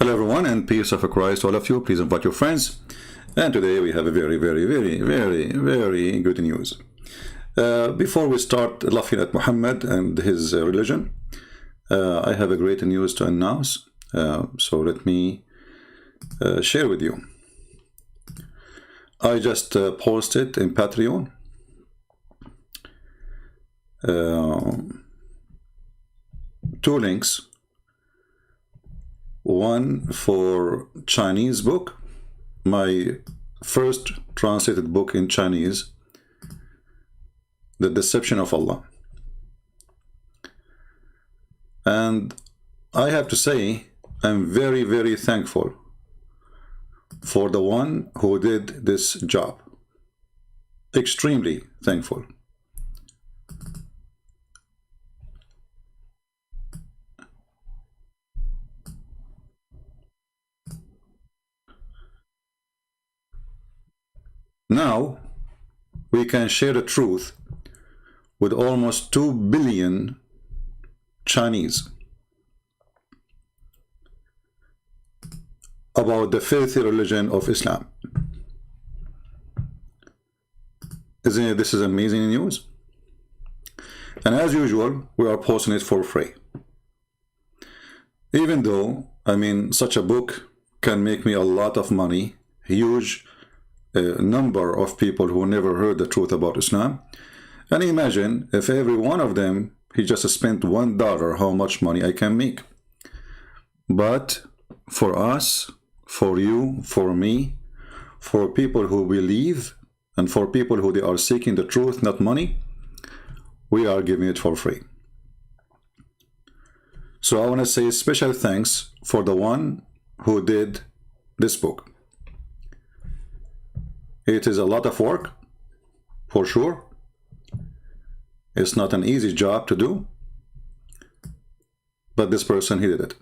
Hello everyone, and peace of Christ all of you. Please invite your friends. And today we have a very good news. Before we start laughing at Muhammad and his religion, I have a great news to announce. So let me share with you. I just posted in Patreon two links. One for Chinese book, my first translated book in Chinese, The Deception of Allah. And I have to say, I'm very thankful for the one who did this job. Extremely thankful. Now, we can share the truth with almost 2 billion Chinese about the filthy religion of Islam. Isn't it, this is amazing news? And as usual, we are posting it for free. Even though, I mean, such a book can make me a lot of money, huge number of people who never heard the truth about Islam. And imagine if every one of them, he just spent $1, how much money I can make. But for us, for you, for me, for people who believe, and for people who they are seeking the truth, not money, we are giving it for free. So I want to say special thanks for the one who did this book. It is a lot of work, for sure. It's not an easy job to do, but this person, he did it.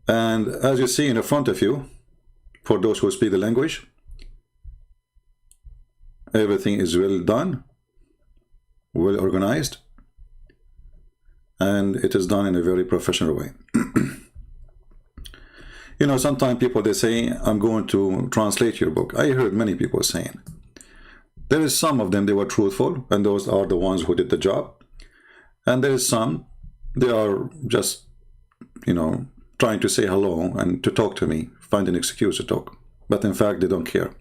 And as you see in the front of you, for those who speak the language, everything is well done, well organized, and it is done in a very professional way. You know, sometimes people, they say, I'm going to translate your book. I heard many people saying. There is some of them, they were truthful, and those are the ones who did the job. And there is some, they are just, you know, trying to say hello and to talk to me, find an excuse to talk. But in fact, they don't care.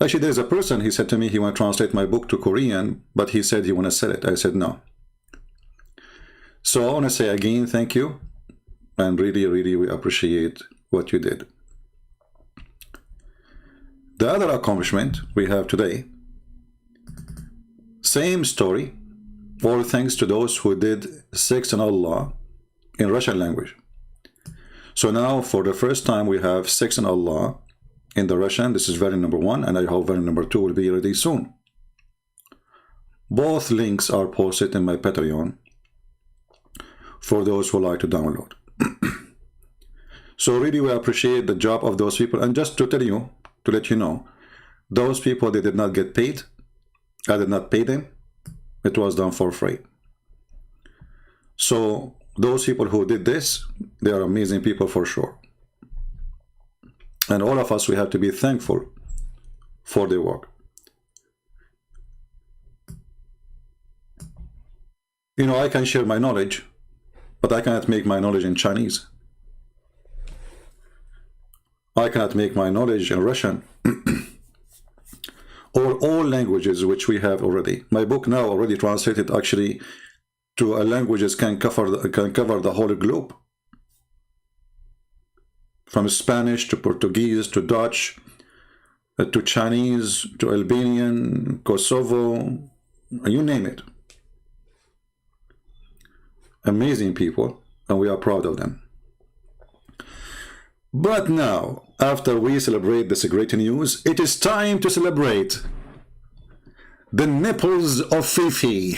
Actually, there's a person, he said to me, he want to translate my book to Korean, but he said he want to sell it. I said no. So I want to say again, thank you. And really we appreciate what you did. The other accomplishment we have today, same story, all thanks to those who did Sex and Allah in Russian language. So now for the first time we have Sex and Allah in the Russian. This is variant number 1, and I hope variant number 2 will be ready soon. Both links are posted in my Patreon for those who like to download. So really we appreciate the job of those people. And just to tell you, to let you know, those people, they did not get paid. I did not pay them. It was done for free. So those people who did this, they are amazing people for sure. And all of us, we have to be thankful for their work. You know, I can share my knowledge, but I cannot make my knowledge in Chinese. I cannot make my knowledge in Russian or all languages which we have already. My book now already translated actually to languages can cover the whole globe, from Spanish to Portuguese to Dutch to Chinese to Albanian, Kosovo, you name it. Amazing people, and we are proud of them. But now, after we celebrate this great news, it is time to celebrate the nipples of Fifi.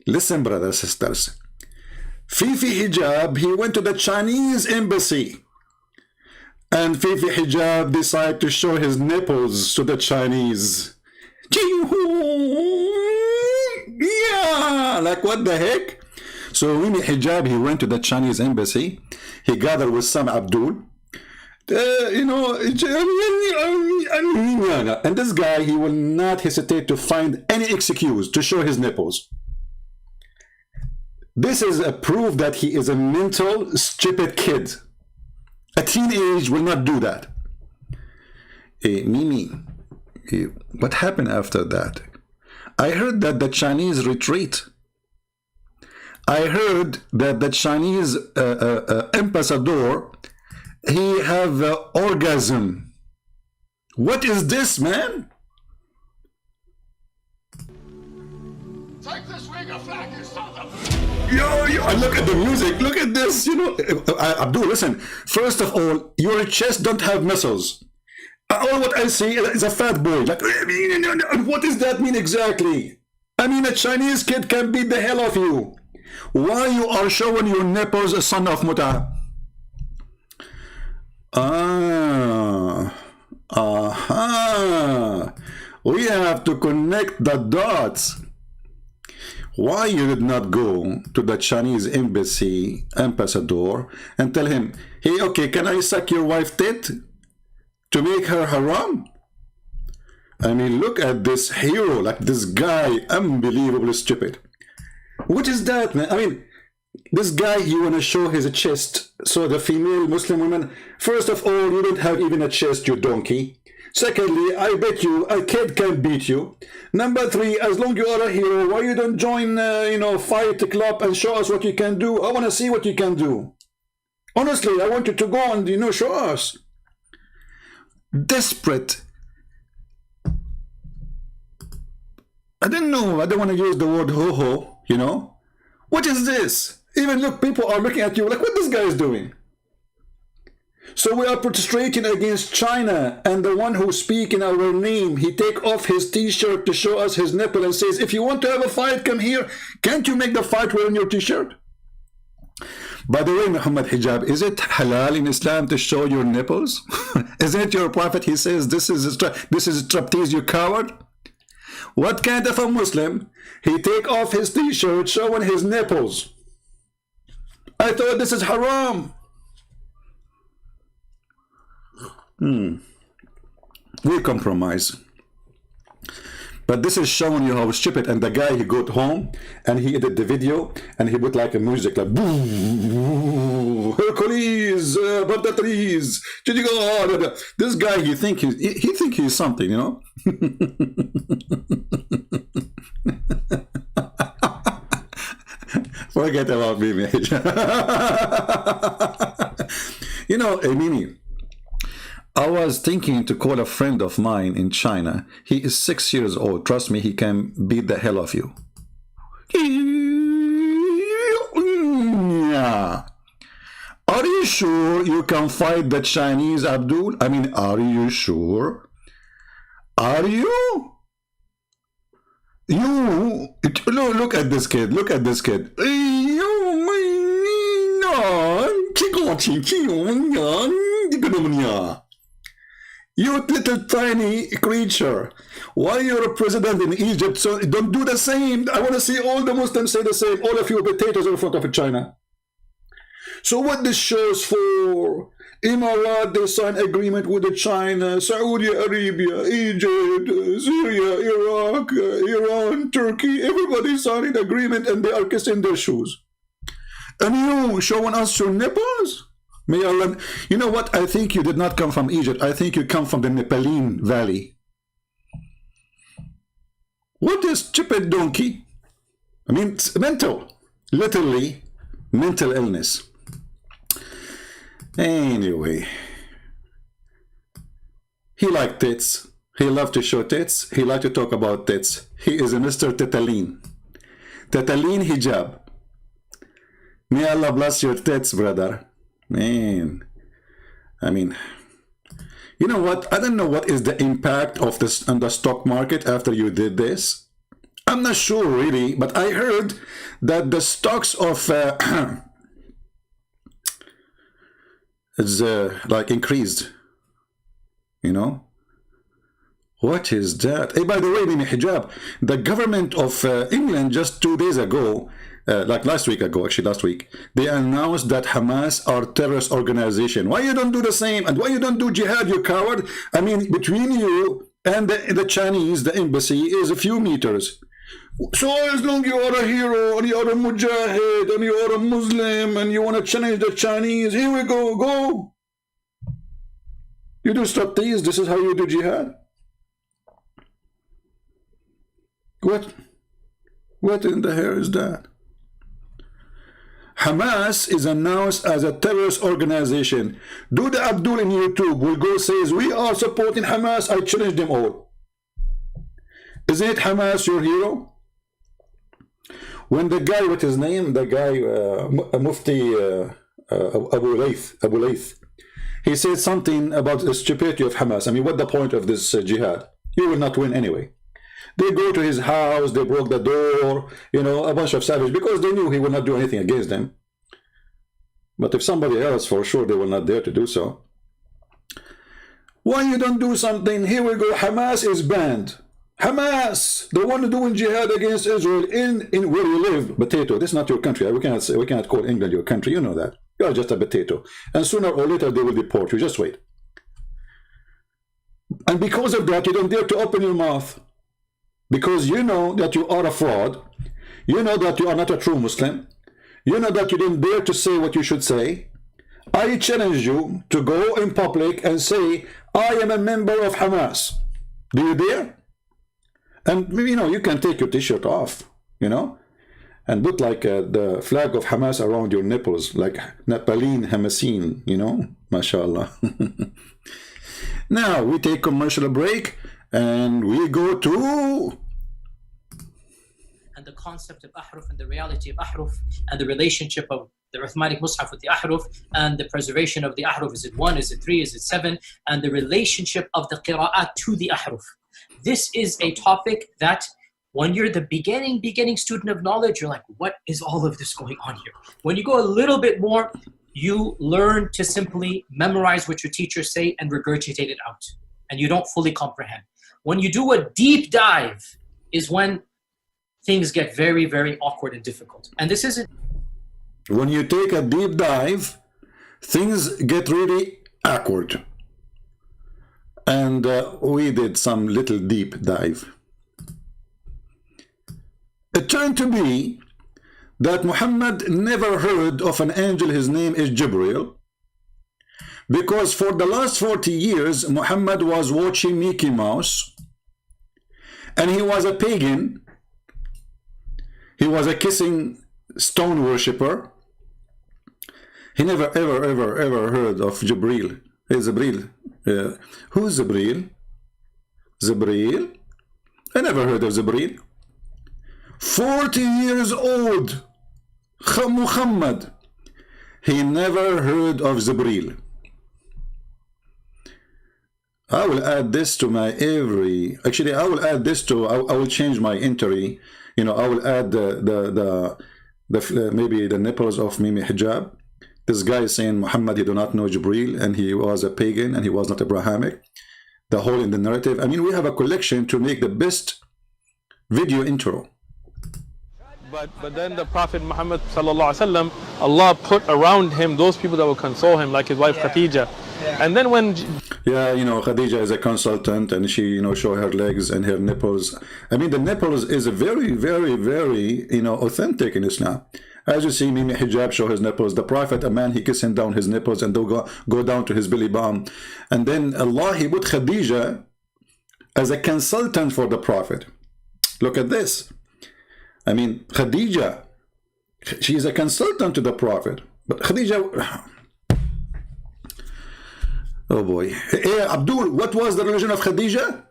Listen, brothers and sisters. Fifi Hijab, he went to the Chinese embassy and Fifi Hijab decide to show his nipples to the Chinese. Yeah, like what the heck? So Mimi Hijab, he went to the Chinese embassy. He gathered with some Abdul. And this guy, he will not hesitate to find any excuse to show his nipples. This is a proof that he is a mental, stupid kid. A teenage will not do that. Mimi, what happened after that? I heard that the Chinese retreat. I heard that the Chinese ambassador, he have orgasm. What is this, man? Take this ring of flag, you son of Yo, look at the music. Look at this. Abdul, listen. First of all, your chest don't have muscles. All what I see is a fat boy. Like, what does that mean exactly? I mean, a Chinese kid can beat the hell of you. Why you are showing your nipples, son of Muta? We have to connect the dots. Why you did not go to the Chinese embassy ambassador and tell him, hey, okay, can I suck your wife tit to make her haram? I mean, look at this hero, like this guy, unbelievably stupid. What is that, man? I mean, this guy, he want to show his chest. So the female Muslim women, first of all, you don't have even a chest, you donkey. Secondly, I bet you a kid can beat you. Number three, as long you are a hero, why you don't join, fight club and show us what you can do? I want to see what you can do. Honestly, I want you to go and, show us. Desperate. I don't know. I don't want to use the word ho-ho, What is this? Even look, people are looking at you like, what this guy is doing? So we are protesting against China, and the one who speak in our name, he take off his t-shirt to show us his nipple and says, if you want to have a fight, come here. Can't you make the fight wearing your t-shirt? By the way, Muhammad Hijab, is it halal in Islam to show your nipples? Isn't it your prophet? He says, this is striptease, you coward. What kind of a Muslim? He take off his t-shirt showing his nipples. I thought this is haram. We compromise. But this is showing you how stupid. And the guy, he got home and he edited the video and he put like a music like boo, Hercules, above the trees. This guy, he think he's something, Forget about me, mate. Mimi, I was thinking to call a friend of mine in China. He is 6 years old. Trust me, he can beat the hell of you. Are you sure you can fight the Chinese, Abdul? I mean, are you sure? Are you? Look at this kid. Look at this kid. You little tiny creature. Why you're a president in Egypt? So don't do the same. I want to see all the Muslims say the same. All of you potatoes in front of China. So what this shows for? Emirat, they sign agreement with the China, Saudi Arabia, Egypt, Syria, Iraq, Iran, Turkey. Everybody signing agreement and they are kissing their shoes. And you showing us your nipples? May Allah, you know what? I think you did not come from Egypt. I think you come from the Nepalese Valley. What is stupid donkey? I mean, it's mental. Literally, mental illness. Anyway. He liked tits. He loved to show tits. He liked to talk about tits. He is a Mr. Tetaline. Tetaline Hijab. May Allah bless your tits, brother. Man, I mean, you know what? I don't know what is the impact of this on the stock market after you did this. I'm not sure really, but I heard that the stocks of is like increased, you know. What is that? Hey, by the way, Mimi Hijab, the government of England just 2 days ago, like last week, they announced that Hamas are terrorist organization. Why you don't do the same? And why you don't do jihad, you coward? I mean, between you and the Chinese, the embassy, is a few meters. So as long as you are a hero, and you are a mujahid, and you are a Muslim, and you want to challenge the Chinese, here we go, go. You do striptease, this is how you do jihad? What in the hell is that? Hamas is announced as a terrorist organization. Dude Abdul in YouTube will go says, we are supporting Hamas, I challenge them all. Isn't it Hamas your hero? When the guy, what his name? The guy, Mufti Abu Layth, he said something about the stupidity of Hamas. I mean, what's the point of this jihad? You will not win anyway. They go to his house, they broke the door, you know, a bunch of savages, because they knew he would not do anything against them. But if somebody else, for sure, they will not dare to do so. Why you don't do something? Here we go, Hamas is banned. Hamas, the one doing jihad against Israel in where you live, potato. This is not your country. We cannot call England your country. You know that. You are just a potato. And sooner or later, they will deport you. Just wait. And because of that, you don't dare to open your mouth. Because you know that you are a fraud. You know that you are not a true Muslim. You know that you didn't dare to say what you should say. I challenge you to go in public and say, I am a member of Hamas. Do you dare? And, you know, you can take your t-shirt off, you know, and put like the flag of Hamas around your nipples, like Napaline Hamasin, you know, mashallah. Now, we take commercial break. And we go to... And the concept of ahruf and the reality of ahruf and the relationship of the Uthmanic Mus'haf with the ahruf and the preservation of the ahruf. Is it 1? Is it 3? Is it 7? And the relationship of the qira'at to the ahruf. This is a topic that when you're the beginning student of knowledge, you're like, what is all of this going on here? When you go a little bit more, you learn to simply memorize what your teachers say and regurgitate it out. And you don't fully comprehend. When you do a deep dive is when things get very, very awkward and difficult. And this isn't... When you take a deep dive, things get really awkward. And we did some little deep dive. It turned to be that Muhammad never heard of an angel, his name is Jibreel. Because for the last 40 years, Muhammad was watching Mickey Mouse, and he was a pagan. He was a kissing stone worshipper. He never, ever heard of Jibreel. Hey, Jibreel. Who's Jibreel? Jibreel? I never heard of Jibreel. 40 years old, Muhammad. He never heard of Jibreel. I will add this to my actually I will add this to, I will change my entry, you know, I will add the maybe the nipples of Mimi Hijab. This guy is saying Muhammad, he do not know Jibreel, and he was a pagan, and he was not Abrahamic. The whole in the narrative. I mean, we have a collection to make the best video intro. But then the Prophet Muhammad sallallahu alaihi wasallam, Allah put around him those people that will console him, like his wife Khadija. And then when... Yeah, you know, Khadija is a consultant, and she, you know, show her legs and her nipples. I mean, the nipples is a very, you know, authentic in Islam. As you see, Mimi Hijab show his nipples. The Prophet, a man, he kissing down his nipples and go down to his belly button. And then Allah, he put Khadija as a consultant for the Prophet. Look at this. I mean, Khadija, she is a consultant to the Prophet. But Khadija... Oh boy. Hey, Abdul, what was the religion of Khadija?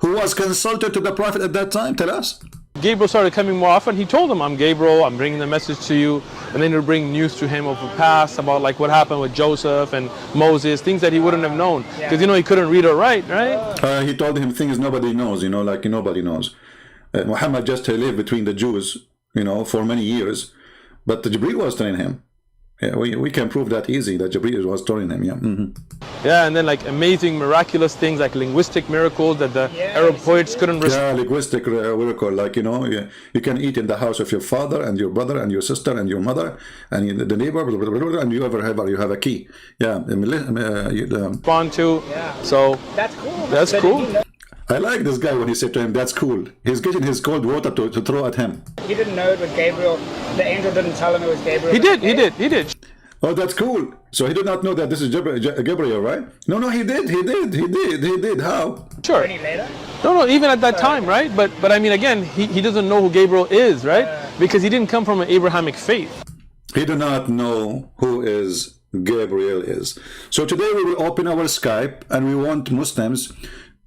Who was consulted to the Prophet at that time? Tell us. Gabriel started coming more often. He told him, I'm Gabriel, I'm bringing the message to you. And then he'll bring news to him of the past about like what happened with Joseph and Moses, things that he wouldn't have known. Because, you know, he couldn't read or write, right? He told him things nobody knows, you know, like nobody knows. Muhammad just lived between the Jews, you know, for many years. But Jibreel was telling him. Yeah, we can prove that easy, that Jibreel was telling him. Yeah. Yeah, and then like amazing, miraculous things like linguistic miracles that the Arab poets couldn't Yeah, linguistic miracle, like, you know, you can eat in the house of your father and your brother and your sister and your mother and the neighbor, and you have a key. Yeah. respond to. So That's cool. that's So cool. Did he, know, I like this guy when he said to him, that's cool. He's getting his cold water to throw at him. he didn't know it was Gabriel. The angel didn't tell him it was Gabriel. He did. Oh, that's cool. So he did not know that this is Gabriel, right? No, he did. How? Sure. Any later? No, even at that time, right? But I mean, again, he doesn't know who Gabriel is, right? Because he didn't come from an Abrahamic faith. He do not know who is Gabriel is. So today we will open our Skype and we want Muslims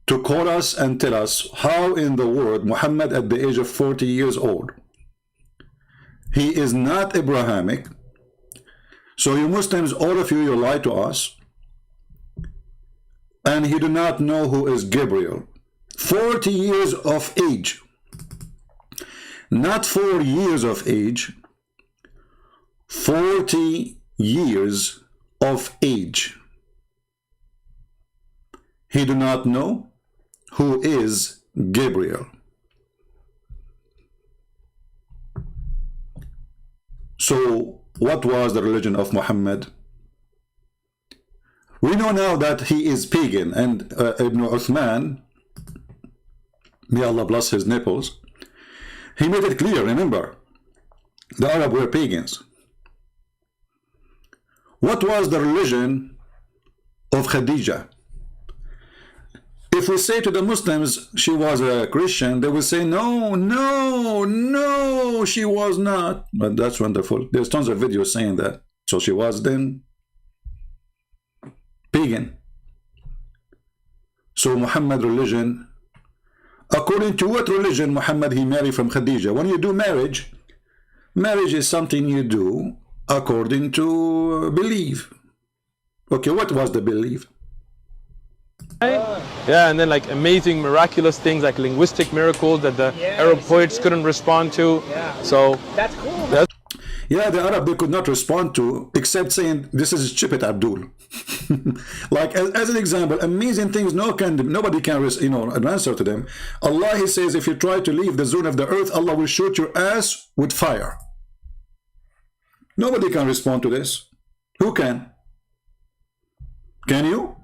to call us and tell us how in the world Muhammad at the age of 40 years old, he is not Abrahamic. So you Muslims, all of you lie to us, and he do not know who is Gabriel. 40 years of age, not 4 years of age, 40 years of age. He do not know who is Gabriel. So what was the religion of Muhammad? We know now that he is pagan, and Ibn Uthman, may Allah bless his nipples, he made it clear, remember, the Arab were pagans. What was the religion of Khadija? If we say to the Muslims she was a Christian, they will say, no, she was not. But that's wonderful. There's tons of videos saying that. So she was then pagan. So Muhammad religion, according to what religion Muhammad he married from Khadija? When you do marriage, marriage is something you do according to belief. Okay, what was the belief? Yeah, and then like amazing, miraculous things like linguistic miracles that the Arab poets couldn't respond to. So That's cool. Yeah, the Arab, they could not respond to, except saying, this is Chipet Abdul. Like, as an example, amazing things nobody can answer to them. Allah, he says, if you try to leave the zone of the earth, Allah will shoot your ass with fire. Nobody can respond to this. Who can? Can you?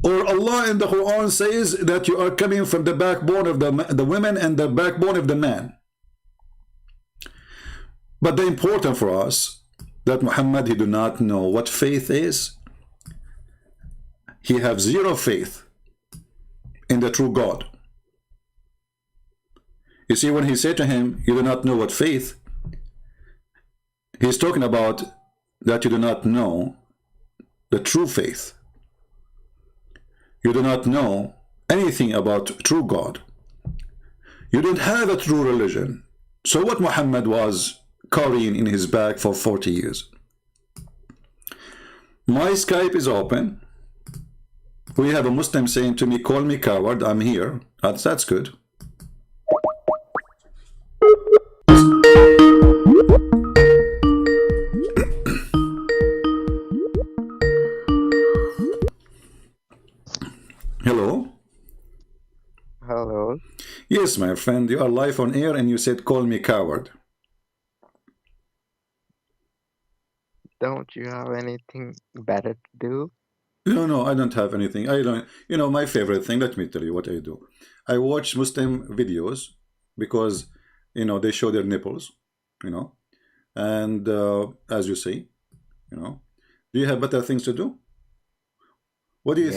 Or Allah in the Quran says that you are coming from the backbone of the women and the backbone of the man. But the important for us that Muhammad, he do not know what faith is. He have zero faith in the true God. You see, when he said to him, you do not know what faith, he's talking about that you do not know the true faith. You do not know anything about true God. You don't have a true religion. So what Muhammad was carrying in his bag for 40 years? My Skype is open. We have a Muslim saying to me, call me coward, I'm here. That's good. Hello? Hello. Yes, my friend, you are live on air and you said, call me coward. Don't you have anything better to do? No, I don't have anything. I don't, my favorite thing, let me tell you what I do. I watch Muslim videos because, they show their nipples, and as you say, do you have better things to do? What do you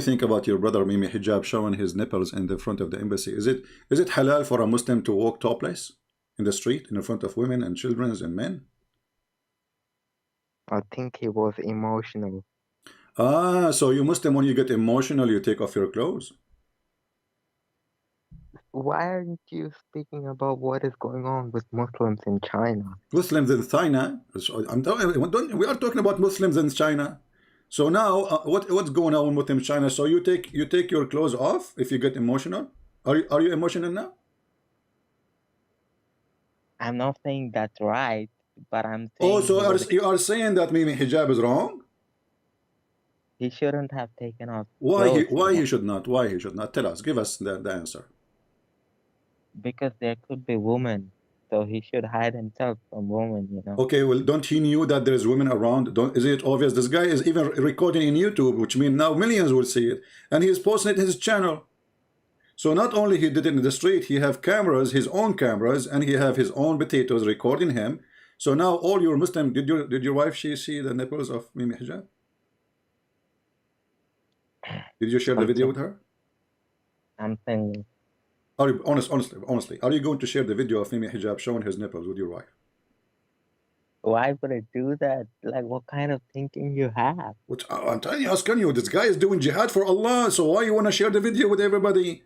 think about your brother Mimi Hijab showing his nipples in the front of the embassy? Is it halal for a Muslim to walk topless in the street in front of women and children and men? I think he was emotional. Ah, so you Muslim, when you get emotional, you take off your clothes? Why aren't you speaking about what is going on with Muslims in China? Muslims in China? We are talking about Muslims in China. So now, what's going on with China? So you take your clothes off if you get emotional? Are you emotional now? I'm not saying that's right. but I'm Oh, saying so he was, you are saying that maybe hijab is wrong? he shouldn't have taken off Why clothes, he should not? Why he should not? Tell us. Give us the answer. because there could be women, so he should hide himself from women. Okay, well, don't he knew that there is women around? Don't, is it obvious? This guy is even recording in YouTube, which means now millions will see it, and he is posting it in his channel. So not only he did it in the street, he have cameras, his own cameras, and he have his own potatoes recording him. So now all your Muslim, did your wife she see the nipples of Mimi Hijab? Did you share the video with her? I'm saying, Are you honestly, are you going to share the video of Mimi Hijab showing his nipples with your wife? why would I do that? Like, what kind of thinking you have? Which I'm telling you, asking you, this guy is doing jihad for Allah. So why you want to share the video with everybody?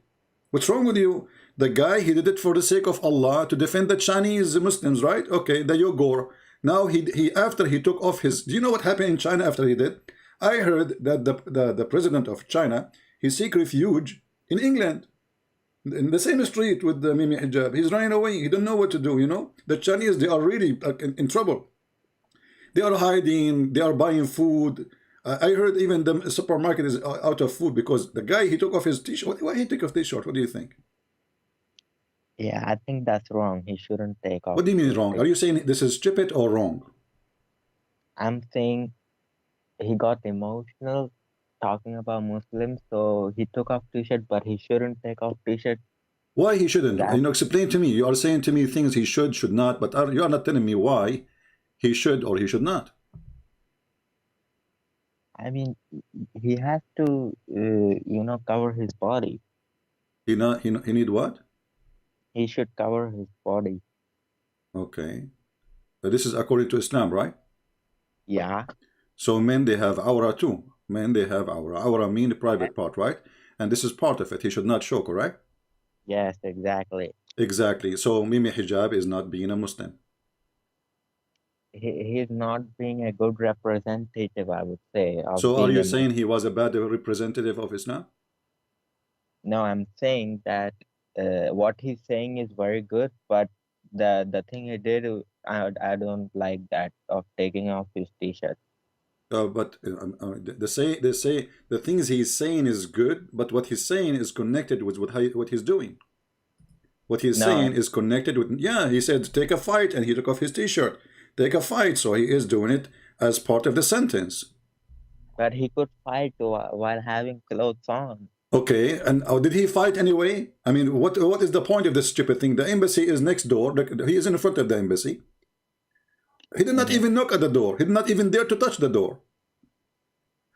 What's wrong with you? The guy, he did it for the sake of Allah to defend the Chinese Muslims, right? Okay, the Uyghur. Now he after he took off his. Do you know what happened in China after he did? I heard that the president of China, he seek refuge in England, in the same street with the Mimi Hijab. He's running away. He don't know what to do. The Chinese, they are really in trouble. They are hiding. They are buying food. I heard even the supermarket is out of food because the guy, he took off his t-shirt. Why he took off his shirt? What do you think? Yeah, I think that's wrong. He shouldn't take off. What do you mean wrong? Are you saying this is stupid or wrong? I'm saying he got emotional talking about Muslims, so he took off t-shirt, but he shouldn't take off t-shirt. Why he shouldn't? That- Explain to me. You are saying to me things he should not, but you are not telling me why he should or he should not. I mean, he has to, cover his body. He need what? He should cover his body. Okay. But this is according to Islam, right? Yeah. So men, they have aura too. Men, they have aura. Aura mean the private part, right? And this is part of it. He should not show, correct? Yes, exactly. Exactly. So Mimi Hijab is not being a Muslim. He's not being a good representative, I would say. So are you saying he was a bad representative of Islam? No, I'm saying that what he's saying is very good, but the thing he did, I don't like that of taking off his t-shirt. But they say the things he's saying is good, but what he's saying is connected with what he's doing. What he's saying is connected with, yeah, he said take a fight and he took off his t-shirt. Take a fight, so he is doing it as part of the sentence. But he could fight while having clothes on. Okay, and did he fight anyway? I mean, what is the point of this stupid thing? The embassy is next door. He is in front of the embassy. He did not even knock at the door. He did not even dare to touch the door.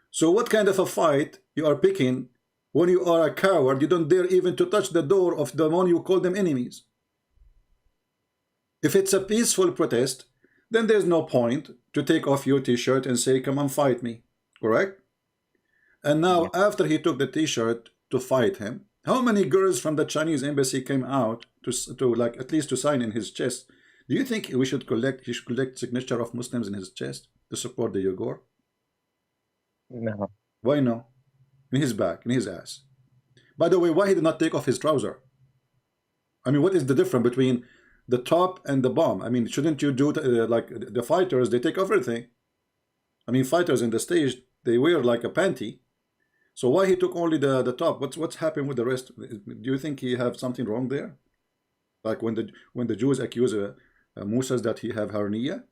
So what kind of a fight you are picking when you are a coward? You don't dare even to touch the door of the one you call them enemies. If it's a peaceful protest, then there's no point to take off your t-shirt and say, come on, fight me. Correct? And now, after he took the t-shirt to fight him, how many girls from the Chinese embassy came out to like at least to sign in his chest? Do you think he should collect signature of Muslims in his chest to support the Uyghur? No. Why no? In his back, in his ass. By the way, why he did not take off his trouser? I mean, what is the difference between the top and the bottom? I mean, shouldn't you do like the fighters? They take off everything. I mean, fighters in the stage, they wear like a panty. So why he took only the top? What's happened with the rest? Do you think he have something wrong there? Like when the Jews accuse Musa that he have hernia?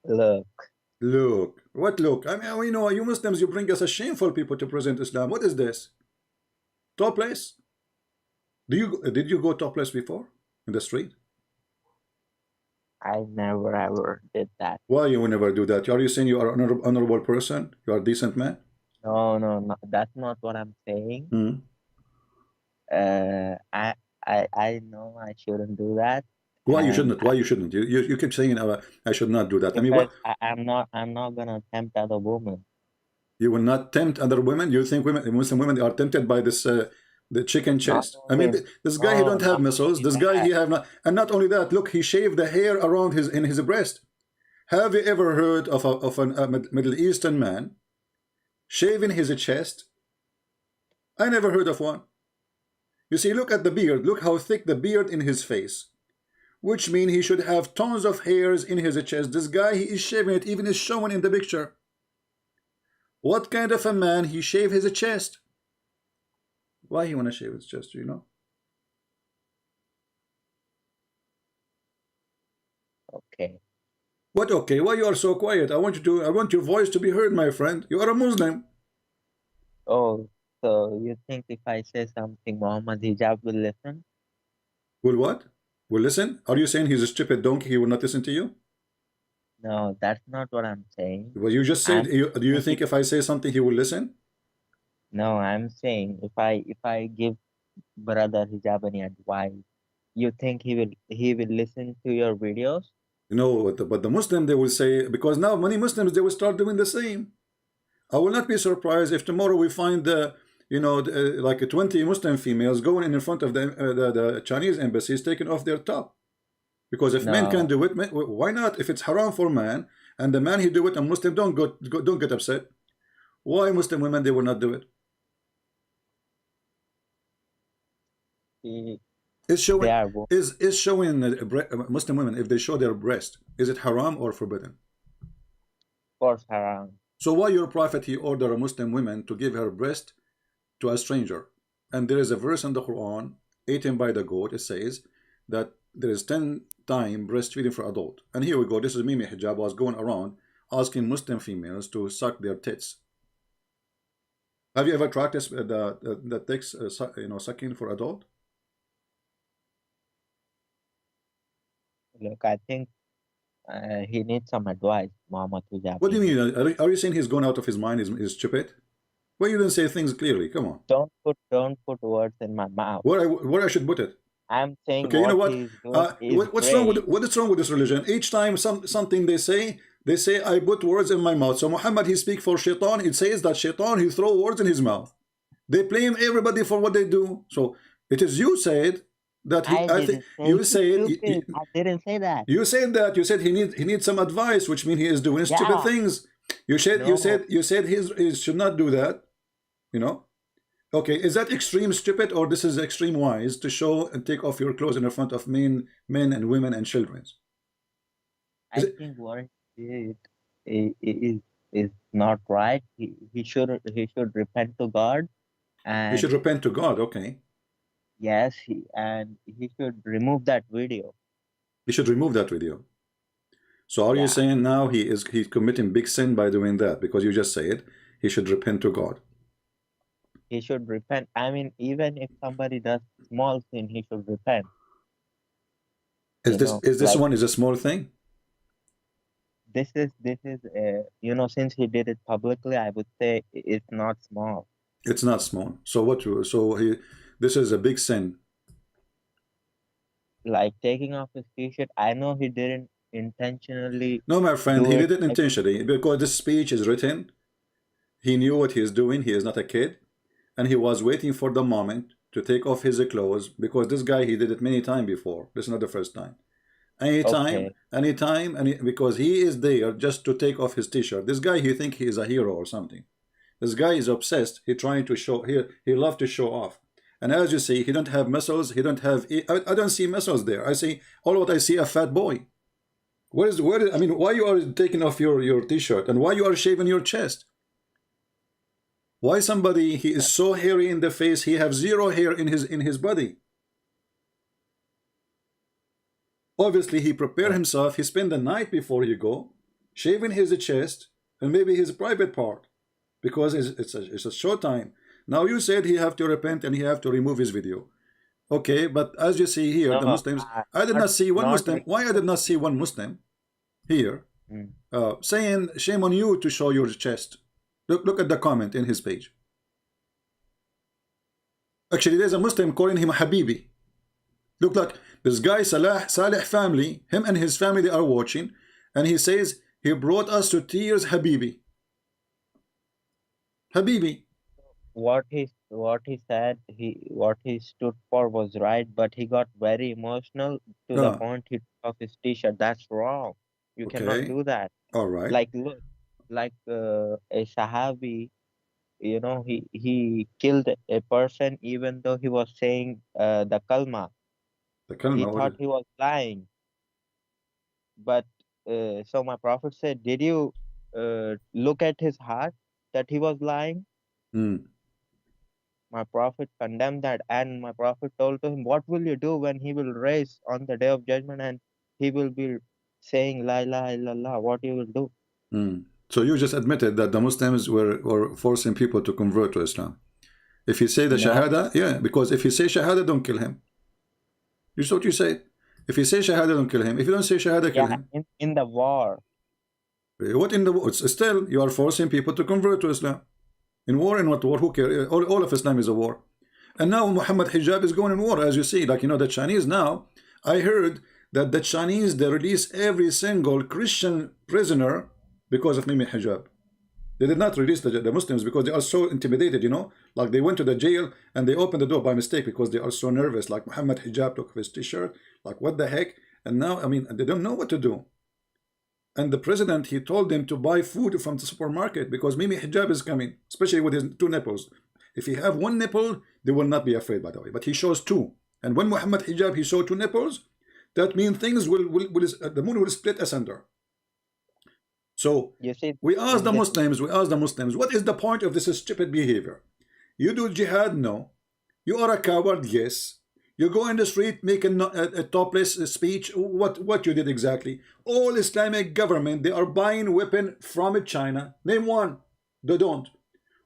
Look, what look? I mean, you Muslims, you bring us a shameful people to present Islam. What is this? Topless? Did you go topless before in the street? I never ever did that. Why you will never do that? Are you saying you are an honorable person? You are a decent man? No, that's not what I'm saying. I know I shouldn't do that. Why you shouldn't? Why you shouldn't? You keep saying I should not do that. I mean, what? I'm not gonna tempt other women. You will not tempt other women? You think Muslim women are tempted by this the chicken chest? I mean, this guy, he don't have muscles. This guy, he have not, and not only that. Look, he shaved the hair around his breast. Have you ever heard of a Middle Eastern man shaving his chest? I never heard of one. You see, look at the beard. Look how thick the beard in his face. which means he should have tons of hairs in his chest. This guy, he is shaving it, even is shown in the picture. What kind of a man he shave his chest? Why he wanna shave his chest, do you know? Okay. What okay? Why you are so quiet? I want your voice to be heard, my friend. You are a Muslim. Oh, so you think if I say something, Muhammad Hijab will listen? Will what? Will listen? Are you saying he's a stupid donkey, he will not listen to you? No, that's not what I'm saying. Well, you just said, I'm do you think if I say something he will listen? No, I'm saying if I give brother Hijab any advice, you think he will listen to your videos? You know, but the Muslim, they will say, because now many Muslims, they will start doing the same. I will not be surprised if tomorrow we find like 20 Muslim females going in front of the Chinese embassies taking off their top. Because if men can No, do it, why not? If it's haram for man and the man he do it, and Muslim don't get upset. Why Muslim women they will not do it? he, Is showing they are is showing Muslim women, if they show their breast, is it haram or forbidden? course haram. So why your prophet he ordered a Muslim woman to give her breast to a stranger? And there is a verse in the Quran, eaten by the goat. It says that there is 10 times breastfeeding for adult. And here we go. This is Mimi Hijab was going around asking Muslim females to suck their tits. Have you ever practiced the tits, sucking for adult? Look, I think he needs some advice, Muhammad Hijab. What do you mean? Are you saying he's gone out of his mind? Is stupid? Well, you didn't say things clearly. Come on. Don't put words in my mouth. Where I should put it? I'm saying Okay, you know what? he's doing is What's wrong great. what is wrong with this religion? Each time something they say I put words in my mouth. So Muhammad he speak for shaitan. It says that shaitan he throw words in his mouth. They blame everybody for what they do. So it is you said that I think you said I didn't say that. you said he needs some advice, which means he is doing stupid Yeah. things. You said he should not do that. You know. Okay, is that extreme stupid or this is extreme wise to show and take off your clothes in front of men and women and children? I think what he did is not right. He should repent to God, and He should repent to God. Okay, yes, he should remove that video. he should remove that video. So are you Yeah. saying now he's committing big sin by doing that? Because you just said he should repent to God. He should repent. I mean, even if somebody does small sin, he should repent. Is You this know, is this like one is a small thing? this is since he did it publicly, I would say it's not small. It's not small. So what? So this is a big sin. Like taking off his t-shirt. I know he didn't intentionally No, my friend, do he it. did it intentionally because this speech is written. He knew what he is doing. He is not a kid, and he was waiting for the moment to take off his clothes because this guy he did it many times before. This is not the first time. Anytime, because he is there just to take off his t-shirt. This guy he think he is a hero or something. This guy is obsessed. He trying to show he love to show off. And as you see, he don't have muscles. He don't have. I don't see muscles there. I see all what I see a fat boy. Where is I mean, why you are taking off your t-shirt and why you are shaving your chest? Why somebody he is so hairy in the face? He have zero hair in his body. Obviously, he prepare himself. He spend the night before he go, shaving his chest and maybe his private part, because it's a short time. Now you said he have to repent and he have to remove his video. Okay, but as you see here, the Muslims, I did not see one Muslim. Why I did not see one Muslim here saying shame on you to show your chest? Look at the comment in his page. Actually, there's a Muslim calling him Habibi. Look like this guy Saleh family, him and his family, they are watching, and he says he brought us to tears, Habibi. Habibi. What he said, what he stood for was right, but he got very emotional to the point he took off his t-shirt. That's wrong. You cannot do that. All right. Like look, like a Sahabi, he killed a person even though he was saying the kalma. The kalma. He thought he was lying. But so my Prophet said, did you look at his heart that he was lying? Mm. My Prophet condemned that, and my Prophet told to him, what will you do when he will rise on the day of judgment and he will be saying La ilaha illallah? What you will do? Mm. So you just admitted that the Muslims were forcing people to convert to Islam. If you say the No. Shahada, yeah, because if you say Shahada, don't kill him. You saw what you said. If you say Shahada, don't kill him. If you don't say Shahada, kill him. In the war. What in the war? Still, you are forcing people to convert to Islam. In war, in what war? Who cares? All of Islam is a war. And now Muhammad Hijab is going in war, as you see. Like, you know, the Chinese now, I heard that the Chinese, they release every single Christian prisoner because of Mimi Hijab. They did not release the Muslims because they are so intimidated, you know. Like, they went to the jail and they opened the door by mistake because they are so nervous. Like, Muhammad Hijab took off his t-shirt. Like, what the heck? And now, I mean, they don't know what to do. And the president, he told them to buy food from the supermarket because Mimi Hijab is coming, especially with his 2 nipples. If he have 1 nipple, they will not be afraid, by the way. But he shows 2. And when Muhammad Hijab, he showed 2 nipples, that means things the moon will split asunder. So You see, we ask the Muslims, what is the point of this stupid behavior? You do jihad? No. You are a coward? Yes. You go in the street, make a topless speech. What you did exactly? All Islamic government, they are buying weapon from China. Name one. They don't.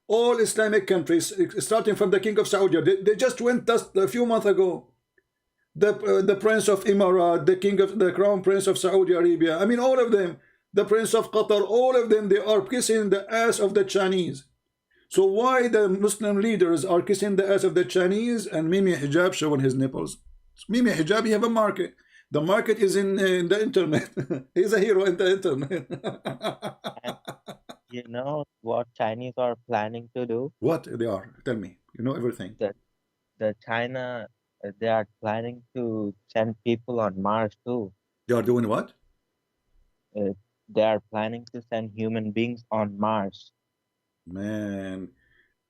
All Islamic countries, starting from the King of Saudi, they just went just a few months ago. The Prince of Emirat, the Crown Prince of Saudi Arabia. I mean, all of them. The Prince of Qatar, all of them, they are kissing the ass of the Chinese. So why the Muslim leaders are kissing the ass of the Chinese and Mimi Hijab showing his nipples? Mimi Hijab, you have a market. The market is in the internet. He's a hero in the internet. you know what Chinese are planning to do? What they are? Tell me. You know everything. The China, they are planning to send people on Mars too. They are doing what? They are planning to send human beings on Mars. Man,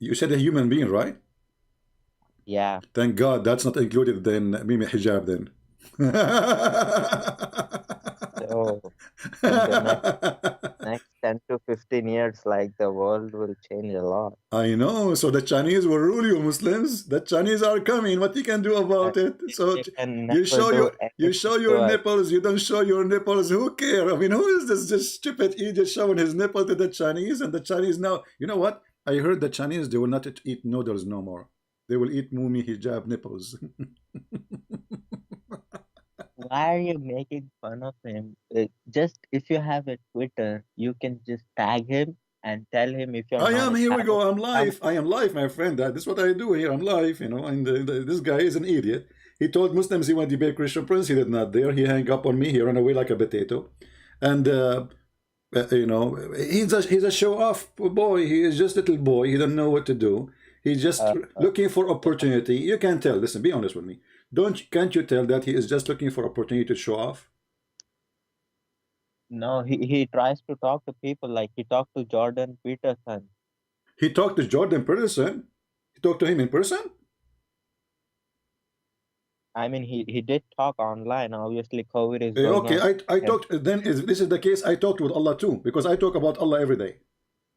you said a human being, right? Yeah. Thank God that's not included in Mimi Hijab then. So in the next 10 to 15 years, like, the world will change a lot. I know. So the Chinese will rule you, Muslims. The Chinese are coming. What you can do about it? So you show your nipples. You don't show your nipples. Who care? I mean, who is this just stupid idiot showing his nipple to the Chinese? And the Chinese now, you know what? I heard the Chinese, they will not eat noodles no more. They will eat Mumi Hijab nipples. Why are you making fun of him? Just if you have a Twitter, you can just tag him and tell him if you're. Here we go. I'm live. I am live, my friend. This is what I do here. I'm live, you know. And this guy is an idiot. He told Muslims he wanted to debate Christian Prince. He did not dare. He hung up on me. He ran away like a potato. And you know, he's a show-off boy. He is just a little boy. He don't know what to do. He's just looking for opportunity. You can tell. Listen, be honest with me. Can't you tell that he is just looking for opportunity to show off? No, he tries to talk to people. Like, he talked to Jordan Peterson. He talked to Jordan Peterson? He talked to him in person? I mean, he did talk online. Obviously, COVID is going okay, on. I talked. Then this is the case. I talked with Allah too, because I talk about Allah every day.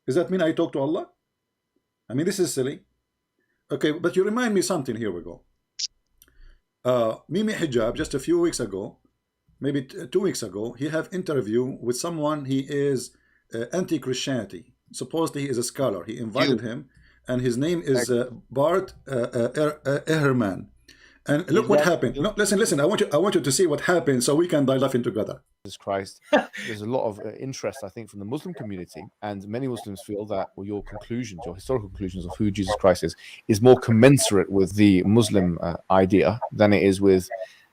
Does that mean I talk to Allah? I mean, this is silly. Okay, but you remind me something. Here we go. Mimi Hijab, just a few weeks ago, maybe 2 weeks ago, he have interview with someone. He is anti-Christianity. Supposedly he is a scholar. He invited him, and his name is Bart Ehrman. And look what happened. No, listen. I want you to see what happened, so we can die laughing together. Jesus Christ. There's a lot of interest, I think, from the Muslim community, and many Muslims feel that your conclusions, your historical conclusions of who Jesus Christ is more commensurate with the Muslim idea than it is with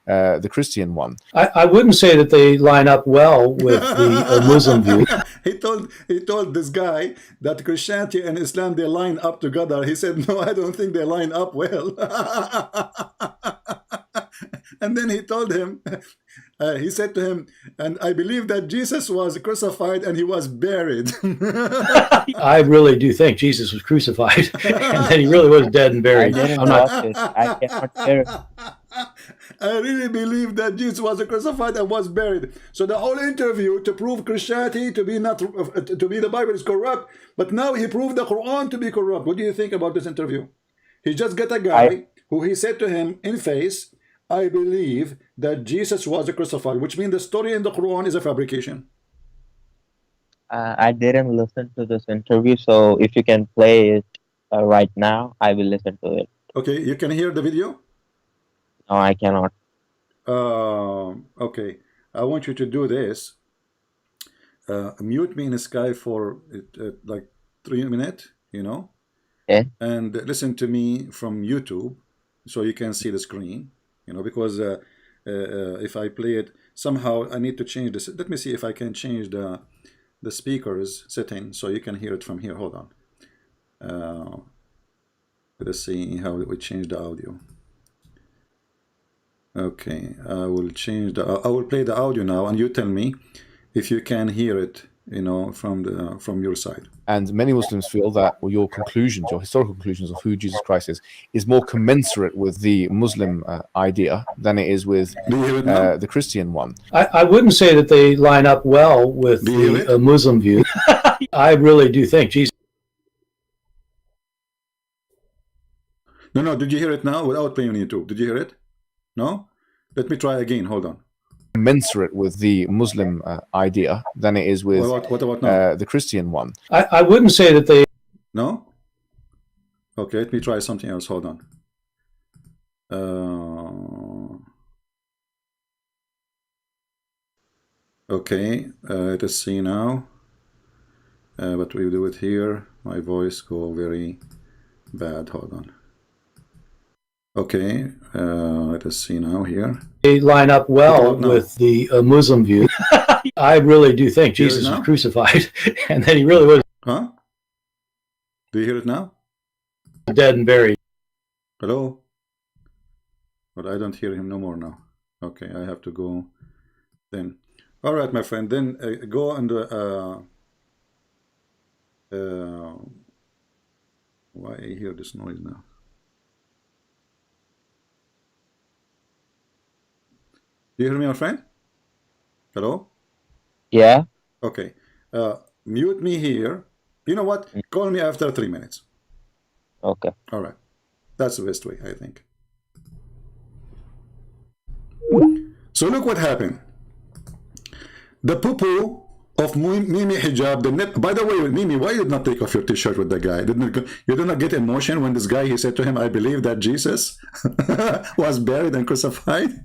the Christian one. I wouldn't say that they line up well with the Muslim view. He told this guy that Christianity and Islam, they line up together. He said, no, I don't think they line up well. And then he told him, he said to him, and I believe that Jesus was crucified and he was buried. I really do think Jesus was crucified and then he really was dead and buried. I didn't watch it. I cannot hear it. I really believe that Jesus was crucified and was buried. So the whole interview to prove Christianity to be not to be the Bible is corrupt, but now he proved the Quran to be corrupt. What do you think about this interview? He just got a guy who he said to him in face, I believe that Jesus was crucified, which means the story in the Quran is a fabrication. I didn't listen to this interview, so if you can play it right now, I will listen to it. Okay, you can hear the video? No, I cannot. Okay, I want you to do this. Mute me in Skype for like 3 minutes, you know, Okay. and listen to me from YouTube so you can see the screen, you know, because if I play it, somehow I need to change this. Let me see if I can change the speakers setting so you can hear it from here. Hold on. Let's see how we change the audio. Okay, I will change the. I will play the audio now, and you tell me if you can hear it, you know, from your side. And many Muslims feel that your conclusions, your historical conclusions of who Jesus Christ is more commensurate with the Muslim idea than it is with the Christian one. I wouldn't say that they line up well with the Muslim view. I really do think Jesus. No, did you hear it now without playing on YouTube? Did you hear it? No? Let me try again. Hold on. Commensurate with the Muslim idea than it is with what about now? the Christian one. I wouldn't say that they. No? Okay, let me try something else. Hold on. Okay, let's see now. But we do it here. My voice go very bad. Hold on. Okay, let us see now here. They line up well with the Muslim view. I really do think Jesus was crucified, and that he really was. Huh? Do you hear it now? Dead and buried. Hello? But I don't hear him no more now. Okay, I have to go then. All right, my friend. Then go and why I hear this noise now? Do you hear me, my friend? Hello? Yeah. Okay. Mute me here. You know what? Call me after 3 minutes. Okay. All right. That's the best way, I think. So look what happened. The poo-poo of Mimi Hijab. By the way, Mimi, why you did not take off your t-shirt with the guy? You did not get emotion when this guy, he said to him, I believe that Jesus was buried and crucified?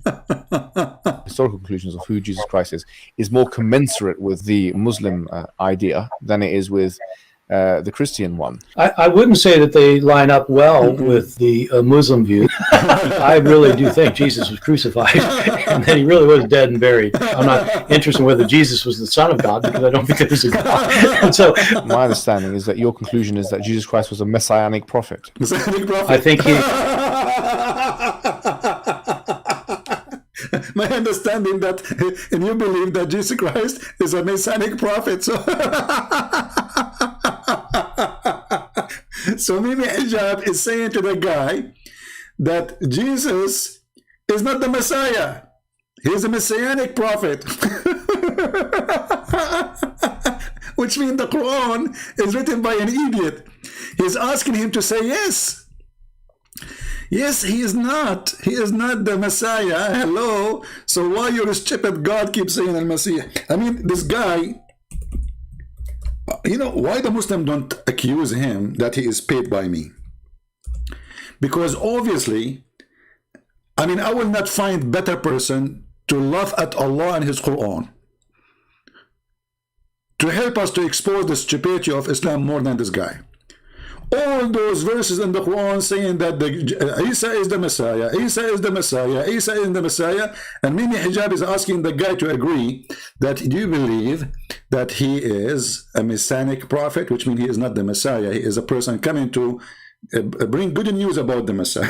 Historical conclusions of who Jesus Christ is more commensurate with the Muslim idea than it is with the Christian one. I wouldn't say that they line up well with the Muslim view. I really do think Jesus was crucified, and that he really was dead and buried. I'm not interested in whether Jesus was the Son of God, because I don't think there was a God. And so, my understanding is that your conclusion is that Jesus Christ was a messianic prophet. Messianic prophet. I think he. My understanding that, and you believe that Jesus Christ is a messianic prophet. So Mimi Hijab is saying to the guy that Jesus is not the Messiah. He is a messianic prophet. Which means the Quran is written by an idiot. He's asking him to say yes. Yes, he is not. He is not the Messiah. Hello. So why your stupid God keeps saying Al-Messiah? I mean, this guy, you know, why the Muslim don't accuse him that he is paid by me? Because obviously, I mean, I will not find better person to laugh at Allah and His Quran, to help us to expose the stupidity of Islam more than this guy. All those verses in the Quran saying that Isa is the Messiah, Isa is the Messiah, Isa is the Messiah, and Mimi Hijab is asking the guy to agree that, do you believe that he is a messianic prophet, which means he is not the Messiah, he is a person coming to bring good news about the Messiah.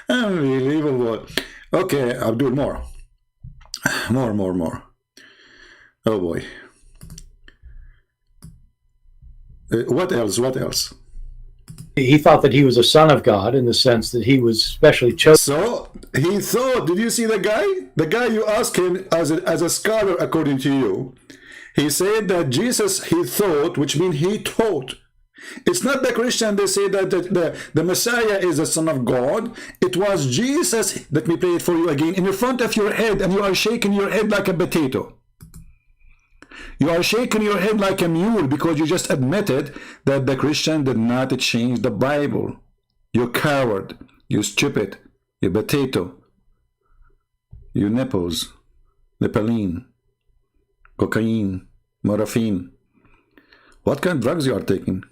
Unbelievable. Okay, I'll do more. Oh boy. What else? What else? He thought that he was a son of God in the sense that he was specially chosen. So he thought, did you see the guy? The guy you asked him as a scholar, according to you, he said that Jesus, he thought, which means he taught. It's not the Christian, they say that the Messiah is the Son of God. It was Jesus, let me play it for you again, in the front of your head, and you are shaking your head like a potato. You are shaking your head like a mule because you just admitted that the Christian did not change the Bible. You coward, you stupid, you potato, you nipples, Nepalene, cocaine, morphine. What kind of drugs you are taking?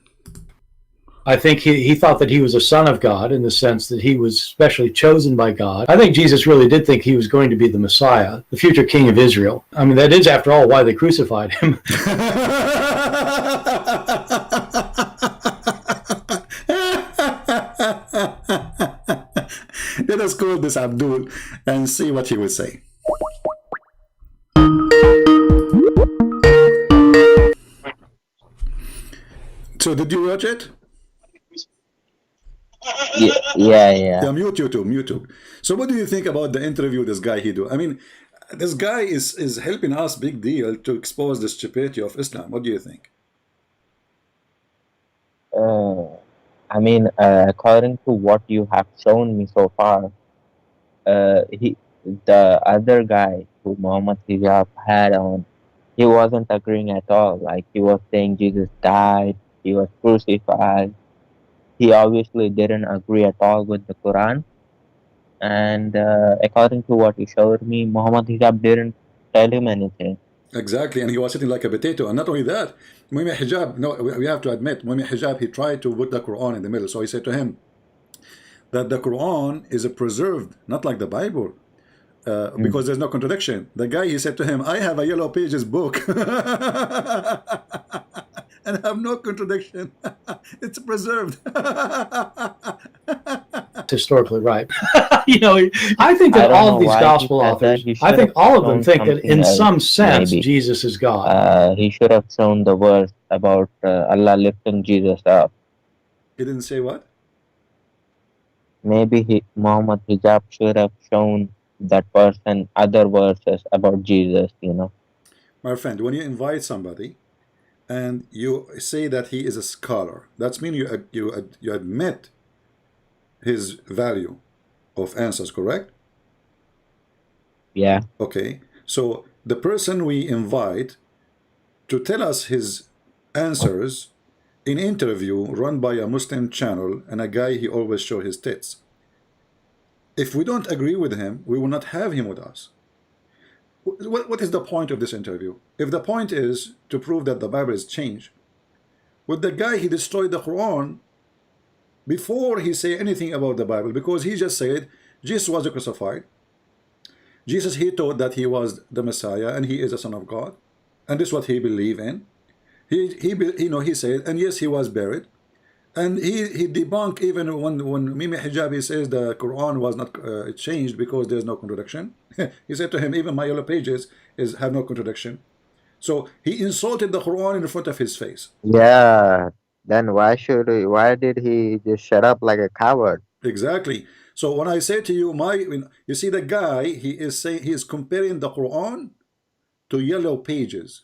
I think he thought that he was a son of God in the sense that he was specially chosen by God. I think Jesus really did think he was going to be the Messiah, the future king of Israel. I mean, that is, after all, why they crucified him. Let us call this Abdul and see what he will say. So did you watch it? Yeah. Yeah, mute YouTube. So what do you think about the interview this guy he do? I mean, this guy is helping us big deal to expose the stupidity of Islam. What do you think? I mean, according to what you have shown me so far, the other guy who Muhammad Hijab had on, he wasn't agreeing at all. Like, he was saying Jesus died, he was crucified. He obviously didn't agree at all with the Quran. And according to what you showed me, Muhammad Hijab didn't tell him anything. Exactly, and he was sitting like a potato. And not only that, Muhammad Hijab, no, we have to admit, Muhammad Hijab, he tried to put the Quran in the middle. So he said to him that the Quran is preserved, not like the Bible, because there's no contradiction. The guy, he said to him, I have a Yellow Pages book and have no contradiction. It's preserved. Historically right. You know, I think that all of these gospel authors, I think all of them think that in some sense maybe. Jesus is God. He should have shown the verse about Allah lifting Jesus up. He didn't say what? Maybe Muhammad Hijab should have shown that person other verses about Jesus, you know. My friend, when you invite somebody and you say that he is a scholar, that means you admit his value of answers, correct? Yeah. Okay, so the person we invite to tell us his answers in interview run by a Muslim channel, and a guy, he always show his tits. If we don't agree with him, we will not have him with us. What is the point of this interview? If the point is to prove that the Bible is changed, with the guy, he destroyed the Quran before he say anything about the Bible, because he just said Jesus was crucified. Jesus, he taught that he was the Messiah and he is the Son of God, and this is what he believed in. He said, and yes, he was buried, and he debunked even when Mimi Hijabi says the Quran was not changed because there's no contradiction. He said to him, even my Yellow Pages have no contradiction. So he insulted the Quran in front of his face. Yeah. Then why did he just shut up like a coward? Exactly. So when I say to you, you see the guy, he is comparing the Quran to Yellow Pages.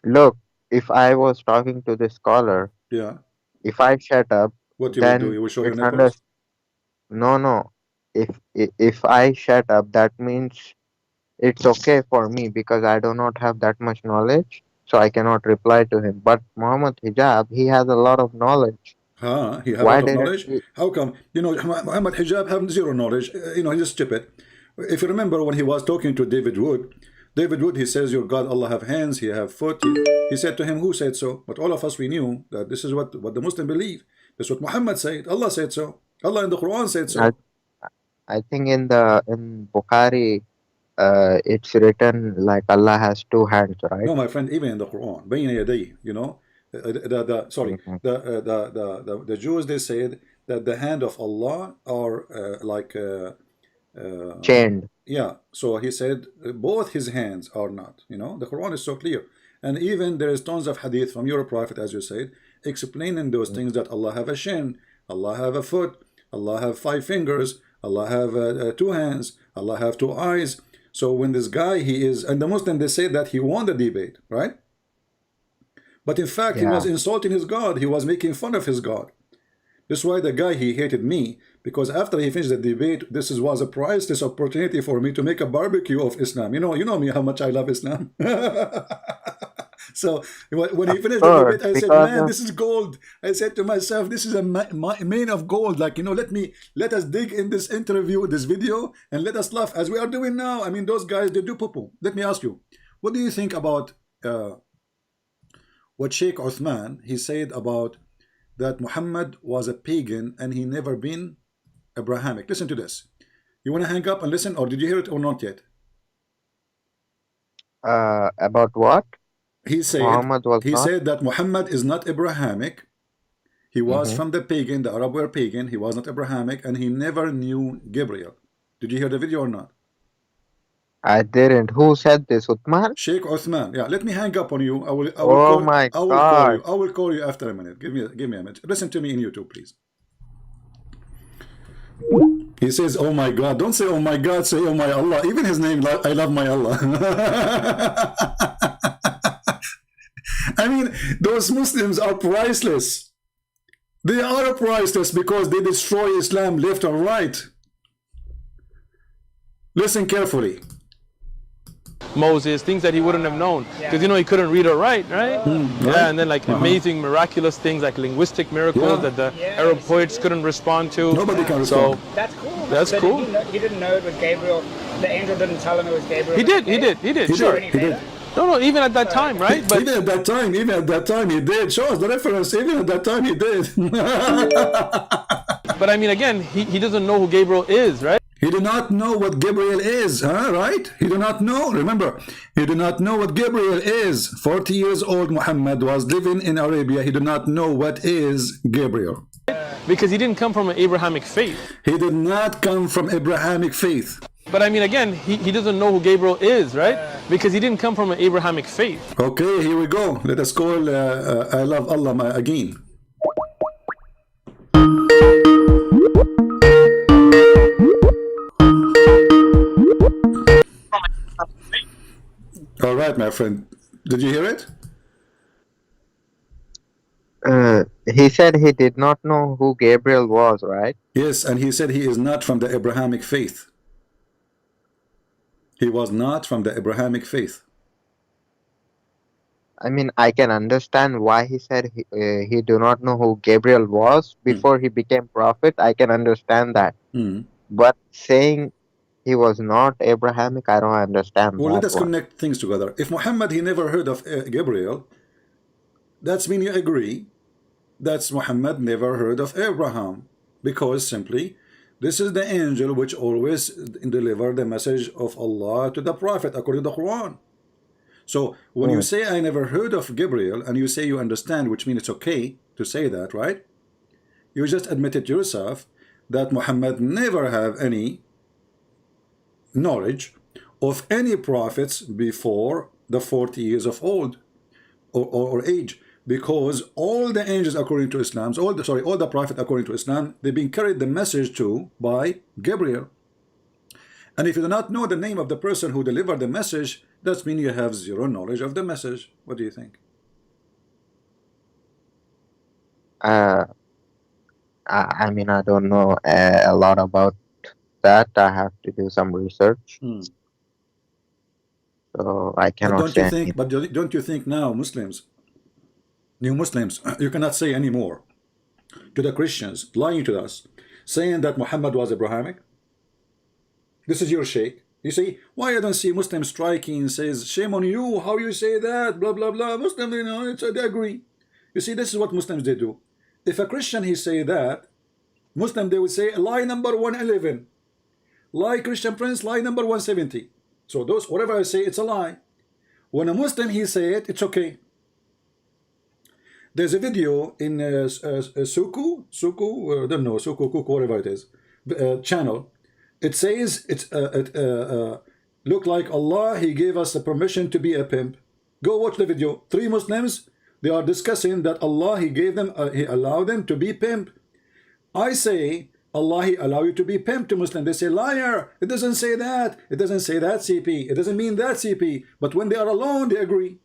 Look, if I was talking to this scholar, Yeah. if I shut up, What you will do? You will show your it's nipples? no. If I shut up, that means it's okay for me because I do not have that much knowledge, so I cannot reply to him. But Muhammad Hijab, he has a lot of knowledge. He has a Why lot of didn't knowledge? he? How come? You know, Muhammad Hijab have zero knowledge. He's stupid. If you remember when he was talking to David Wood, he says, your God, Allah have hands, he have foot. He said to him, who said so? But all of us, we knew that this is what the Muslim believe. This is what Muhammad said. Allah said so. Allah in the Quran said so. I think in Bukhari, it's written like Allah has two hands, right? No, my friend, even in the Quran, بين يديه, you know, the Jews, they said that the hand of Allah are like chained. Yeah, so he said both his hands are not. The Quran is so clear. And even there is tons of hadith from your prophet, as you said, explaining those things, that Allah have a shin, Allah have a foot, Allah have 5 fingers, Allah have 2 hands, Allah have 2 eyes. So when this guy, and the Muslim, they say that he won the debate, right? But in fact, he was insulting his God. He was making fun of his God. That's why the guy, he hated me, because after he finished the debate, this was a priceless opportunity for me to make a barbecue of Islam. You know me, how much I love Islam. So when he finished the debate, I said, man, this is gold. I said to myself, this is a mine of gold. Like, let us dig in this interview, this video, and let us laugh as we are doing now. I mean, those guys, they do poo-poo. Let me ask you, what do you think about what Sheikh Uthman, he said about that Muhammad was a pagan and he never been Abrahamic? Listen to this. You want to hang up and listen, or did you hear it or not yet? About what? He said that Muhammad is not Abrahamic. He was from the pagan, the Arab were pagan. He was not Abrahamic, and he never knew Gabriel. Did you hear the video or not? I didn't. Who said this, Uthman? Sheikh Uthman. Yeah, let me hang up on you. I will call you after a minute. Give me a minute. Listen to me in YouTube, please. He says, oh my God. Don't say, oh my God, say, oh my Allah. Even his name, I love my Allah. I mean, those Muslims are priceless. They are priceless because they destroy Islam left and right. Listen carefully. Moses, things that he wouldn't have known, because he couldn't read or write, right? Yeah, and then like amazing, miraculous things like linguistic miracles that the Arab poets couldn't respond to. Nobody can respond. So that's cool. That's cool. He didn't know it was Gabriel. The angel didn't tell him it was Gabriel. He did. Sure. He did. No, even at that time, right? But even at that time, he did. Show us the reference. Even at that time, he did. But I mean, again, he doesn't know who Gabriel is, right? He did not know what Gabriel is, right? He did not know. Remember, he did not know what Gabriel is. 40 years old Muhammad was living in Arabia. He did not know what is Gabriel. Because he didn't come from an Abrahamic faith. He did not come from Abrahamic faith. But I mean, again, he doesn't know who Gabriel is, right? Because he didn't come from an Abrahamic faith. Okay, here we go. Let us call I love Allah again. All right, my friend. Did you hear it? He said he did not know who Gabriel was, right? Yes, and he said he is not from the Abrahamic faith. He was not from the Abrahamic faith. I mean, I can understand why he said he do not know who Gabriel was before he became prophet. I can understand that. But saying he was not Abrahamic, I don't understand. Well, let us connect things together. If Muhammad, he never heard of Gabriel, that's mean you agree that's Muhammad never heard of Abraham, because simply this is the angel which always deliver the message of Allah to the prophet according to the Quran. So when you say I never heard of Gabriel, and you say you understand, which means it's okay to say that, right? You just admitted yourself that Muhammad never have any knowledge of any prophets before the 40 years of old or age, because all the angels according to Islam, all the prophets according to Islam, they've been carried the message to by Gabriel. And if you do not know the name of the person who delivered the message, that means you have zero knowledge of the message. What do you think? I mean, I don't know a lot about that. I have to do some research. So I cannot say. But don't you think now Muslims, new Muslims, you cannot say anymore to the Christians lying to us, saying that Muhammad was Abrahamic? This is your sheikh. You see, why I don't see Muslims striking, says, shame on you, how you say that, blah, blah, blah. Muslims, you know, they agree. You see, this is what Muslims, they do. If a Christian, he say that, Muslim, they would say, lie number 111. Lie, Christian Prince, lie number 170. So those, whatever I say, it's a lie. When a Muslim, he say it, it's okay. There's a video in Suku, I don't know, Suku, Kuku, whatever it is, channel. It says look like Allah, He gave us the permission to be a pimp. Go watch the video. 3 Muslims, they are discussing that Allah, He gave them, He allowed them to be pimp. I say, Allah, He allow you to be pimp to Muslim. They say, liar. It doesn't say that. It doesn't say that, CP. It doesn't mean that, CP. But when they are alone, they agree.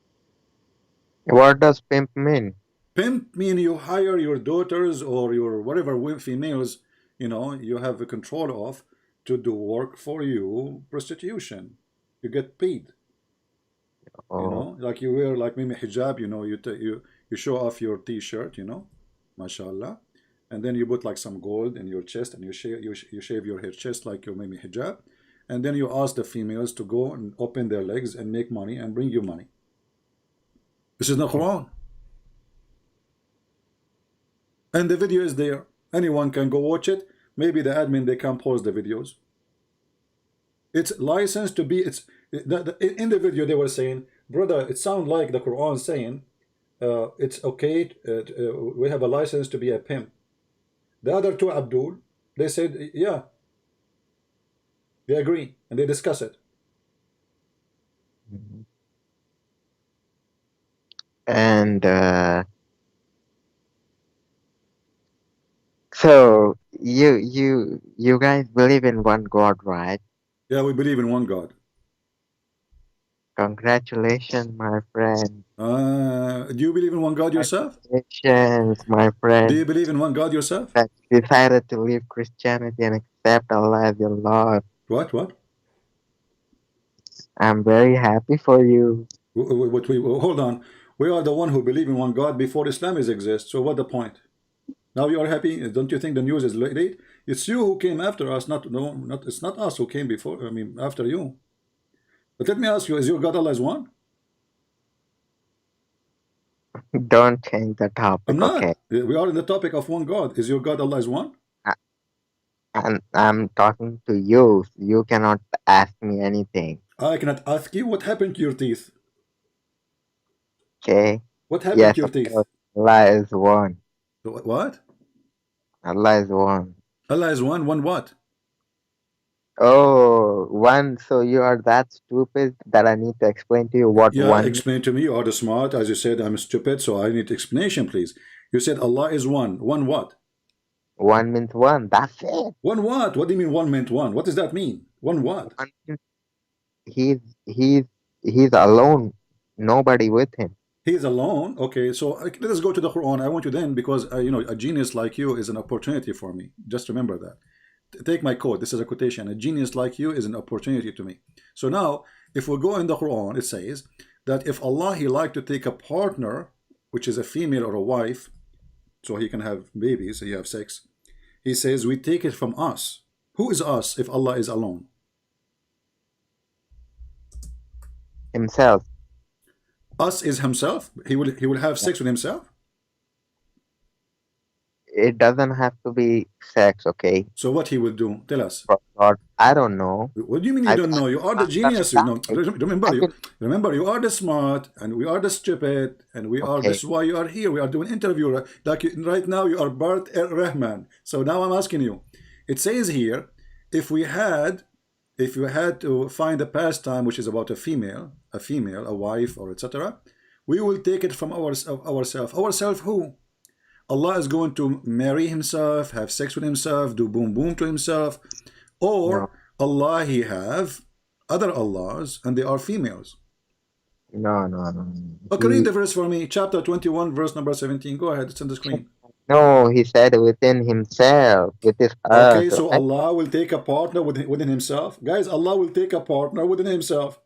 What does pimp mean? Pimp mean you hire your daughters or your whatever females, you know, you have a control of to do work for you, prostitution. You get paid. Oh. You know, like you wear like maybe hijab, you know, you show off your t-shirt, you know, mashallah, and then you put like some gold in your chest and you shave your hair chest like your maybe hijab, and then you ask the females to go and open their legs and make money and bring you money. This is the Quran. And the video is there. Anyone can go watch it. Maybe the admin, they can pause the videos. It's licensed to be, in the video they were saying, brother, it sounds like the Quran saying it's okay, we have a license to be a pimp. The other two, Abdul, they said, yeah, they agree, and they discuss it. And so you guys believe in one God, right? Yeah, we believe in one God. Congratulations, my friend. Do you believe in one God yourself? Congratulations, my friend. Do you believe in one God yourself? That you decided to leave Christianity and accept Allah as your Lord. What? I'm very happy for you. Hold on. We are the one who believe in one God before Islam exists. So what the point? Now you are happy? Don't you think the news is late? It's you who came after us. It's not us who came before. I mean, after you. But let me ask you: is your God Allah is one? Don't change the topic. I'm not. Okay. We are in the topic of one God. Is your God Allah is one? And I'm talking to you. You cannot ask me anything. I cannot ask you what happened to your teeth. Okay. What happened Yes, to your of teeth? course. Allah is one. What? Allah is one. Allah is one. One what? Oh, one. So you are that stupid that I need to explain to you what Yeah, one. explain to me. You are the smart. As you said, I'm stupid, so I need explanation, please. You said Allah is one. One what? One means one. That's it. One what? What do you mean one meant one? What does that mean? One what? One means he's alone. Nobody with him. He is alone. Okay, so let us go to the Quran. I want you then, because you know, a genius like you is an opportunity for me. Just remember that. Take my quote. This is a quotation. A genius like you is an opportunity to me. So now, if we go in the Quran, it says that if Allah, He like to take a partner, which is a female or a wife, so He can have babies, so you have sex. He says we take it from us. Who is us if Allah is alone? Himself. Us is Himself. He will have sex with Himself. It doesn't have to be sex, okay? So what He will do? Tell us. God, I don't know. What do you mean you don't know? You are the genius. You know. Remember, you are the smart, and we are the stupid, and we are. This is why you are here. We are doing interview. Like right now, you are Bart Rahman. So now I'm asking you. It says here, if you had to find a pastime which is about a female, a wife, or etc., we will take it from ourselves. Ourselves who? Allah is going to marry Himself, have sex with Himself, do boom boom to Himself, or Allah, He have other Allahs and they are females. No. Okay, read the verse for me. Chapter 21, verse number 17. Go ahead, it's on the screen. No, He said within Himself, with His heart. Okay, so Allah will take a partner within Himself. Guys, Allah will take a partner within Himself.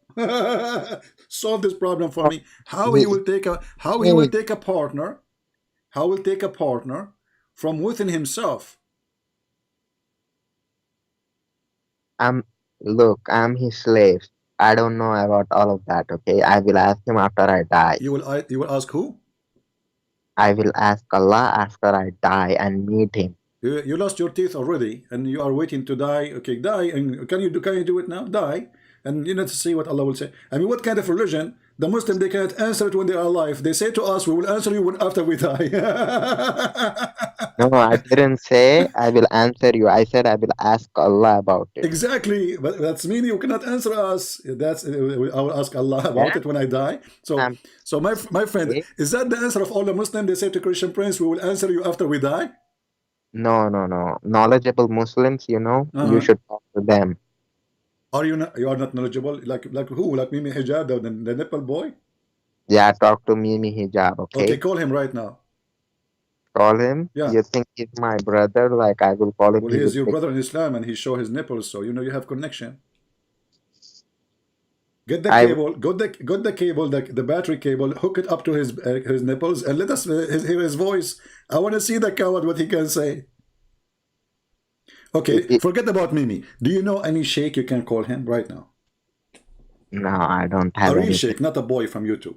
Solve this problem for me. How He will take a partner? How will take a partner from within Himself? I'm His slave. I don't know about all of that, okay? I will ask Him after I die. You will ask who? I will ask Allah after I die and meet Him. You lost your teeth already, and you are waiting to die. Okay, die, and can you do it now? Die, and you need to see what Allah will say. I mean, what kind of religion The Muslim, they cannot answer it when they are alive. They say to us, we will answer you after we die. No, I didn't say I will answer you. I said I will ask Allah about it. Exactly, but that's meaning you cannot answer us. That's I will ask Allah about Yeah. it when I die. So, Um, my friend, okay. is that the answer of all the Muslims? They say to Christian Prince, we will answer you after we die. No, no, no. Knowledgeable Muslims, you know, you should talk to them. Are you not? You are not knowledgeable. Like who? Like Mimi Hijab, the nipple boy. Yeah, talk to Mimi Hijab, Okay, okay? call him right now. Call him. Yeah. You think he's my brother? Like I will call him. Well, he he is will your take- brother in Islam, and he show his nipples, so you know you have connection. Get the I- cable, got the cable, the battery cable, hook it up to his nipples, and let us hear his voice. I want to see the coward what he can say. Okay, forget about Mimi. Do you know any sheikh you can call him right now? No, I don't A have real any. sheikh, not a boy from YouTube.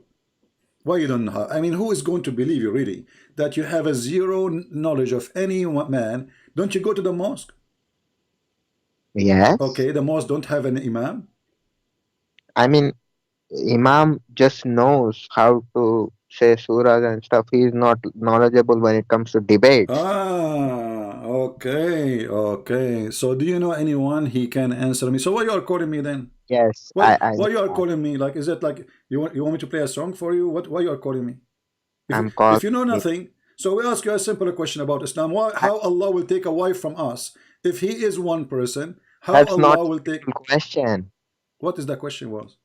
Why you don't know? I mean, who is going to believe you really that you have a zero knowledge of any man? Don't you go to the mosque? Yes. Okay, the mosque don't have an imam. I mean, Imam just knows how to say surahs and stuff. He's not knowledgeable when it comes to debates. Okay. So do you know anyone he can answer me? So why you are calling me then? Yes, Why I you are calling me? Like, is it like you want me to play a song for you? Why you are calling me? I'm If calling. you know nothing, so we ask you a simple question about Islam. How Allah will take a wife from us if He is one person? How That's Allah not will a take? simple question. What is the question was?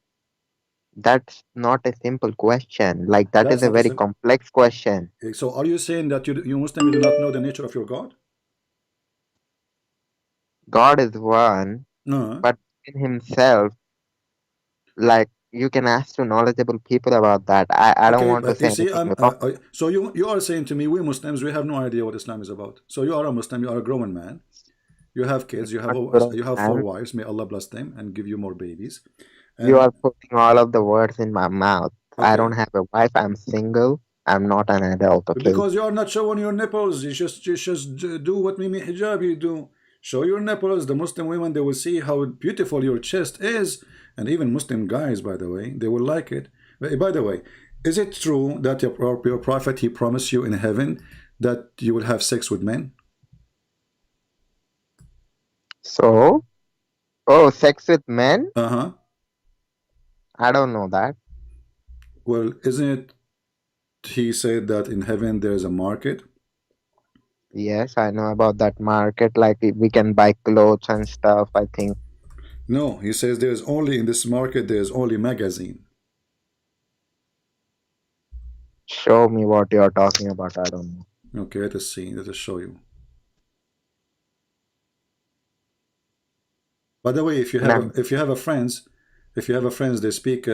That's not a simple question. Like that That's is a not a very simple. complex question. So are you saying that you Muslim do not know the nature of your God? God is one, No. but in himself, like you can ask to knowledgeable people about that. I don't Okay, want to but you say see, anything wrong. so you are saying to me, we Muslims, we have no idea what Islam is about. So you are a Muslim, you are a grown man, you have kids, you have Not you have grown 4 man. wives. May Allah bless them and give you more babies. You And are putting all of the words in my mouth. I okay, don't have a wife. I'm single. I'm not an adult. Okay. because you are not showing your nipples, you just do what Mimi Hijab you do. Show your nipples. The Muslim women, they will see how beautiful your chest is, and even Muslim guys, by the way, they will like it. By the way, is it true that your prophet, he promised you in heaven that you will have sex with men? So, oh, sex with men? Uh-huh. I don't know that. Well, isn't it he said that in heaven there's a market? Yes, I know about that market. Like we can buy clothes and stuff, I think. No, he says there's only in this market there's only magazine. Show me what you're talking about. I don't know. Okay, let us see. Let us show you. By the way, if you have a friends, they speak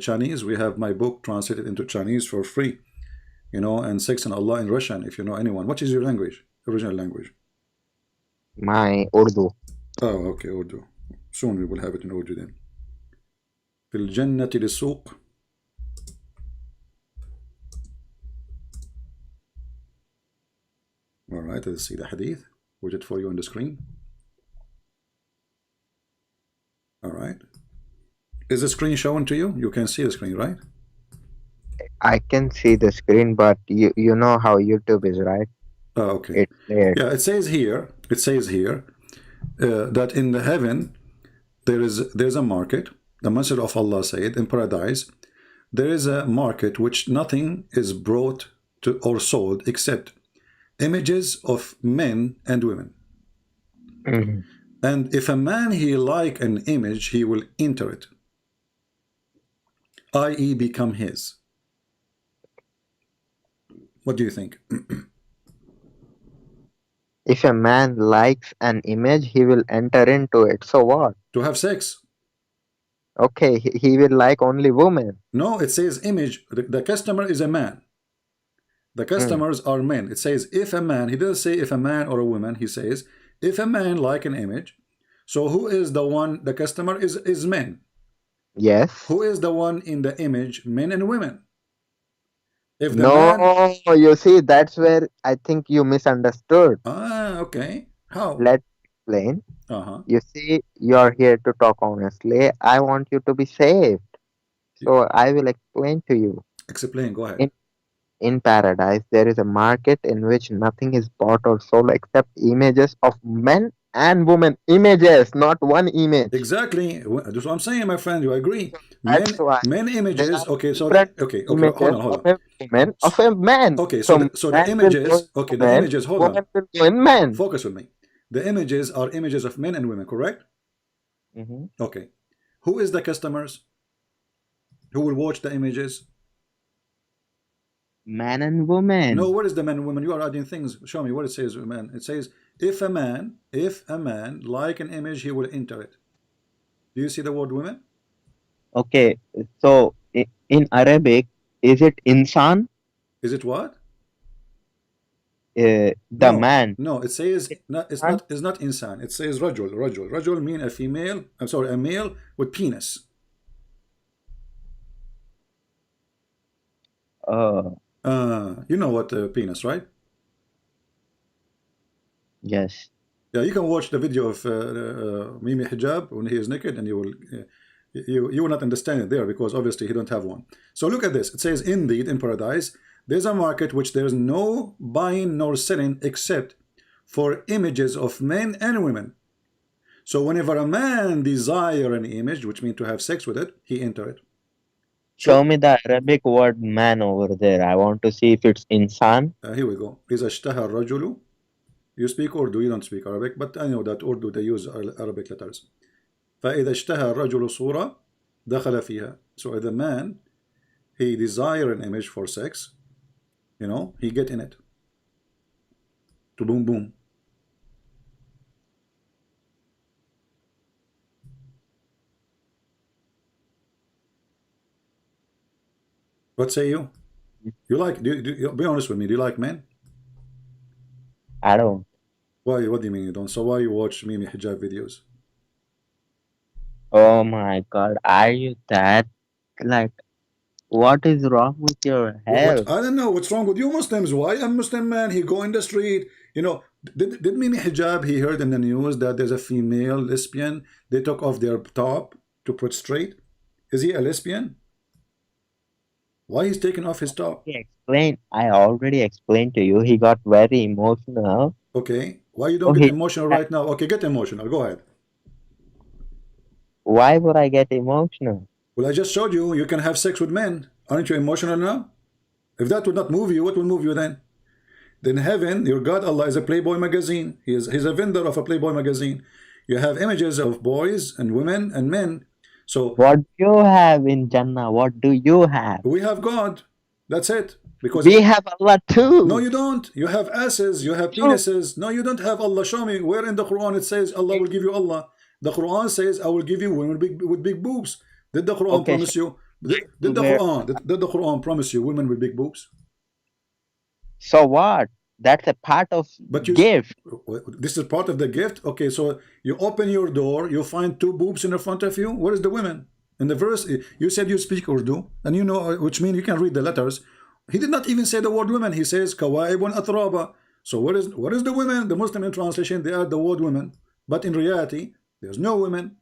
Chinese, we have my book translated into Chinese for free, and Sex and Allah in Russian. If you know anyone, what is your language? Original language? My Urdu. Oh, okay, Urdu. Soon we will have it in Urdu then. في الجنة للسوق. All right, let's see the hadith. Put it for you on the screen. All right. Is the screen shown to you? You can see the screen, right? I can see the screen, but you know how YouTube is, right? Oh, okay. It's there. Yeah, it says here that in the heaven there's a market. The Messenger of Allah said in paradise there is a market which nothing is brought to or sold except images of men and women. Mhm. And if a man he like an image, he will enter it, i.e. become his. What do you think? If a man likes an image, he will enter into it. So what? To have sex? Okay, he will like only women. No, it says image. The customer is a man. The customers are men. It says if a man, he doesn't say if a man or a woman, he says if a man like an image. So who is the one, the customer is men. Yes. Who is the one in the image? Men and women. If the No, man, you see, that's where I think you misunderstood. Okay. How? Let's explain. Uh-huh. You see, you're here to talk honestly. I want you to be saved. So I will explain to you. Explain. Go ahead. In paradise, there is a market in which nothing is bought or sold except images of men and women. Images, not one image. Exactly. That's what I'm saying, my friend. You agree? That's why Men there images. are Okay. So different okay. images Hold of on. a woman, of a man. Okay. So So the man will go images. in Okay. The woman, images. Hold on. woman will go in man. Focus on me. The images are images of men and women. Correct? Hmm. Okay. Who is the customers? Who will watch the images? Man and woman. No, what is the man and woman? You are adding things. Show me what it says, man. It says, if a man like an image, he will enter it. Do you see the word women? Okay, so in Arabic, is it insan? Is it what? The No, man. no. It says not. Insan? It's not insan. It says rajul. Rajul mean a female. I'm sorry, a male with penis. Oh, You know what penis, right? yes. Yeah, you can watch the video of Mimi Hijab when he is naked, and you will you will not understand it there because obviously he don't have one. So look at this. It says, indeed, in paradise, there's a market which there is no buying nor selling except for images of men and women. So whenever a man desire an image, which means to have sex with it, he enter it. Show me the Arabic word man over there. I want to see if it's insan. Here we go. إذا اشتهى الرجل. You speak Urdu, you don't speak Arabic, but I know that Urdu they use Arabic letters. فإذا اشتهى الرجل صورة دخل فيها. So the man, he desire an image for sex, you know, he get in it. To boom boom. What say you? You like? Be honest with me. Do you like men? I don't. Why? What do you mean you don't? So why you watch Mimi hijab videos? Oh my God, are you that like? What is wrong with your health? I don't know what's wrong with you Muslims. Why a Muslim man he go in the street? You know, did Mimi hijab he heard in the news that there's a female lesbian? They took off their top to put straight. Is he a lesbian? Why he's taking off his top? I already explained to you. He got very emotional. Okay. Why you don't get emotional right now? Okay, get emotional. Go ahead. Why would I get emotional? Well, I just showed you can have sex with men. Aren't you emotional now? If that would not move you, what will move you then? Then heaven, your God Allah is a Playboy magazine. He's a vendor of a Playboy magazine. You have images of boys and women and men. So what do you have in Jannah? What do you have? We have God. That's it. Because we have Allah too. No, you don't. You have asses. You have penises. No, you don't have Allah. Show me where in the Quran it says Allah will give you Allah. The Quran says I will give you women with big boobs. Did the Quran promise you? Did the Quran promise you women with big boobs? So what? That's a part of gift. This is part of the gift. Okay, so you open your door, you find two boobs in the front of you. Where is the women? In the verse, you said you speak Urdu, and you know, which means you can read the letters. He did not even say the word women. He says kawaibun atraba. So what is the women? The Muslim translation they add the word women, but in reality there's no women.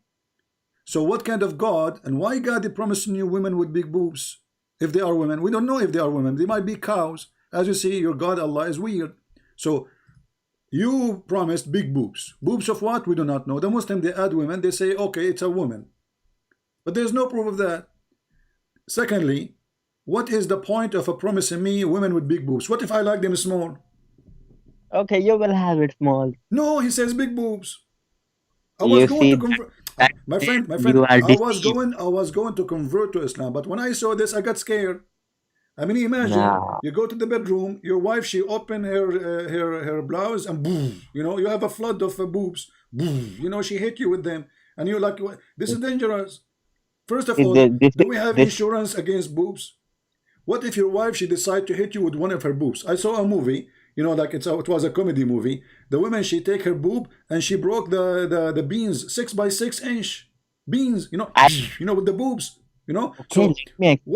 So what kind of God and why God is promising you women with big boobs? If they are women, we don't know if they are women. They might be cows. As you see, your God Allah is weird. So you promised big boobs. Boobs of what? We do not know. The Muslim they add women. They say okay, it's a woman, but there's no proof of that. Secondly, what is the point of promising me women with big boobs? What if I like them small? Okay, you will have it small. No, he says big boobs. I was going to convert. My friend, I was going to convert to Islam, but when I saw this, I got scared. I mean, imagine you go to the bedroom, your wife she open her blouse and boom, you know, you have a flood of boobs, boom, you know, she hit you with them, and you're like, this is dangerous. First of all, do we have insurance against boobs? What if your wife she decide to hit you with one of her boobs? I saw a movie, you know, like it was a comedy movie. The woman she take her boob and she broke the beans 6x6 beans, you know, with the boobs, you know. Okay, so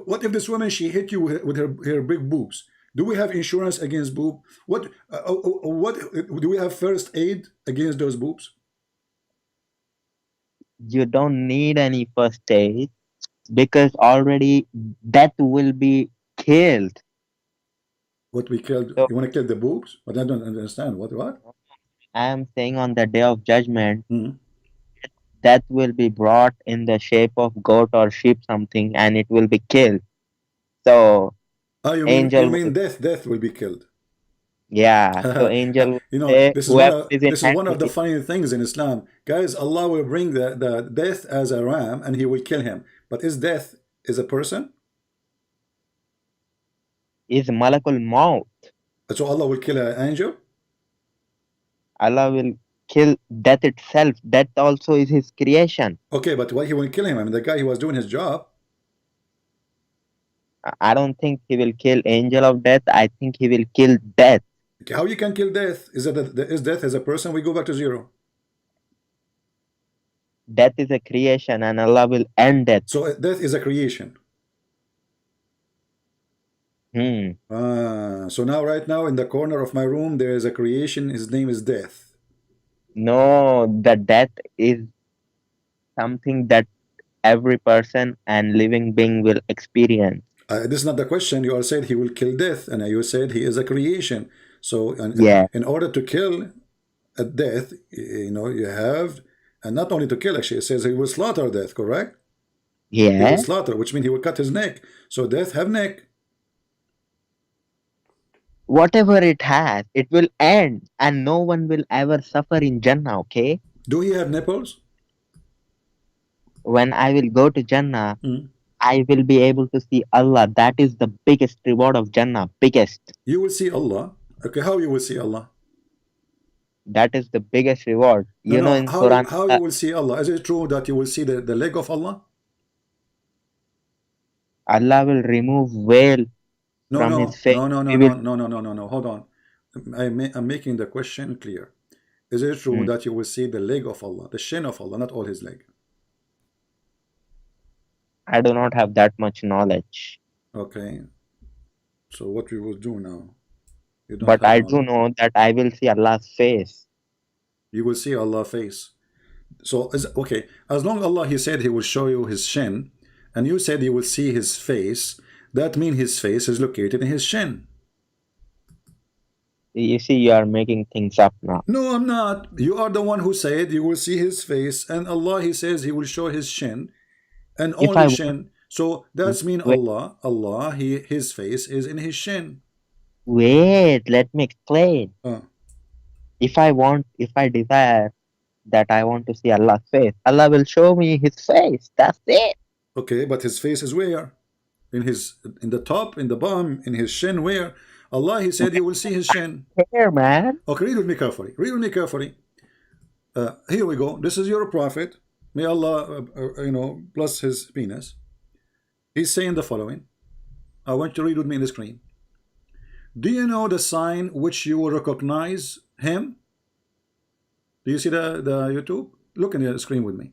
what if this woman she hit you with her big boobs? Do we have insurance against boob? What do we have first aid against those boobs? You don't need any first aid. because already death will be killed. What we killed? So You want to kill the boobs? But I don't understand. What? I am saying on the day of judgment, Hmm. death will be brought in the shape of goat or sheep something, and it will be killed. So Oh, you angel mean will, death will be killed? yeah. So angel will You know, say, whoever is in this is one of the agony, funny things in Islam, guys. Allah will bring the death as a ram, and He will kill him. But is death is a person? is Malakul Maut. So Allah will kill an angel? Allah will kill death itself. Death also is His creation. Okay, but why He will kill him? I mean, the guy he was doing his job. I don't think He will kill angel of death. I think He will kill death. Okay, how you can kill death? Is death as a person? We go back to zero. Death is a creation, and Allah will end death. So death is a creation. So now, right now, in the corner of my room, there is a creation. His name is Death. No, the death is something that every person and living being will experience. This is not the question. You are said he will kill death, and you said he is a creation. So, Yeah. in order to kill a death, you know, you have, and not only to kill, actually, it says he will slaughter death, correct? He will Yeah. slaughter, which means he will cut his neck. So death have neck. Whatever it has, it will end, and no one will ever suffer in Jannah, okay? Do he have nipples? When I will go to Jannah, Hmm. I will be able to see Allah. That is the biggest reward of Jannah. Biggest. You will see Allah. Okay, how you will see Allah? That is the biggest reward. No, You know, no. in Quran, How you will see Allah? Is it true that you will see the leg of Allah? Allah will remove veil No, from no, His face. no, no, no, We no, will, no, no, no, no, no. Hold on. I'm making the question clear. Is it true Hmm. that you will see the leg of Allah, the shin of Allah, not all His leg? I do not have that much knowledge, Okay. So what we will do now? You don't but have I do knowledge. know that I will see Allah's face. You will see Allah face. So okay. As long as Allah He said He will show you His shin, and you said you will see His face, that means His face is located in His shin. You see, you are making things up now. No, I'm not. You are the one who said you will see His face, and Allah He says He will show His shin, and If only I shin. So that's mean wait, Allah, His face is in His shin. wait, let me explain. Uh, If I desire that I want to see Allah's face, Allah will show me His face. That's it. okay, but His face is where? In the top, in the bottom, in His shin. Where? Allah He said you will see His shin. Here, man. Okay, read with me carefully. Read with me carefully. Here we go. This is your prophet. May Allah, bless his penis. He's saying the following. I want you to read with me on the screen. Do you know the sign which you will recognize him? Do you see the YouTube? Look in the screen with me.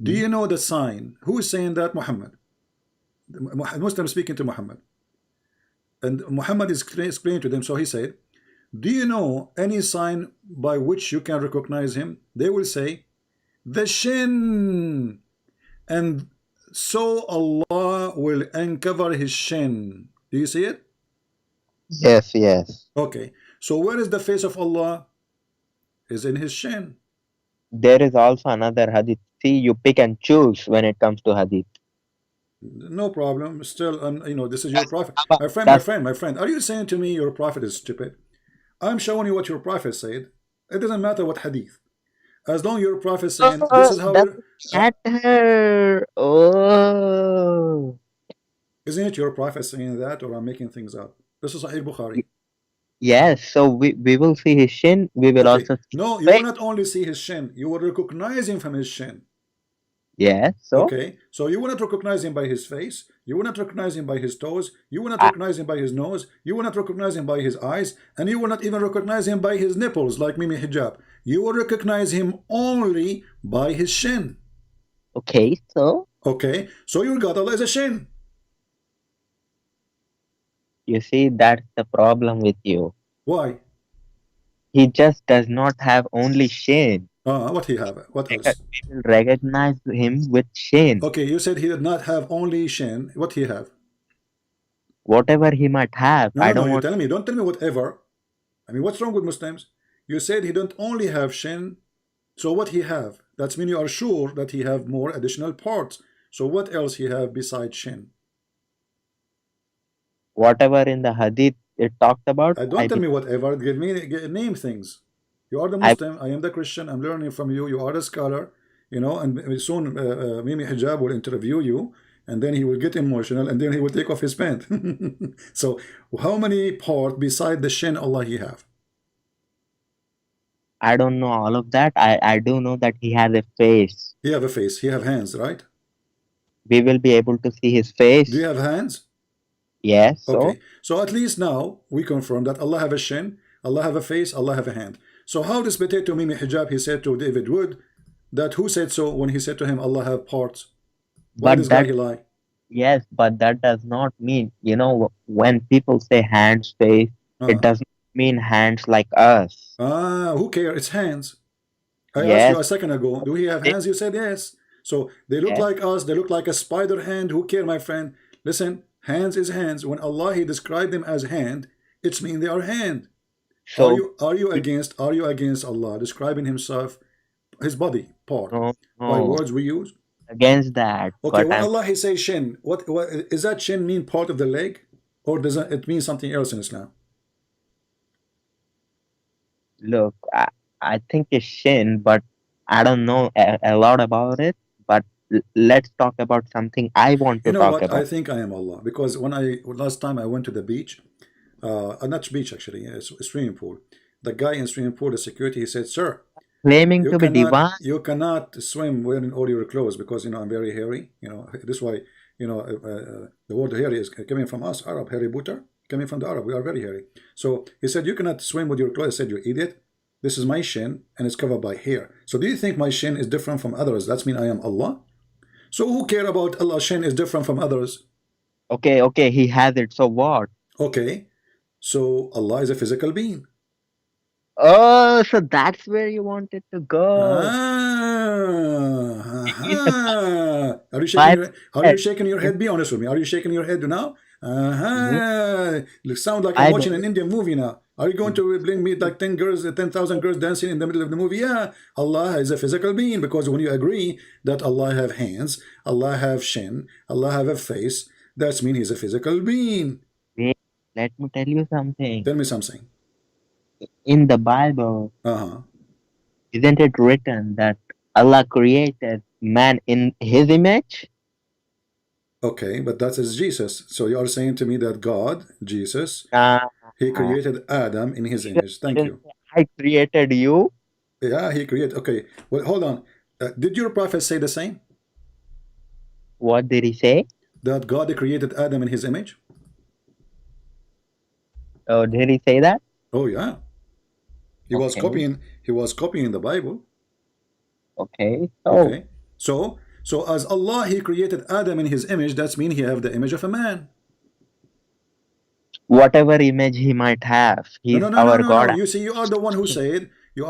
Do you know the sign? Who is saying that? Muhammad. The Muslim speaking to Muhammad. And Muhammad is explaining to them. So he said, do you know any sign by which you can recognize him? They will say, the shin. And so Allah will uncover his shin. Do you see it? Yes, yes. Okay. So where is the face of Allah? Is in his shin. There is also another hadith. See, you pick and choose when it comes to hadith. No problem. Still, this is your prophet. My friend. Are you saying to me your prophet is stupid? I'm showing you what your prophet said. It doesn't matter what hadith. As long as your prophet saying this is how Matter. Oh. Isn't it your prophet saying that, or I'm making things up? This is Sahih Bukhari. Yes, so we will see his shin. We will also see no, you will not only see his shin, you will recognize him from his shin. Yes, so okay, so you will not recognize him by his face, you will not recognize him by his toes, you will not recognize him by his nose, you will not recognize him by his eyes, and you will not even recognize him by his nipples like Mimi Hijab. You will recognize him only by his shin. Okay, so your God Allah is a shin. You see, that's the problem with you. Why? He just does not have only shin. What he have? What else? We will recognize him with shin. Okay, you said he did not have only shin. What he have? Whatever he might have. No, I no, don't no. You want. tell me. Don't tell me whatever. I mean, what's wrong with Muslims? You said he don't only have shin. So what he have? That's mean you are sure that he have more additional parts. So what else he have besides shin? Whatever in the hadith it talked about. Don't tell me whatever. Name things. You are the Muslim. I am the Christian. I'm learning from you. You are a scholar. You know, and soon Mimi Hijab will interview you, and then he will get emotional, and then he will take off his pant. So, how many parts beside the shin Allah he have? I don't know all of that. I do know that he has a face. He have a face. He have hands, right? We will be able to see his face. Do you have hands? Yes. Okay. So at least now we confirm that Allah have a shin, Allah have a face, Allah have a hand. So how this potato Mimi Hijab he said to David Wood that who said so when he said to him Allah have parts? Why this guy he lie? Yes, but that does not mean, you know, when people say hands, face, it doesn't mean hands like us. Who cares? It's hands. I Yes. asked you a second ago, do he have hands? You said yes. So they look like us, they look like a spider hand. Who care, my friend? Listen, hands is hands. When Allah he described them as hand, it's mean they are hand. So are you against Allah describing himself, his body part no, by words we use? against that. Okay, but when Allah he say shin, what is that shin mean part of the leg, or does it mean something else in Islam? Look, I think it's shin, but I don't know a lot about it. But let's talk about something I want to You know talk what? about. I think I am Allah because last time I went to the beach, not beach actually, a swimming pool. The guy in swimming pool, the security, he said, "Sir, Claiming to be divine. you cannot swim wearing all your clothes because you know I'm very hairy. You know this is why you know the word hairy is coming from us Arab, hairy butter, coming from the Arab. We are very hairy. So he said you cannot swim with your clothes. I said, you idiot. This is my shin and it's covered by hair. So do you think my shin is different from others? That's mean I am Allah. So who care about Allah's shin is different from others? Okay, he has it. So what? Okay, so Allah is a physical being. Oh, so that's where you wanted to go. Are you shaking your head? Be honest with me. Are you shaking your head now? It sounds like I'm watching an Indian movie now. Are you going to bring me like 10,000 girls dancing in the middle of the movie? Yeah, Allah is a physical being because when you agree that Allah have hands, Allah have shin, Allah have a face, that means he's a physical being. Wait, let me tell you something. Tell me something. In the Bible, isn't it written that Allah created man in his image? Okay, but that is Jesus. So you are saying to me that God, Jesus, he created Adam in his image. Thank you. I created you. Yeah, he created. Okay, well, hold on. Did your prophet say the same? What did he say? That God created Adam in his image? Oh, did he say that? Oh yeah. He was copying the Bible. Okay. Okay. So as Allah he created Adam in his image, that's mean he have the image of a man. Whatever image he might have, he's our God. No. You see, you are the one who said, you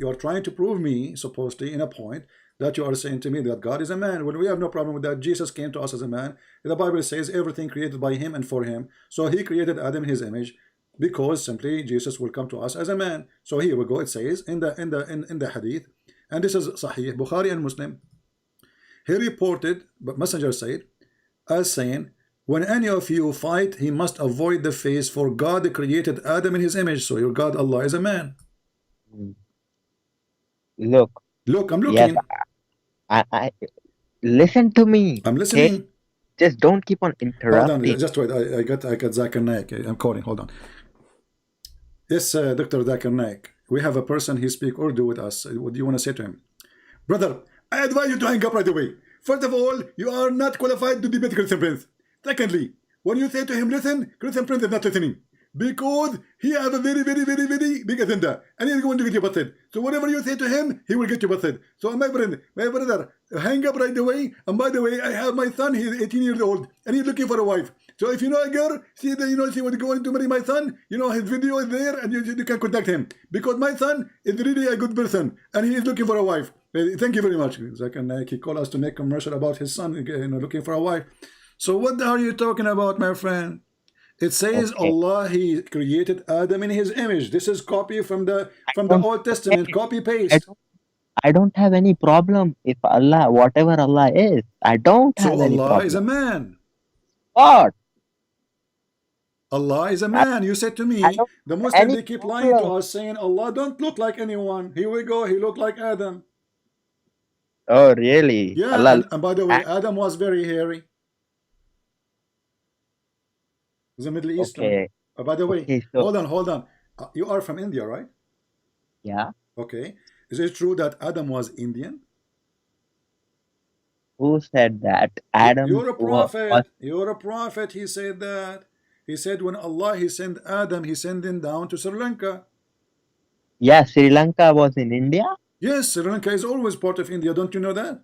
are trying to prove me, supposedly, in a point, that you are saying to me that God is a man. Well, we have no problem with that. Jesus came to us as a man. The Bible says everything created by him and for him. So he created Adam in his image, because simply Jesus will come to us as a man. So here we go. It says in the hadith, and this is Sahih Bukhari and Muslim. He reported, but messenger said, as saying, when any of you fight, he must avoid the face, for God created Adam in his image. So your God Allah is a man. Look, I'm looking. Yes, I listen to me. I'm listening. Okay? Just don't keep on interrupting. Hold on, just wait. I got Zakir Naik. I'm calling. Hold on. Yes, Dr. Zakir Naik. We have a person, he speak Urdu with us. What do you want to say to him? Brother, I advise you to hang up right away. First of all, you are not qualified to debate Christian Prince. Secondly, when you say to him, listen, Christian Prince is not listening. because he has a very big agenda, and he's going to get you busted. So whatever you say to him, he will get you busted. So my brother, hang up right away. And by the way, I have my son. He's 18 years old, and he's looking for a wife. So if you know a girl, see what's going to marry my son, his video is there, and you can contact him, because my son is really a good person, and he is looking for a wife. Thank you very much. He called us to make commercial about his son, looking for a wife. So what are you talking about, my friend? It says Allah, He created Adam in His image. This is copy from the Old Testament, copy paste. I don't have any problem if Allah, whatever Allah is. I don't have any Allah problem. is a man. What? Allah is a man. You said to me, the Muslims, they keep lying to us, saying Allah don't look like anyone. Here we go. He looked like Adam. Oh, really? Yeah, Allah, and by the way, Adam was very hairy. He's a Middle Eastern. okay. By the way, Okay, so, hold on. You are from India, right? yeah. Okay. Is it true that Adam was Indian? Who said that? Adam You're a prophet. was, You're a prophet. He said that. He said when Allah, He sent Adam, He sent him down to Sri Lanka. yeah, Sri Lanka was in India? Yes, Sri Lanka is always part of India. Don't you know that?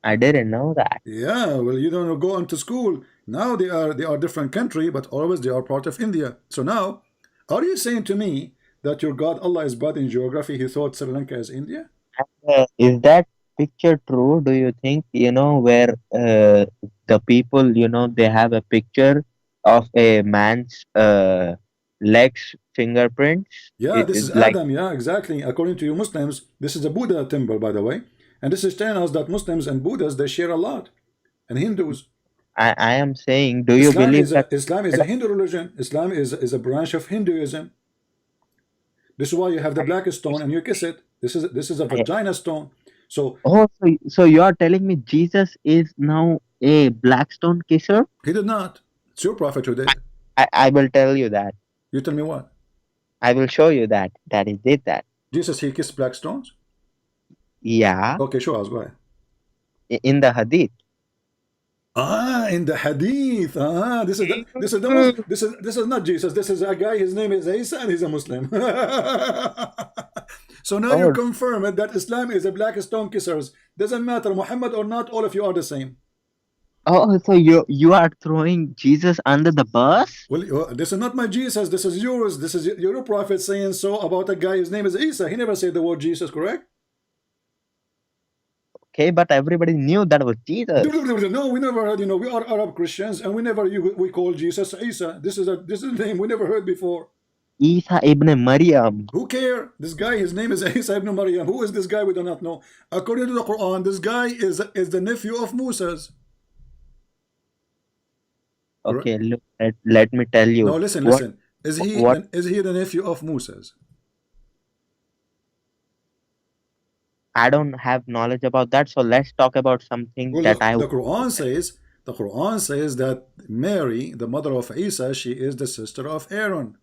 I didn't know that. Yeah, well, you don't go into school. Now they are different country, but always they are part of India. So now, are you saying to me that your God Allah is bad in geography? He thought Sri Lanka is India? Is that picture true? Do you think, where the people, they have a picture of a man's legs fingerprints? Yeah, this It's is like, Adam. Yeah, exactly. According to you Muslims, this is a Buddha temple, by the way. And this is telling us that Muslims and Buddhas, they share a lot. And Hindus. I am saying, do you Islam believe is that? Islam is a Hindu religion. Islam is a branch of Hinduism. This is why you have the black stone and you kiss it. This is a vagina stone. So So you are telling me Jesus is now a black stone kisser? he did not. It's your prophet who did. I will tell you that. You tell me what? I will show you that he did that. Jesus, he kissed black stones? Yeah, Okay, show us why. in the hadith. In the hadith. This is not Jesus. This is a guy. His name is Isa, and he's a Muslim. So now you Oh, confirm it that Islam is a black stone kissers. Doesn't matter Muhammad or not. All of you are the same. so you are throwing Jesus under the bus? Well, this is not my Jesus. This is yours. This is your prophet saying so about a guy. His name is Isa. He never said the word Jesus, correct? Okay, but everybody knew that was Jesus. No, we never heard. We are Arab Christians, and we call Jesus Isa. This is a name we never heard before. Isa ibn Maryam. Who care? This guy, his name is Isa ibn Maryam. Who is this guy? We do not know. According to the Quran, this guy is the nephew of Moses. Okay, look, let me tell you. No, listen. Is he the nephew of Moses? I don't have knowledge about that, so let's talk about something Well, that the Quran says that Mary, the mother of Isa, she is the sister of Aaron.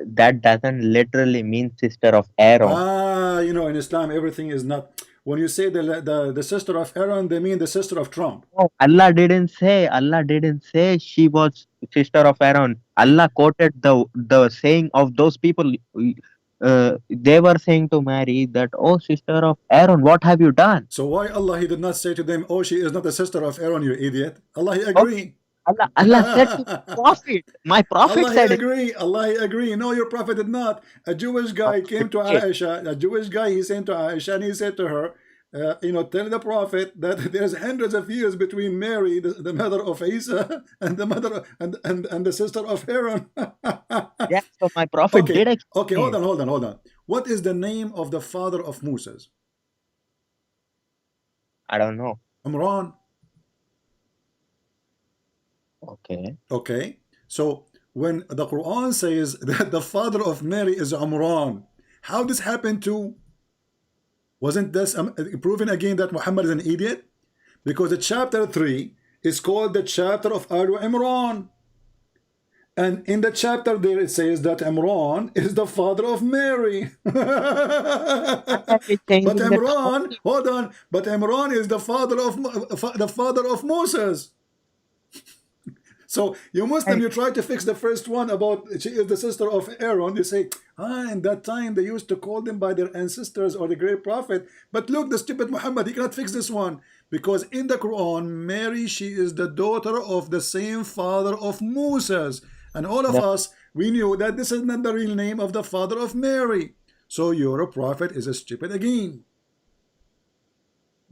that doesn't literally mean sister of Aaron. In Islam, everything is not. When you say the sister of Aaron, they mean the sister of Trump. No, Allah didn't say she was sister of Aaron. Allah quoted the saying of those people. They were saying to Mary that, oh, sister of Aaron, what have you done? So why Allah, He did not say to them, oh, she is not the sister of Aaron, you idiot? Allah, He agree. Allah said to the prophet, my prophet Allah, said He it. agree. Allah, He agree. No, your prophet did not. A Jewish guy came to Aisha. A Jewish guy, he sent to Aisha, and he said to her, tell the prophet that there's hundreds of years between Mary, the mother of Isa, and the mother and the sister of Aaron. Yes, so my prophet did explain. Okay, hold on. What is the name of the father of Moses? I don't know. Imran. Okay. So when the Quran says that the father of Mary is Imran, how this happened to? Wasn't this proving again that Muhammad is an idiot? Because the chapter 3 is called the chapter of Alu Imran. And in the chapter there it says that Imran is the father of Mary. But Imran, hold on, but Imran is the father of Moses. So you Muslim, you try to fix the first one about she is the sister of Aaron. You say, in that time they used to call them by their ancestors or the great prophet. But look, the stupid Muhammad, he cannot fix this one. Because in the Quran, Mary, she is the daughter of the same father of Moses. And all of us, we knew that this is not the real name of the father of Mary. So your prophet is a stupid again.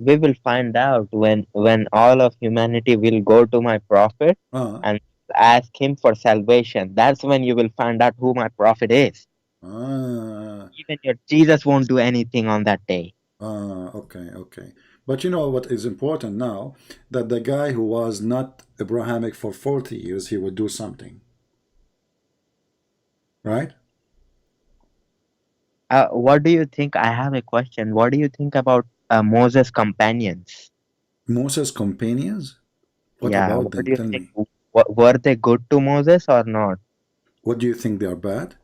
We will find out when all of humanity will go to my prophet and ask him for salvation. That's when you will find out who my prophet is. Even your Jesus won't do anything on that day. Okay. But you know what is important now? That the guy who was not Abrahamic for 40 years, he would do something. Right? What do you think? I have a question. What do you think about Moses' companions? Moses' companions? What Yeah, about what them? do you Tell think? me. Were they good to Moses or not? What do you think, they are bad?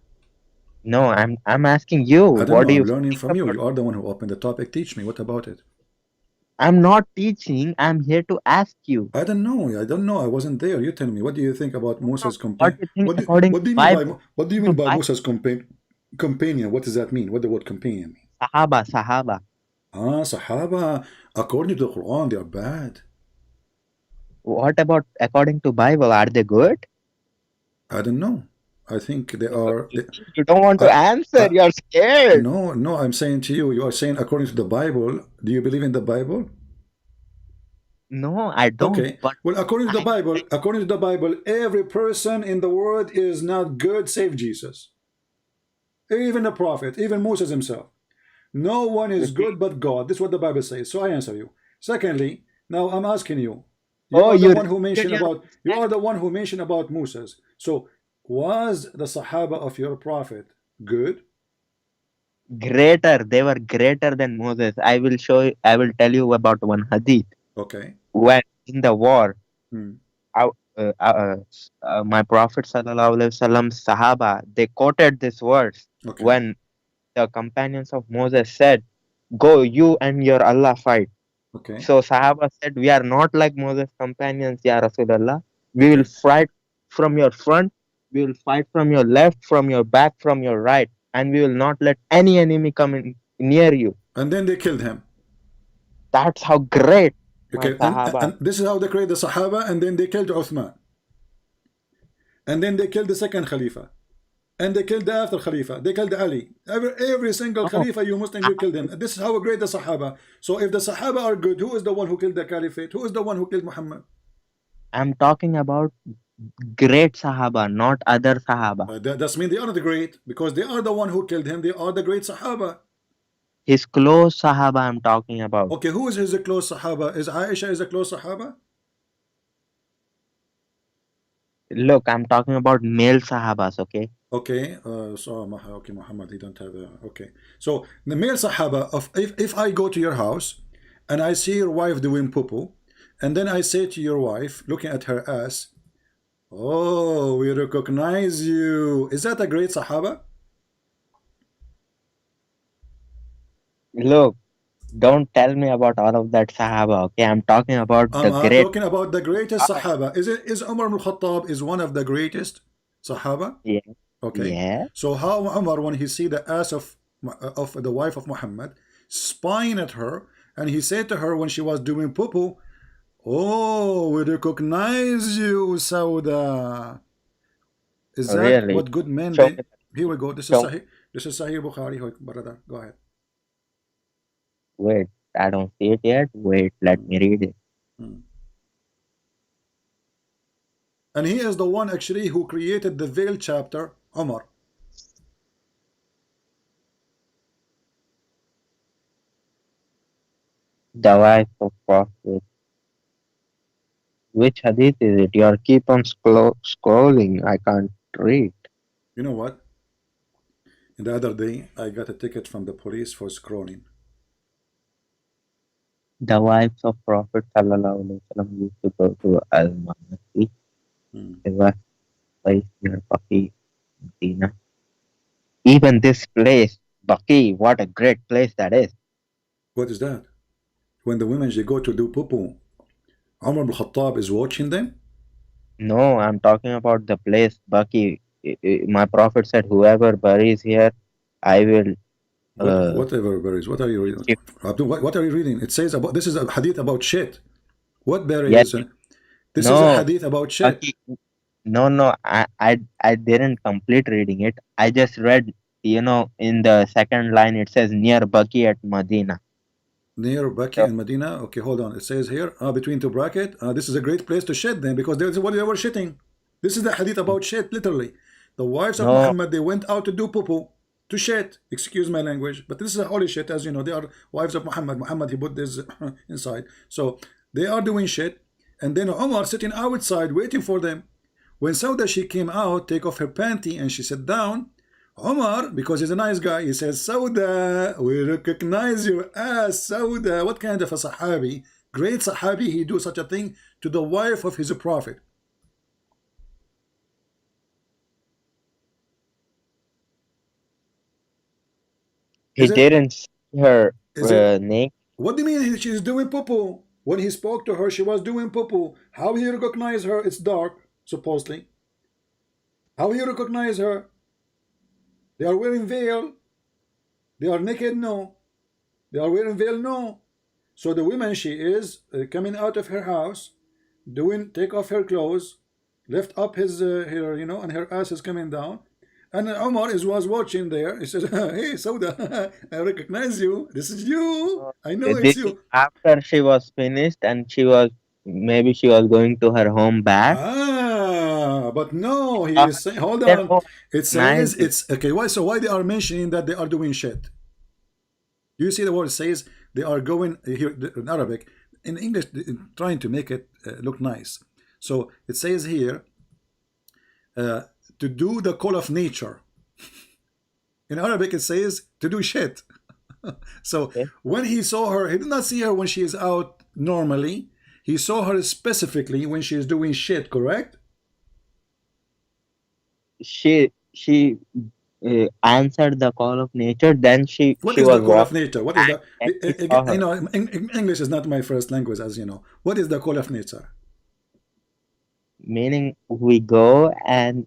No, I'm asking you. I don't What know. do I'm you learning think from you. about? You are the one who opened the topic. Teach me. What about it? I'm not teaching. I'm here to ask you. I don't know. I wasn't there. You tell me. What do you think about Moses' What companion? do you think according to Bible? What do you To mean by Bible, Moses' companion? What does that mean? What the word companion mean? Sahaba. Sahaba. According to the Quran, they are bad. What about according to Bible? Are they good? I don't know. I think they are. You don't want to answer. You're scared. No. I'm saying to you. You are saying according to the Bible. Do you believe in the Bible? No, I don't. Okay. But Well, according to the Bible, every person in the world is not good save Jesus. Even the prophet, even Moses himself. No one is good but God. This is what the Bible says. So I answer you. Secondly, now I'm asking you. You are the one who mentioned about Moses. So was the Sahaba of your prophet good? greater. They were greater than Moses. I will tell you about one hadith. Okay. When in the war, my Prophet sallallahu alaihi wasallam Sahaba, they quoted this verse when the companions of Moses said, "Go, you and your Allah fight." Okay. So Sahaba said, "We are not like Moses' companions, Ya Rasulullah. We will fight from your front, we will fight from your left, from your back, from your right, and we will not let any enemy come in near you." And then they killed him. That's how great my Okay, Sahaba. and this is how they created the Sahaba, and then they killed Uthman. And then they killed the second Khalifa. And they killed the after Khalifa. They killed Ali. Every single Khalifa, you Muslim, you killed him. This is how great the Sahaba. So if the Sahaba are good, who is the one who killed the Caliphate? Who is the one who killed Muhammad? I'm talking about great Sahaba, not other Sahaba. That means they are not great, because they are the one who killed him. They are the great Sahaba. His close Sahaba I'm talking about. Okay, who is his close Sahaba? Is Aisha is a close Sahaba? Look, I'm talking about male Sahabas, okay? Okay, okay, Muhammad, he don't have a, okay. So the male Sahaba, of if I go to your house and I see your wife doing poo, and then I say to your wife, looking at her ass, "Oh, we recognize you." Is that a great Sahaba? Look, don't tell me about all of that Sahaba, okay? I'm talking about I'm talking about the greatest Sahaba. Is Umar ibn Khattab is one of the greatest Sahaba? Yeah. Okay. Yeah. So how Umar, when he see the ass of the wife of Muhammad, spying at her, and he said to her when she was doing poo, "Oh, we recognize you, Sauda." Is that Really? what good men Show did? me. Here we go. This is Sahih. This is Sahih Bukhari, brother. Go ahead. Wait, I don't see it yet. Wait, let me read it. And he is the one actually who created the veil chapter, Umar. The wife of Prophet. Which hadith is it? You keep on scrolling. I can't read. You know what? The other day, I got a ticket from the police for scrolling. The wives of Prophet sallallahu alaihi wasallam used to go to Al-Manasi. It was place near Baqi, Medina. Even this place, Baqi, what a great place that is. What is that? When the women they go to do poo, Umar ibn Khattab is watching them? No, I'm talking about the place, Bucky. My prophet said, "Whoever buries here, I will." Uh, Whatever berries. What are you reading? If- Abdul, what are you reading? It says about this is a hadith about shit. What yes, berries? This is a no, hadith about shit. Bucky. No, no, I didn't complete reading it. I just read, in the second line it says near Bucky at Medina. Near Baki So, and Medina. Okay, hold on. It says here, between two bracket. This is a great place to shit then, because there's what they were shitting. This is the hadith about shit, literally. The wives of no, Muhammad, they went out to do poo-poo, to shit. Excuse my language, but this is a holy shit, as you know. They are wives of Muhammad. Muhammad, he put this inside. So they are doing shit, and then Umar sitting outside waiting for them. When Sauda, she came out, take off her panty, and she sat down. Omar, because he's a nice guy, he says, Sauda, we recognize your ass, Sauda. What kind of a Sahabi? Great Sahabi, he do such a thing to the wife of his prophet. he Is it? didn't see her Is it? name. What do you mean she's doing poo-poo? When he spoke to her, she was doing poo-poo. How he recognized her? It's dark, supposedly. How he recognized her? They are wearing veil. They are naked? No. They are wearing veil? No. So the woman, she is coming out of her house, take off her clothes, lift up his her, and her ass is coming down. And Omar was watching there. He says, "Hey, Sauda, I recognize you. This is you. I know it's This is you." after she was finished and maybe she was going to her home back. But no, he Uh, is saying, hold then on. who It says recognized you? it's okay. Why? So why they are mentioning that they are doing shit? You see the word says they are going here in Arabic. In English, trying to make it look nice. So it says here to do the call of nature. In Arabic, it says to do shit. So Okay. when he saw her, he did not see her when she is out normally. He saw her specifically when she is doing shit, correct? She answered the call of nature. Then she What she is the was call of walking nature? What is back the, and he saw her. English is not my first language, as you know. What is the call of nature? Meaning we go and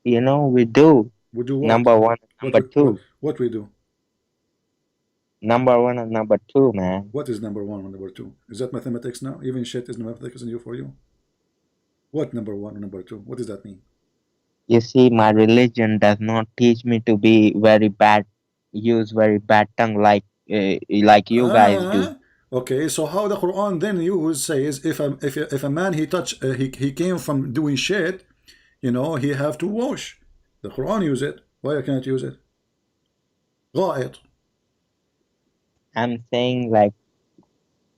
we do We do what? number one and What number we, two. what we do? Number one and number two, man. What is number one and number two? Is that mathematics now? Even shit is mathematics in you for you? What number one and number two? What does that mean? You see, my religion does not teach me to be use very bad tongue like you guys do. Okay. So how the Quran then use says if a man he came from doing shit, he have to wash. The Quran use it. Why I can't use it? غائط. I'm saying like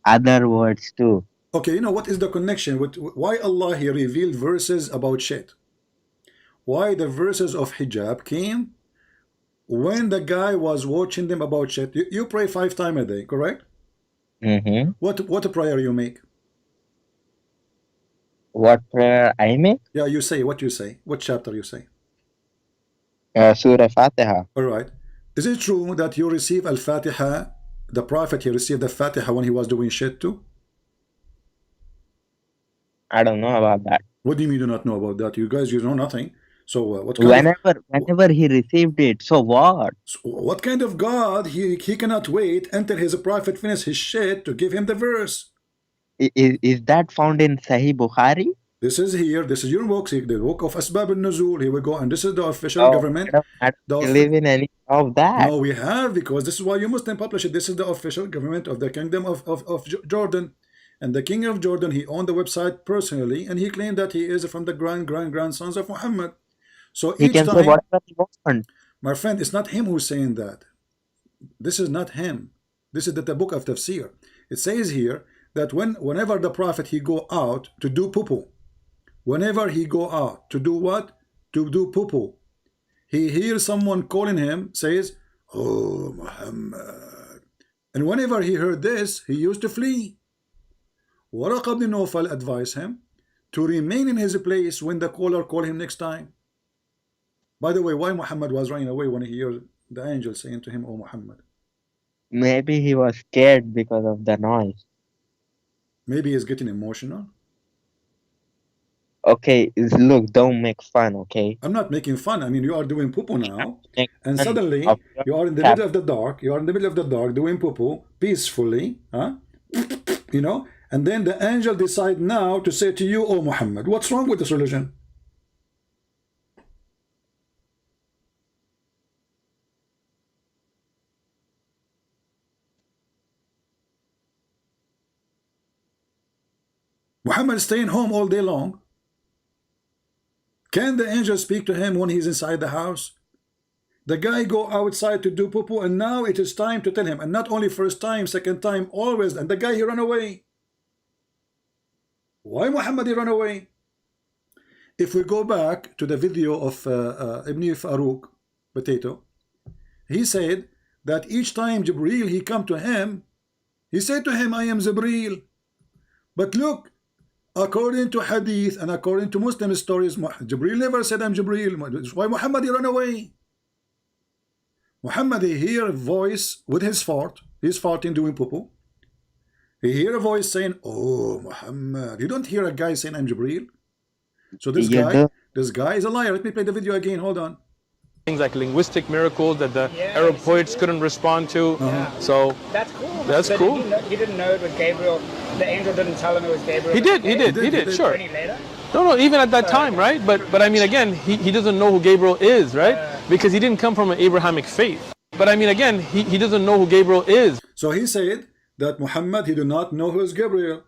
other words too. Okay, what is the connection with why Allah he revealed verses about shit? Why the verses of hijab came when the guy was watching them about shit? You pray 5 times a day, correct? Mm-hmm. What prayer you make? What prayer I make? Yeah, you say what you say. What chapter you say? Surah Fatiha. All right. Is it true that you receive Al-Fatiha? The Prophet he received the Fatiha when he was doing shit too? I don't know about that. What do you mean you do not know about that? You guys, you know nothing. So what kind Whenever he received it, so what? what kind of God he cannot wait until his prophet finish his shit to give him the verse? Is that found in Sahih Bukhari? This is here. This is your book. The book of Asbab al-Nuzul. Here we go, and this is the official Oh, government. I don't believe in any of that. No, we have, because this is why you Muslim publish it. This is the official government of the kingdom of Jordan. And the king of Jordan, he owned the website personally, and he claimed that he is from the grandsons of Muhammad. So He each can say time, whatever he wants. my friend, it's not him who's saying that. This is not him. This is the book of Tafsir. It says here that whenever the prophet he go out to do poo-poo, whenever he go out to do what? To do poo-poo, he hears someone calling him, says, "Oh, Muhammad." And whenever he heard this, he used to flee. Waraq ibn Nawfal advised him to remain in his place when the caller called him next time. By the way, why Muhammad was running away when he heard the angel saying to him, "Oh, Muhammad"? Maybe he was scared because of the noise. Maybe he's getting emotional. Okay, look, don't make fun, okay? I'm not making fun. I mean, you are doing poo-poo now, Make and fun suddenly of your you are in the cap. middle of the dark. You are in the middle of the dark doing poo-poo peacefully, huh? You know, and then the angel decide now to say to you, "Oh Muhammad, what's wrong with this religion?" Muhammad is staying home all day long. Can the angel speak to him when he's inside the house? The guy go outside to do poo-poo, and now it is time to tell him. And not only first time, second time, always. And the guy, he run away. Why Muhammad he run away? If we go back to the video of Ibn Farouk, Potato, he said that each time Jibreel he come to him, he said to him, I am Jibreel. But look, according to hadith and according to Muslim stories, Jibreel never said I'm Jibreel. Why Muhammad he run away? Muhammad he hear a voice with his fart. He's farting doing poo-poo. He hear a voice saying, oh Muhammad. You don't hear a guy saying I'm Jibreel. So this guy is a liar. Let me play the video again. Hold on. Things like linguistic miracles that the Arab poets couldn't respond to. So That's cool. That's So cool. He didn't know it was Gabriel. The angel didn't tell him it was Gabriel. He did, sure. Any later? No, even at that time, right? But I mean, again, he doesn't know who Gabriel is, right? Because he didn't come from an Abrahamic faith. But I mean, again, he doesn't know who Gabriel is. So he said that Muhammad, he do not know who is Gabriel.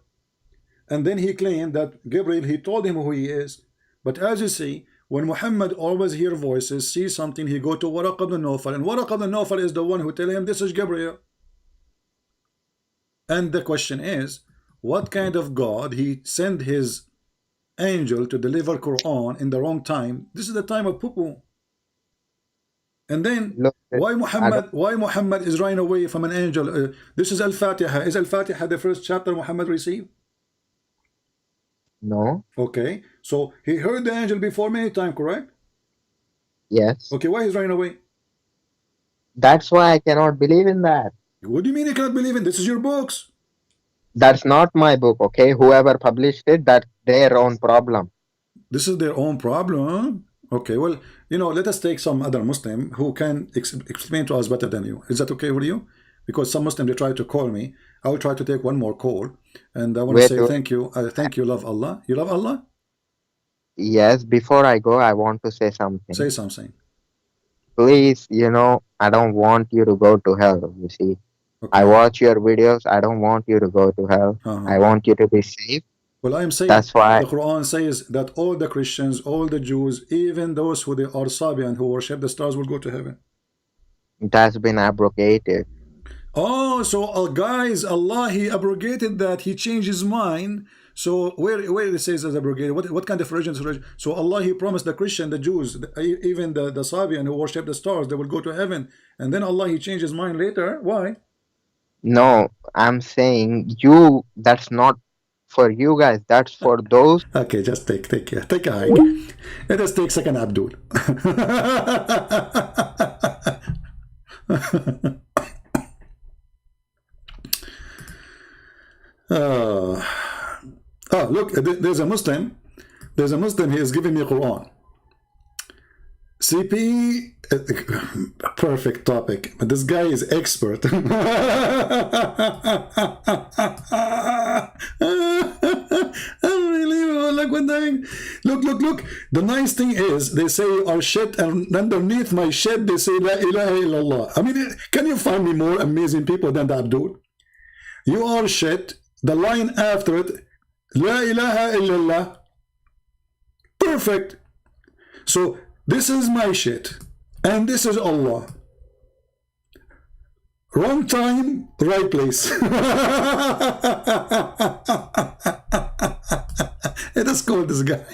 And then he claimed that Gabriel, he told him who he is. But as you see, when Muhammad always hear voices, see something, he go to Waraq ibn Nawfal. And Waraq ibn Nawfal is the one who tell him this is Gabriel. And the question is, what kind of God he sent his angel to deliver Quran in the wrong time? This is the time of poo-poo. And then Look, why Muhammad is running away from an angel? This is Al-Fatiha. Is Al-Fatiha the first chapter Muhammad received? No. Okay, so he heard the angel before many times, correct? Yes. Okay, why he's running away? That's why I cannot believe in that. What do you mean you cannot believe in? This is your books. That's not my book, okay? Whoever published it, that's their own problem. This is their own problem. Okay, well, you know, let us take some other Muslim who can explain to us better than you. Is that okay with you? Because some Muslim, they try to call me. I will try to take one more call. And I want to say thank you. Thank you, love Allah. You love Allah? Yes, before I go, I want to say something. Say something. Please, I don't want you to go to hell, you see. Okay. I watch your videos. I don't want you to go to hell. I want you to be safe. Well, I am saying that's why the Quran says that all the Christians, all the Jews, even those who they are Sabian who worship the stars will go to heaven. That's been abrogated. Oh, so guys, Allah, he abrogated that. He changed his mind. So where it says as abrogated, what kind of religion is religion? So Allah, he promised the Christian, the Jews, even the Sabian who worship the stars, they will go to heaven. And then Allah, he changed his mind later. Why? No, I'm saying that's not for you guys. That's for those. Okay, just take a hike. Let us take second Abdul. Look, there's a Muslim. There's a Muslim. He is giving me Quran. CP, perfect topic. But this guy is expert. Unbelievable. Look what thing. Look. The nice thing is they say our shit, and underneath my shit they say La ilaha illallah. I mean, can you find me more amazing people than that dude? You are shit. The line after it, La ilaha illallah. Perfect. So this is my shit, and this is Allah. Wrong time, right place. Let us call this guy.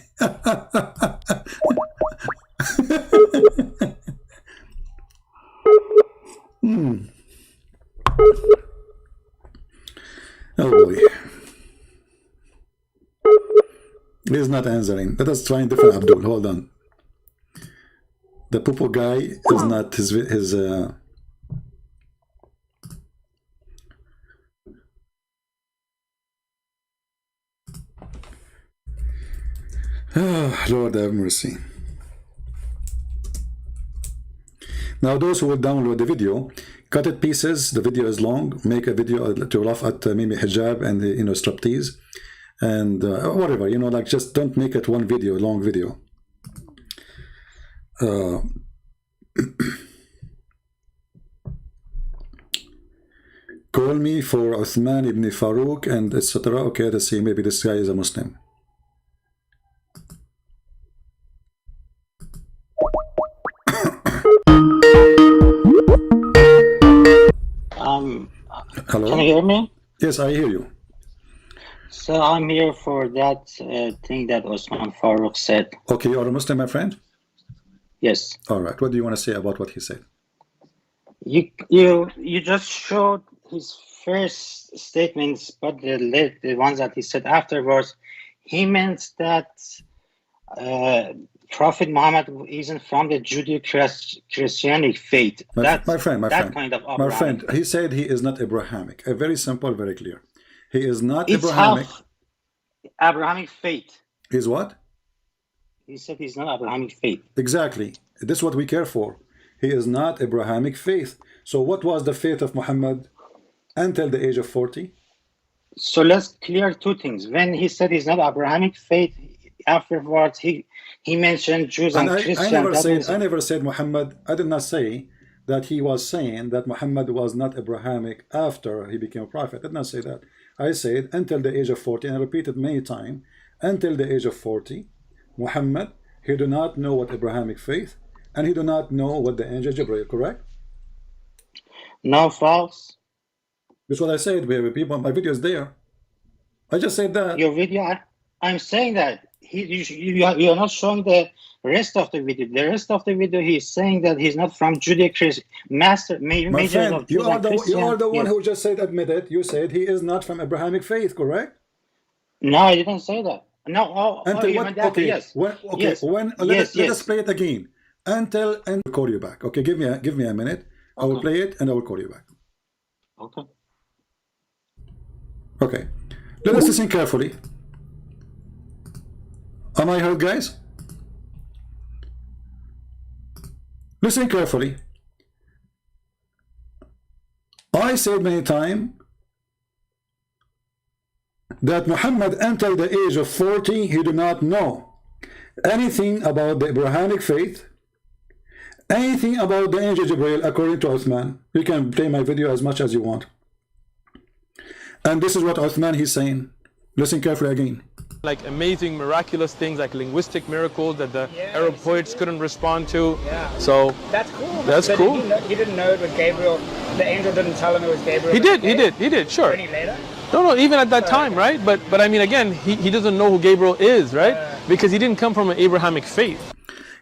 Oh boy. He's not answering. Let us try a different Abdul. Hold on. The poo-poo guy is not his Lord have mercy. Now those who will download the video, cut it pieces. The video is long. Make a video to laugh at maybe hijab and the, striptease and whatever, like just don't make it one video, long video. Call me for Uthman ibn Farouk and etc. Okay, let's see. Maybe this guy is a Muslim. Hello? Can you hear me? Yes, I hear you. So I'm here for that thing that Osman Farouk said. Okay, you are a Muslim, my friend? Yes. All right. What do you want to say about what he said? You just showed his first statements, but the ones that he said afterwards, he meant that Prophet Muhammad isn't from the Judeo-Christianic faith. My friend, kind of my friend, he said he is not Abrahamic. Very simple, very clear. He is not Abrahamic. Half Abrahamic faith. He's what? He said he's not Abrahamic faith. Exactly. This is what we care for. He is not Abrahamic faith. So what was the faith of Muhammad until the age of 40? So let's clear two things. When he said he's not Abrahamic faith, afterwards he mentioned Jews and Christians. I never said Muhammad. I did not say that he was saying that Muhammad was not Abrahamic after he became a prophet. I did not say that. I said until the age of 40, and I repeated many times, until the age of 40, Muhammad, he do not know what Abrahamic faith, and he do not know what the angel Jibreel, correct? No, false. That's what I said, baby. People, my video is there. I just said that. Your video, I'm saying that. You are not showing the rest of the video. The rest of the video, he's saying that he's not from Judeo-Christian master. My friend, you are the one who just said, admit it. You said he is not from Abrahamic faith, correct? No, I didn't say that. No. Until what? Okay. Yes. Let us play it again. Until and call you back. Okay, give me a minute. I will play it and I will call you back. Okay. Okay. Let us listen carefully. Am I heard, guys? Listen carefully. I said many times that Muhammad until the age of 40, he did not know anything about the Abrahamic faith, anything about the angel Jibreel, according to Uthman. You can play my video as much as you want. And this is what Uthman he's saying. Listen carefully again. Like amazing, miraculous things, like linguistic miracles that the Arab poets couldn't respond to. Yeah. So that's cool. That's so cool. He didn't know it was Gabriel. The angel didn't tell him it was Gabriel. He did, sure. Any later? No, even at that time, right? But I mean, again, he doesn't know who Gabriel is, right? Because he didn't come from an Abrahamic faith.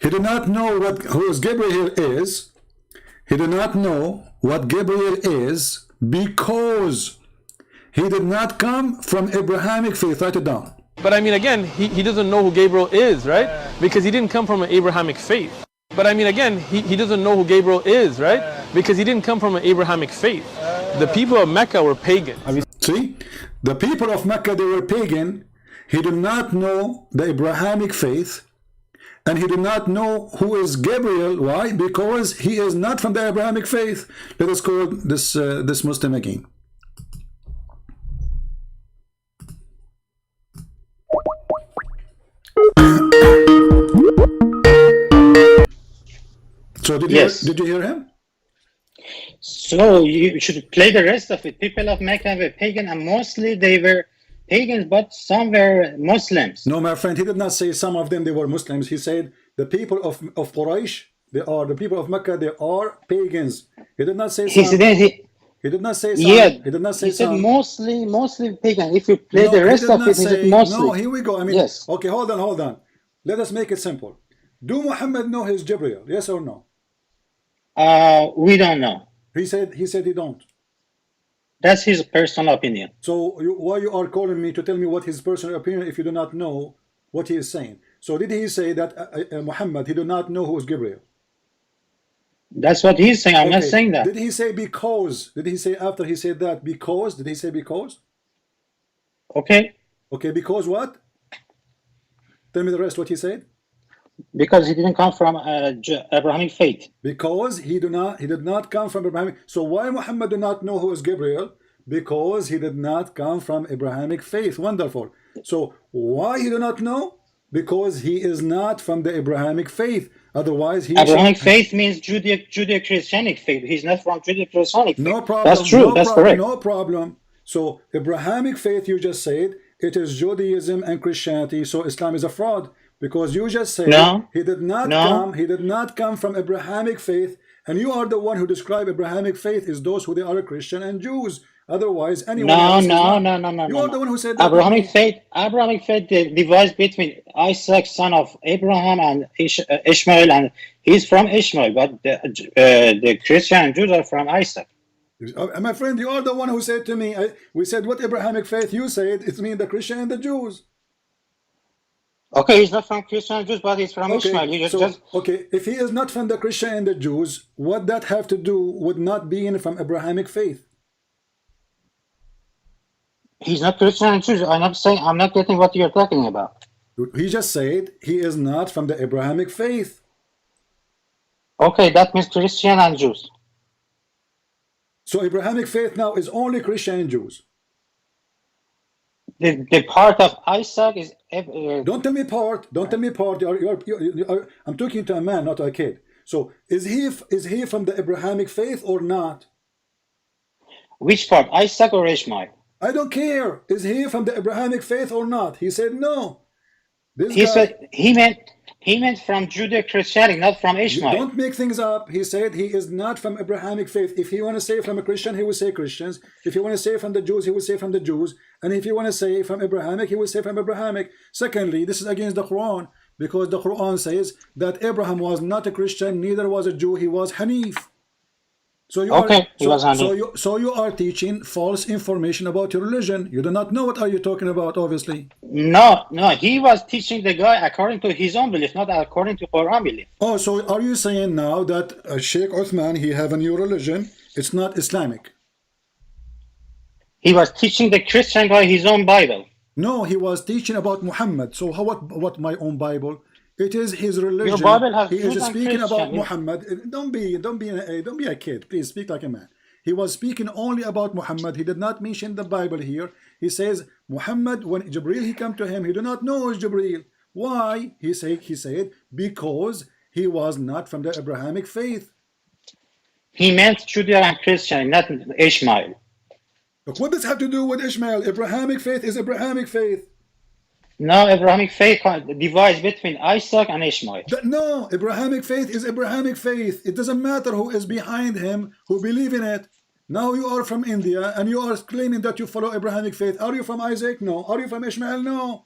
He did not know who Gabriel is. He did not know what Gabriel is because he did not come from Abrahamic faith. Write it down. But I mean, again, he doesn't know who Gabriel is, right? Because he didn't come from an Abrahamic faith. But I mean, again, he doesn't know who Gabriel is, right? Because he didn't come from an Abrahamic faith. The people of Mecca were pagan. See, the people of Mecca, they were pagan. He did not know the Abrahamic faith, and he did not know who is Gabriel. Why? Because he is not from the Abrahamic faith. Let us call this Muslim again. So did you hear him? So you should play the rest of it. People of Mecca were pagan, and mostly they were pagans, but some were Muslims. No, my friend, he did not say some of them they were Muslims. He said the people of Quraysh, they are the people of Mecca, they are pagans. He did not say some. He did not say some. Yeah, he did not say he said some. mostly pagan. If you play the rest of it, he said mostly. No, here we go. I mean, yes. Okay, hold on. Let us make it simple. Do Muhammad know his Jibreel? Yes or no? We don't know. He said he don't. That's his personal opinion. So why you are calling me to tell me what his personal opinion if you do not know what he is saying? So did he say that Muhammad, he do not know who is Gabriel? That's what he's saying. I'm not saying that. Did he say because? Did he say after he said that because? Did he say because? Okay. Okay, because what? Tell me the rest. What he said? Because he didn't come from Abrahamic faith. Because he did not come from Abrahamic. So why Muhammad do not know who is Gabriel? Because he did not come from Abrahamic faith. Wonderful. So why he do not know? Because he is not from the Abrahamic faith. Otherwise, he Abrahamic faith means Judeo-Christianic faith. He's not from Judeo-Christianic faith. no problem. That's true. No That's problem. correct. No problem. So Abrahamic faith, you just said it is Judaism and Christianity. So Islam is a fraud because you just said No. he did not No. come. He did not come from Abrahamic faith, and you are the one who describe Abrahamic faith is those who they are Christian and Jews. Otherwise, anyone else is not. You are the one who said that. Abrahamic faith divides between Isaac, son of Abraham, and Ishmael, and he's from Ishmael, but the Christian and Jews are from Isaac. My friend, you are the one who said to me, we said what Abrahamic faith you said, it means the Christian and the Jews. Okay, he's not from Christian and Jews, but he's from Ishmael. Okay, if he is not from the Christian and the Jews, what that have to do with not being from Abrahamic faith? He's not Christian and Jews. I'm not getting what you're talking about. He just said he is not from the Abrahamic faith. Okay, that means Christian and Jews. So Abrahamic faith now is only Christian and Jews. The part of Isaac is. Don't tell me part. Don't tell me part. I'm talking to a man, not a kid. So is he from the Abrahamic faith or not? Which part, Isaac or Ishmael? I don't care. Is he from the Abrahamic faith or not? He said no. Said he meant from Judeo-Christianity, not from Ishmael. Don't make things up. He said he is not from Abrahamic faith. If he want to say from a Christian, he will say Christians. If he want to say from the Jews, he will say from the Jews. And if he want to say from Abrahamic, he will say from Abrahamic. Secondly, this is against the Quran, because the Quran says that Abraham was not a Christian, neither was a Jew. He was Hanif. So you are teaching false information about your religion. You do not know what are you talking about, obviously. No, he was teaching the guy according to his own belief, not according to Quran belief. Oh, so are you saying now that Sheikh Uthman, he have a new religion, it's not Islamic? He was teaching the Christian guy his own Bible. No, he was teaching about Muhammad. So what my own Bible? It is his religion. Your Bible has he is speaking Christian. about Muhammad. Don't be a kid. Please speak like a man. He was speaking only about Muhammad. He did not mention the Bible here. He says Muhammad, when Jibril he come to him, he do not know who is Jibril. Why? He said because he was not from the Abrahamic faith. He meant Judeo and Christian, not Ishmael. Look, what does it have to do with Ishmael? Abrahamic faith is Abrahamic faith. No, Abrahamic faith divides between Isaac and Ishmael. No, Abrahamic faith is Abrahamic faith. It doesn't matter who is behind him, who believe in it. Now you are from India and you are claiming that you follow Abrahamic faith. Are you from Isaac? No. Are you from Ishmael? No.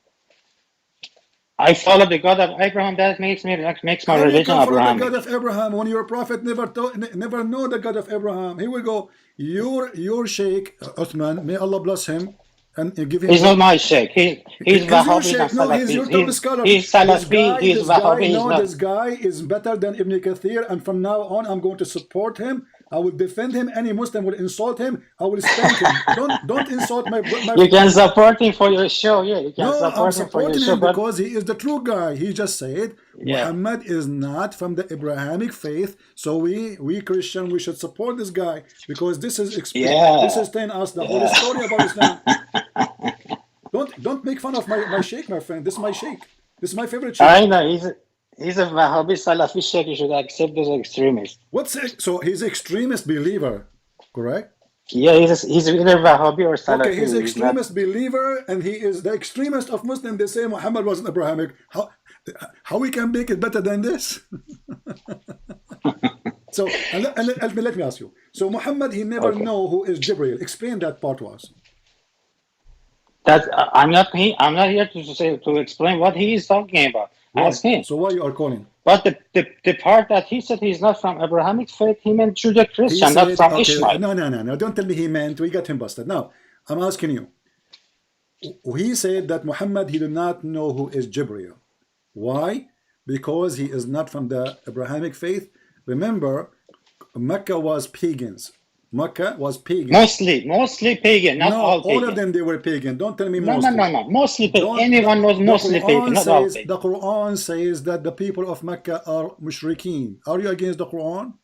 I follow the God of Abraham. That makes my religion Abrahamic. The God of Abraham when your prophet never know the God of Abraham. Here we go. Your Sheikh Uthman, may Allah bless him. And give him. He's not my sheikh. He's Wahhabi. No, he's your top scholar. He's Salafi. He's Wahhabi. No, this guy is better than Ibn Kathir, and from now on, I'm going to support him. I will defend him. Any Muslim will insult him, I will spank him. Don't insult my. You can support him for your show. Yeah, you can I'm support him for your supporting show. him because he is the true guy. He just said Muhammad is not from the Abrahamic faith, so we Christian we should support this guy because this is this is telling us the whole story about Islam. Don't make fun of my sheikh, my friend. This is my sheikh. This is my favorite sheikh. I know he's a Wahhabi Salafi sheikh. You should accept those extremists. So he's extremist believer, correct? Yeah, he's either Wahhabi or Salafi. Okay, he's extremist believer, and he is the extremist of Muslim. They say Muhammad wasn't Abrahamic. How we can make it better than this? So let me ask you. So Muhammad, he never know who is Jibril. Explain that part to us. That I'm not here to explain what he is talking about. Ask him. So why you are calling? But the part that he said he's not from Abrahamic faith, he meant Judeo-Christian, not from Ishmael. No. Don't tell me he meant. We got him busted. Now, I'm asking you. He said that Muhammad, he did not know who is Jibril. Why? Because he is not from the Abrahamic faith. Remember, Mecca was pagans. Mecca was pagan. Mostly pagan, not No, all pagan. all of them they were pagan. Don't tell me No, mostly. no. Mostly pagan. Don't- Anyone was mostly pagan, not all pagan. The Quran says that the people of Mecca are mushrikeen. Are you against the Quran?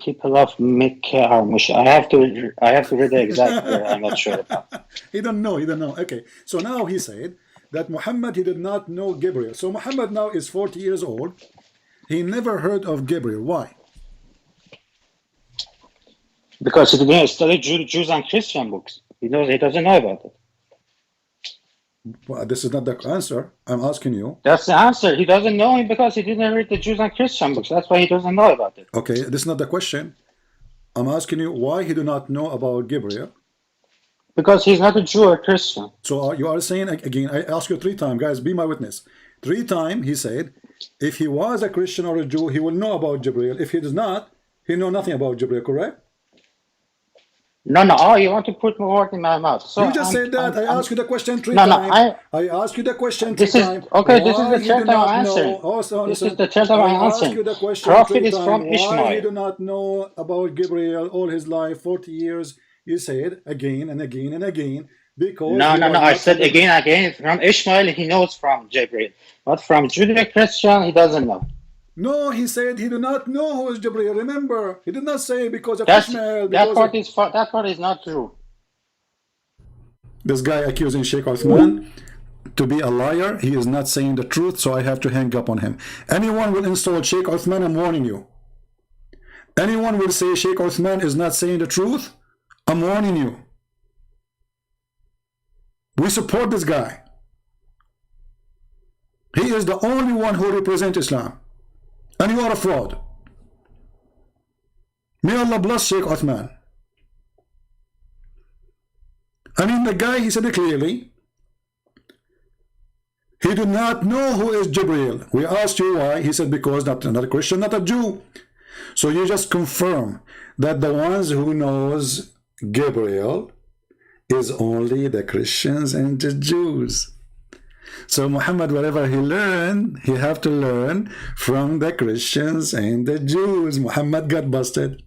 People of Mecca are mush. I have to read the exact word. I'm not sure. He don't know. Okay. So now he said that Muhammad, he did not know Gabriel. So Muhammad now is 40 years old. He never heard of Gabriel. Why? Because he didn't study Jews and Christian books. He doesn't know about it. Well, this is not the answer. I'm asking you. That's the answer. He doesn't know it because he didn't read the Jews and Christian books. That's why he doesn't know about it. Okay, this is not the question. I'm asking you why he do not know about Gabriel. Because he's not a Jew or Christian. So you are saying, again, I asked you 3 times, guys, be my witness. 3 times he said, if he was a Christian or a Jew, he will know about Gabriel. If he does not, he know nothing about Gabriel, correct? No. Oh, you want to put more words in my mouth. So you just said that. I asked you the question 3 No, times. I asked you the question 3 times. Okay, this is the third time I'm answering. This is the third time I'm answering. I asked you the question Prophet 3 is from times. Why Ishmael. he do not know about Gabriel all his life, 40 years? You said again and again and again. Because No. I said again from Ishmael. He knows from Gabriel, but from Judeo-Christian he doesn't know. No, he said he do not know who is Gabriel. Remember, he did not say because of Ishmael. That part is not true. This guy accusing Sheikh Uthman to be a liar. He is not saying the truth, so I have to hang up on him. Anyone will insult Sheikh Uthman, I'm warning you. Anyone will say Sheikh Uthman is not saying the truth, I'm warning you. We support this guy. He is the only one who represents Islam. And you are a fraud. May Allah bless Sheikh Uthman. I mean, the guy, he said it clearly. He did not know who is Jibreel. We asked you why. He said because not a Christian, not a Jew. So you just confirm that the ones who knows Gabriel is only the Christians and the Jews. So Muhammad, whatever he learned, he have to learn from the Christians and the Jews. Muhammad got busted.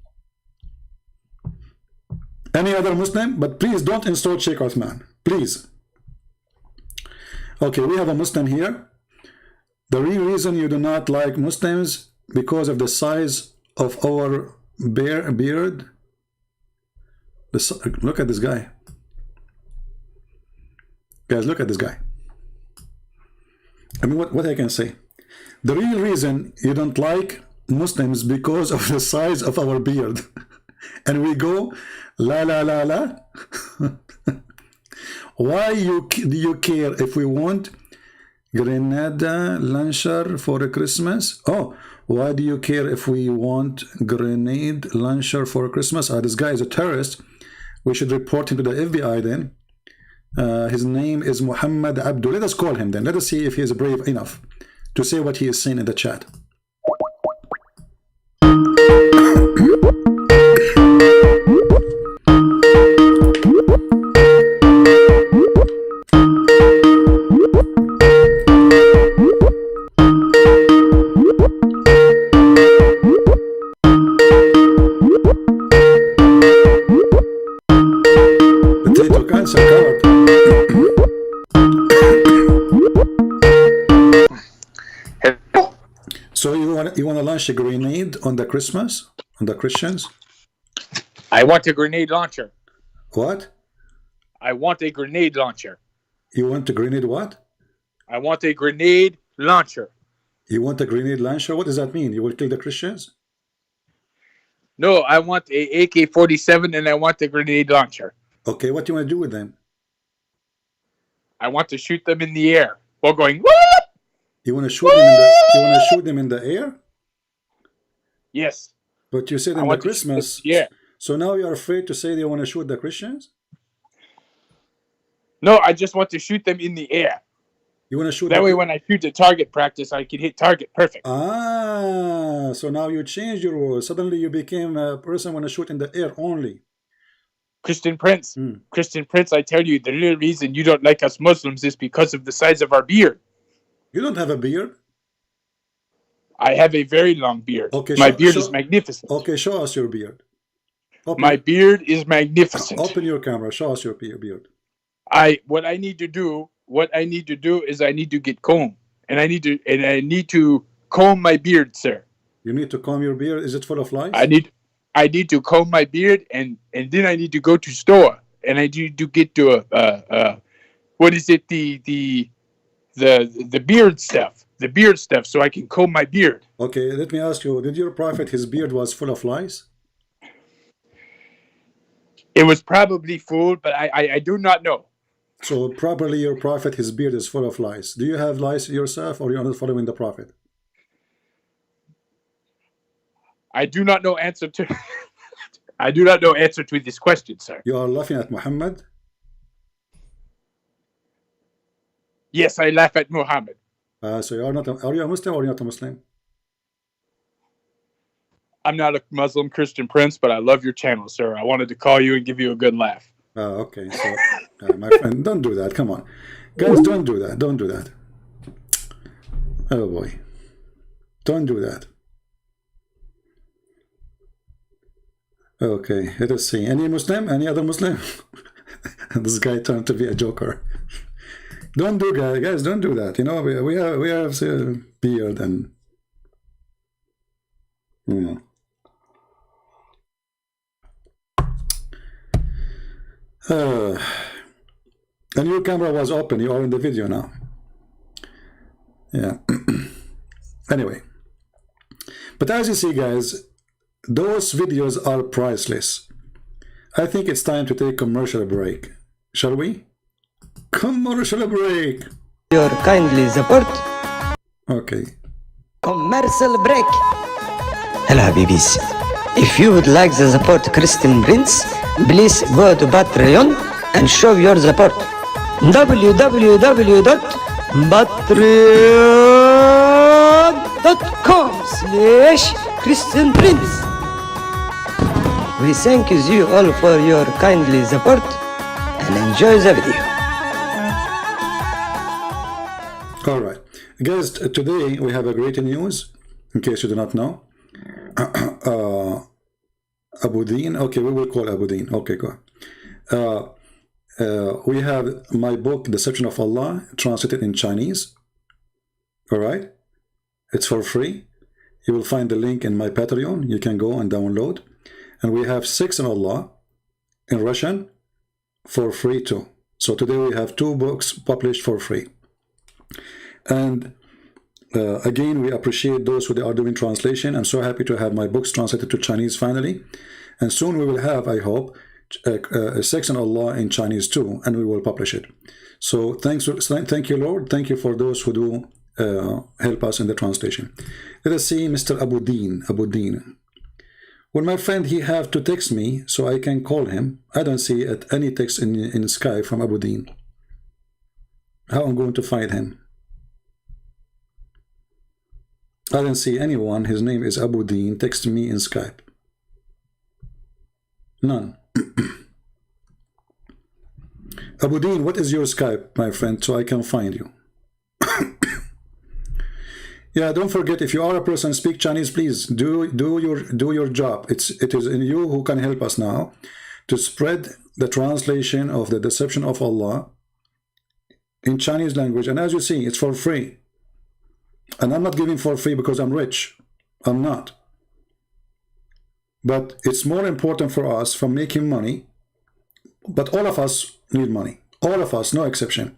Any other Muslim? But please don't insult Sheikh Uthman. Please. Okay, we have a Muslim here. The real reason you do not like Muslims because of the size of our beard. Look at this guy. Guys, look at this guy. I mean, what I can say. The real reason you don't like Muslims because of the size of our beard. And we go, la. Why do you care if we want Grenada launcher for Christmas? Oh, why do you care if we want grenade launcher for Christmas? This guy is a terrorist. We should report him to the FBI then. His name is Muhammad Abdul. Let us call him then. Let us see if he is brave enough to say what he is saying in the chat. Potato cancer card. So you want to launch a grenade on the Christmas, on the Christians? I want a grenade launcher. What? I want a grenade launcher. You want a grenade what? I want a grenade launcher. You want a grenade launcher? What does that mean? You will kill the Christians? No, I want a AK-47 and I want a grenade launcher. Okay, what do you want to do with them? I want to shoot them in the air while going, whoop! You want to shoot them in the, you want to shoot them in the air? Yes. But you said in the Christmas. Yeah. So now you're afraid to say they want to shoot the Christians? No, I just want to shoot them in the air. You want to shoot that way when I shoot the target practice, I can hit target perfect. Ah, so now you changed your rules. Suddenly you became a person want to shoot in the air only. Christian Prince, Christian Prince, I tell you, the real reason you don't like us Muslims is because of the size of our beard. You don't have a beard? I have a very long beard. Okay, my beard is magnificent. Okay, show us your beard. My beard is magnificent. Open your camera. Show us your beard. What I need to do is I need to get comb, and I need to comb my beard, sir. You need to comb your beard. Is it full of lice? I need to comb my beard, and then I need to go to store, and I need to get to what is it, the beard stuff, so I can comb my beard. Okay, let me ask you, did your prophet, his beard was full of lice? It was probably full, but I do not know. So probably your prophet, his beard is full of lice. Do you have lice yourself, or you're not following the prophet? I do not know answer to I do not know answer to this question, sir. You are laughing at Muhammad? Yes, I laugh at Muhammad. So you are not are you a Muslim or you're not a Muslim? I'm not a Muslim Christian prince, but I love your channel, sir. I wanted to call you and give you a good laugh. Okay, so my friend, don't do that. Come on, guys, don't do that. Don't do that. Oh boy, don't do that. Okay, let us see. Any Muslim? Any other Muslim? This guy turned to be a joker. Don't do that, guys. Don't do that. You know, we have beard and you know. And your camera was open. You are in the video now. Yeah. Anyway, but as you see, guys, those videos are priceless. I think it's time to take a commercial break. Shall we? Commercial break. Your kindly support. Okay. Commercial break. Hello, Habibis. If you would like to support Christian Prince, please go to Patreon and show your support. www.patreon.com/Christian Prince. We thank you all for your kindly support and enjoy the video. All right, guys, today we have a great news, in case you do not know. Abu Din, okay, we will call Abu Din. Okay, go on. We have my book, Deception of Allah, translated in Chinese. All right, it's for free. You will find the link in my Patreon. You can go and download. And we have 6 in Allah in Russian for free too. So today we have 2 books published for free. And again, we appreciate those who are doing translation. I'm so happy to have my books translated to Chinese finally. And soon we will have, I hope, a 6 in Allah in Chinese too, and we will publish it. So thank you, Lord. Thank you for those who do help us in the translation. Let us see Mr. Abu Din. Abu Din. Well, my friend, he have to text me so I can call him. I don't see any text in Skype from Abu Din. How I'm going to find him? I don't see anyone. His name is Abu Din. Text me in Skype. None. Abu Din, what is your Skype, my friend, so I can find you? Yeah, don't forget, if you are a person speak Chinese, please do your job. It is in you who can help us now to spread the translation of the Deception of Allah in Chinese language. And as you see, it's for free. And I'm not giving for free because I'm rich. I'm not. But it's more important for us from making money. But all of us need money. All of us, no exception.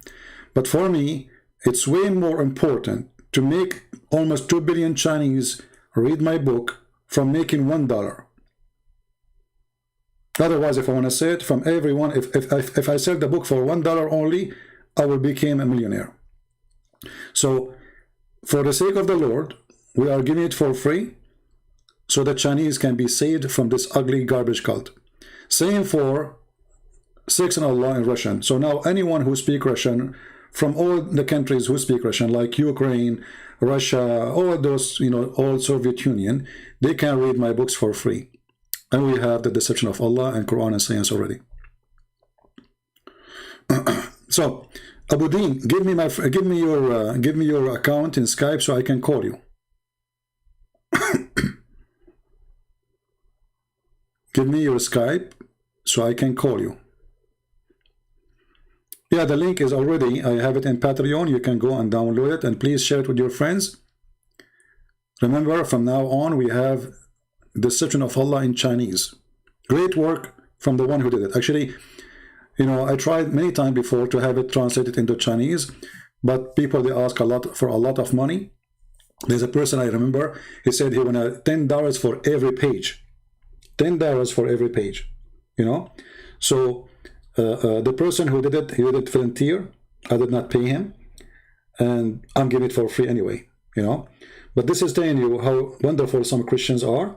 But for me, it's way more important to make almost 2 billion Chinese read my book from making $1. Otherwise, if I want to say it from everyone, if I sell the book for $1 only, I will become a millionaire. So, for the sake of the Lord, we are giving it for free so the Chinese can be saved from this ugly garbage cult. Same for 6 in Allah in Russian. So now anyone who speaks Russian from all the countries who speak Russian, like Ukraine, Russia, all those, you know, all Soviet Union, they can read my books for free. And we have the Deception of Allah and Quran and Science already. So, Abu Din, give me your account in Skype so I can call you. Give me your Skype so I can call you. Yeah, the link is already, I have it in Patreon. You can go and download it, and please share it with your friends. Remember, from now on, we have Deception of Allah in Chinese. Great work from the one who did it. Actually, you know, I tried many times before to have it translated into Chinese, but people, they ask a lot for a lot of money. There's a person I remember, he said he wanted $10 for every page. $10 for every page, you know. So the person who did it, he did it volunteer. I did not pay him, and I'm giving it for free anyway, you know. But this is telling you how wonderful some Christians are.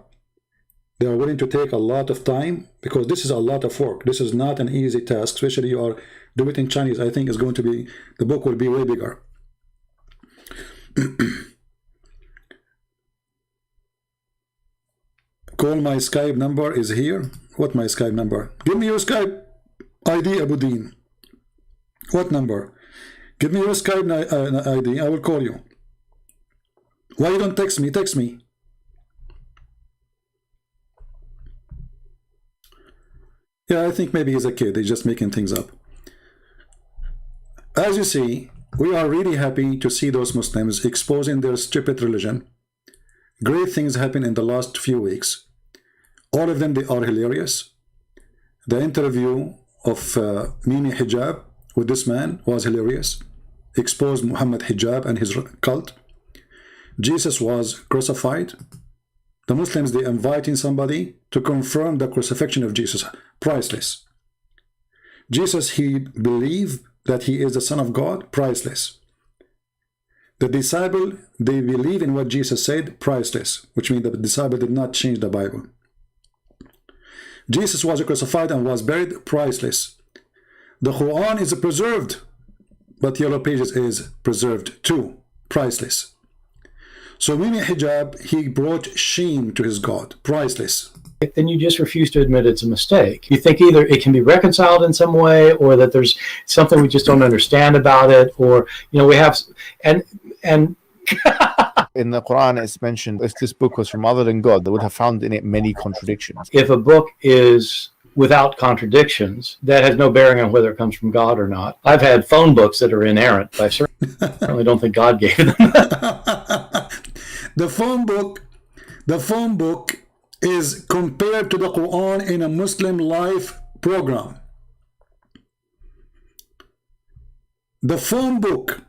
They are willing to take a lot of time, because this is a lot of work. This is not an easy task, especially you are do it in Chinese. I think it's going to be, the book will be way bigger. Call my Skype number is here. What my Skype number? Give me your Skype ID, Abu Din. What number? Give me your Skype ID. I will call you. Why you don't text me? Text me. Yeah, I think maybe he's a kid. He's just making things up. As you see, we are really happy to see those Muslims exposing their stupid religion. Great things happen in the last few weeks. All of them, they are hilarious. The interview of Mimi Hijab with this man was hilarious. Exposed Muhammad Hijab and his cult. Jesus was crucified. The Muslims, they inviting somebody to confirm the crucifixion of Jesus. Priceless. Jesus, he believed that he is the Son of God. Priceless. The disciple, they believe in what Jesus said. Priceless. Which means the disciple did not change the Bible. Jesus was crucified and was buried. Priceless. The Quran is preserved, but Yellow Pages is preserved too. Priceless. So Mimi Hijab, he brought shame to his God. Priceless. Then you just refuse to admit it's a mistake. You think either it can be reconciled in some way, or that there's something we just don't understand about it, or, you know, we have, and in the Quran it's mentioned, if this book was from other than God, they would have found in it many contradictions. If a book is without contradictions, that has no bearing on whether it comes from God or not. I've had phone books that are inerrant, but I certainly don't think God gave them. The phone book is compared to the Quran in a Muslim life program. The phone book,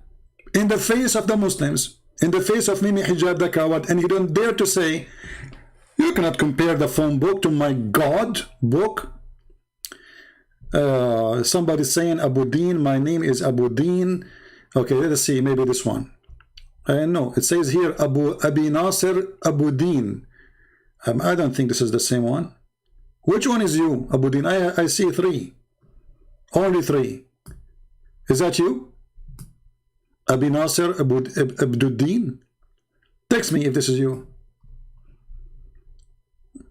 in the face of the Muslims, in the face of Mimi Hijab the coward, and you don't dare to say, you cannot compare the phone book to my God book. Somebody saying Abu Din, my name is Abu Din. Okay, let us see, maybe this one. No, it says here Abi Nasir Abu Din. I don't think this is the same one. Which one is you, Abu Din? I see 3. Only 3. Is that you? Abi Nasir Abduddin? Text me if this is you.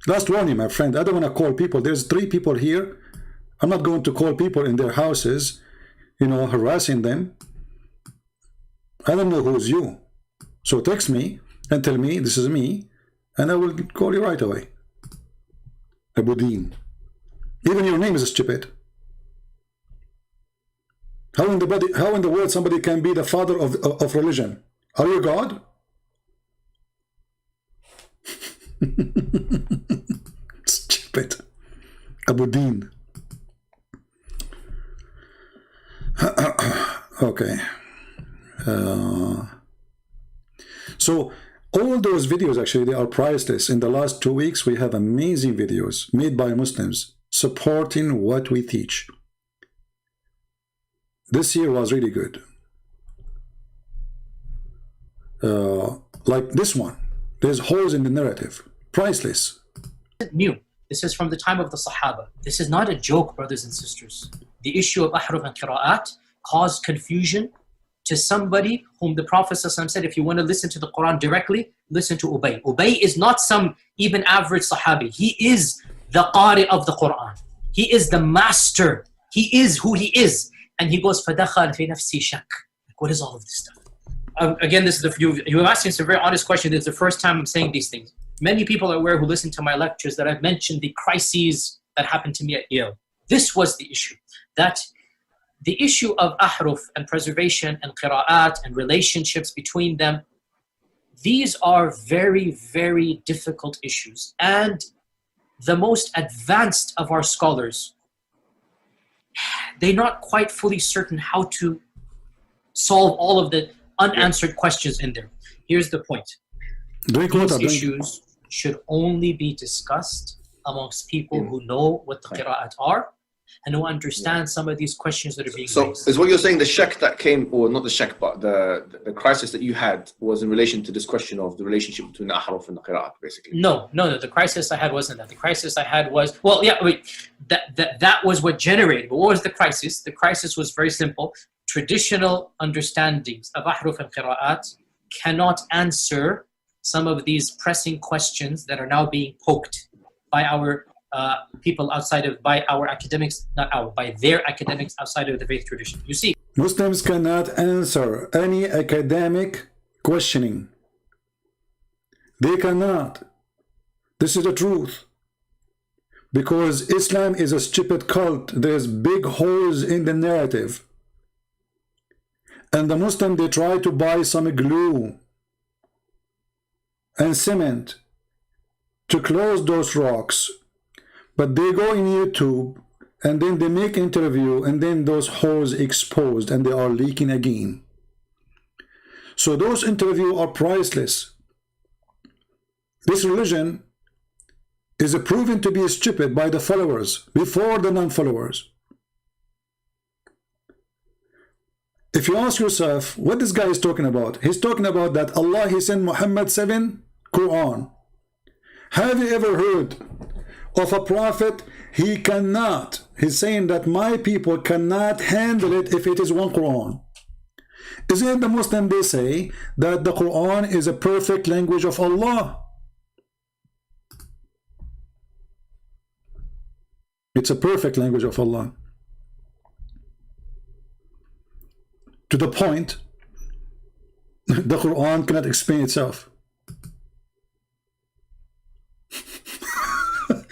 Last warning, my friend. I don't want to call people. There's 3 people here. I'm not going to call people in their houses, you know, harassing them. I don't know who's you. So text me and tell me this is me, and I will call you right away. Abu Din. Even your name is stupid. How in the world somebody can be the father of religion? Are you God? Stupid. Abu Din. Okay. So all those videos, actually, they are priceless. In the last 2 weeks, we have amazing videos made by Muslims supporting what we teach. This year was really good. Like this one. There's holes in the narrative. Priceless. New. This is from the time of the Sahaba. This is not a joke, brothers and sisters. The issue of ahruf and qira'at caused confusion to somebody whom the Prophet ﷺ said, if you want to listen to the Quran directly, listen to Ubay. Ubay is not some even average Sahabi. He is the Qari of the Quran. He is the master. He is who he is. And he goes, فَدَخَلْ فِي نَفْسِي شَكْ. What is all of this stuff? Again, this is you were asking us a very honest question. This is the first time I'm saying these things. many people are aware who listen to my lectures that I've mentioned the crises that happened to me at Yale. This was the issue, that the issue of ahruf and preservation and qira'at and relationships between them, these are very, very difficult issues. And the most advanced of our scholars, they're not quite fully certain how to solve all of the unanswered questions in there. Here's the point. These issues should only be discussed amongst people who know what the qira'at are and who understand some of these questions that are being raised. So is what you're saying the shak that came, or not the shak, but the crisis that you had was in relation to this question of the relationship between the ahruf and the qira'at, basically? No, the crisis I had wasn't that. The crisis I had was, well, yeah, wait, that was what generated. But what was the crisis? The crisis was very simple. Traditional understandings of ahruf and qira'at cannot answer some of these pressing questions that are now being poked by our people outside of, by our academics, by their academics outside of the faith tradition. You see, Muslims cannot answer any academic questioning. They cannot. This is the truth. Because Islam is a stupid cult. There's big holes in the narrative. And the Muslims, they try to buy some glue and cement to close those rocks. But they go in YouTube and then they make interview and then those holes exposed and they are leaking again. So those interviews are priceless. This religion is proven to be stupid by the followers before the non-followers. If you ask yourself what this guy is talking about, he's talking about that Allah, he sent Muhammad 7 Quran. Have you ever heard of a prophet? He cannot. He's saying that my people cannot handle it if it is one Quran. Isn't the Muslim, they say that the Quran is a perfect language of Allah? It's a perfect language of Allah. To the point, the Quran cannot explain itself.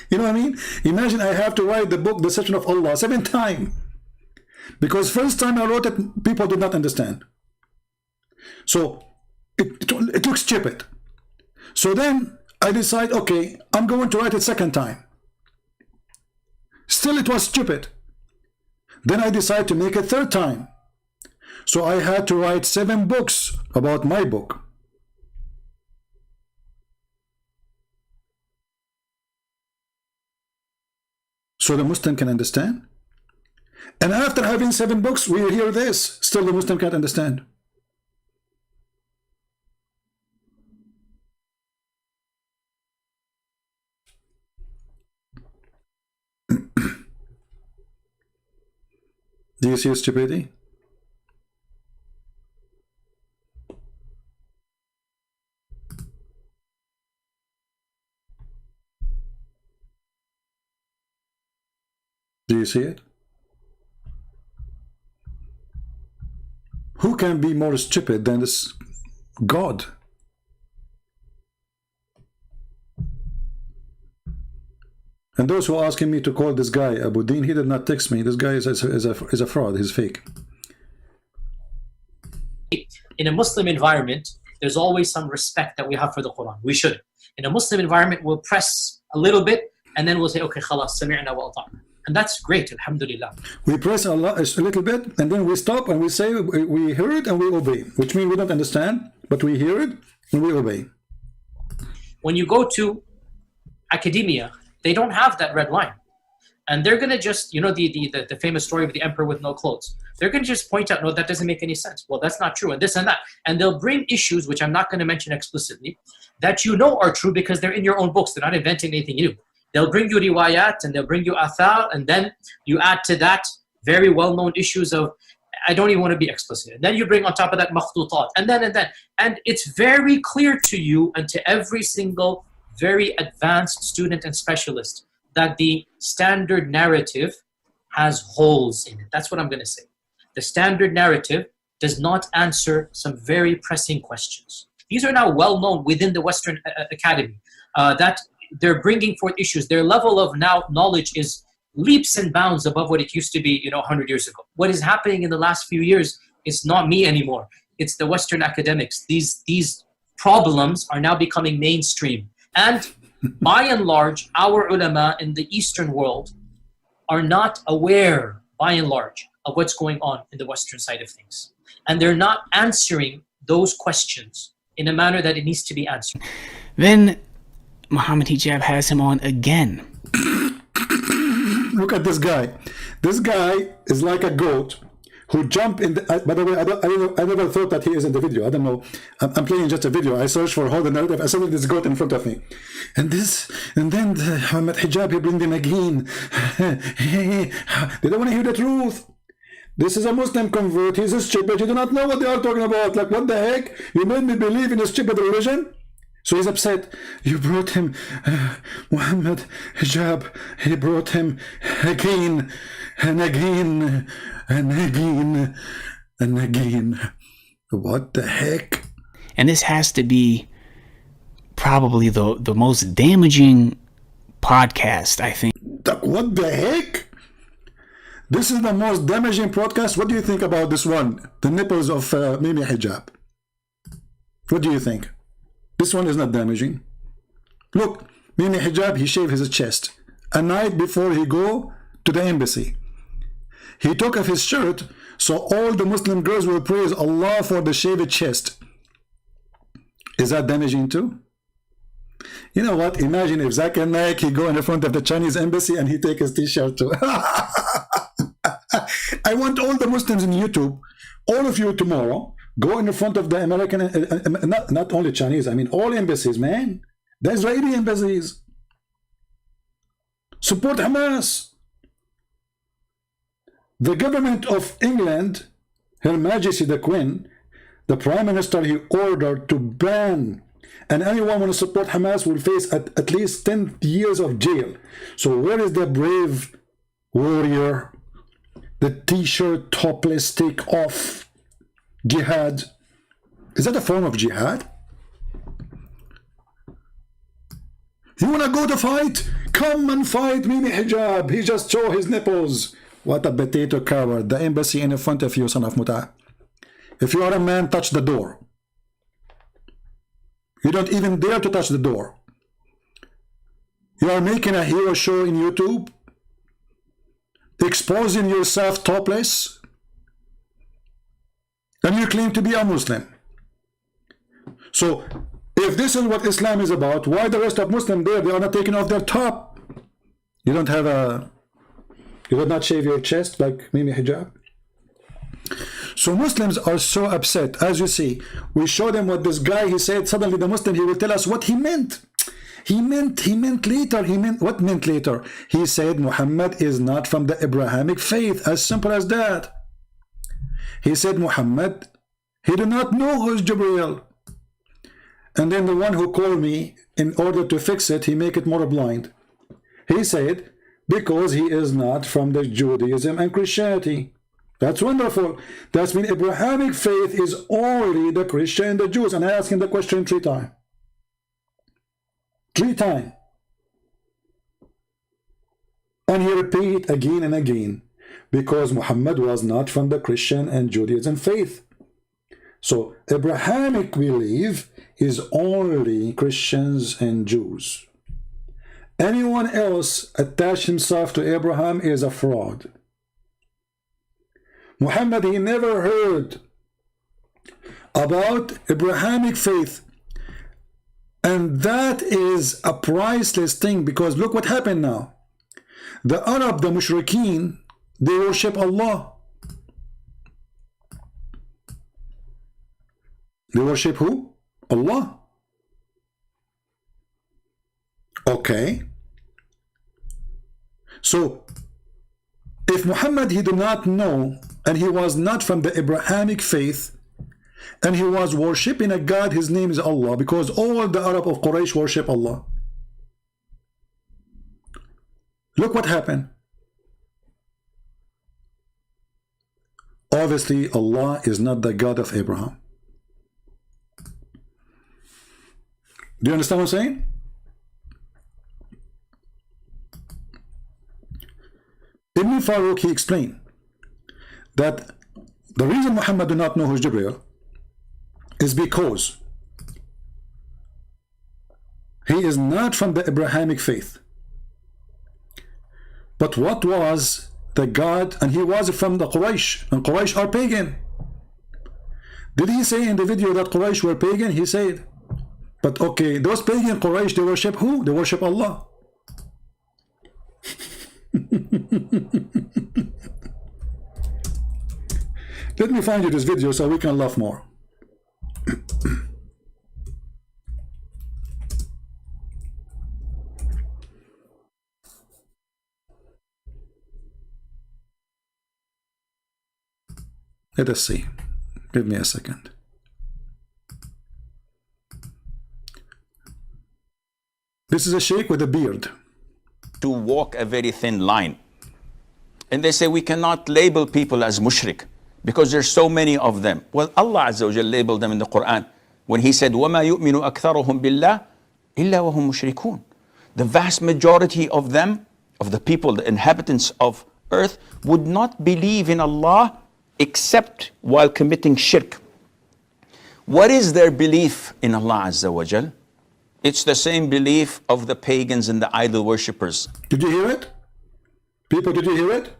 You know what I mean? Imagine I have to write the book, The Deception of Allah, 7 times. Because first time I wrote it, people did not understand. So it looks stupid. So then I decide, okay, I'm going to write it second time. Still it was stupid. Then I decide to make it third time. So I had to write 7 books about my book. So the Muslim can understand. And after having 7 books, we hear this. Still the Muslim can't understand. Do you see stupidity? Do you see it? Who can be more stupid than this God? And those who are asking me to call this guy Abu Din, he did not text me. This guy is a fraud. He's fake. In a Muslim environment, there's always some respect that we have for the Quran. We should. In a Muslim environment, we'll press a little bit and then we'll say, okay, khalas, sami'na wa ata'na. And that's great, alhamdulillah. We press a little bit and then we stop and we say we hear it and we obey, which means we don't understand, but we hear it and we obey. When you go to academia, they don't have that red line. And they're going to just, you know, the famous story of the emperor with no clothes. They're going to just point out, no, that doesn't make any sense. Well, that's not true, and this and that. And they'll bring issues, which I'm not going to mention explicitly, that you know are true because they're in your own books. They're not inventing anything new. They'll bring you riwayat and they'll bring you athar, and then you add to that very well-known issues of, I don't even want to be explicit. And then you bring on top of that makhtutat, and then. And it's very clear to you and to every single very advanced student and specialist that the standard narrative has holes in it. That's what I'm going to say. The standard narrative does not answer some very pressing questions. These are now well known within the Western Academy, that they're bringing forth issues. Their level of now knowledge is leaps and bounds above what it used to be, 100 years ago. What is happening in the last few years is not me anymore. It's the Western academics. These problems are now becoming mainstream. And by and large, our ulama in the Eastern world are not aware, by and large, of what's going on in the Western side of things. And they're not answering those questions in a manner that it needs to be answered. Then Muhammad Hijab has him on again. Look at this guy. This guy is like a goat who jumped in the, by the way, I never thought that he is in the video. I don't know. I'm playing just a video. I searched for all the narrative. I saw this goat in front of me. And then Muhammad Hijab, he bring them again. They don't want to hear the truth. This is a Muslim convert. He's a stupid. You do not know what they are talking about. Like, what the heck? You made me believe in a stupid religion? So he's upset. You brought him, Muhammad Hijab. He brought him again and again and again and again. What the heck? And this has to be probably the most damaging podcast, I think. What the heck? This is the most damaging podcast. What do you think about this one? The nipples of Mimi Hijab. What do you think? This one is not damaging. Look, Mimi Hijab, he shaved his chest a night before he go to the embassy. He took off his shirt so all the Muslim girls will praise Allah for the shaved chest. Is that damaging too? You know what? Imagine if Zakir Naik, he go in the front of the Chinese embassy and he take his t-shirt too. I want all the Muslims in YouTube, all of you tomorrow, go in the front of the American, not only Chinese, I mean all embassies, man. The Israeli embassies. Support Hamas. The government of England, Her Majesty the Queen, the Prime Minister, he ordered to ban, and anyone who support Hamas will face at least 10 years of jail. So where is the brave warrior? The t-shirt topless take off jihad. Is that a form of jihad? You want to go to fight? Come and fight Mimi Hijab. He just show his nipples. What a potato coward. The embassy in front of you, son of Muta. If you are a man, touch the door. You don't even dare to touch the door. You are making a hero show in YouTube, exposing yourself topless, and you claim to be a Muslim. So if this is what Islam is about, why the rest of Muslims there, they are not taking off their top? You don't have a, you did not shave your chest like Mimi Hijab? So Muslims are so upset. As you see, we show them what this guy, he said, suddenly the Muslim, he will tell us what he meant. He meant later, what meant later? He said Muhammad is not from the Abrahamic faith, as simple as that. He said Muhammad, he did not know who is Jibreel. And then the one who called me, in order to fix it, he make it more blind. He said, because he is not from the Judaism and Christianity. That's wonderful. That's mean Abrahamic faith is only the Christian and the Jews. And I asked him the question 3 times. 3 times. And he repeat again and again. Because Muhammad was not from the Christian and Judaism faith. So Abrahamic belief is only Christians and Jews. Anyone else attach himself to Abraham is a fraud. Muhammad, he never heard about Abrahamic faith. And that is a priceless thing, because look what happened now. The Arab, the Mushrikeen, they worship Allah. They worship who? Allah. Okay. So, if Muhammad, he did not know, and he was not from the Abrahamic faith, and he was worshipping a God, his name is Allah, because all the Arab of Quraysh worship Allah. Look what happened. Obviously, Allah is not the God of Abraham. Do you understand what I'm saying? Ibn Farouk, he explained that the reason Muhammad do not know who is Jibreel is because he is not from the Abrahamic faith. But what was the God, and he was from the Quraysh, and Quraysh are pagan. Did he say in the video that Quraysh were pagan? He said. But okay, those pagan Quraysh, they worship who? They worship Allah. Let me find you this video so we can laugh more. Let us see. Give me a second. This is a sheikh with a beard. To walk a very thin line. And they say we cannot label people as mushrik because there's so many of them. Well, Allah Azza wa Jalla labeled them in the Quran when He said, وَمَا يُؤْمِنُ أَكْثَرُهُمْ بِاللَّهِ إِلَّا وَهُمْ مُشْرِكُونَ. The vast majority of them, of the people, the inhabitants of earth, would not believe in Allah except while committing shirk. What is their belief in Allah Azza wa Jal? It's the same belief of the pagans and the idol worshippers. Did you hear it? People, did you hear it?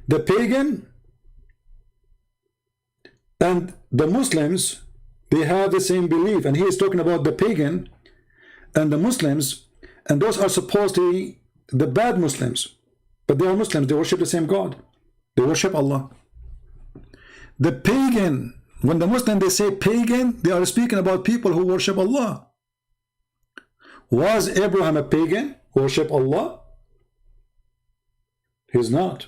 The pagan and the Muslims, they have the same belief. And he is talking about the pagan and the Muslims, and those are supposedly the bad Muslims. But they are Muslims, they worship the same God. They worship Allah. The pagan, when the Muslim they say pagan, they are speaking about people who worship Allah. Was Abraham a pagan? Worship Allah? He's not.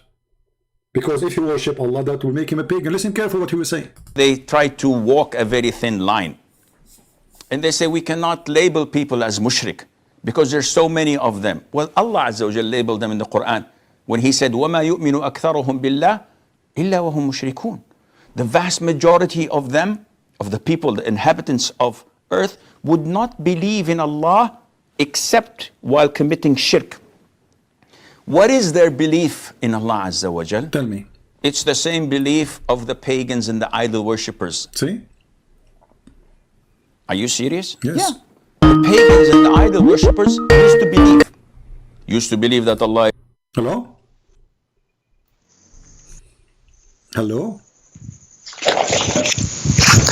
Because if you worship Allah, that will make him a pagan. Listen carefully what he was saying. They try to walk a very thin line. And they say we cannot label people as mushrik because there's so many of them. Well, Allah Azza wa Jalla labeled them in the Quran when He said, وَمَا يُؤْمِنُ أَكْثَرُهُمْ بِاللَّهِ إِلَّا وَهُمْ مُشْرِكُونَ. The vast majority of them, of the people, the inhabitants of earth, would not believe in Allah except while committing shirk. What is their belief in Allah Azza wa Jal? Tell me. It's the same belief of the pagans and the idol worshippers. See? Are you serious? Yes. Yeah. The pagans and the idol worshippers used to believe that Allah. Hello? Hello?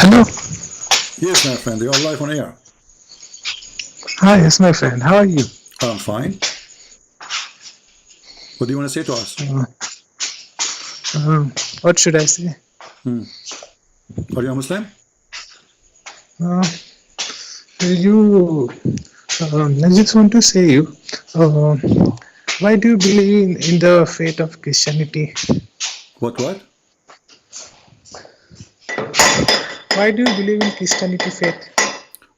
Hello. Yes, my friend, you're live on air. Hi, yes, my friend. How are you? I'm fine. What do you want to say to us? What should I say? Are you a Muslim? I just want to say you, why do you believe in the faith of Christianity? What? Why do you believe in Christianity faith?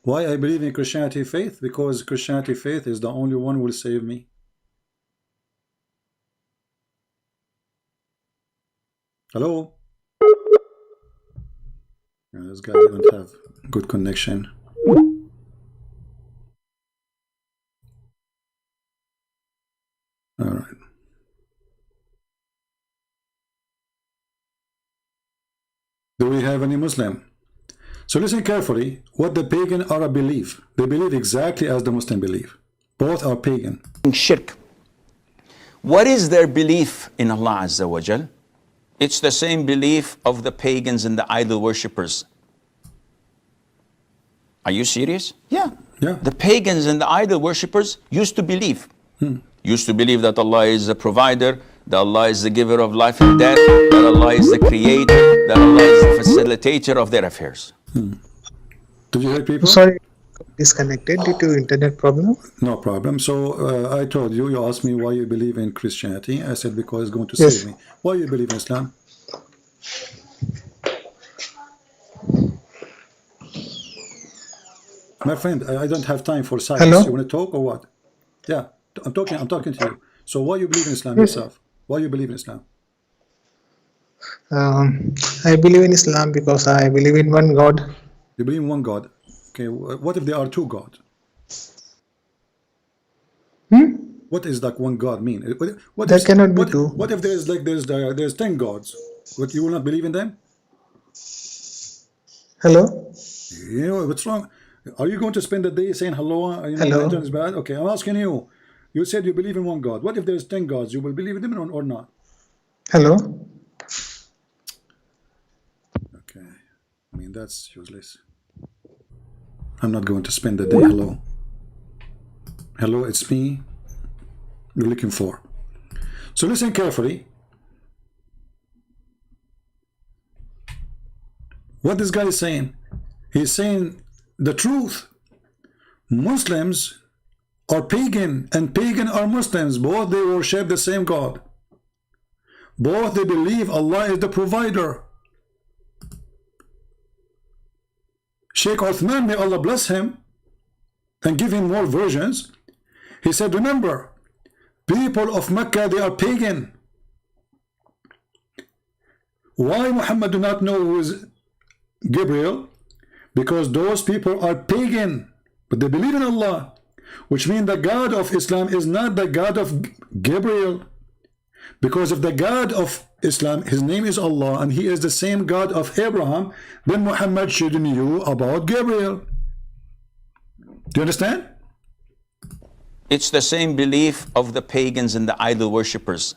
Why I believe in Christianity faith? Because Christianity faith is the only one who will save me. Hello? Yeah, this guy doesn't have good connection. All right. Do we have any Muslim? So listen carefully. What the pagan Arab believe, they believe exactly as the Muslim believe. Both are pagan. Shirk. What is their belief in Allah Azza wa Jal? It's the same belief of the pagans and the idol worshippers. Are you serious? Yeah. The pagans and the idol worshippers used to believe. Used to believe that Allah is the provider, that Allah is the giver of life and death, that Allah is the creator, that Allah is the facilitator of their affairs. Did you hear people? Sorry, disconnected due to internet problem. No problem. So I told you, you asked me why you believe in Christianity. I said because it's going to Yes. save me. Why you believe in Islam? My friend, I don't have time for silence. Hello? You want to talk or what? Yeah, I'm talking to you. So why you believe in Islam Yes. yourself? Why you believe in Islam? I believe in Islam because I believe in one God. You believe in one God. Okay, what if there are two gods? What is like one God mean? What There if, cannot be what, two. what if there's 10 gods? What, you will not believe in them? Hello? You know what's wrong? Are you going to spend the day saying hello? You know, Hello? my internet is bad. Okay, I'm asking you. You said you believe in one God. What if there's 10 gods? You will believe in them or not? Hello? Okay, I mean that's useless. I'm not going to spend the day. Hello, hello, it's me. You're looking for. So listen carefully. What this guy is saying? He's saying the truth. Muslims are pagan and pagan are Muslims. Both they worship the same God. Both they believe Allah is the provider. Sheikh Uthman, may Allah bless him and give him more versions, he said, remember, people of Mecca, they are pagan. Why Muhammad do not know who is Gabriel? Because those people are pagan, but they believe in Allah, which means the God of Islam is not the God of Gabriel. Because if the God of Islam, his name is Allah, and he is the same God of Abraham, then Muhammad should know about Gabriel. Do you understand? It's the same belief of the pagans and the idol worshippers.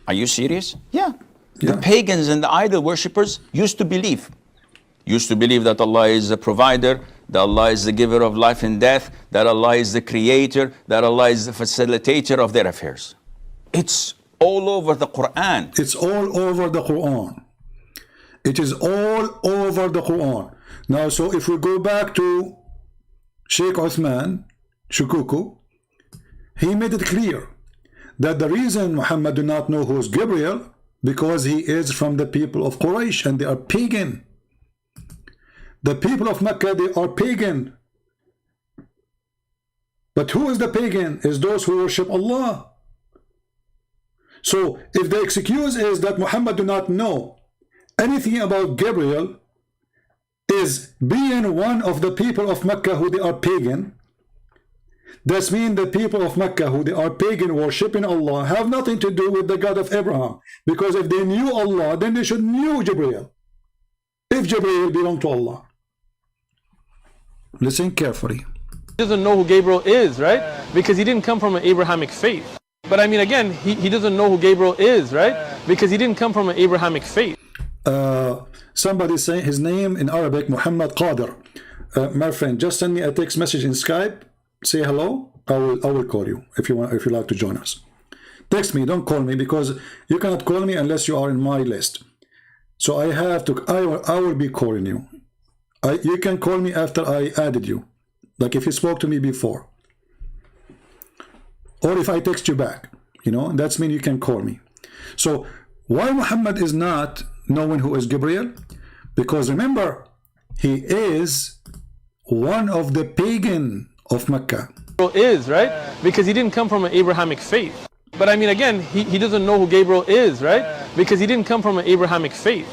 Are you serious? Yeah. The pagans and the idol worshippers used to believe that Allah is the provider, that Allah is the giver of life and death, that Allah is the creator, that Allah is the facilitator of their affairs. It's all over the Quran. It's all over the Quran. It is all over the Quran. Now, so if we go back to Sheikh Uthman Shukuku, he made it clear that the reason Muhammad do not know who is Gabriel, because he is from the people of Quraysh and they are pagan. The people of Mecca, they are pagan. But who is the pagan? Is those who worship Allah. So if the excuse is that Muhammad do not know anything about Gabriel, is being one of the people of Mecca who they are pagan, that means the people of Mecca who they are pagan worshipping Allah have nothing to do with the God of Abraham. Because if they knew Allah, then they should know Gabriel. If Gabriel belonged to Allah. Listen carefully. He doesn't know who Gabriel is, right? Because he didn't come from an Abrahamic faith. But I mean, again, he doesn't know who Gabriel is, right? Because he didn't come from an Abrahamic faith. Somebody saying his name in Arabic, Muhammad Qadir. My friend, just send me a text message in Skype. Say hello. I will call you if you want, if you like to join us. Text me, don't call me, because you cannot call me unless you are in my list. So I have to. I will be calling you. You can call me after I added you, like if you spoke to me before, or if I text you back. You know, that's mean you can call me. So why Muhammad is not knowing who is Gabriel? Because remember, he is one of the pagan of Mecca. Is, right? Because he didn't come from an Abrahamic faith. But I mean, again, he doesn't know who Gabriel is, right? Because he didn't come from an Abrahamic faith.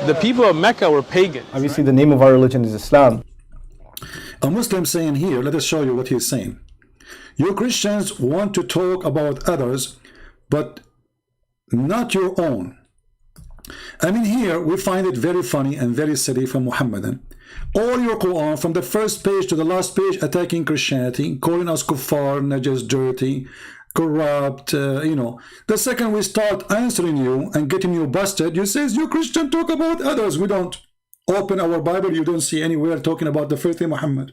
The people of Mecca were pagan. Obviously, the name of our religion is Islam. A Muslim saying here, let us show you what he's saying. You Christians want to talk about others, but not your own. I mean, here we find it very funny and very silly from Muhammadan. All your Quran, from the first page to the last page, attacking Christianity, calling us kuffar, najas, dirty, corrupt, you know. The second we start answering you and getting you busted, you says, you Christian talk about others. We don't. Open our Bible, you don't see anywhere talking about the first thing Muhammad.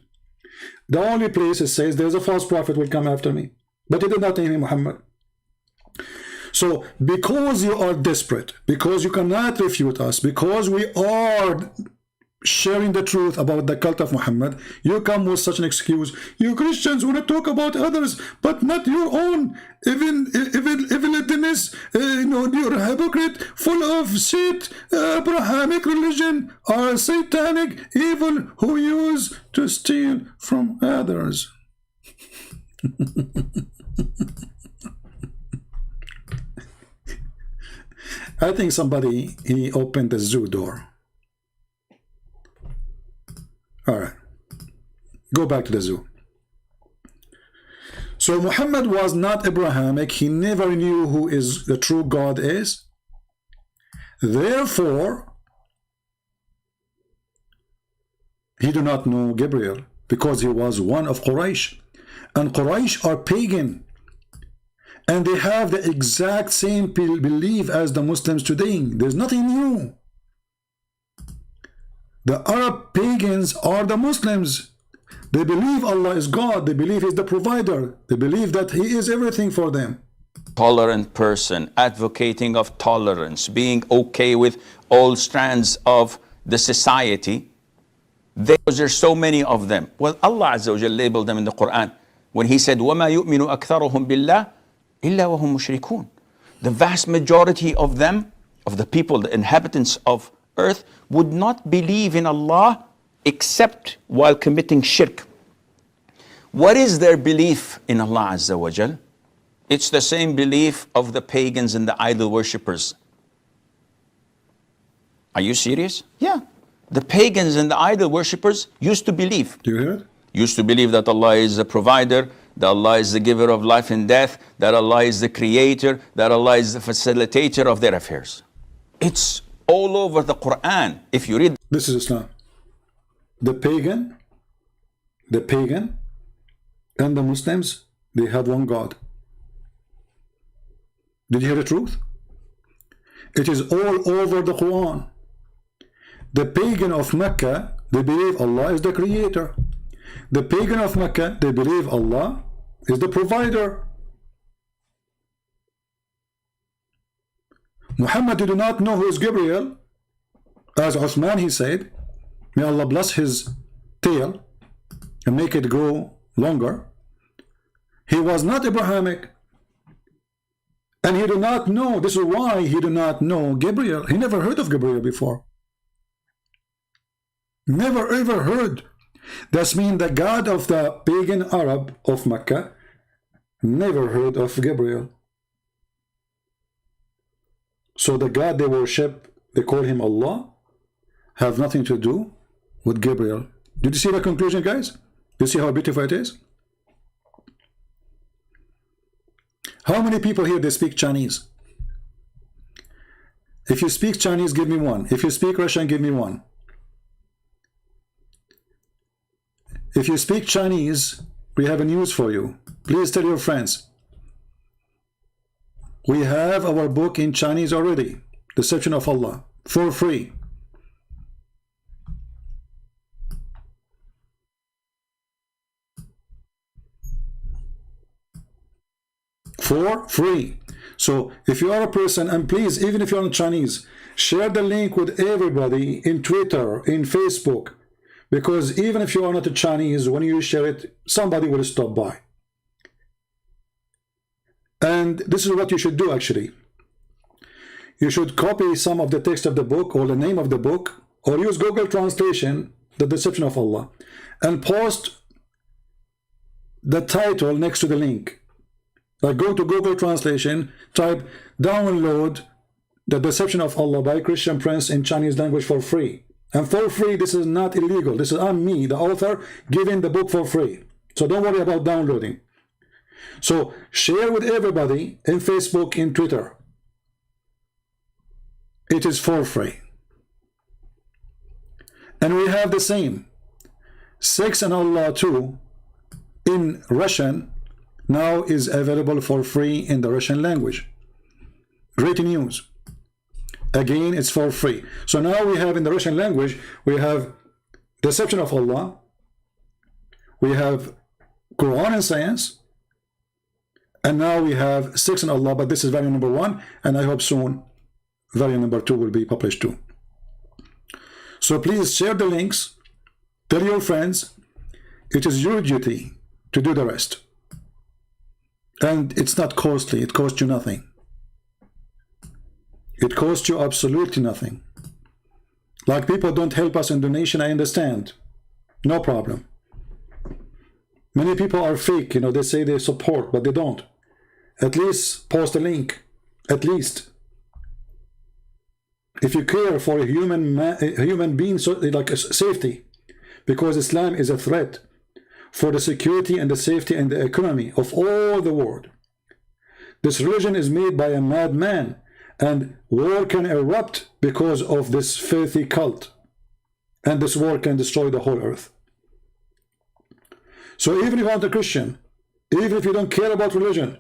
The only place it says there's a false prophet will come after me. But it did not name Muhammad. So because you are desperate, because you cannot refute us, because we are sharing the truth about the cult of Muhammad, you come with such an excuse. You Christians want to talk about others, but not your own. Even Evilness, you know, you're a hypocrite, full of shit. Abrahamic religion are satanic, evil, who use to steal from others. I think somebody, he opened the zoo door. All right. Go back to the zoo. So Muhammad was not Abrahamic. He never knew who is the true God is. Therefore, he do not know Gabriel because he was one of Quraysh. And Quraysh are pagan. And they have the exact same belief as the Muslims today. There's nothing new. The Arab pagans are the Muslims. They believe Allah is God. They believe He's the provider. They believe that He is everything for them. Tolerant person, advocating of tolerance, being okay with all strands of the society. There's so many of them. Well, Allah Azza wa Jalla labeled them in the Quran when He said, وَمَا يُؤْمِنُ أَكْثَرُهُمْ بِاللَّهِ إِلَّا وَهُمْ مُشْرِكُونَ. The vast majority of them, of the people, the inhabitants of earth, would not believe in Allah except while committing shirk. What is their belief in Allah Azza wa Jal? It's the same belief of the pagans and the idol worshippers. Are you serious? Yeah. The pagans and the idol worshippers used to believe. Do you hear it? Used to believe that Allah is the provider, that Allah is the giver of life and death, that Allah is the creator, that Allah is the facilitator of their affairs. It's all over the Quran. If you read, this is Islam. The pagan and the Muslims, they have one God. Did you hear the truth? It is all over the Quran. The pagan of Mecca, they believe Allah is the creator. The pagan of Mecca, they believe Allah is the provider. Muhammad did not know who is Gabriel. As Uthman, he said, may Allah bless his tail and make it grow longer. He was not Abrahamic. And he did not know. This is why he did not know Gabriel. He never heard of Gabriel before. Never ever heard. That means the God of the pagan Arab of Mecca never heard of Gabriel. So the God they worship, they call him Allah, have nothing to do with Gabriel. Did you see the conclusion, guys? You see how beautiful it is? How many people here they speak Chinese? If you speak Chinese, give me one. If you speak Russian, give me one. If you speak Chinese, we have a news for you. Please tell your friends. We have our book in Chinese already, Deception of Allah, for free. For free. So if you are a person, and please, even if you're on Chinese, share the link with everybody in Twitter, in Facebook, because even if you are not a Chinese, when you share it, somebody will stop by. And this is what you should do, actually. You should copy some of the text of the book or the name of the book, or use Google Translation, The Deception of Allah, and post the title next to the link. Like go to Google Translation, type download The Deception of Allah by Christian Prince in Chinese language for free. And for free, this is not illegal. This is I'm me, the author, giving the book for free. So don't worry about downloading. So share with everybody in Facebook, in Twitter. It is for free. And we have the same. Sex and Allah 2 in Russian now is available for free in the Russian language. Great news. Again, it's for free. So now we have in the Russian language, we have Deception of Allah, we have Quran and Science, and now we have Sex and Allah, but this is volume number 1, and I hope soon volume number 2 will be published too. So please share the links, tell your friends. It is your duty to do the rest. And it's not costly, it costs you nothing. It costs you absolutely nothing. Like people don't help us in donation, I understand. No problem. Many people are fake, you know, they say they support, but they don't. At least post a link, at least. If you care for a human being, so, like safety, because Islam is a threat for the security and the safety and the economy of all the world. This religion is made by a madman, and war can erupt because of this filthy cult, and this war can destroy the whole earth. So even if you aren't a Christian, even if you don't care about religion,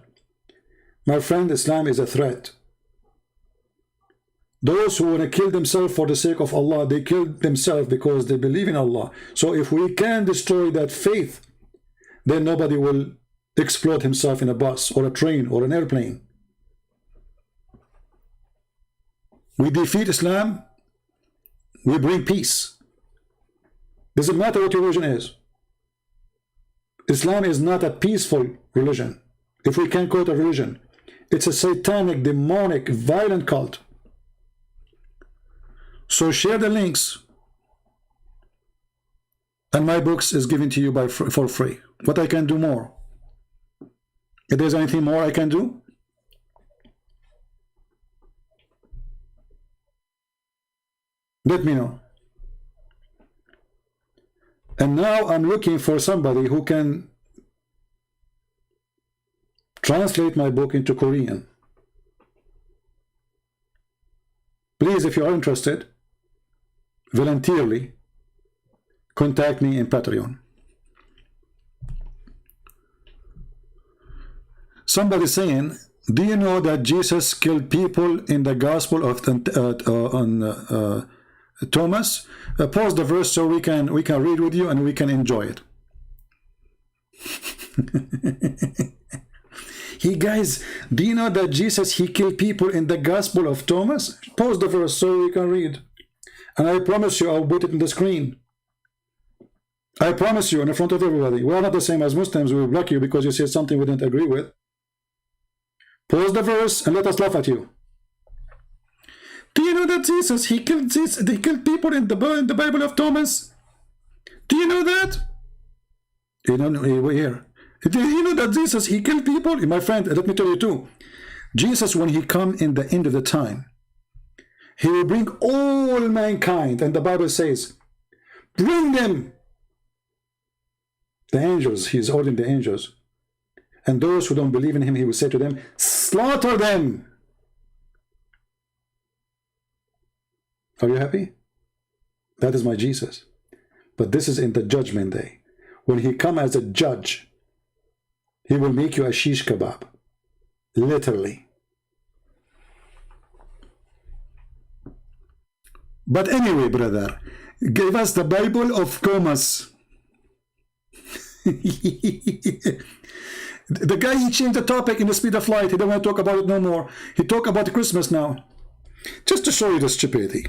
my friend, Islam is a threat. Those who want to kill themselves for the sake of Allah, they kill themselves because they believe in Allah. So if we can destroy that faith, then nobody will explode himself in a bus or a train or an airplane. We defeat Islam, we bring peace. Doesn't matter what your religion is. Islam is not a peaceful religion. If we can call it a religion, it's a satanic, demonic, violent cult. So share the links, and my books is given to you for free. What I can do more? If there's anything more I can do, let me know. And now I'm looking for somebody who can translate my book into Korean. Please, if you are interested, voluntarily contact me in Patreon. Somebody saying, do you know that Jesus killed people in the Gospel of Thomas? Pause the verse so we can read with you and we can enjoy it. Hey guys, do you know that Jesus, he killed people in the Gospel of Thomas? Pause the verse so we can read. And I promise you, I'll put it on the screen. I promise you, in front of everybody. We are not the same as Muslims. We will block you because you said something we didn't agree with. Pause the verse and let us laugh at you. Do you know that Jesus, he killed people in the Bible of Thomas? Do you know that? You know, here. Do you know that Jesus, he killed people? My friend, let me tell you too. Jesus, when he come in the end of the time, he will bring all mankind, and the Bible says, bring them. The angels, he is ordering the angels. And those who don't believe in him, he will say to them, slaughter them. Are you happy? That is my Jesus. But this is in the judgment day. When he come as a judge, he will make you a shish kebab. Literally. But anyway, brother, give us the Bible of Thomas. The guy, he changed the topic in the speed of light. He don't want to talk about it no more. He talk about Christmas now. Just to show you the stupidity.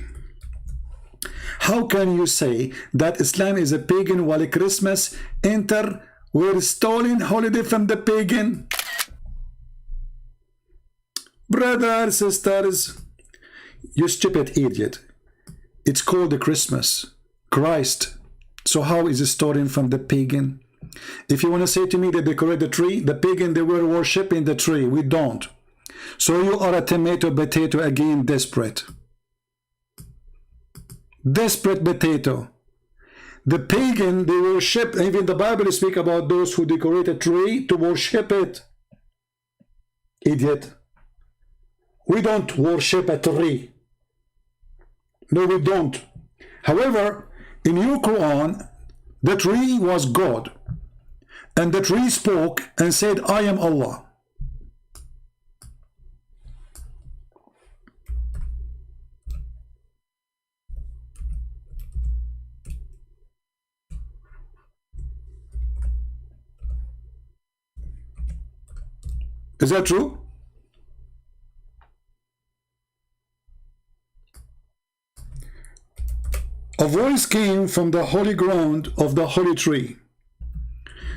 How can you say that Islam is a pagan while Christmas were stolen holiday from the pagan? Brothers, sisters, you stupid idiot. It's called the Christmas. Christ. So how is it stolen from the pagan? If you want to say to me they decorate the tree, the pagan, they were worshipping the tree. We don't. So you are a tomato potato again, desperate. Desperate potato. The pagan, they worship, even the Bible speak about those who decorate a tree to worship it. Idiot. We don't worship a tree. No, we don't. However, in your Quran, the tree was God. And the tree spoke and said, I am Allah. Is that true? A voice came from the holy ground of the holy tree,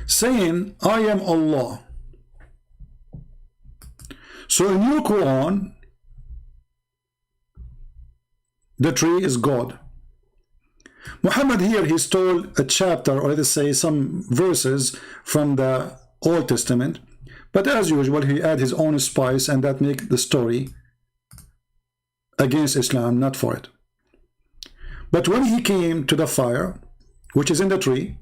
saying, I am Allah. So in your Quran, the tree is God. Muhammad here, he stole a chapter, or let us say some verses from the Old Testament, but as usual, he add his own spice, and that make the story against Islam, not for it. But when he came to the fire, which is in the tree,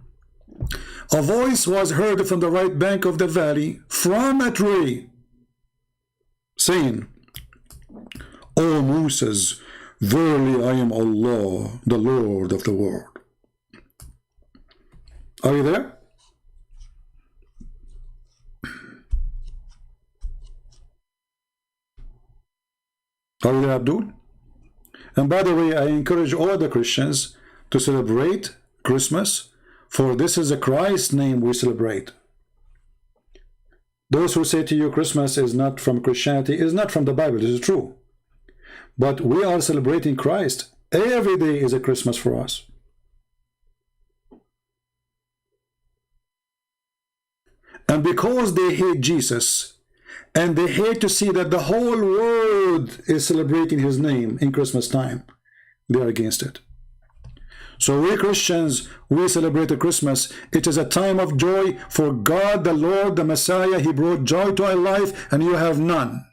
a voice was heard from the right bank of the valley from a tree, saying, O Moses, verily I am Allah, the Lord of the world. Are you there? Are you there, Abdul? And by the way, I encourage all the Christians to celebrate Christmas, for this is the Christ's name we celebrate. Those who say to you Christmas is not from Christianity, is not from the Bible, this is true. But we are celebrating Christ. Every day is a Christmas for us. And because they hate Jesus, and they hate to see that the whole world is celebrating his name in Christmas time, they are against it. So we Christians, we celebrate Christmas. It is a time of joy for God, the Lord, the Messiah. He brought joy to our life, and you have none.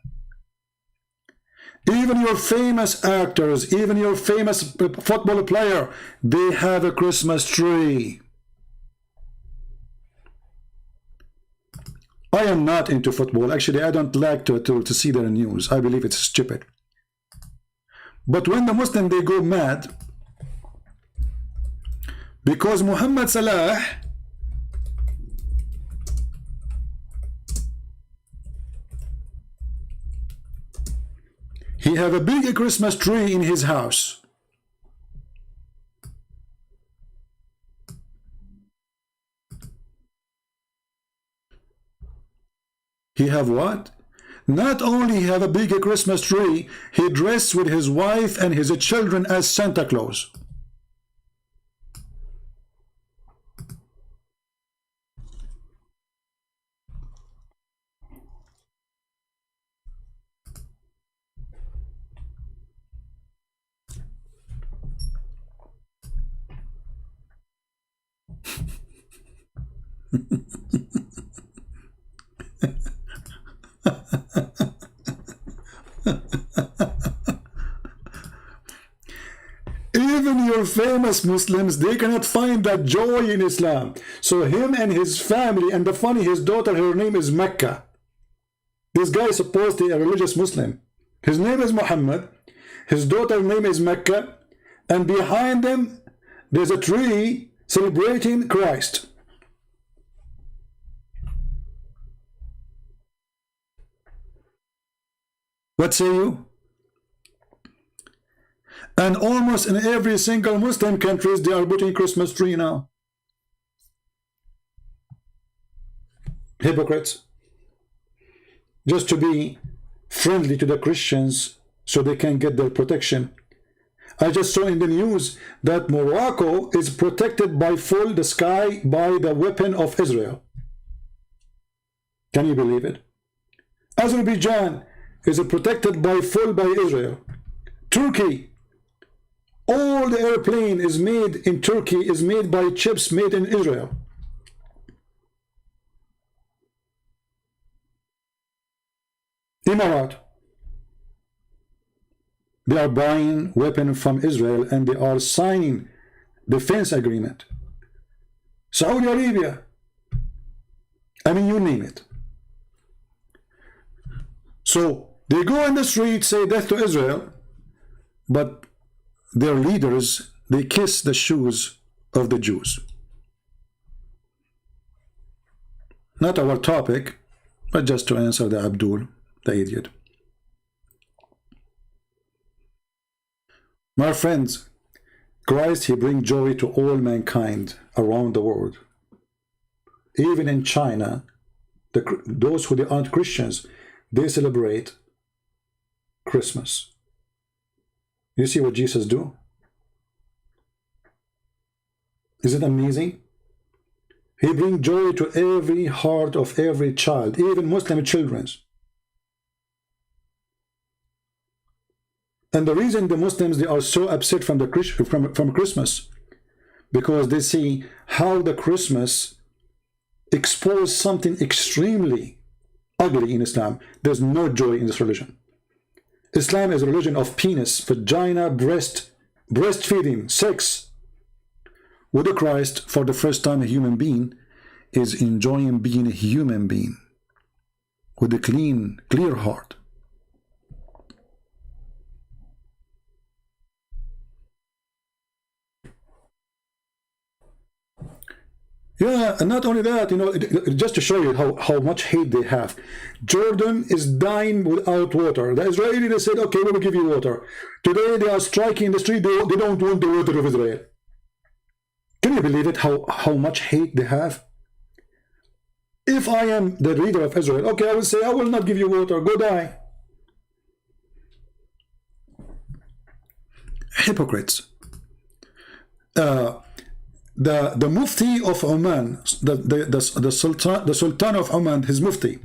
Even your famous actors, even your famous football player, they have a Christmas tree. I am not into football. Actually, I don't like to see their news. I believe it's stupid. But when the Muslims, they go mad, because Muhammad Salah, he have a big Christmas tree in his house. He have what? Not only he have a big Christmas tree, he dressed with his wife and his children as Santa Claus. Even your famous Muslims, they cannot find that joy in Islam. So him and his family, and the funny, his daughter, her name is Mecca. This guy is supposed to be a religious Muslim. His name is Muhammad. His daughter's name is Mecca. And behind them, there's a tree celebrating Christ. What say you? And almost in every single Muslim countries, they are putting Christmas tree now. Hypocrites. Just to be friendly to the Christians so they can get their protection. I just saw in the news that Morocco is protected by full the sky by the weapon of Israel. Can you believe it? Azerbaijan is protected by full by Israel. Turkey, all the airplane is made in Turkey, is made by chips made in Israel. Emirat, they are buying weapons from Israel and they are signing defense agreement. Saudi Arabia, I mean, you name it. So they go in the street, say death to Israel, but their leaders, they kiss the shoes of the Jews. Not our topic, but just to answer the Abdul, the idiot. My friends, Christ, he brings joy to all mankind around the world. Even in China, those who aren't Christians, they celebrate Christmas. You see what Jesus do? Is it amazing? He brings joy to every heart of every child, even Muslim children. And the reason the Muslims, they are so upset from the from Christmas, because they see how the Christmas exposed something extremely ugly in Islam. There's no joy in this religion. Islam is a religion of penis, vagina, breastfeeding, sex. with the Christ for the first time a human being is enjoying being a human being with a clear heart. Yeah, and not only that, you know, just to show you how much hate they have. Jordan is dying without water. The Israeli, they said, okay, we will give you water. Today they are striking the street, they don't want the water of Israel. Can you believe it, how much hate they have? If I am the leader of Israel, okay, I will say, I will not give you water, go die. Hypocrites. The Mufti of Oman, the Sultan of Oman, his Mufti,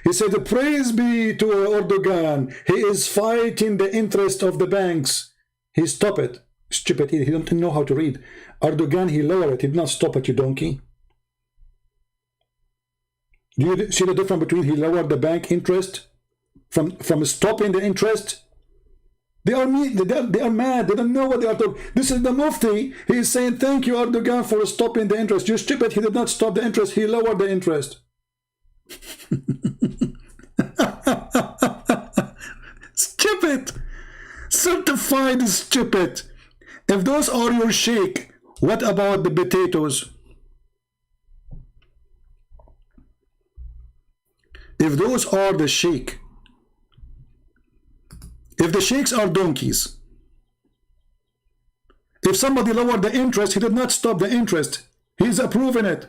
he said, praise be to Erdogan, he is fighting the interest of the banks. He stopped it. Stupid, he don't know how to read. Erdogan, he lowered it, he did not stop it, you donkey. Do you see the difference between he lowered the bank interest from stopping the interest? They are mad. They don't know what they are talking. This is the Mufti. He is saying, thank you, Erdogan, for stopping the interest. You stupid. He did not stop the interest. He lowered the interest. Stupid. Certified stupid. If those are your sheikh, what about the potatoes? If those are the sheikh, if the sheikhs are donkeys, if somebody lowered the interest, he did not stop the interest. He's approving it.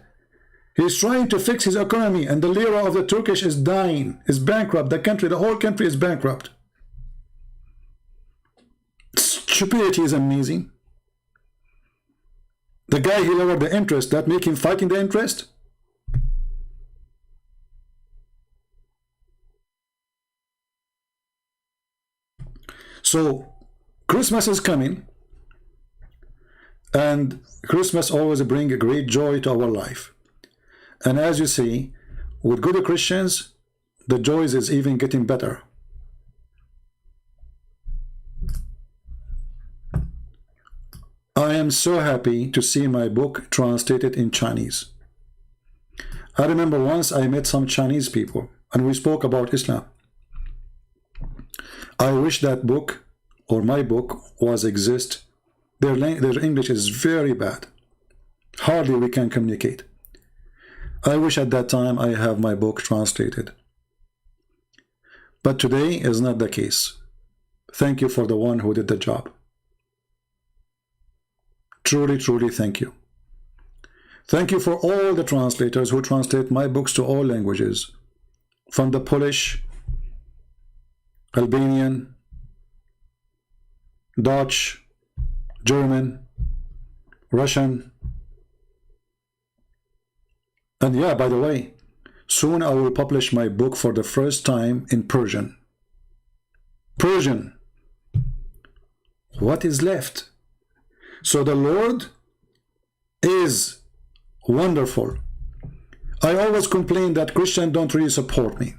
He's trying to fix his economy, and the lira of the Turkish is dying, is bankrupt. The whole country is bankrupt. Stupidity is amazing. The guy who lowered the interest, that make him fighting the interest? So Christmas is coming, and Christmas always brings a great joy to our life. And as you see, with good Christians, the joys is even getting better. I am so happy to see my book translated in Chinese. I remember once I met some Chinese people and we spoke about Islam. I wish that book or my book was exist. Their English is very bad. Hardly we can communicate. I wish at that time I have my book translated. But today is not the case. Thank you for the one who did the job. Truly, truly thank you. Thank you for all the translators who translate my books to all languages, from the Polish, Albanian, Dutch, German, Russian. And yeah, by the way, soon I will publish my book for the first time in Persian. Persian. What is left? So the Lord is wonderful. I always complain that Christians don't really support me.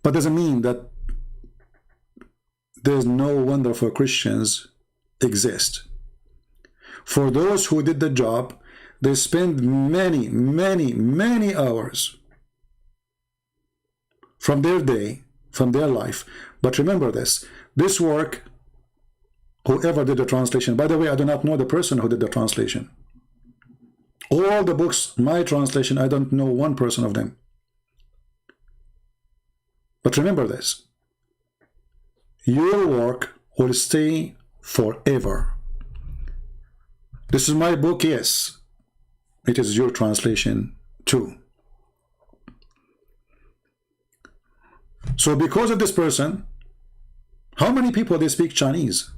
But doesn't mean that there's no wonderful Christians exist. For those who did the job, they spend many, many, many hours from their day, from their life. But remember this work, whoever did the translation, by the way, I do not know the person who did the translation. All the books, my translation, I don't know one person of them. But remember this, your work will stay forever. This is my book, yes. It is your translation too. So because of this person, how many people they speak Chinese?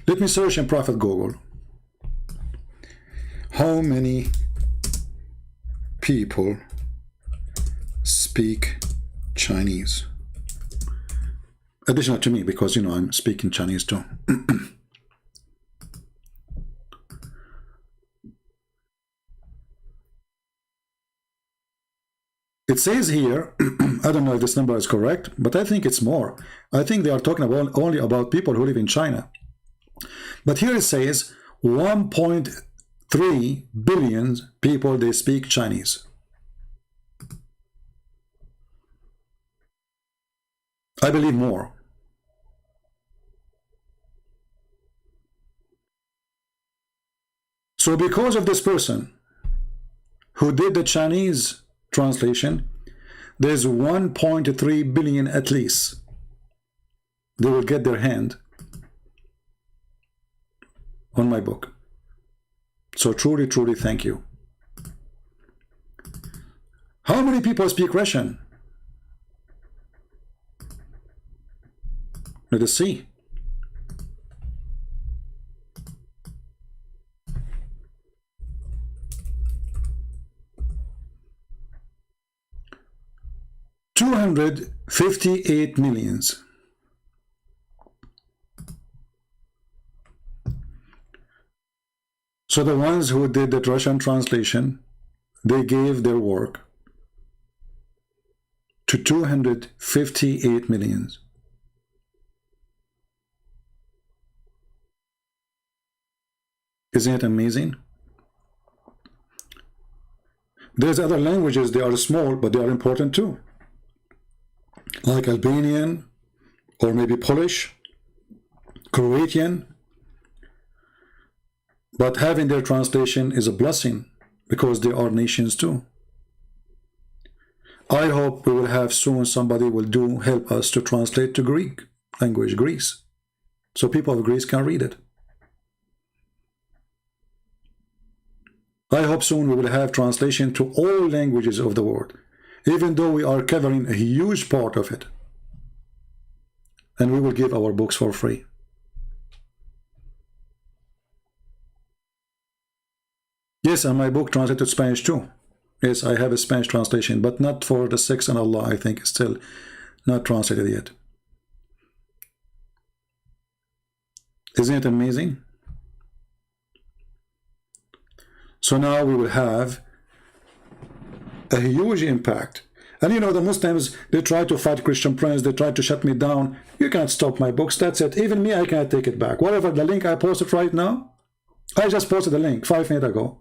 Let me search in Prophet Google. How many people speak Chinese? Additional to me, because you know I'm speaking Chinese too. It says here, I don't know if this number is correct, but I think it's more. I think they are talking about only about people who live in China. But here it says 1.3 billion people, they speak Chinese. I believe more. So because of this person who did the Chinese translation, there's 1.3 billion at least. They will get their hand on my book. So truly, truly thank you. How many people speak Russian? Let us see. $258 million. So the ones who did the Russian translation, they gave their work to 258 million. Isn't it amazing? There's other languages, they are small, but they are important too. Like Albanian, or maybe Polish, Croatian. But having their translation is a blessing, because they are nations too. I hope we will have soon somebody will help us to translate to Greek language, Greece, so people of Greece can read it. I hope soon we will have translation to all languages of the world, even though we are covering a huge part of it. And we will give our books for free. Yes, and my book translated to Spanish too. Yes, I have a Spanish translation, but not for the Sex and Allah. I think it's still not translated yet. Isn't it amazing? So now we will have a huge impact. And you know, the Muslims, they try to fight Christian Prince, they try to shut me down. You can't stop my books, that's it. Even me, I can't take it back. Whatever, the link I posted right now, I just posted the link 5 minutes ago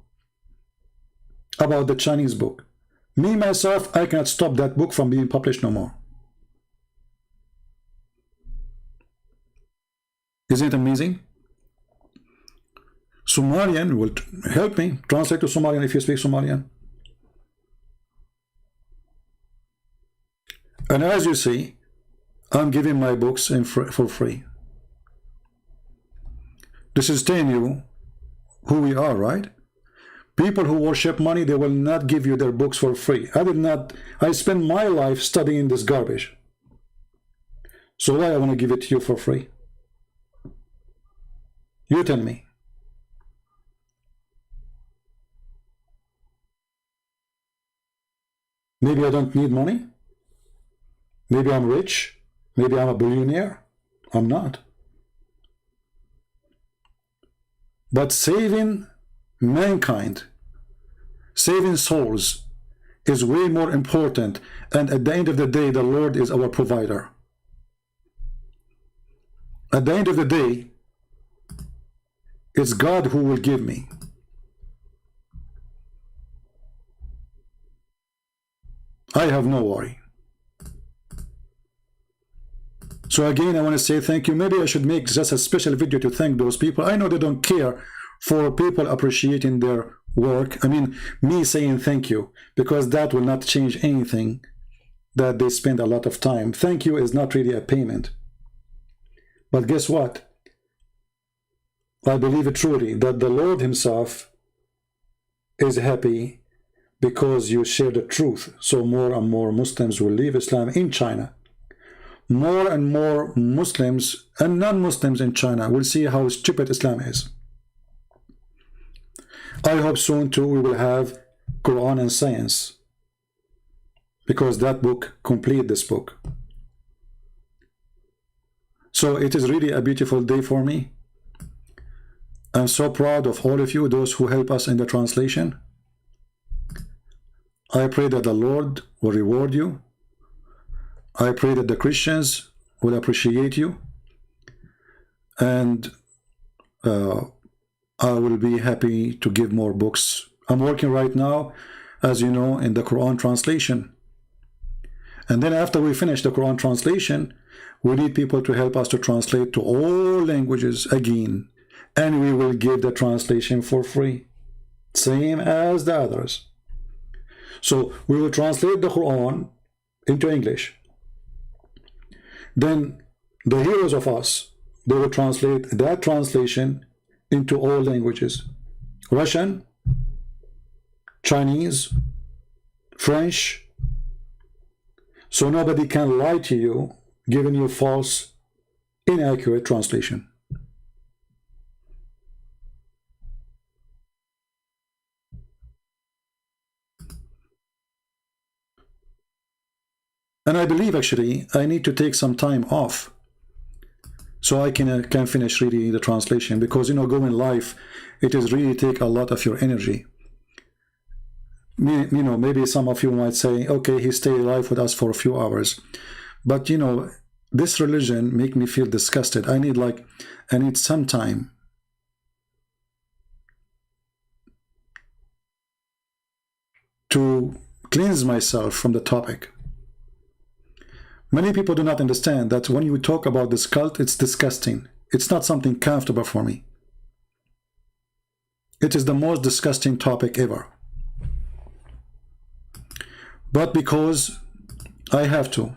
about the Chinese book. Me, myself, I can't stop that book from being published no more. Isn't it amazing? Somalian will help me translate to Somalian if you speak Somalian. And as you see, I'm giving my books for free. This is telling you who we are, right? People who worship money, they will not give you their books for free. I spend my life studying this garbage. So why I want to give it to you for free? You tell me. Maybe I don't need money. Maybe I'm rich. Maybe I'm a billionaire. I'm not. But saving mankind, saving souls, is way more important. And at the end of the day, the Lord is our provider. At the end of the day, it's God who will give me. I have no worry. So again, I want to say thank you. Maybe I should make just a special video to thank those people. I know they don't care for people appreciating their work. I mean, me saying thank you, because that will not change anything that they spend a lot of time. Thank you is not really a payment. But guess what? I believe it truly that the Lord himself is happy because you share the truth. So more and more Muslims will leave Islam in China. More and more Muslims and non-Muslims in China will see how stupid Islam is. I hope soon too we will have Quran and science, because that book complete this book. So it is really a beautiful day for me. I'm so proud of all of you, those who help us in the translation. I pray that the Lord will reward you. I pray that the Christians will appreciate you. And I will be happy to give more books. I'm working right now, as you know, in the Quran translation. And then after we finish the Quran translation, we need people to help us to translate to all languages again. And we will give the translation for free, same as the others. So we will translate the Quran into English. Then the heroes of us, they will translate that translation into all languages: Russian, Chinese, French. So nobody can lie to you, giving you false, inaccurate translation. And I believe actually I need to take some time off so I can finish reading the translation, because going live, it is really take a lot of your energy. Maybe some of you might say, okay, he stayed alive with us for a few hours, but this religion make me feel disgusted. I need some time to cleanse myself from the topic. Many people do not understand that when you talk about this cult, it's disgusting. It's not something comfortable for me. It is the most disgusting topic ever. But because I have to,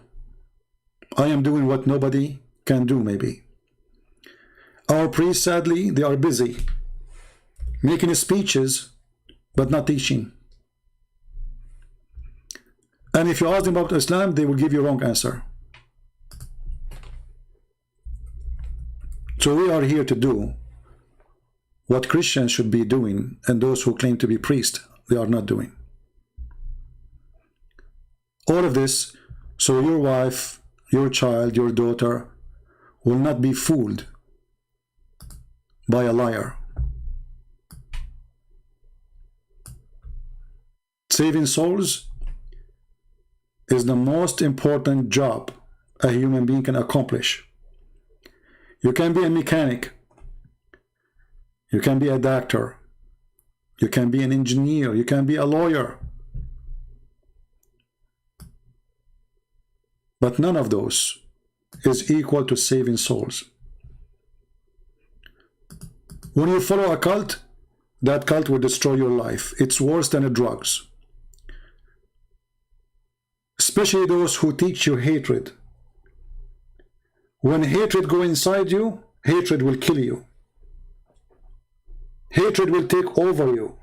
I am doing what nobody can do, maybe. Our priests, sadly, they are busy making speeches, but not teaching. And if you ask them about Islam, they will give you a wrong answer. So we are here to do what Christians should be doing, and those who claim to be priests, they are not doing. All of this, so your wife, your child, your daughter will not be fooled by a liar. Saving souls is the most important job a human being can accomplish. You can be a mechanic, you can be a doctor, you can be an engineer, you can be a lawyer, but none of those is equal to saving souls. When you follow a cult, that cult will destroy your life. It's worse than the drugs. Especially those who teach you hatred. When hatred goes inside you, hatred will kill you. Hatred will take over you.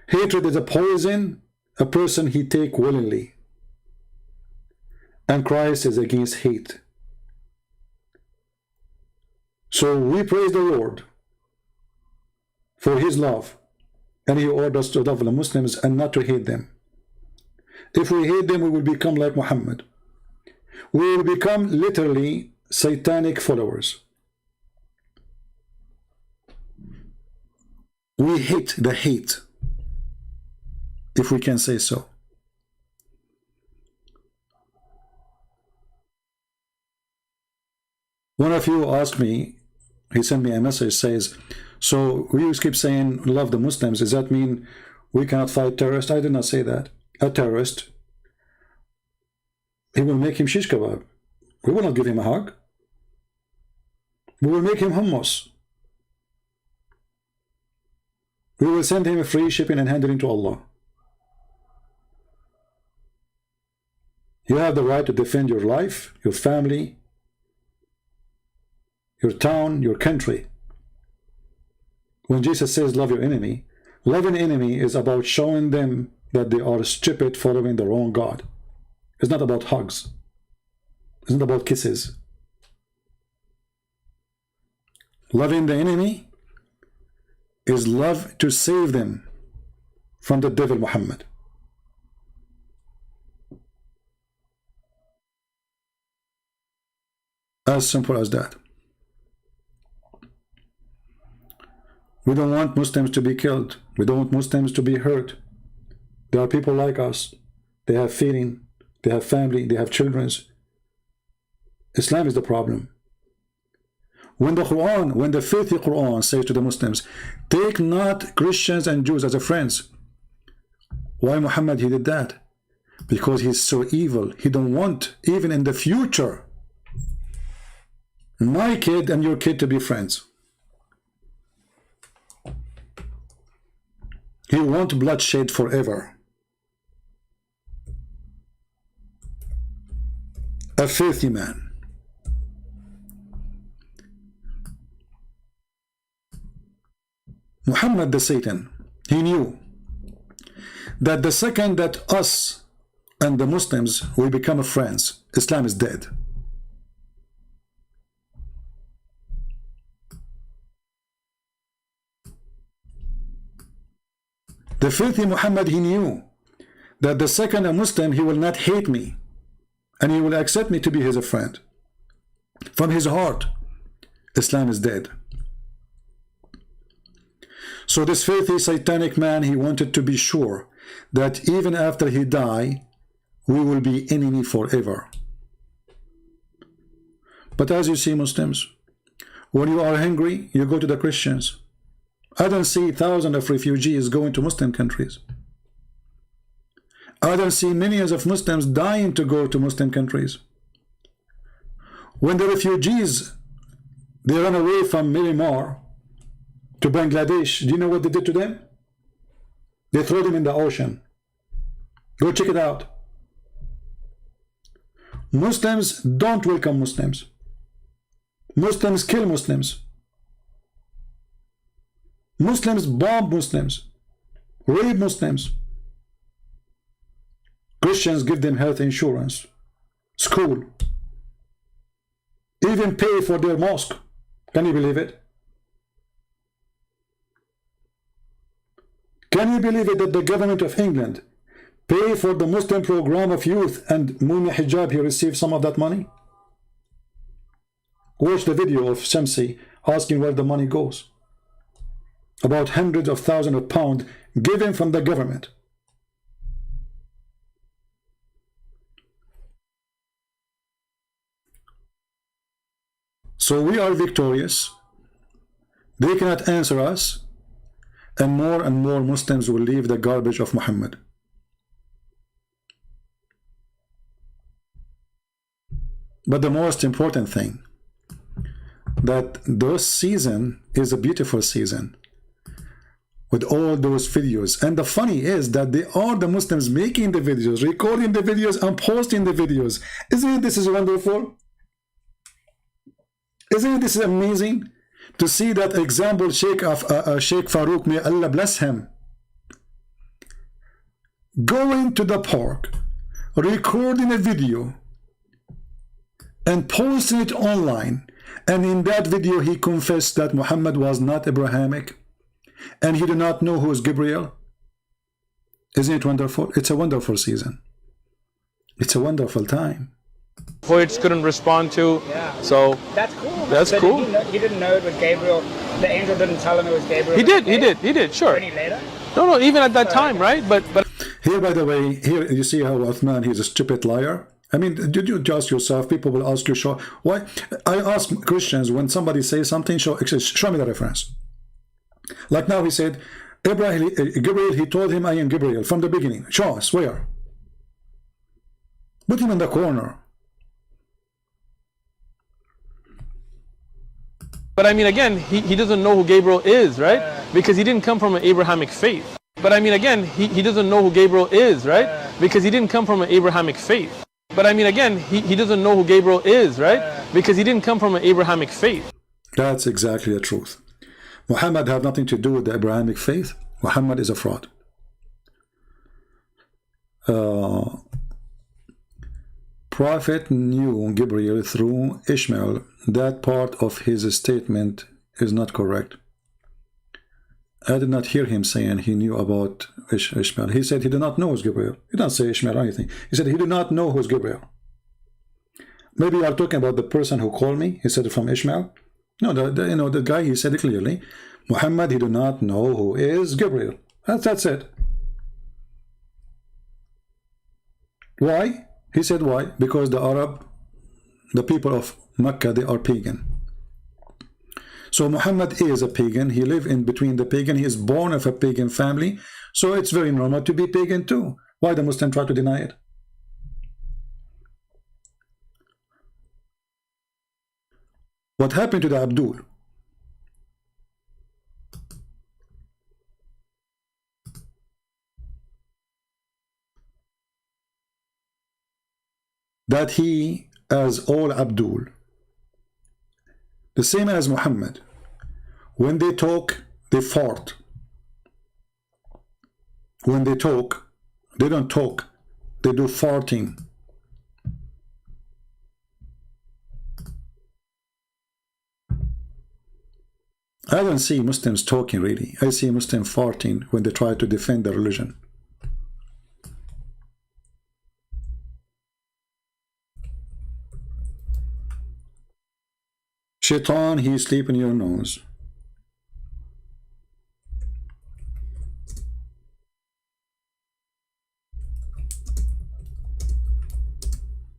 Hatred is a poison a person he take willingly. And Christ is against hate. So we praise the Lord for his love, and he orders us to love the Muslims and not to hate them. If we hate them, we will become like Muhammad. We will become literally satanic followers. We hate the hate, if we can say so. One of you asked me, he sent me a message, says, so we keep saying love the Muslims, does that mean we cannot fight terrorists? I did not say that. A terrorist, he will make him shish kebab. We will not give him a hug. We will make him hummus. We will send him a free shipping and hand it into Allah. You have the right to defend your life, your family, your town, your country. When Jesus says love your enemy, loving enemy is about showing them that they are stupid following the wrong God. It's not about hugs. It's not about kisses. Loving the enemy is love to save them from the devil Muhammad. As simple as that. We don't want Muslims to be killed. We don't want Muslims to be hurt. There are people like us. They have feeling, they have family, they have children. Islam is the problem. When the Quran, when the filthy Quran says to the Muslims, take not Christians and Jews as a friends. Why Muhammad he did that? Because he's so evil. He don't want, even in the future, my kid and your kid to be friends. He wants bloodshed forever. A filthy man. Muhammad the Satan, he knew that the second that us and the Muslims will become friends, Islam is dead. The filthy Muhammad, he knew that the second a Muslim, he will not hate me and he will accept me to be his friend. From his heart, Islam is dead. So this filthy satanic man, he wanted to be sure that even after he die, we will be enemy forever. But as you see, Muslims, when you are hungry, you go to the Christians. I don't see thousands of refugees going to Muslim countries. I don't see millions of Muslims dying to go to Muslim countries. When the refugees, they run away from Myanmar to Bangladesh, do you know what they did to them? They threw them in the ocean. Go check it out. Muslims don't welcome Muslims. Muslims kill Muslims. Muslims bomb Muslims, rape Muslims. Christians give them health insurance, school, even pay for their mosque. Can you believe it? Can you believe it that the government of England pay for the Muslim program of youth and Mumi Hijab, he received some of that money? Watch the video of Shamsi asking where the money goes. About hundreds of thousands of pounds given from the government. So we are victorious. They cannot answer us. And more Muslims will leave the garbage of Muhammad. But the most important thing, that this season is a beautiful season with all those videos. And the funny is that they are the Muslims making the videos, recording the videos and posting the videos. Isn't this is wonderful? Isn't this amazing? To see that example, Sheikh Farouk, may Allah bless him, going to the park, recording a video and posting it online, and in that video he confessed that Muhammad was not Abrahamic and he did not know who is Gabriel. Isn't it wonderful? It's a wonderful season. It's a wonderful time. Voids couldn't respond to. Yeah. So that's cool. That's so cool. He didn't know it was Gabriel. The angel didn't tell him it was Gabriel. He did, sure. Any later? No, even at that time, right? But here, by the way, here you see how Uthman, he's a stupid liar. I mean, did you just yourself? People will ask you, show why? I ask Christians when somebody says something, show me the reference. Like now, he said, Gabriel, he told him, I am Gabriel from the beginning. Show us where. Put him in the corner. But I mean, again, he doesn't know who Gabriel is, right? Because he didn't come from an Abrahamic faith. But I mean, again, he doesn't know who Gabriel is, right? Because he didn't come from an Abrahamic faith. But I mean, again, he doesn't know who Gabriel is, right? Because he didn't come from an Abrahamic faith. That's exactly the truth. Muhammad have nothing to do with the Abrahamic faith. Muhammad is a fraud. Prophet knew Gabriel through Ishmael. That part of his statement is not correct. I did not hear him saying he knew about Ishmael. He said he did not know who's Gabriel. He didn't say Ishmael or anything. He said he did not know who's Gabriel. Maybe you are talking about the person who called me. He said from Ishmael. No, the guy, he said it clearly. Muhammad, he did not know who is Gabriel. That's it. Why? He said why? Because the Arab, the people of Mecca, they are pagan. So Muhammad is a pagan. He lived in between the pagan. He is born of a pagan family. So it's very normal to be pagan too. Why the Muslim try to deny it? What happened to the Abdul? That he, as all Abdul, the same as Muhammad, when they talk, they fart. When they talk, they don't talk, they do farting. I don't see Muslims talking really. I see Muslims farting when they try to defend their religion. Shaitan, he sleep in your nose.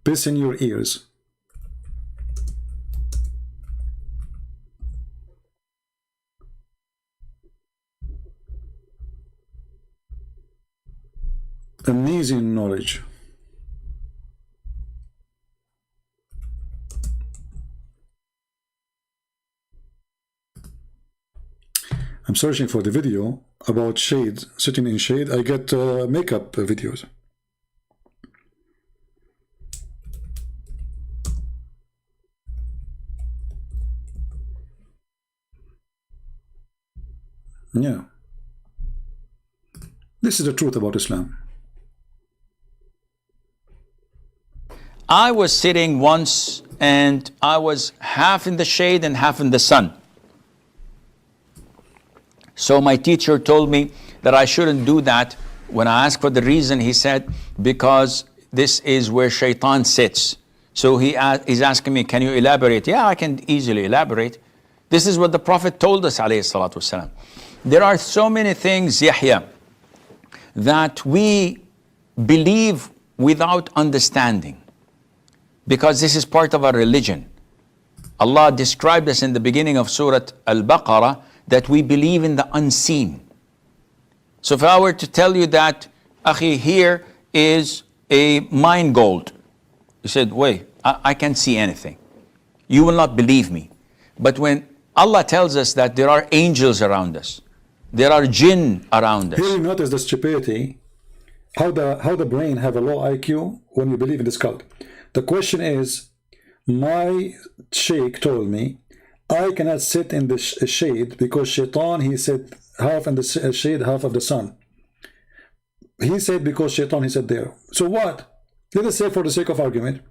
Piss in your ears. Amazing knowledge. I'm searching for the video about shade, sitting in shade. I get makeup videos. Yeah. This is the truth about Islam. I was sitting once and I was half in the shade and half in the sun. So my teacher told me that I shouldn't do that. When I asked for the reason, he said, because this is where shaitan sits. So he's asking me, can you elaborate? Yeah, I can easily elaborate. This is what the Prophet told us, alayhi salatu wasalam. There are so many things, Yahya, that we believe without understanding, because this is part of our religion. Allah described us in the beginning of Surah Al-Baqarah that we believe in the unseen. So if I were to tell you that, Akhi, here is a mine gold, you said, wait, I can't see anything. You will not believe me. But when Allah tells us that there are angels around us, there are jinn around us. Here you notice the stupidity, how the brain have a low IQ when you believe in this cult. The question is, my sheikh told me I cannot sit in the shade because shaitan, he said half in the shade, half of the sun. He said because shaitan, he said there. So what? Let us say for the sake of argument,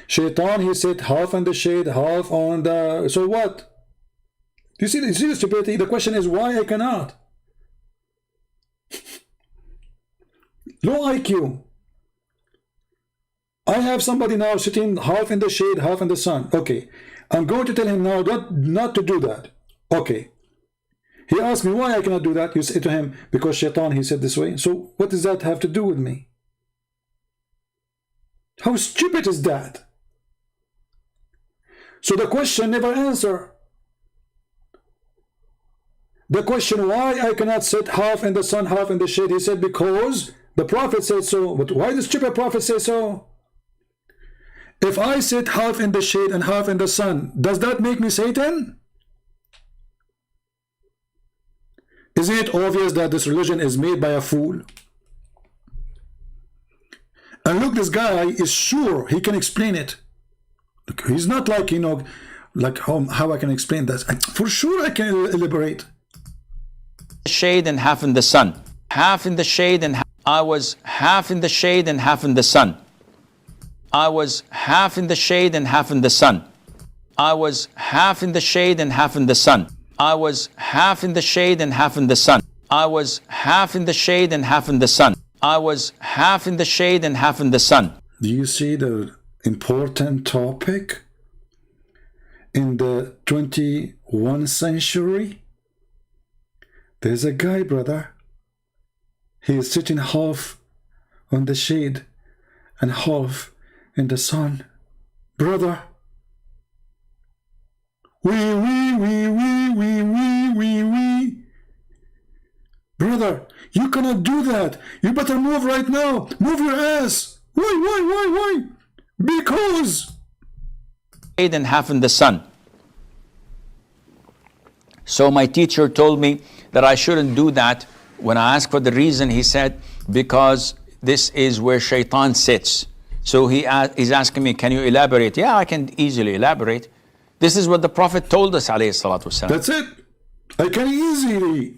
shaitan, he said half in the shade, half on the... So what? You see the stupidity? The question is why I cannot? Low IQ. I have somebody now sitting half in the shade, half in the sun. Okay. I'm going to tell him now not to do that. Okay. He asked me why I cannot do that. You say to him, because shaitan, he said this way. So what does that have to do with me? How stupid is that? So the question never answer. The question why I cannot sit half in the sun, half in the shade, he said because the Prophet said so. But why the stupid Prophet say so? If I sit half in the shade and half in the sun, does that make me Satan? Isn't it obvious that this religion is made by a fool? And look, this guy is sure he can explain it. Look, he's not like, you know, like how I can explain that. For sure I can elaborate. Shade and half in the sun. Half in the shade and I was half in the shade and half in the sun. I was half in the shade and half in the sun. I was half in the shade and half in the sun. I was half in the shade and half in the sun. I was half in the shade and half in the sun. I was half in the shade and half in the sun. Do you see the important topic in the 21st century? There's a guy, brother. He is sitting half on the shade and half in the sun. Brother. We You cannot do that. You better move right now. Move your ass. Why? Because and half in the sun. So my teacher told me that I shouldn't do that. When I asked for the reason, he said, because this is where shaitan sits. So he's asking me, can you elaborate? Yeah, I can easily elaborate. This is what the Prophet told us, alayhi salatu wasalam. That's it. I can easily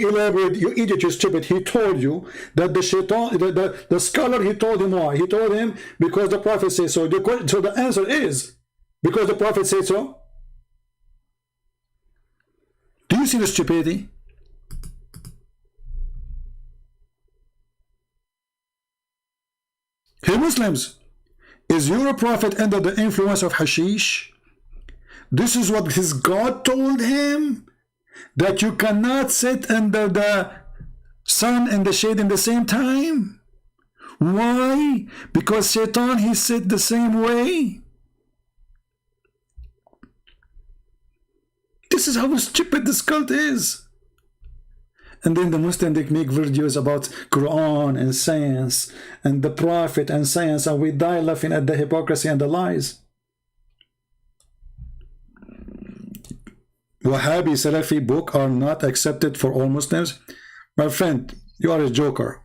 elaborate. You idiot, you stupid. He told you that the shaitan, the scholar, he told him why. He told him because the Prophet said so. So the answer is because the Prophet said so. Do you see the stupidity? Hey Muslims, is your Prophet under the influence of hashish? This is what his God told him, that you cannot sit under the sun and the shade in the same time. Why? Because Shaitan, he sit the same way. This is how stupid this cult is. And then the Muslims, they make videos about Quran and science and the Prophet and science, and we die laughing at the hypocrisy and the lies. Wahhabi Salafi book are not accepted for all Muslims. My friend, you are a joker.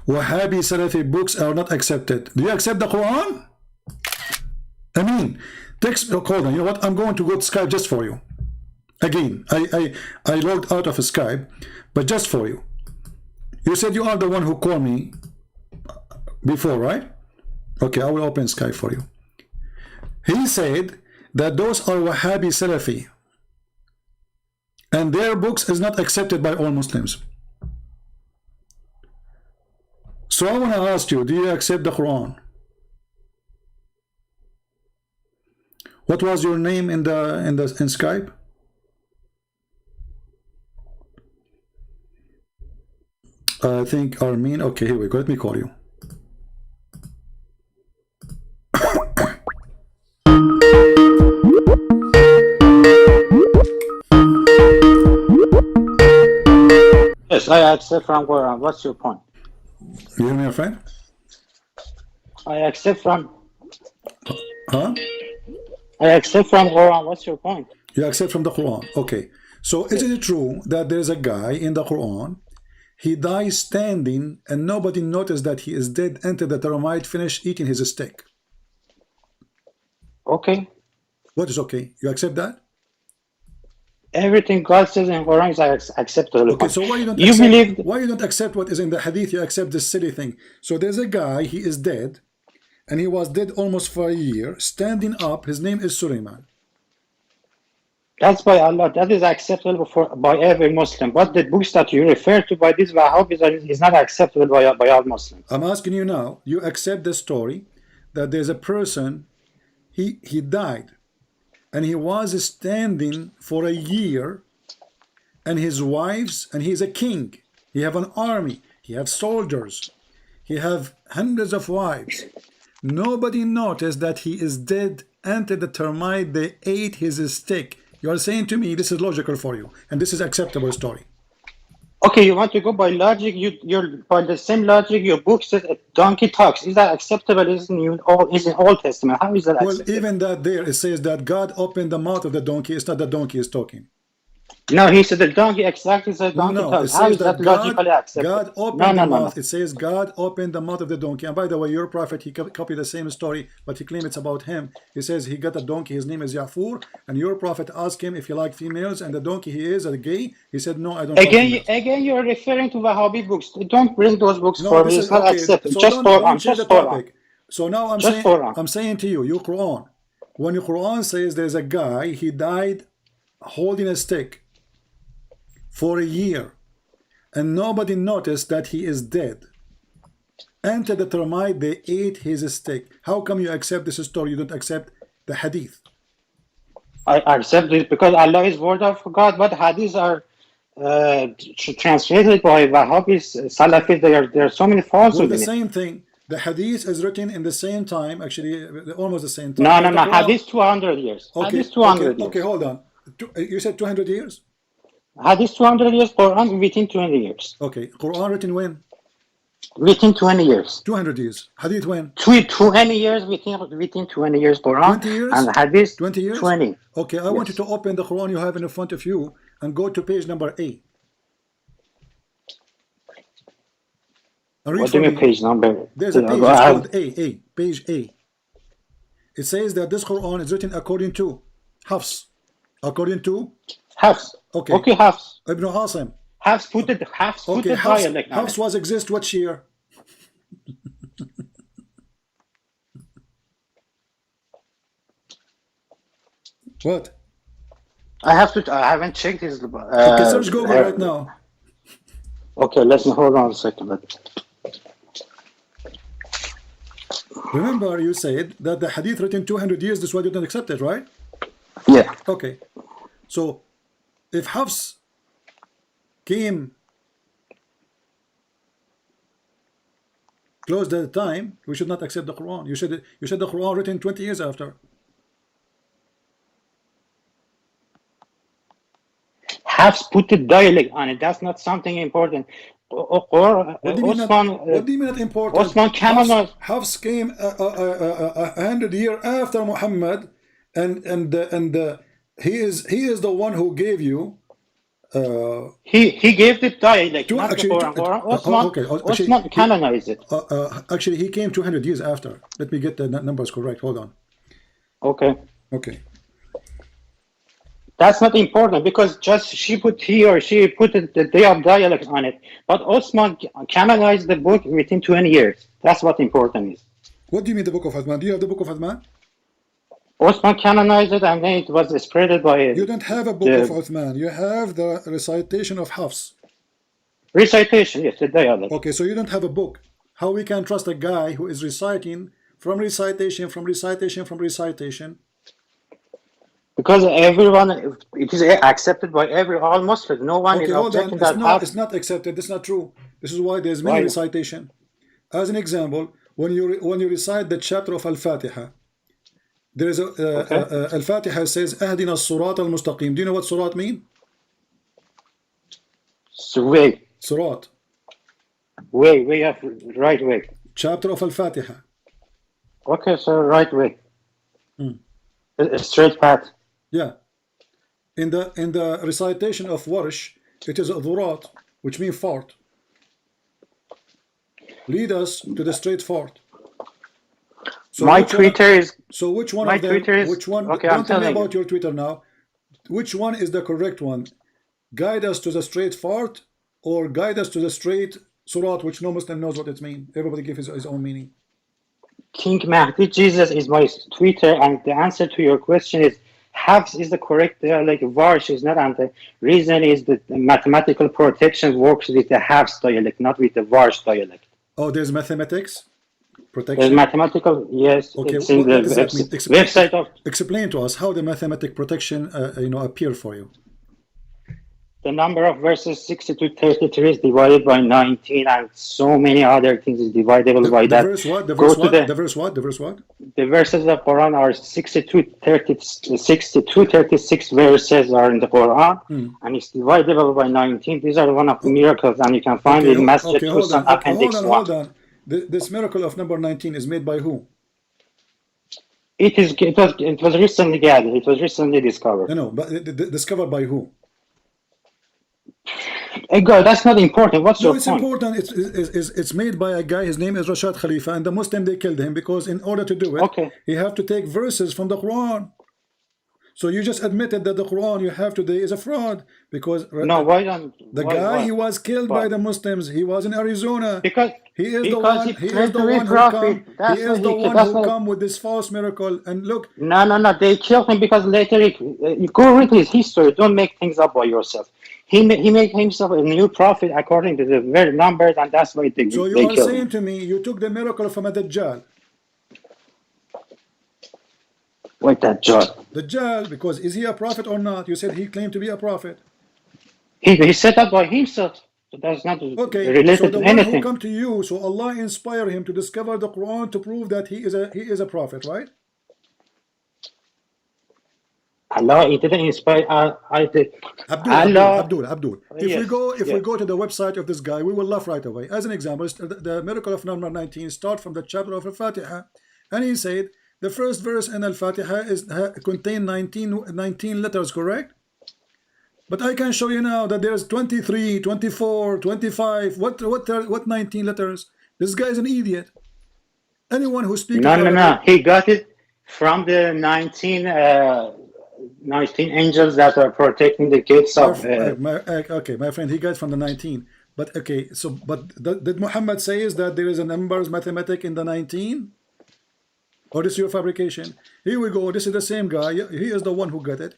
Wahhabi Salafi books are not accepted. Do you accept the Quran? I mean, hold on, you know what? I'm going to go to Skype just for you. Again, I logged out of Skype, but just for you. You said you are the one who called me before, right? Okay, I will open Skype for you. He said that those are Wahhabi Salafi, and their books is not accepted by all Muslims. So I want to ask you, do you accept the Quran? What was your name in Skype? I think Armin. Okay, here we go. Let me call you. Yes, I accept from Quran. What's your point? You hear me, my friend? I accept from. Huh? I accept from Quran. What's your point? You accept from the Quran. Okay. So is it true that there is a guy in the Quran? He dies standing and nobody noticed that he is dead until the termite finished eating his steak. Okay. What is okay? You accept that? Everything God says in Quran is acceptable. Okay, so why you don't why you don't accept what is in the hadith? You accept this silly thing. So there's a guy, he is dead, and he was dead almost for a year, standing up. His name is Sulaiman. That's by Allah. That is acceptable by every Muslim. But the books that you refer to by these Wahhabis is not acceptable by all Muslims. I'm asking you now, you accept the story that there's a person, he died, and he was standing for a year, and his wives, and he's a king. He have an army. He have soldiers. He have hundreds of wives. Nobody noticed that he is dead until the termite, they ate his steak. You are saying to me this is logical for you, and this is acceptable story. Okay, you want to go by logic? You're by the same logic. Your book says a donkey talks. Is that acceptable? Is in Old Testament? How is that acceptable? Well, even that there it says that God opened the mouth of the donkey. It's not the donkey is talking. No, he said the donkey exactly said donkey No, talks. it How says is that that logically acceptable? God opened the mouth. It says God opened the mouth of the donkey. And by the way, your prophet, he copied the same story, but he claimed it's about him. He says he got a donkey. His name is Ya'fur. And your prophet asked him if he liked females, and the donkey he is a gay. He said, no, I don't like females. Again, you're referring to Wahhabi books. Don't bring those books No, for me. It's not okay, acceptable. so Just don't change just the topic. So now Quran. I'm saying to you, your Quran, when your Quran says there's a guy, he died holding a stick for a year, and nobody noticed that he is dead. Until the termite, they ate his steak. How come you accept this story? You don't accept the hadith? I accept it because Allah is word of God, but hadiths are translated by Wahhabis, Salafis. There are so many falsehoods. Well, the same thing. The hadith is written in the same time, actually, almost the same time. No. Hadith 200 years. Okay, Hadith 200 years. Okay, hold on. You said 200 years? Hadith 200 years, Quran within 20 years. Okay, Quran written when? Within 20 years. 200 years. Hadith when? 20 years within 20 years Quran. 20 years? And Hadith 20 years? 20. Okay, I want you to open the Quran you have in front of you and go to page number 8. What do you mean page number? There's a page, it's called A, page A. It says that this Quran is written according to Hafs. According to? Hafs. Okay. Okay, Hafs. Ibn Asim. Hafs put it dialect. Hafs was exist what year? What? I haven't checked his. Okay, search Google right now. Okay, let's hold on a second. Remember, you said that the hadith written 200 years, this is why you don't accept it, right? Yeah. Okay. So, if Hafs came close to the time, we should not accept the Quran. You said the Quran written 20 years after. Hafs put the dialect on it. That's not something important. Or what do you mean not important? Osman canonized. Hafs came 100 years after Muhammad, and he is the one who gave you. He gave the dialect, not actually, the Quran. Osman canonized it. Actually, he came 200 years after. Let me get the numbers correct. Hold on. Okay. Okay. That's not important because just she put the dialect on it. But Osman canonized the book within 20 years. That's what important is. What do you mean the Book of Uthman? Do you have the Book of Uthman? Osman canonized it and then it was spread by. You don't have a Book of Uthman. You have the recitation of Hafs. Recitation, yes, the dialect. Okay, so you don't have a book. How we can trust a guy who is reciting from recitation, from recitation, from recitation? Because everyone, it is accepted by all Muslims. No one is objecting that. It's not accepted. That's not true. This is why there's many recitation. As an example, when you recite the chapter of Al-Fatiha, there is Al-Fatiha says, "Ahdina as-surat al-mustaqim." Do you know what surat mean? Way. Surat. Way of right way. Chapter of Al-Fatiha. Okay, so right way. A straight path. Yeah. In the recitation of Warsh, it is dhurat, which means fort. Lead us to the straight fort. So my Twitter is. So which one of them? Which one? Okay, don't tell me about your Twitter now. Which one is the correct one? Guide us to the straight fort, or guide us to the straight surat, which no Muslim knows what it means. Everybody gives his own meaning. King Mahdi Jesus is my Twitter, and the answer to your question is Hafs is the correct like Varsh is not, and the reason is that the mathematical protection works with the Hafs dialect, not with the Varsh dialect. Oh, there's mathematics protection. There's mathematical, yes. Okay, it's in the website of. Explain to us how the mathematic protection appear for you. The number of verses 6233 is divided by 19, and so many other things is dividable by that. Verse what? The verse what? The verse what? The verse what? The verses of Quran are 6236 verses are in the Quran, and it's divisible by 19. These are one of the miracles, and you can find it in Masjid Hussan Appendix 1. Hold on. This miracle of number 19 is made by who? It was recently gathered. It was recently discovered. No, but discovered by who? Hey, God, that's not important. What's your point? No, it's important. It's made by a guy. His name is Rashad Khalifa, and the Muslim they killed him because in order to do it, he have to take verses from the Quran. So you just admitted that the Quran you have today is a fraud because the guy he was killed by the Muslims. He was in Arizona. Because he is the one. He is the one who come. He is the one who come with this false miracle. And look. No. They killed him because later you go read his history. Don't make things up by yourself. He made himself a new prophet according to the very numbers, and that's why they So you are saying to me you took the miracle from a Dajjal. What Dajjal? Dajjal, because is he a prophet or not? You said he claimed to be a prophet. He said that by himself. So that's not related so the to one anything. who come to you, so Allah inspire him to discover the Quran to prove that he is a prophet, right? Allah, it didn't inspire. I did. Abdul. If Yes, we go to the website of this guy, we will laugh right away. As an example, the miracle of number 19 start from the chapter of Al-Fatiha, and he said the first verse in Al-Fatiha is contain 19 letters, correct? But I can show you now that there's 23, 24, 25. What 19 letters? This guy is an idiot. Anyone who speaks No. He got it from the 19 angels that are protecting the gates of. Okay, my friend, he got from the 19. But okay, did Muhammad say is that there is a numbers mathematic in the 19? Or this is your fabrication? Here we go. This is the same guy. He is the one who got it.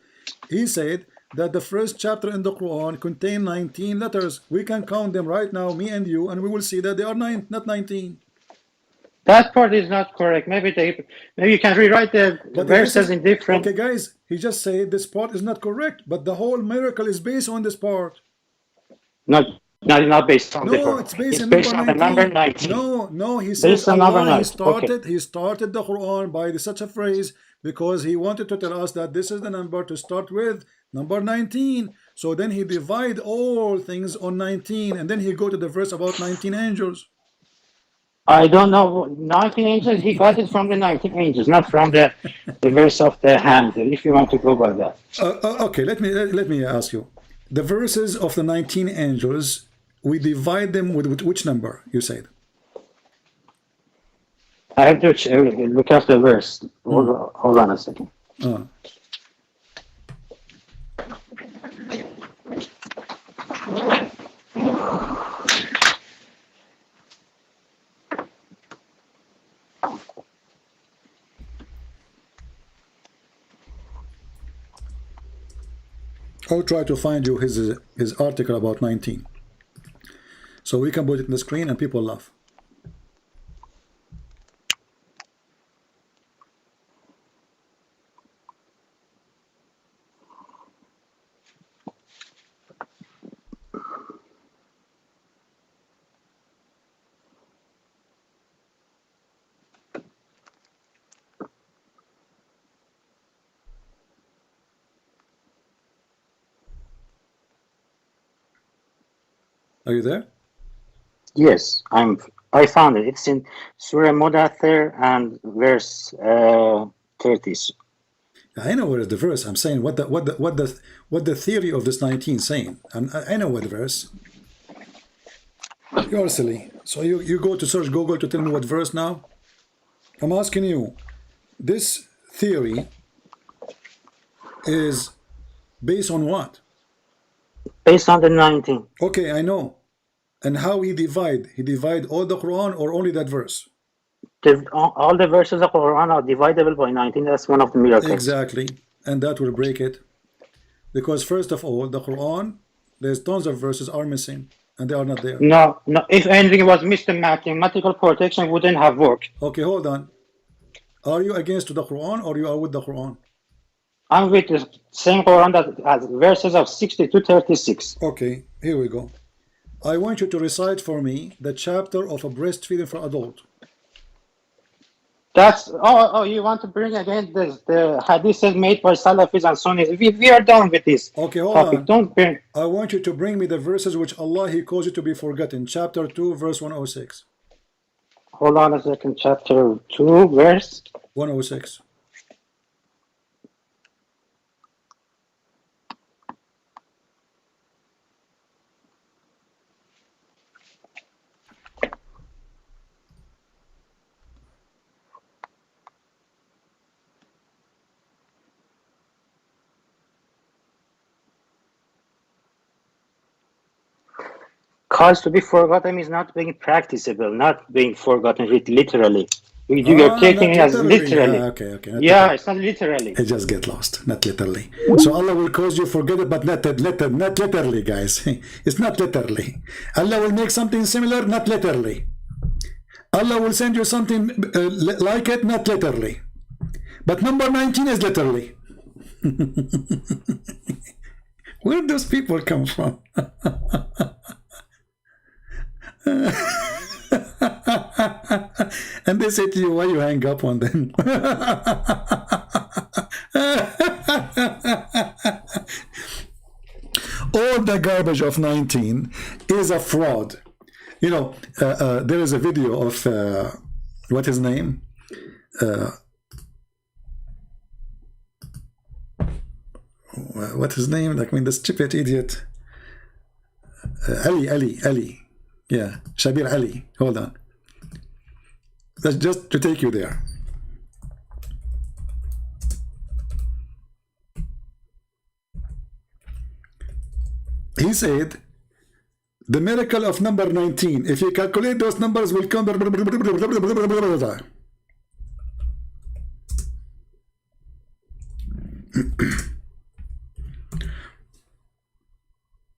He said that the first chapter in the Quran contain 19 letters. We can count them right now, me and you, and we will see that they are not 19. That part is not correct. Maybe you can rewrite the verses in different. Okay, guys, he just said this part is not correct, but the whole miracle is based on this part. Not based on the part. It's based on number 19. No, he says Allah, he started the Quran by such a phrase because he wanted to tell us that this is the number to start with, number 19. So then he divide all things on 19, and then he go to the verse about 19 angels. I don't know. 19 angels, he got it from the 19 angels, not from the verse of the hand, if you want to go by that. Okay, let me ask you. The verses of the 19 angels, we divide them with which number, you said? I have to look at the verse. Hold on a second. I'll try to find you his article about 19. So we can put it in the screen and people laugh. Are you there? Yes, I found it. It's in Surah Mudathir and verse 30. I know where is the verse. I'm saying what the theory of this 19 saying. I know what the verse. You're silly. So you go to search Google to tell me what verse now? I'm asking you. This theory is based on what? Based on the 19. Okay, I know. And how he divide? He divide all the Quran or only that verse? All the verses of Quran are dividable by 19. That's one of the miracles. Exactly. And that will break it. Because first of all, the Quran, there's tons of verses are missing. And they are not there. No. If anything was missed, the mathematical protection wouldn't have worked. Okay, hold on. Are you against the Quran or you are with the Quran? I'm with the same Quran that has verses of 60 to 36. Okay, here we go. I want you to recite for me the chapter of a breastfeeding for adult. That's you want to bring again the hadiths made by Salafis and Sunnis. We are done with this. Okay, hold topic. on. Don't bring. I want you to bring me the verses which Allah He caused you to be forgotten. Chapter 2, verse 106. Hold on a second. Chapter 2, verse 106. Cause to be forgotten is not being practicable, not being forgotten literally. You're taking it as literally. Okay. It's not literally. It just get lost, not literally. So Allah will cause you forget it, but not literally, guys. It's not literally. Allah will make something similar, not literally. Allah will send you something like it, not literally. But number 19 is literally. Where do those people come from? And they say to you, why you hang up on them? all the garbage of 19 is a fraud. You know, there is a video of what his name? What his name? Like, I mean, the stupid idiot. Ali. Yeah, Shabir Ali. Hold on. That's just to take you there. He said, the miracle of number 19, if you calculate those numbers, will come.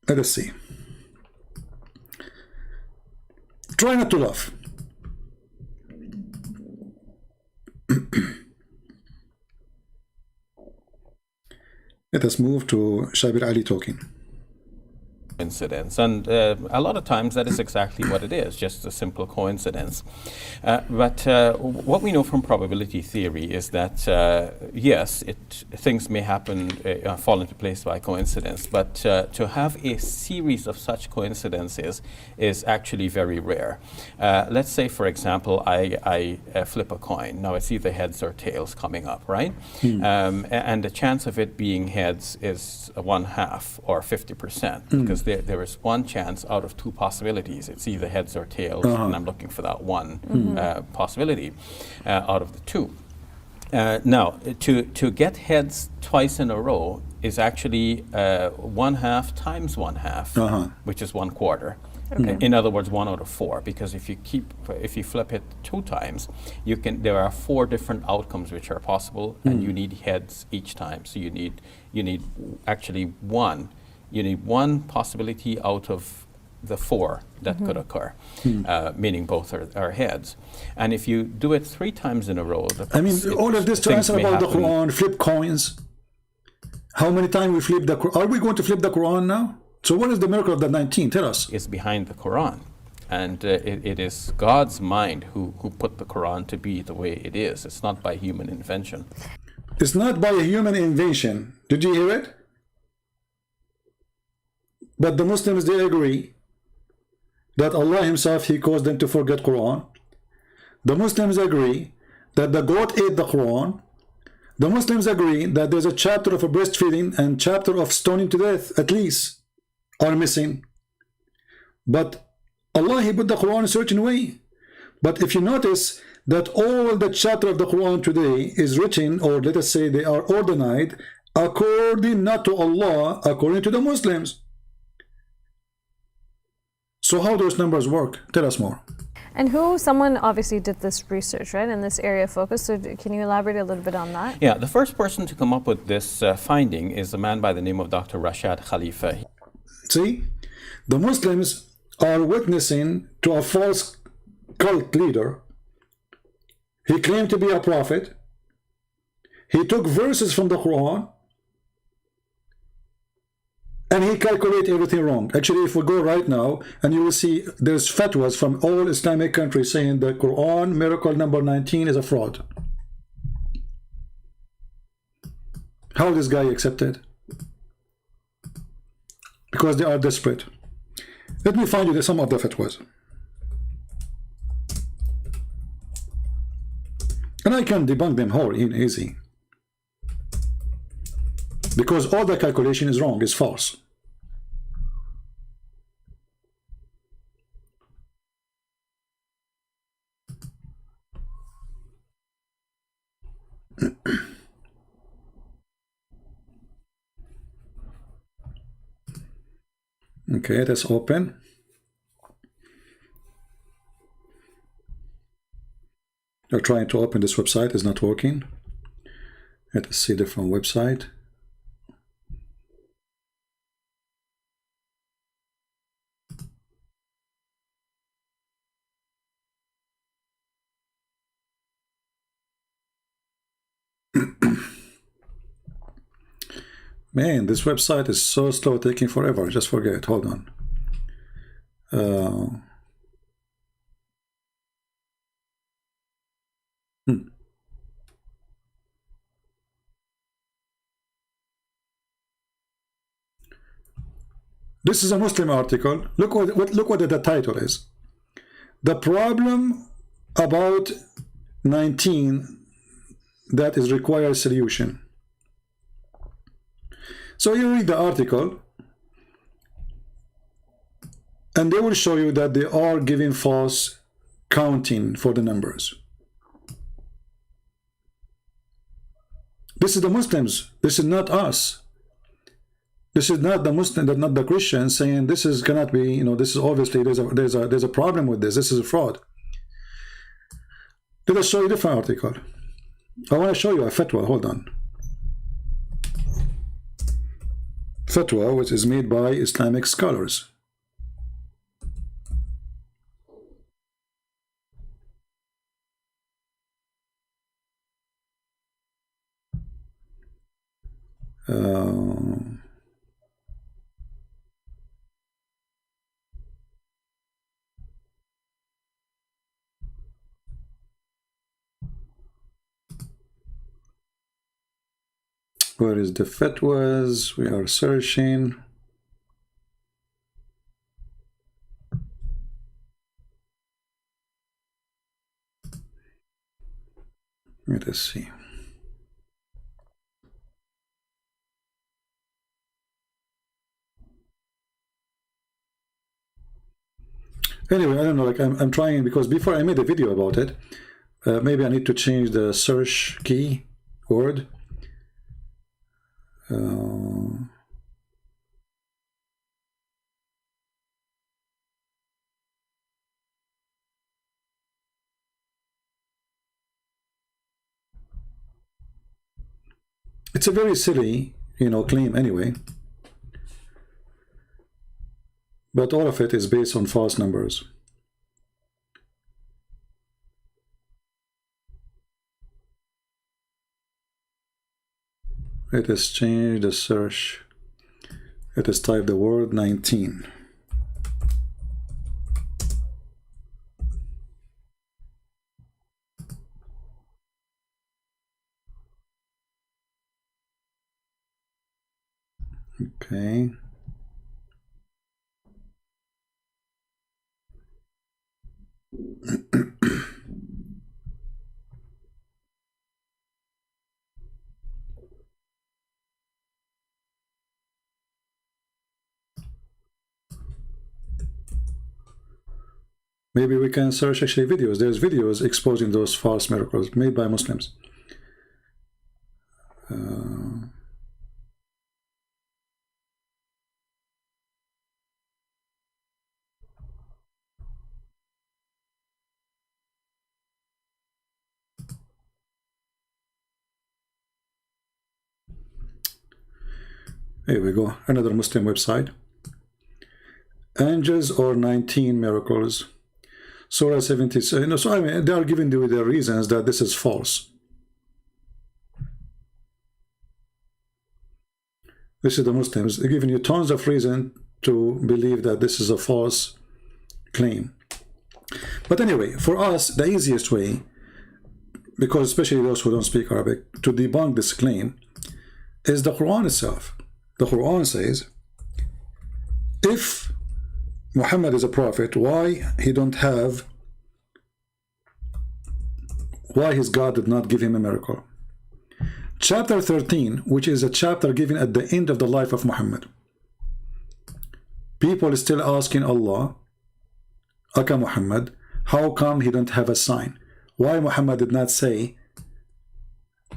Let us see. Try not to laugh. Let us move to Shabir Ali talking. Coincidence, and a lot of times that is exactly what it is, just a simple coincidence. But what we know from probability theory is that yes, things may happen, fall into place by coincidence, but to have a series of such coincidences is actually very rare. Let's say, for example, I flip a coin. Now it's either heads or tails coming up, right? And the chance of it being heads is 1/2 or 50%, because there is one chance out of two possibilities. It's either heads or tails, and I'm looking for that one possibility out of the two. Now, to get heads twice in a row is actually 1/2 times 1/2, which is 1/4. Okay. In other words, 1 out of 4, because if you flip it 2 times, there are 4 different outcomes which are possible, and you need heads each time. So you need actually one. You need one possibility out of the 4 that could occur, meaning both are heads. And if you do it 3 times in a row, all of this to answer about the Quran, flip coins. How many times we flip the Quran? Are we going to flip the Quran now? So what is the miracle of the 19? Tell us. It's behind the Quran. And it is God's mind who put the Quran to be the way it is. It's not by human invention. It's not by a human invention. Did you hear it? But the Muslims, they agree that Allah himself, he caused them to forget Quran. The Muslims agree that the goat ate the Quran. The Muslims agree that there's a chapter of a breastfeeding and chapter of stoning to death, at least, are missing. But Allah, he put the Quran a certain way. But if you notice that all the chapter of the Quran today is written, or let us say they are organized, according not to Allah, according to the Muslims. So how those numbers work? Tell us more. And someone obviously did this research, right, in this area of focus. So can you elaborate a little bit on that? Yeah, the first person to come up with this finding is a man by the name of Dr. Rashad Khalifa. See, the Muslims are witnessing to a false cult leader. He claimed to be a prophet. He took verses from the Quran, and he calculated everything wrong. Actually, if we go right now, and you will see there's fatwas from all Islamic countries saying the Quran miracle number 19 is a fraud. How this guy accepted? Because they are desperate. Let me find you some of the fatwas. And I can debunk them whole easy. Because all the calculation is wrong, is false. Okay, let's open. They're trying to open this website, it's not working. Let us see different website. Man, this website is so slow, taking forever. Just forget. Hold on. This is a Muslim article. Look what the title is. The problem about 19 that is requires solution. So you read the article, and they will show you that they are giving false counting for the numbers. This is the Muslims. This is not us. This is not the Muslim, not the Christians saying this is cannot be. You know, this is obviously there's a problem with this. This is a fraud. Let us show you a different article. I want to show you a fatwa. Hold on. Fatwa, which is made by Islamic scholars. Where is the fatwas? We are searching. Let us see. Anyway, I don't know, like I'm trying, because before I made a video about it, maybe I need to change the search key word. It's a very silly, you know, claim anyway. But all of it is based on false numbers. Let us change the search. Let us type the word 19. Okay. Maybe we can search actually videos. There's videos exposing those false miracles made by Muslims. Here we go, another Muslim website. Angels or 19 miracles. Surah 77. So I mean, they are giving you the reasons that this is false. This is the Muslims. They're giving you tons of reason to believe that this is a false claim. But anyway, for us, the easiest way, because especially those who don't speak Arabic, to debunk this claim is the Quran itself. The Quran says, if Muhammad is a prophet, why his God did not give him a miracle? Chapter 13, which is a chapter given at the end of the life of Muhammad. People are still asking Allah, Aka Muhammad, how come he don't have a sign? Why Muhammad did not say,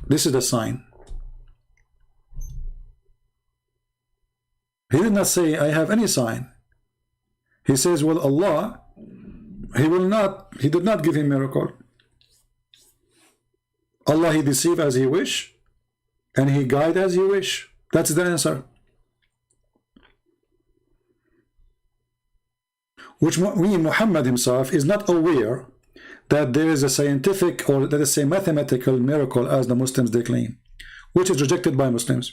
this is the sign? He did not say, I have any sign. He says, well, Allah, he did not give him miracle. Allah, he deceive as he wish, and he guide as he wish. That's the answer. Which means Muhammad himself is not aware that there is a scientific, or let us say mathematical miracle as the Muslims they claim, which is rejected by Muslims.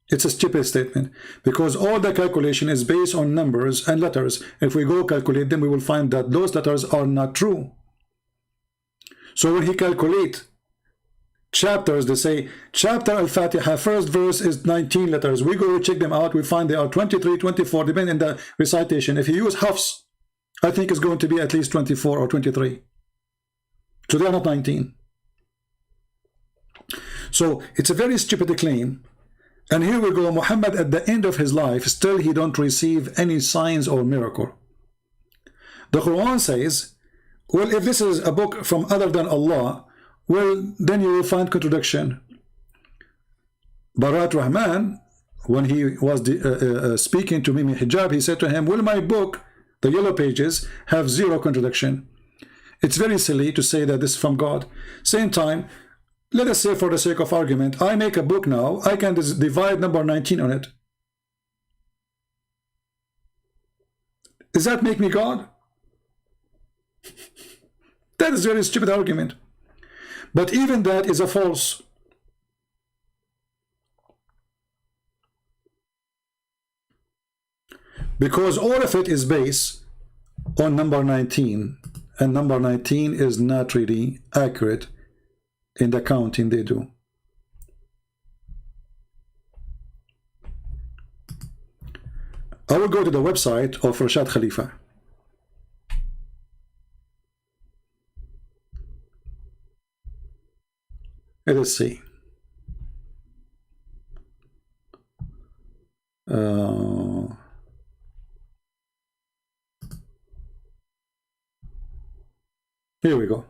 It's a stupid statement, because all the calculation is based on numbers and letters. If we go calculate them, we will find that those letters are not true. So when he calculate chapters, they say chapter Al-Fatiha, first verse is 19 letters. We go check them out, we find they are 23, 24, depending on the recitation. If you use Hafs, I think it's going to be at least 24 or 23. So they are not 19. So it's a very stupid claim. And here we go, Muhammad at the end of his life, still he don't receive any signs or miracle. The Quran says, well, if this is a book from other than Allah, well, then you will find contradiction. Barat Rahman, when he was speaking to Mimi Hijab, he said to him, well, my book, the yellow pages, have zero contradiction. It's very silly to say that this is from God. Same time, let us say for the sake of argument, I make a book now, I can divide number 19 on it. Does that make me God? That is a very stupid argument. But even that is a false. Because all of it is based on number 19. And number 19 is not really accurate in the counting they do. I will go to the website of Rashad Khalifa. Let us see. Here we go.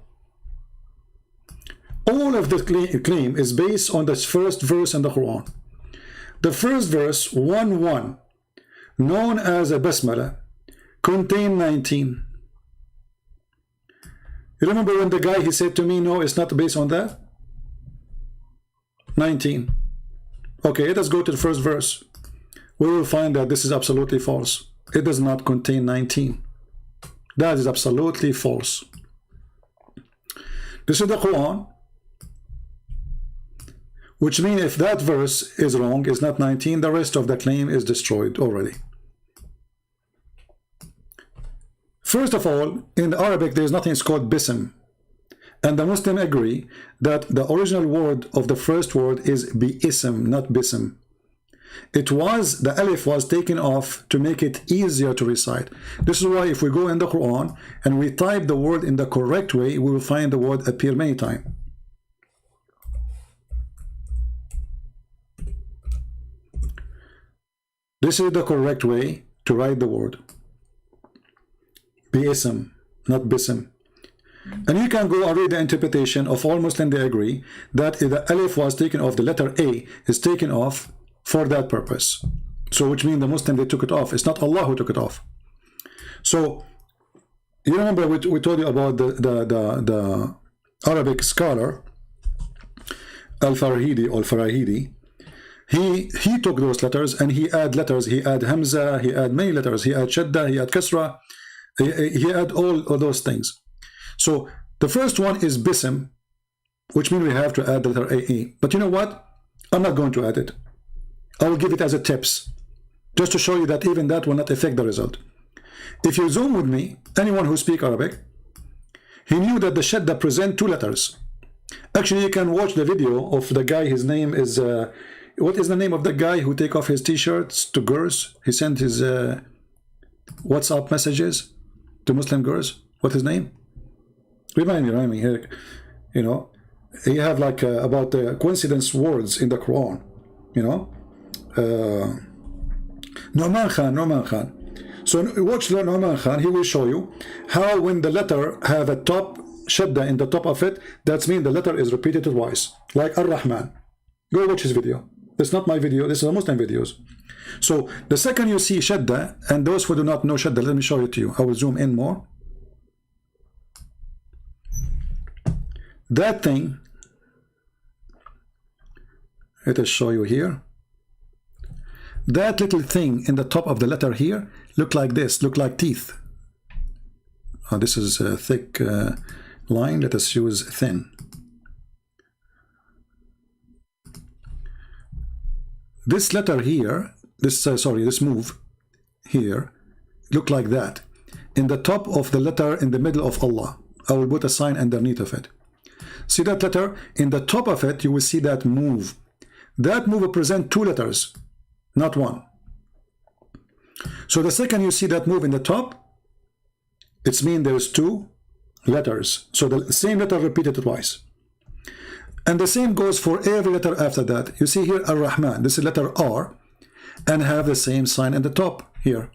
All of the claim is based on this first verse in the Quran. The first verse, 1:1, known as a Basmala, contain 19. You remember when the guy, he said to me, no, it's not based on that? 19. Okay, let us go to the first verse. We will find that this is absolutely false. It does not contain 19. That is absolutely false. This is the Quran, which means if that verse is wrong, is not 19, the rest of the claim is destroyed already. First of all, in Arabic, there is nothing called bism. And the Muslims agree that the original word of the first word is bi-ism, not bism. It was, the alif was taken off to make it easier to recite. This is why if we go in the Quran and we type the word in the correct way, we will find the word appear many times. This is the correct way to write the word. Bi-ism, not bism. And you can go and read the interpretation of all Muslims. They agree that the alif was taken off, the letter A is taken off for that purpose. So which means the Muslim, they took it off. It's not Allah who took it off. So you remember we told you about the Arabic scholar Al-Farahidi. He took those letters and he add letters. He add Hamza, he add many letters. He add Shadda, he add Kasra, he add all of those things. So the first one is Bism, which means we have to add the letter A. But you know what? I'm not going to add it. I will give it as a tips, just to show you that even that will not affect the result. If you zoom with me, anyone who speaks Arabic, he knew that the Shadda present two letters. Actually, you can watch the video of the guy. His name is, what is the name of the guy who take off his t-shirts to girls? He sent his WhatsApp messages to Muslim girls. What's his name? Remind me here. You know, he have like about the coincidence words in the Quran. You know, Nu'man Khan. So watch Nu'man Khan. He will show you how when the letter have a top shadda in the top of it, that means the letter is repeated twice, like Ar-Rahman. Go watch his video. It's not my video. This is a Muslim videos. So the second you see shadda, and those who do not know shadda, let me show it to you. I will zoom in more. That thing, let us show you here. That little thing in the top of the letter here look like this, look like teeth. This is a thick line. Let us use thin. This letter here, this move here, look like that. In the top of the letter in the middle of Allah. I will put a sign underneath of it. See that letter? In the top of it, you will see that move. That move represents 2 letters, not 1. So the second you see that move in the top, it means there's 2 letters. So the same letter repeated twice. And the same goes for every letter after that. You see here Ar-Rahman, this is letter R, and have the same sign in the top here.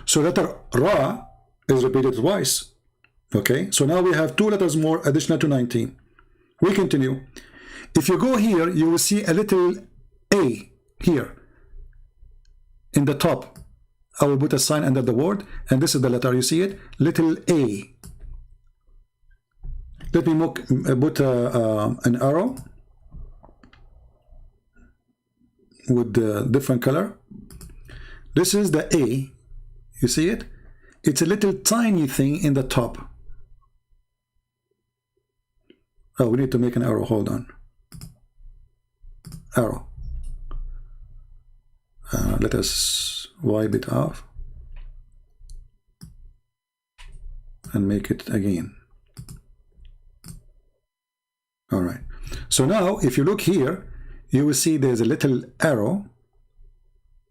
So letter Ra is repeated twice. Okay, so now we have 2 letters more additional to 19. We continue. If you go here, you will see a little A here in the top. I will put a sign under the word, and this is the letter. You see it? Little A. Let me put an arrow with a different color. This is the A. You see it? It's a little tiny thing in the top. Oh, we need to make an arrow. Hold on. Arrow. Let us wipe it off and make it again. All right. So now, if you look here, you will see there's a little arrow.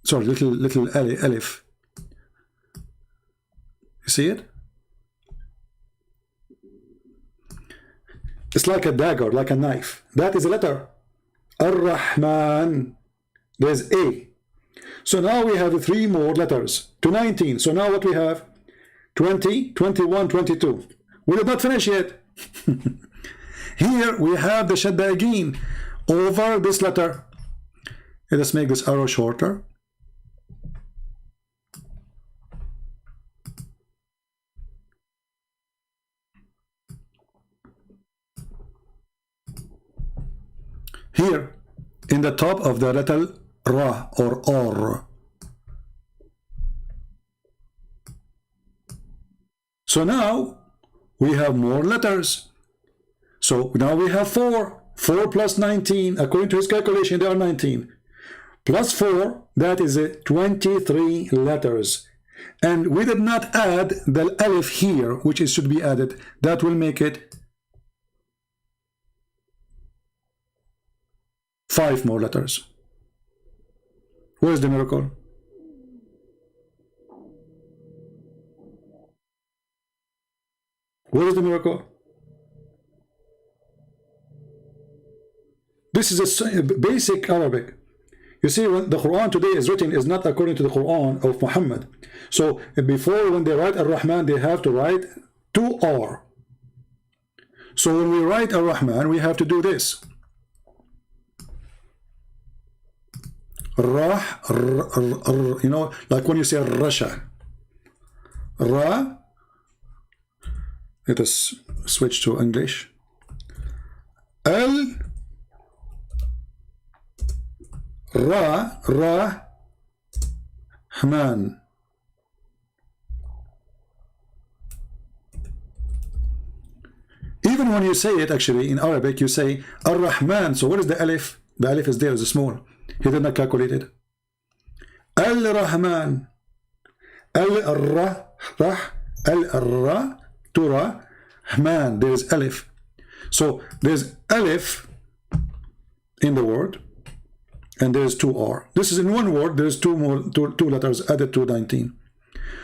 Sorry, little alif. You see it? It's like a dagger, like a knife. That is a letter. Ar-Rahman. There's A. So now we have 3 more letters to 19. So now what we have? 20, 21, 22. We did not finish yet. Here we have the shadda again over this letter. Let us make this arrow shorter. Here in the top of the letter Ra or Or. So now we have more letters. So now we have 4. 4 plus 19, according to his calculation, they are 19. Plus 4, that is 23 letters. And we did not add the alif here, which is should be added. That will make it 5 more letters. Where's the miracle? Where is the miracle? This is a basic Arabic. You see, when the Quran today is written is not according to the Quran of Muhammad. So before, when they write Ar-Rahman, they have to write 2R. So when we write Ar-Rahman, we have to do this. Rah, you know, like when you say Rasha. Ra. Let us switch to English. Al. Rahman. Even when you say it, actually, in Arabic, you say Ar-Rahman. So what is the alif? The alif is there, is small. He did not calculate it. Al-Rahman. Al-Ra. Al-Ra. Tura. Rahman. There is alif. So there's alif in the word. And there's 2R. This is in one word. There's two letters added to 19.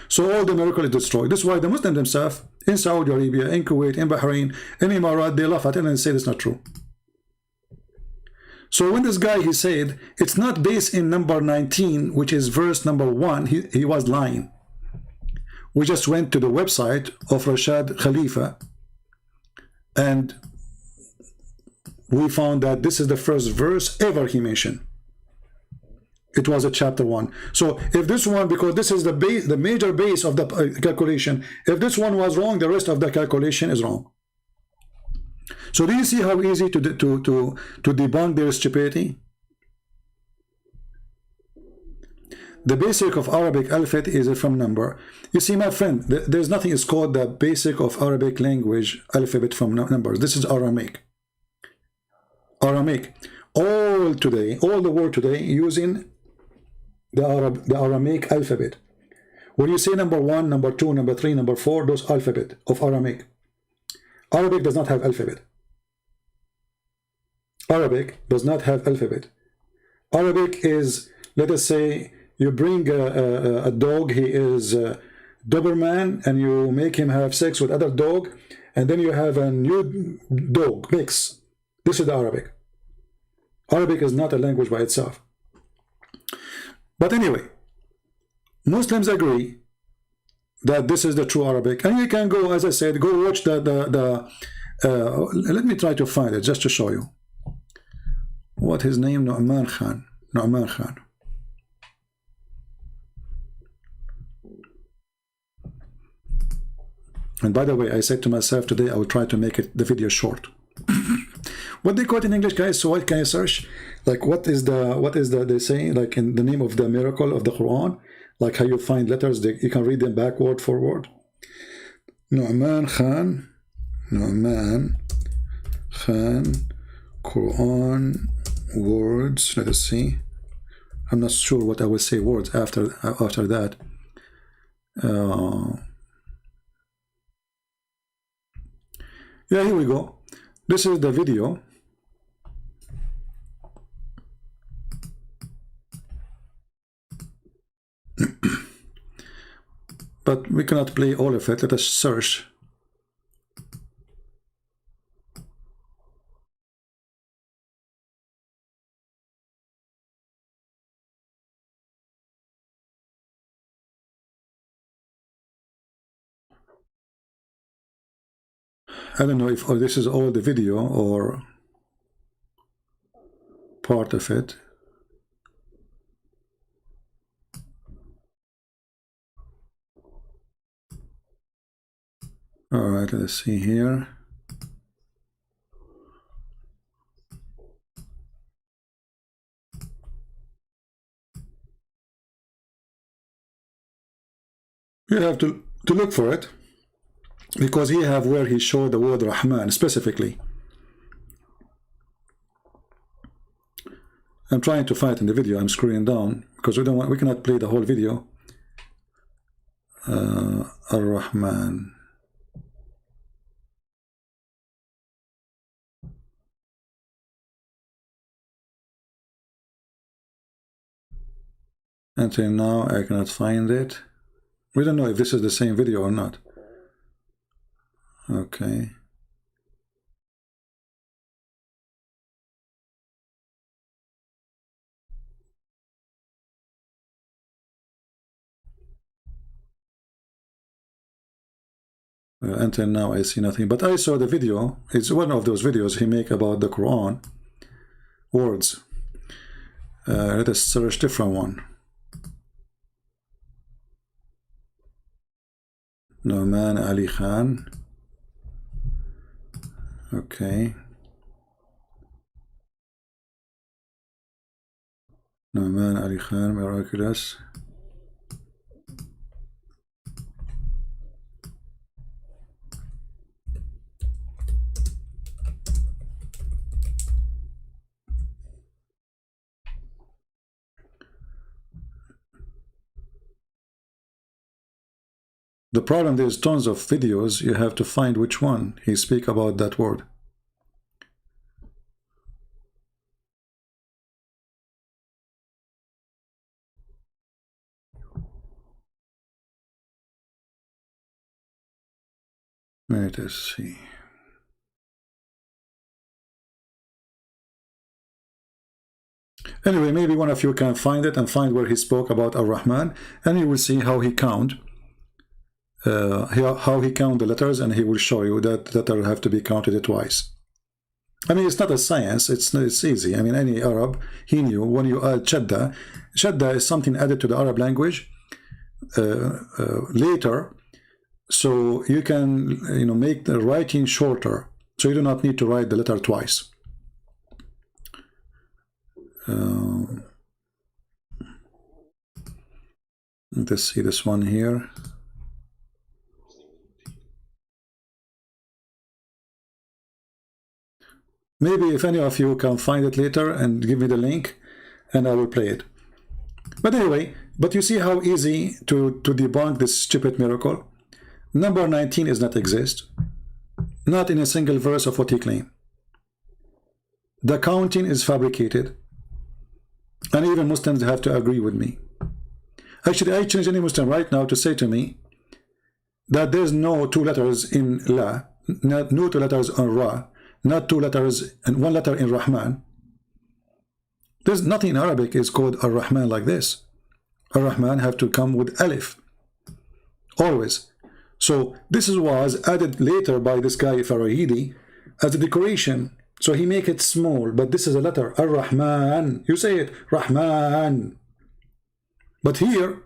So all the miracle is destroyed. This is why the Muslims themselves in Saudi Arabia, in Kuwait, in Bahrain, in Emirat, they laugh at it and say it's not true. So when this guy, he said it's not based in number 19, which is verse number 1, he was lying. We just went to the website of Rashad Khalifa and we found that this is the first verse ever he mentioned. It was a chapter 1. So if this one, because this is the base, the major base of the calculation, if this one was wrong, the rest of the calculation is wrong. So do you see how easy to debunk their stupidity? The basic of Arabic alphabet is from number. You see, my friend, there's nothing is called the basic of Arabic language alphabet from numbers. This is Aramaic. Aramaic. All the world today using the Aramaic alphabet. When you say number 1, number 2, number 3, number 4, those alphabet of Aramaic. Arabic does not have alphabet. Arabic does not have alphabet. Arabic is, let us say, you bring a dog, he is a Doberman, and you make him have sex with other dog, and then you have a new dog mix. This is the Arabic. Arabic is not a language by itself. But anyway, Muslims agree that this is the true Arabic, and you can go, as I said, go watch let me try to find it just to show you. What his name? Nu'man Khan. Nu'man Khan. And by the way, I said to myself today, I will try to make the video short. What they call it in English, guys? So what can I search? Like what is the they say, like in the name of the miracle of the Quran, like how you find letters, you can read them backward, forward. Nu'man Khan, Quran words. Let us see. I'm not sure what I will say words after that. Yeah, here we go. This is the video. But we cannot play all of it. Let us search. I don't know if this is all the video or part of it. All right, let's see here. You have to look for it, because he have where he showed the word Rahman specifically. I'm trying to find in the video. I'm scrolling down because we cannot play the whole video. Ar-Rahman. Until now, I cannot find it. We don't know if this is the same video or not. Okay. Until now, I see nothing. But I saw the video. It's one of those videos he make about the Quran words. Let us search different one. Nu'man Ali Khan. Okay. Nu'man Ali Khan, miraculous. The problem, there's tons of videos, you have to find which one he speak about that word. Let us see. Anyway, maybe one of you can find it and find where he spoke about Ar-Rahman, and you will see how he count. How he count the letters, and he will show you that letter have to be counted twice. I mean, it's not a science, it's easy. I mean, any Arab, he knew when you add shadda is something added to the Arab language later, so you can make the writing shorter, so you do not need to write the letter twice. Let's see this one here. Maybe if any of you can find it later and give me the link, and I will play it. But anyway, but you see how easy to debunk this stupid miracle. Number 19 does not exist. Not in a single verse of what he claimed. The counting is fabricated. And even Muslims have to agree with me. Actually, I challenge any Muslim right now to say to me that there's no 2 letters in La, no 2 letters in Ra, not 2 letters and 1 letter in Rahman. There's nothing in Arabic is called Ar-Rahman like this. Ar-Rahman have to come with Alif. Always. So this was added later by this guy Farahidi as a decoration. So he make it small, but this is a letter, Ar-Rahman. You say it, Rahman. But here,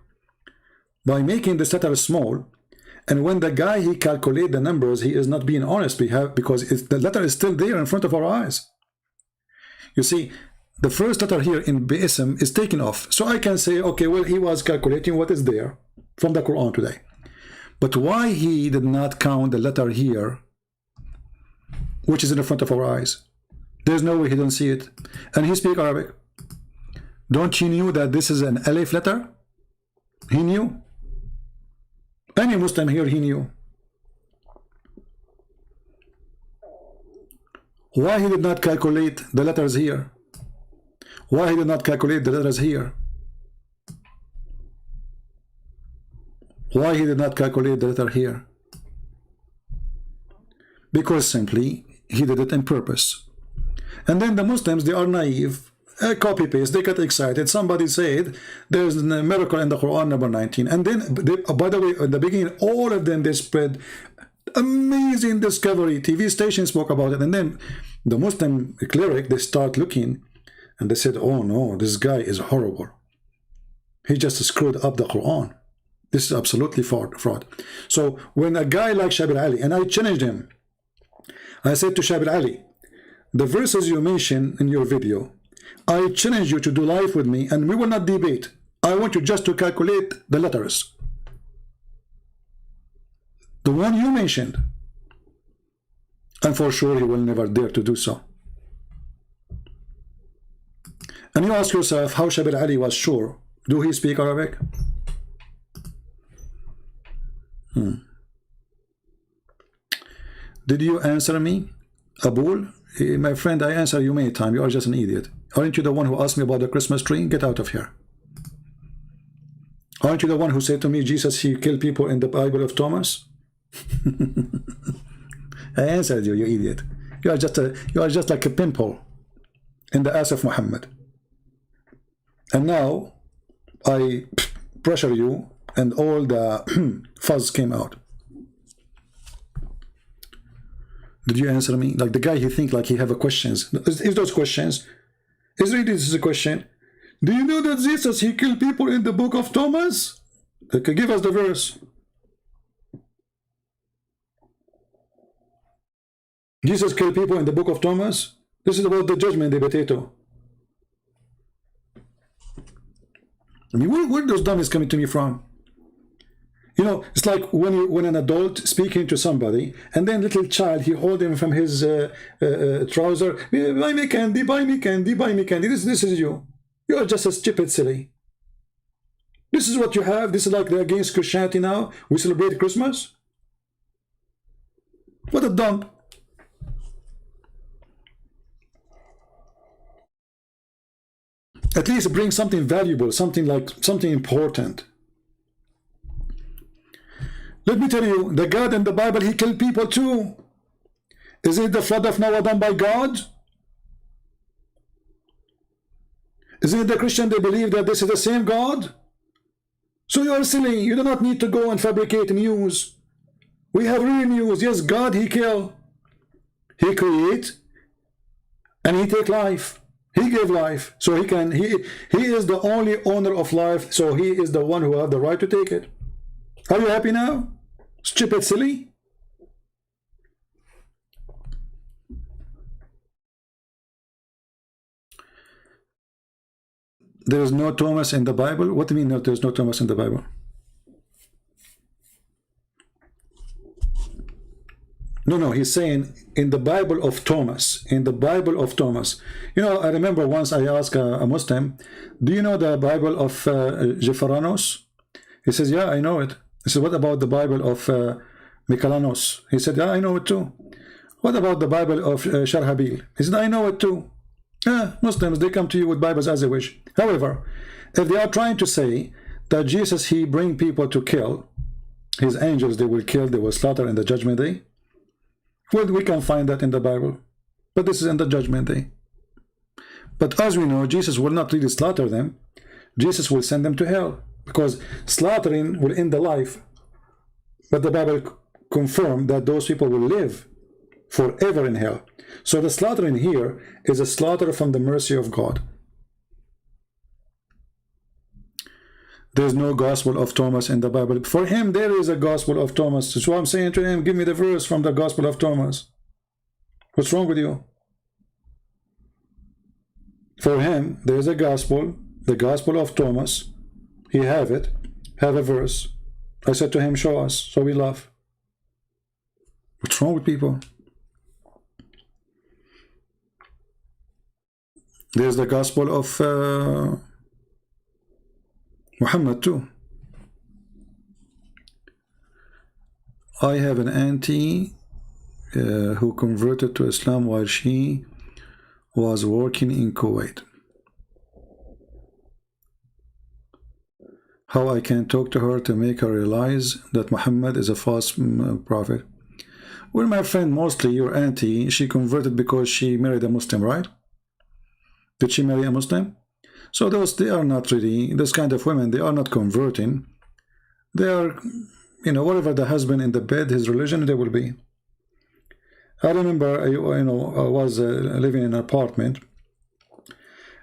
by making this letter small, and when the guy he calculate the numbers, he is not being honest because the letter is still there in front of our eyes. You see, the first letter here in Bism is taken off. So I can say, okay, well, he was calculating what is there from the Quran today. But why he did not count the letter here, which is in the front of our eyes? There's no way he don't see it. And he speak Arabic. Don't you knew that this is an Alif letter? He knew. Any Muslim here, he knew. Why he did not calculate the letters here? Why he did not calculate the letters here? Why he did not calculate the letter here? Because simply he did it on purpose. And then the Muslims, they are naive, copy paste, they get excited. Somebody said there's a miracle in the Quran, number 19. And then, by the way, in the beginning, all of them, they spread amazing discovery. TV stations spoke about it. And then the Muslim cleric, they start looking and they said, oh no, this guy is horrible. He just screwed up the Quran. This is absolutely fraud. So when a guy like Shabir Ali, and I challenged him, I said to Shabir Ali, the verses you mention in your video, I challenge you to do live with me and we will not debate. I want you just to calculate the letters. The one you mentioned. And for sure he will never dare to do so. And you ask yourself how Shabir Ali was sure. Do he speak Arabic? Did you answer me, Abul? My friend, I answer you many times. You are just an idiot. Aren't you the one who asked me about the Christmas tree? Get out of here. Aren't you the one who said to me, Jesus, he killed people in the Bible of Thomas? I answered you, you idiot. You are just like a pimple in the ass of Muhammad. And now I pressure you and all the fuzz came out. Did you answer me? Like the guy, he think like he have a questions. Is those questions? Is really this is a question? Do you know that Jesus, he killed people in the book of Thomas? Okay, give us the verse. Jesus killed people in the book of Thomas? This is about the judgment, the potato. I mean, where those dummies coming to me from? You know, it's like when an adult speaking to somebody, and then little child, he hold him from his trouser. Buy me candy, buy me candy, buy me candy. This is you. You are just a stupid silly. This is what you have. This is like they're against Christianity now. We celebrate Christmas. What a dump. At least bring something valuable, something important. Let me tell you, the God in the Bible, he killed people too. Is it the flood of Noah done by God? Isn't it the Christian, they believe that this is the same God? So you are silly. You do not need to go and fabricate news. We have real news. Yes, God, he kill. He create. And he take life. He gave life. So he is the only owner of life. So he is the one who have the right to take it. Are you happy now? Stupid silly? There is no Thomas in the Bible? What do you mean there's no Thomas in the Bible? No, he's saying in the Bible of Thomas. In the Bible of Thomas. You know, I remember once I asked a Muslim, do you know the Bible of Jephanos? He says, yeah, I know it. I said, what about the Bible of Michalanos? He said, yeah, I know it too. What about the Bible of Sharhabil? He said, I know it too. Muslims, they come to you with Bibles as they wish. However, if they are trying to say that Jesus, he bring people to kill, his angels, they will kill, they will slaughter in the judgment day, well, we can find that in the Bible. But this is in the judgment day. But as we know, Jesus will not really slaughter them. Jesus will send them to hell, because slaughtering will end the life. But the Bible confirms that those people will live forever in hell. So the slaughtering here is a slaughter from the mercy of God. There's no gospel of Thomas in the Bible. For him, there is a gospel of Thomas. So I'm saying to him, give me the verse from the gospel of Thomas. What's wrong with you? For him, there is a gospel, the gospel of Thomas. He have it, have a verse. I said to him, show us. So we laugh. What's wrong with people? There's the gospel of Muhammad too. I have an auntie who converted to Islam while she was working in Kuwait. How I can talk to her to make her realize that Muhammad is a false prophet? Well, my friend, mostly your auntie, she converted because she married a Muslim, right? Did she marry a Muslim? So those, they are not really, those kind of women, they are not converting. They are, you know, whatever the husband in the bed, his religion, they will be. I remember, I was living in an apartment,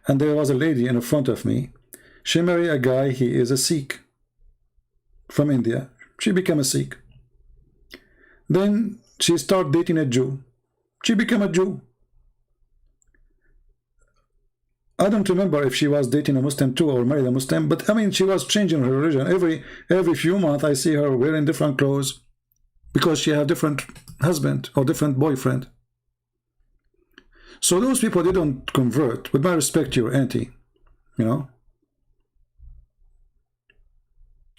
and there was a lady in front of me. She married a guy, he is a Sikh from India. She became a Sikh. Then she started dating a Jew. She became a Jew. I don't remember if she was dating a Muslim too or married a Muslim, but I mean, she was changing her religion. Every few months I see her wearing different clothes because she had different husband or different boyfriend. So those people, they don't convert. With my respect to your auntie, you know.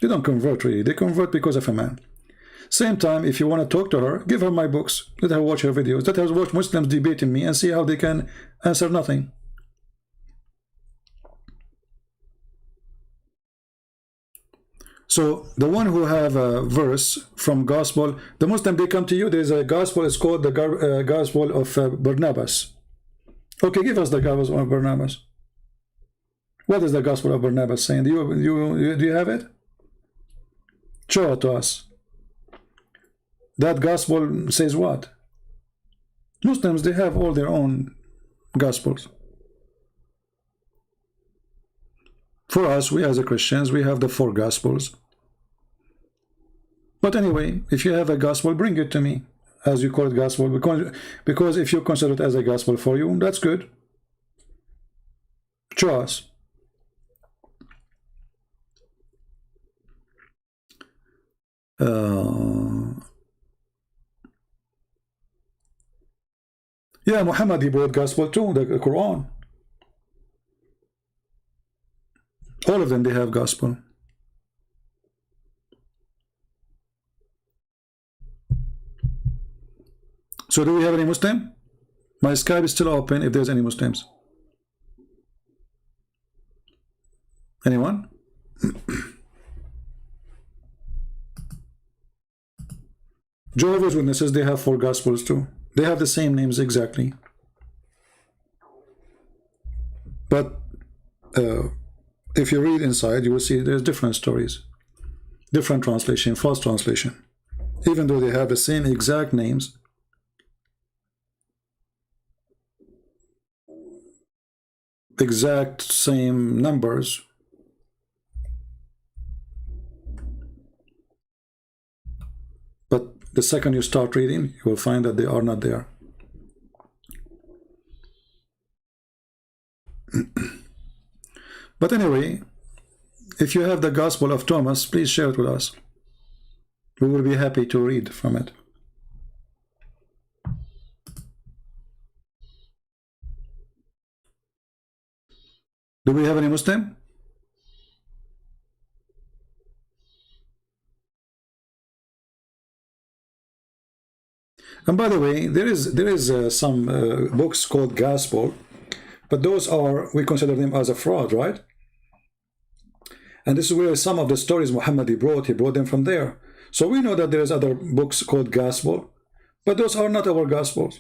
They don't convert really. They convert because of a man. Same time, if you want to talk to her, give her my books. Let her watch her videos. Let her watch Muslims debating me and see how they can answer nothing. So the one who have a verse from gospel, the Muslim, they come to you, there's a gospel, it's called the gospel of Barnabas. Okay, give us the gospel of Barnabas. What is the gospel of Barnabas saying? Do you have it? Show it to us. That gospel says what? Muslims, they have all their own gospels. For us, we as a Christians, we have the 4 gospels. But anyway, if you have a gospel, bring it to me, as you call it gospel, because if you consider it as a gospel for you, that's good. Show us. Yeah, Muhammad, he brought gospel too, the Quran. All of them, they have gospel. So do we have any Muslim? My Skype is still open if there's any Muslims. Anyone? Jehovah's Witnesses, they have 4 gospels too. They have the same names exactly. But if you read inside, you will see there's different stories. Different translation, false translation. Even though they have the same exact names, exact same numbers, but the second you start reading, you will find that they are not there. But anyway, if you have the Gospel of Thomas, please share it with us. We will be happy to read from it. Do we have any Muslim? And by the way, there is some books called Gospel, but those are, we consider them as a fraud, right? And this is where some of the stories Muhammad he brought them from there. So we know that there's other books called Gospel, but those are not our Gospels.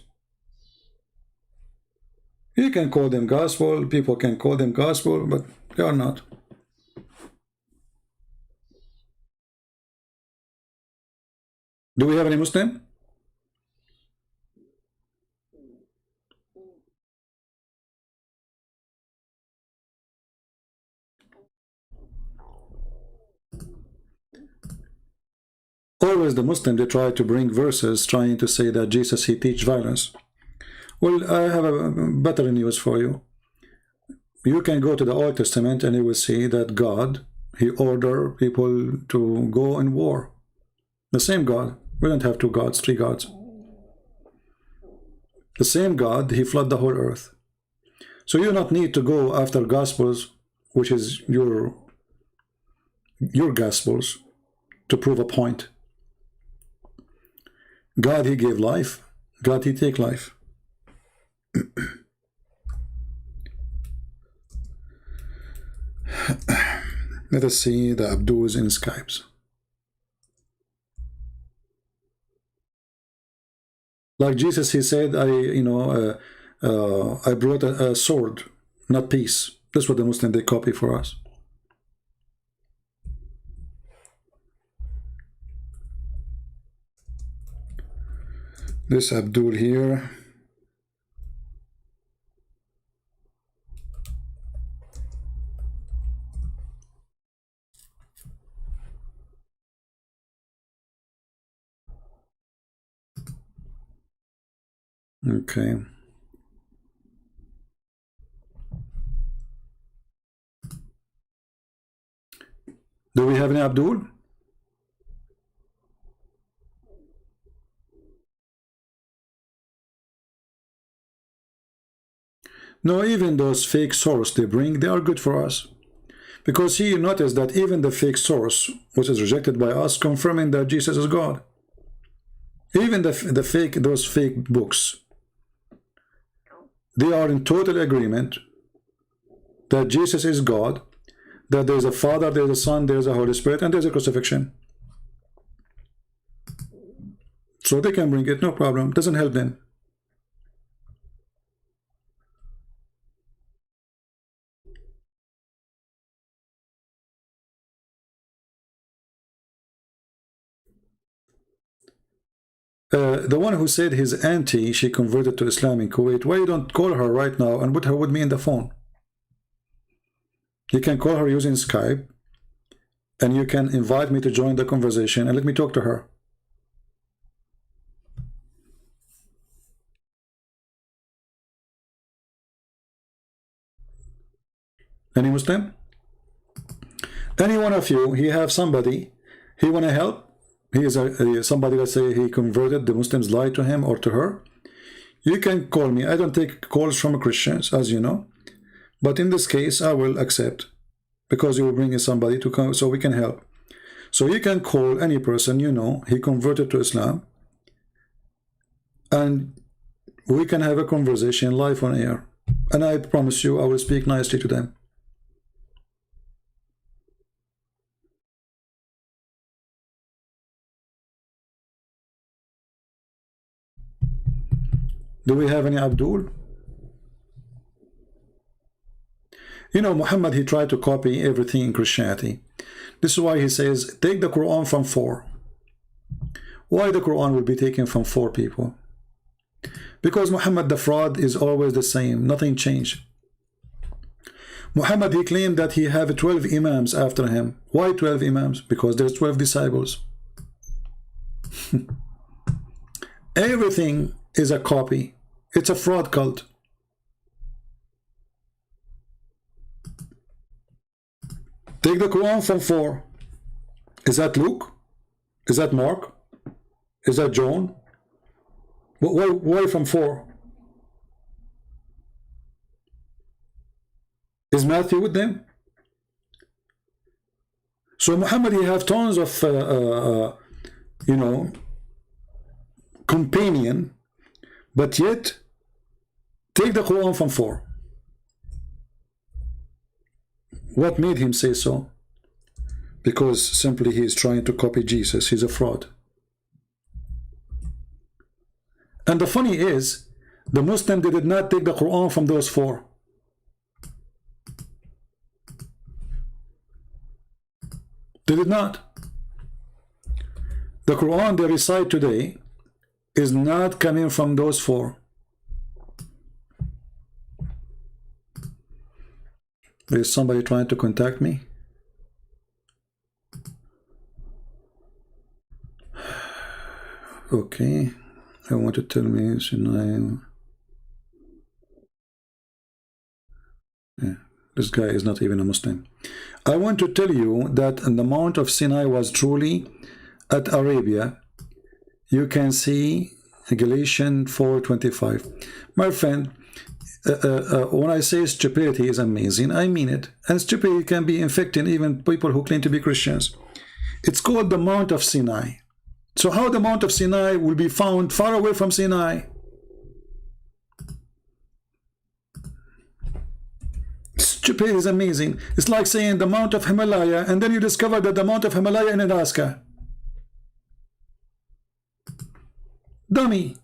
You can call them Gospel, people can call them Gospel, but they are not. Do we have any Muslim? Always the Muslim, they try to bring verses trying to say that Jesus, he teach violence. Well, I have a better news for you. You can go to the Old Testament and you will see that God, he ordered people to go in war. The same God. We don't have two gods, three gods. The same God, he flooded the whole earth. So you don't need to go after Gospels, which is your Gospels, to prove a point. God, he gave life. God, he take life. Let us see the Abduls in Skypes. Like Jesus, he said, I brought a sword, not peace. That's what the Muslim, they copy for us. This Abdul here. Okay. Do we have any Abdul? No, even those fake source they bring, they are good for us. Because you notice that even the fake source, which is rejected by us, confirming that Jesus is God. Even those fake books, they are in total agreement that Jesus is God, that there's a Father, there's a Son, there's a Holy Spirit, and there's a crucifixion. So they can bring it, no problem. Doesn't help them. The one who said his auntie, she converted to Islam in Kuwait, why you don't call her right now and put her with me in the phone? You can call her using Skype, and you can invite me to join the conversation and let me talk to her. Any Muslim? Any one of you, he have somebody, he want to help? He is somebody, let's say he converted, the Muslims lied to him or to her. You can call me. I don't take calls from Christians, as you know. But in this case, I will accept. Because you will bring in somebody to come, so we can help. So you can call any person you know, he converted to Islam. And we can have a conversation live on air. And I promise you, I will speak nicely to them. Do we have any Abdul? You know, Muhammad, he tried to copy everything in Christianity. This is why he says, take the Quran from 4. Why the Quran will be taken from 4 people? Because Muhammad, the fraud is always the same. Nothing changed. Muhammad, he claimed that he have 12 imams after him. Why 12 imams? Because there's 12 disciples. Everything is a copy. It's a fraud cult. Take the Quran from 4. Is that Luke? Is that Mark? Is that John? Why, from 4? Is Matthew with them? So Muhammad, he have tons of, you know, companion, but yet take the Quran from 4. What made him say so? Because simply he is trying to copy Jesus. He's a fraud. And the funny is, the Muslim, they did not take the Quran from those 4. They did not. The Quran they recite today is not coming from those 4. Is somebody trying to contact me? Okay. I want to tell me Sinai. Yeah, this guy is not even a Muslim. I want to tell you that the Mount of Sinai was truly at Arabia. You can see Galatians 4:25. My friend, when I say stupidity is amazing, I mean it. And stupidity can be infecting even people who claim to be Christians. It's called the Mount of Sinai. So how the Mount of Sinai will be found far away from Sinai? Stupidity is amazing. It's like saying the Mount of Himalaya, and then you discover that the Mount of Himalaya in Alaska. Dummy.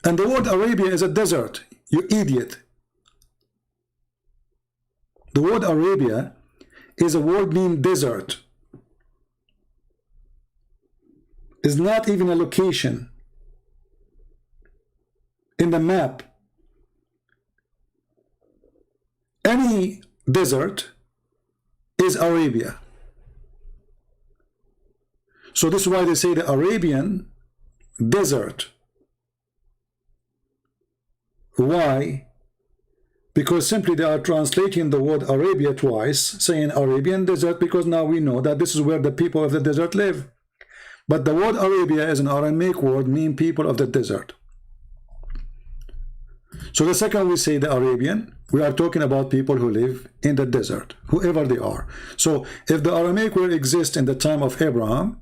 And the word Arabia is a desert. You idiot. The word Arabia is a word meaning desert. Is not even a location in the map. Any desert is Arabia. So this is why they say the Arabian desert. Why? Because simply they are translating the word Arabia twice, saying Arabian desert, because now we know that this is where the people of the desert live. But the word Arabia is an Aramaic word, meaning people of the desert. So the second we say the Arabian, we are talking about people who live in the desert, whoever they are. So if the Aramaic word exists in the time of Abraham,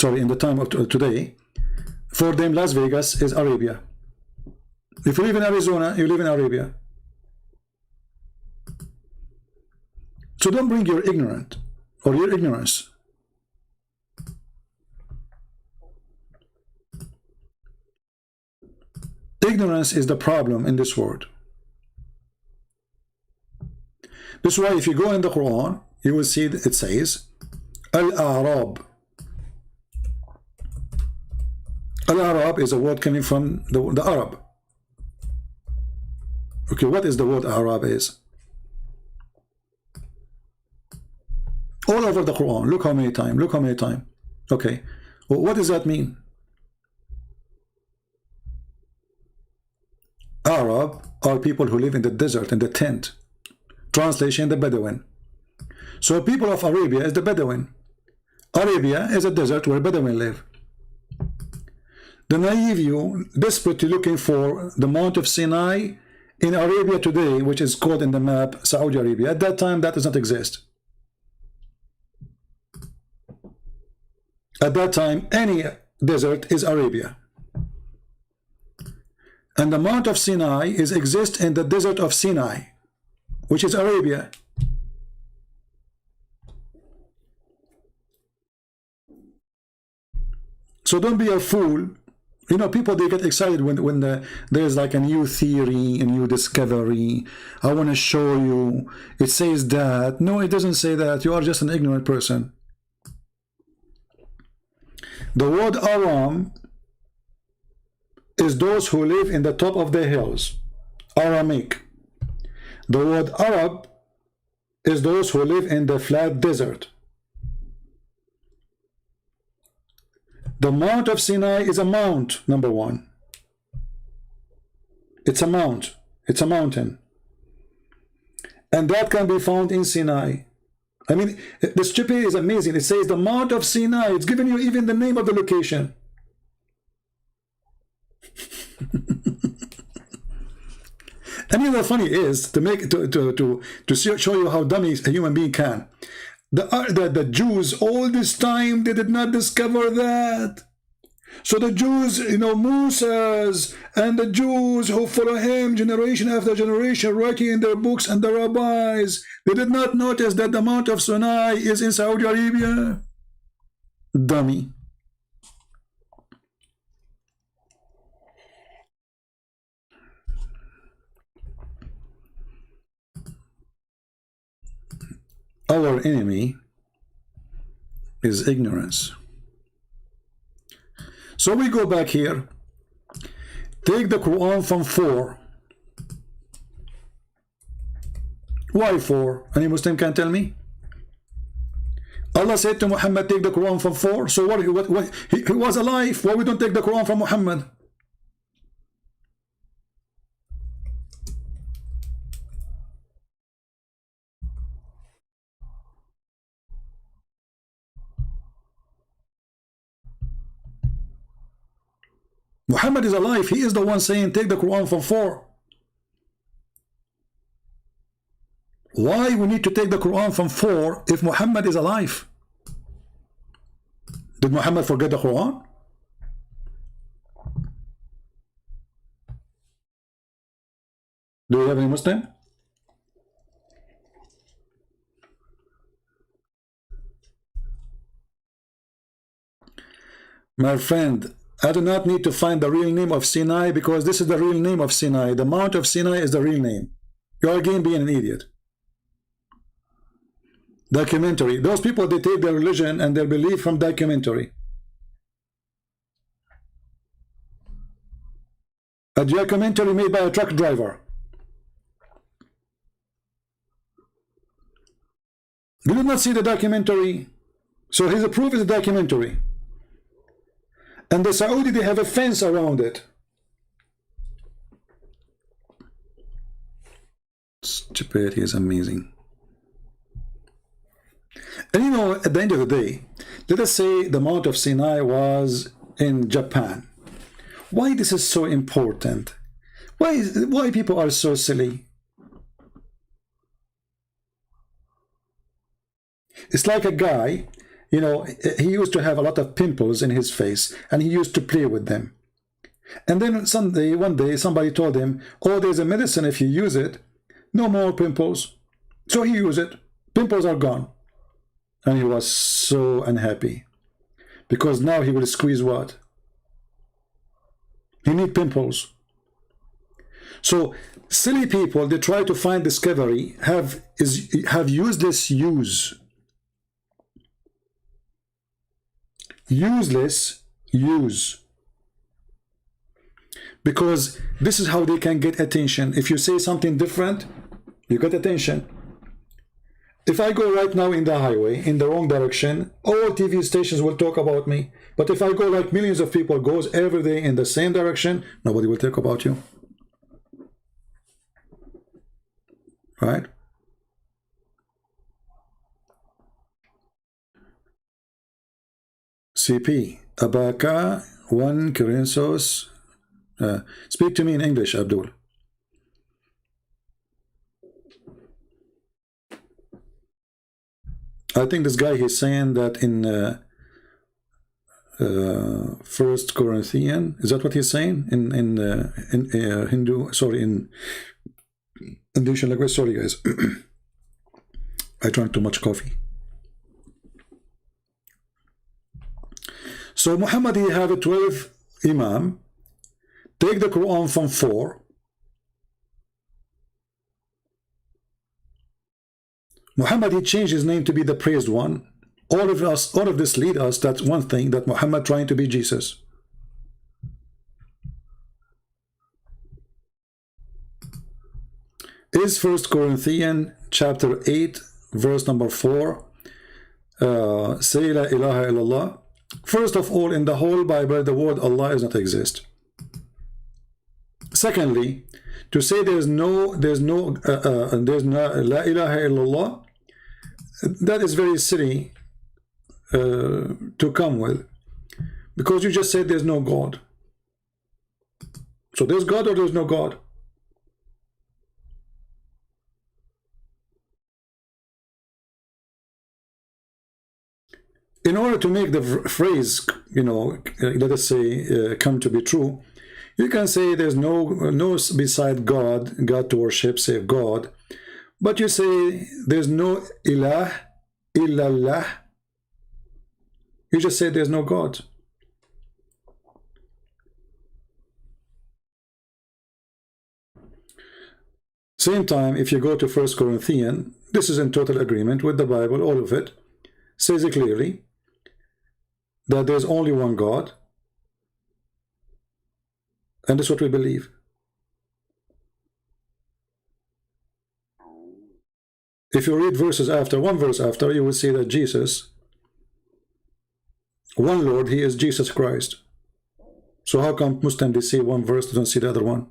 sorry, in the time of today, for them Las Vegas is Arabia. If you live in Arizona, you live in Arabia. So don't bring your ignorance or your ignorance. Ignorance is the problem in this world. This is why if you go in the Quran, you will see it says Al-A'rab. Al-Arab is a word coming from the Arab. Okay, what is the word Arab is? All over the Quran. Look how many times. Look how many times. Okay. Well, what does that mean? Arab are people who live in the desert, in the tent. Translation, the Bedouin. So people of Arabia is the Bedouin. Arabia is a desert where Bedouin live. The naive you, desperately looking for the Mount of Sinai in Arabia today, which is called in the map Saudi Arabia. At that time, that does not exist. At that time, any desert is Arabia. And the Mount of Sinai exists in the desert of Sinai, which is Arabia. So don't be a fool. You know, people, they get excited when there's like a new theory, a new discovery. I want to show you. It says that. No, it doesn't say that. You are just an ignorant person. The word Aram is those who live in the top of the hills. Aramic. The word Arab is those who live in the flat desert. The Mount of Sinai is a mount, number one. It's a mount. It's a mountain. And that can be found in Sinai. I mean, the stupidity is amazing. It says the Mount of Sinai. It's giving you even the name of the location. And you know, the funny is to make to show you how dummy a human being can. The Jews all this time they did not discover that. So the Jews, you know, Moses and the Jews who follow him generation after generation, writing in their books, and the rabbis, they did not notice that the Mount of Sinai is in Saudi Arabia. Dummy. Our enemy is ignorance. So we go back here, take the Quran from 4. Why 4? Any Muslim can tell me? Allah said to Muhammad, take the Quran from 4. So what he was alive. Why we don't take the Quran from Muhammad? Muhammad is alive. He is the one saying take the Quran from 4. Why we need to take the Quran from 4 if Muhammad is alive? Did Muhammad forget the Quran? Do you have any Muslim? My friend, I do not need to find the real name of Sinai because this is the real name of Sinai. The Mount of Sinai is the real name. You are again being an idiot. Documentary. Those people, they take their religion and their belief from documentary. A documentary made by a truck driver. You did not see the documentary. So his proof is a documentary. And the Saudi, they have a fence around it. Stupidity is amazing. And you know, at the end of the day, let us say the Mount of Sinai was in Japan. Why this is so important? Why people are so silly? It's like a guy, you know, he used to have a lot of pimples in his face and he used to play with them. And then one day somebody told him, oh, there's a medicine, if you use it, no more pimples. So he used it. Pimples are gone. And he was so unhappy. Because now he will squeeze what? He needs pimples. So silly people, they try to find discovery, have useless use. Useless use. Because this is how they can get attention. If you say something different, you get attention. If I go right now in the highway in the wrong direction, all TV stations will talk about me. But if I go like millions of people goes every day in the same direction, nobody will talk about you. Right? CP, Abaka, 1 Corinthos. Speak to me in English, Abdul. I think this guy, he's saying that in 1 Corinthians, is that what he's saying? In Hindu, sorry, in Indonesian language, sorry guys. I drank too much coffee. So Muhammad, he have a 12 Imam, take the Quran from 4. Muhammad, he changed his name to be the praised one. All of this lead us, that's one thing, that Muhammad trying to be Jesus. Is 1 Corinthians chapter 8, verse number 4, say la ilaha illallah. First of all, in the whole Bible, the word Allah does not exist. Secondly, to say there's no la ilaha illallah, that is very silly to come with, because you just said there's no God. So there's God or there's no God? in order to make the phrase, let us say, come to be true, you can say there's no beside God to worship save God, but you say there's no ilah illallah. You just say there's no God. Same time, if you go to 1 Corinthians, this is in total agreement with the Bible, all of it says it clearly that there's only one God, and that's what we believe. If you read verses after, one verse after, you will see that Jesus, one Lord, he is Jesus Christ. So how come Muslims, they see one verse, they don't see the other one?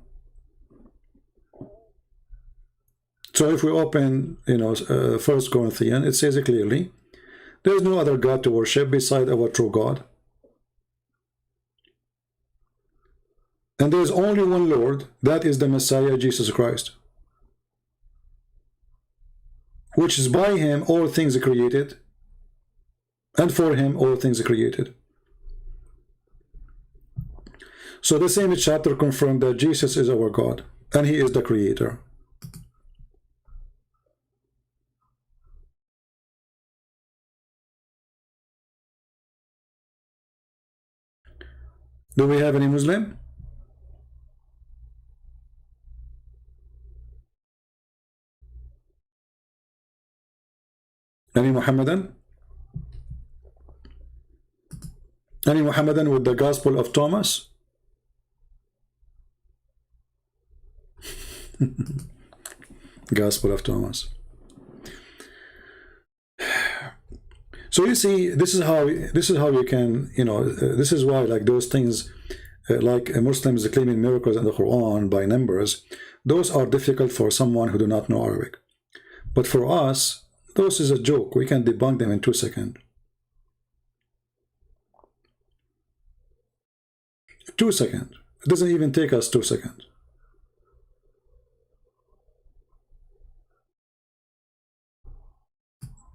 So if we open, 1 Corinthians, it says it clearly, there is no other God to worship beside our true God. And there is only one Lord, that is the Messiah, Jesus Christ, which is by him all things are created, and for him all things are created. So the same chapter confirmed that Jesus is our God, and he is the creator. Do we have any Muslim? Any Muhammadan? Any Muhammadan with the Gospel of Thomas? Gospel of Thomas. So you see, this is how you can, this is why, like, those things, like Muslims claiming miracles in the Quran by numbers, those are difficult for someone who do not know Arabic. But for us, those is a joke. We can debunk them in 2 seconds. 2 seconds. It doesn't even take us 2 seconds.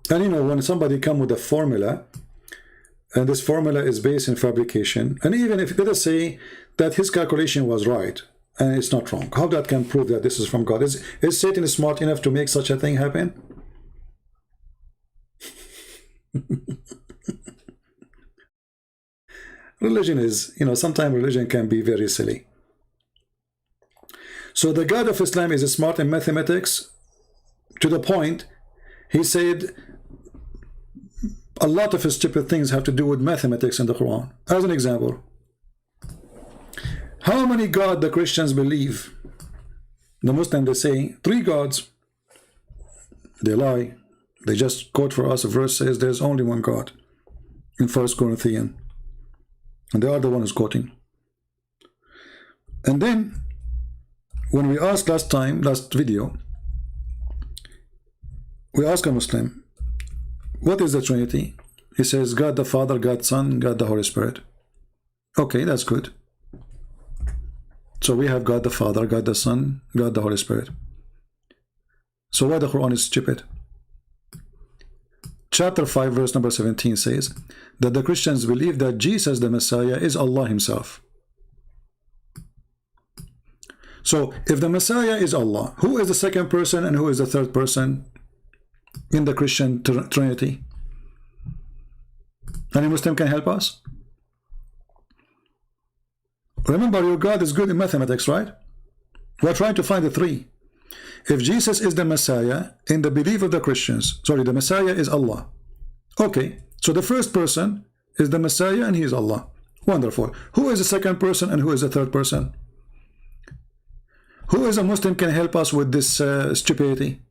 And when somebody come with a formula, and this formula is based in fabrication, and even if, let us say that his calculation was right and it's not wrong, how that can prove that this is from God? Is Satan smart enough to make such a thing happen? Religion is, sometimes religion can be very silly. So the God of Islam is smart in mathematics to the point he said a lot of stupid things have to do with mathematics in the Quran. As an example, how many gods the Christians believe? The Muslims, they say 3 gods. They lie. They just quote for us a verse says there's only one God in 1 Corinthians. And they are the one who's quoting. And then, when we asked last video, we asked a Muslim, what is the Trinity? He says, God the Father, God the Son, God the Holy Spirit. Okay, that's good. So we have God the Father, God the Son, God the Holy Spirit. So why the Quran is stupid? Chapter 5, verse number 17 says that the Christians believe that Jesus, the Messiah, is Allah himself. So if the Messiah is Allah, who is the second person and who is the third person in the Christian Trinity? Any Muslim can help us? Remember, your God is good in mathematics, right? We're trying to find the 3. If Jesus is the Messiah, in the belief of the Christians, sorry, the Messiah is Allah. Okay, so the first person is the Messiah and he is Allah. Wonderful. Who is the second person and who is the third person? Who is a Muslim can help us with this stupidity?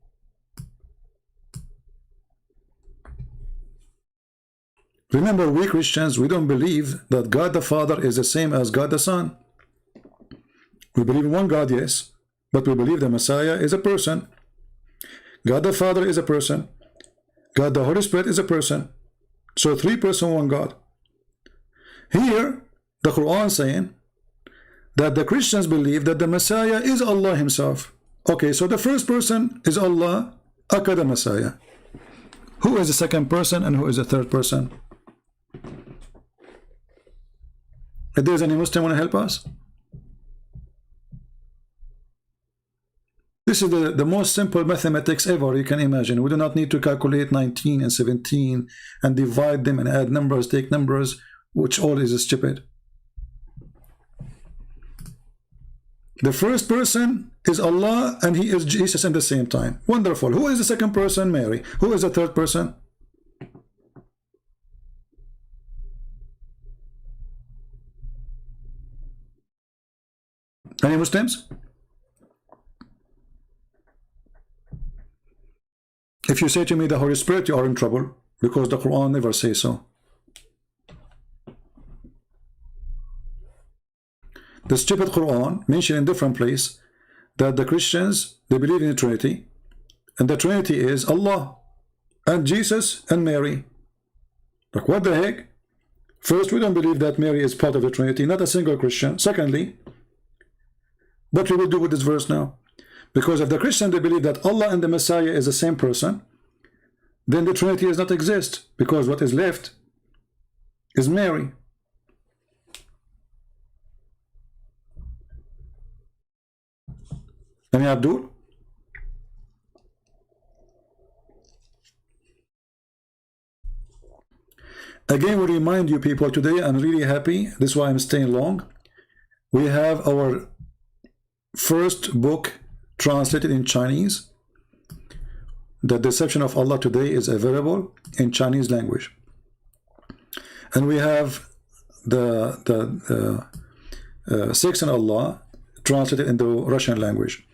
Remember, we Christians, we don't believe that God the Father is the same as God the Son. We believe in one God, yes, but we believe the Messiah is a person. God the Father is a person. God the Holy Spirit is a person. So 3 persons, 1 God. Here, the Quran saying that the Christians believe that the Messiah is Allah himself. Okay, so the first person is Allah, aka the Messiah. Who is the second person and who is the third person? If there's any Muslim want to help us? This is the most simple mathematics ever you can imagine. We do not need to calculate 19 and 17 and divide them and add numbers, take numbers, which all is stupid. The first person is Allah and he is Jesus at the same time. Wonderful. Who is the second person? Mary. Who is the third person? Any Muslims? If you say to me the Holy Spirit, you are in trouble, because the Quran never says so. The stupid Quran mentioned in different place that the Christians, they believe in the Trinity, and the Trinity is Allah and Jesus and Mary. Like, what the heck? First, we don't believe that Mary is part of the Trinity, not a single Christian. Secondly, what we will do with this verse now? Because if the Christian, they believe that Allah and the Messiah is the same person, then the Trinity does not exist, because what is left is Mary. Ami Abdul? Again, we remind you people, today I'm really happy. This is why I'm staying long. We have our first book translated in Chinese. The Deception of Allah today is available in Chinese language. And we have the Six in Allah translated into Russian language.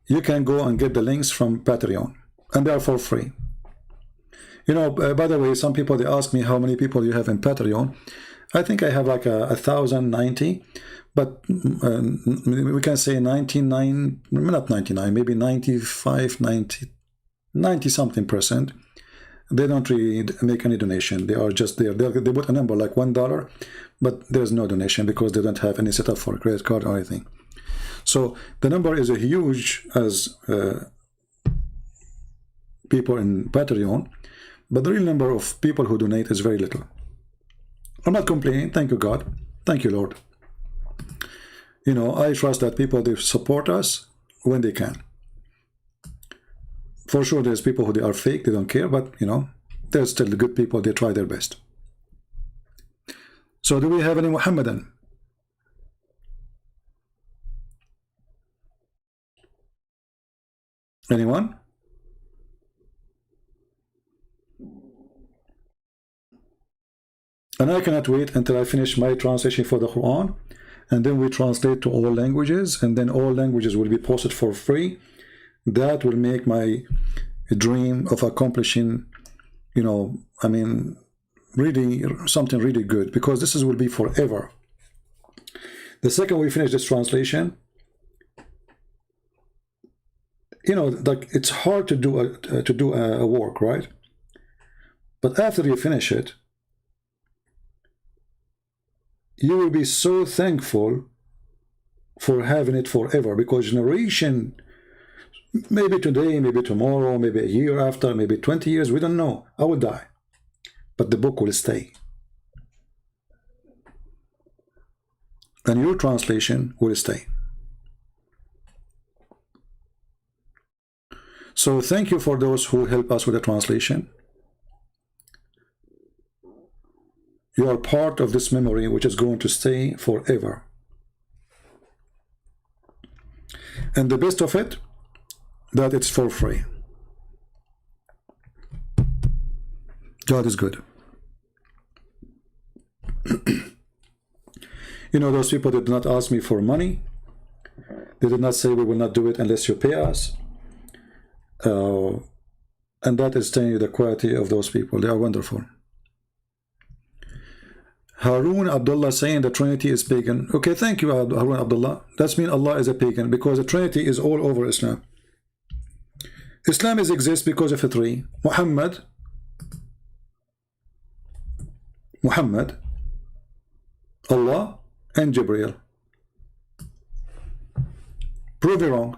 You can go and get the links from Patreon, and they are for free. You know, by the way, some people, they ask me how many people you have in Patreon. I think I have like 1,090, but we can say 99, not 99, maybe 95, 90 something percent. They don't really make any donation. They are just there. They put a number like $1, but there's no donation because they don't have any setup for a credit card or anything. So the number is a huge as people in Patreon, but the real number of people who donate is very little. I'm not complaining. Thank you, God. Thank you, Lord. You know, I trust that people, they support us when they can. For sure, there's people who they are fake, they don't care, but you know, there's still the good people, they try their best. So do we have any Muhammadan? Anyone? And I cannot wait until I finish my translation for the Quran, and then we translate to all languages, and then all languages will be posted for free. That will make my dream of accomplishing, you know, I mean, really something really good, because this will be forever. The second we finish this translation, you know, like, it's hard to do a work, right? But after you finish it, you will be so thankful for having it forever, because generation, maybe today, maybe tomorrow, maybe a year after, maybe 20 years, we don't know. I will die, but the book will stay. And your translation will stay. So thank you for those who help us with the translation. You are part of this memory which is going to stay forever. And the best of it, that it's for free. God is good. You know, those people did not ask me for money. They did not say we will not do it unless you pay us. And that is telling you the quality of those people. They are wonderful. Harun Abdullah saying the Trinity is pagan. Okay, thank you, Harun Abdullah. That means Allah is a pagan, because the Trinity is all over Islam. Islam exists because of a three: Muhammad, Allah, and Jibreel. Prove me wrong.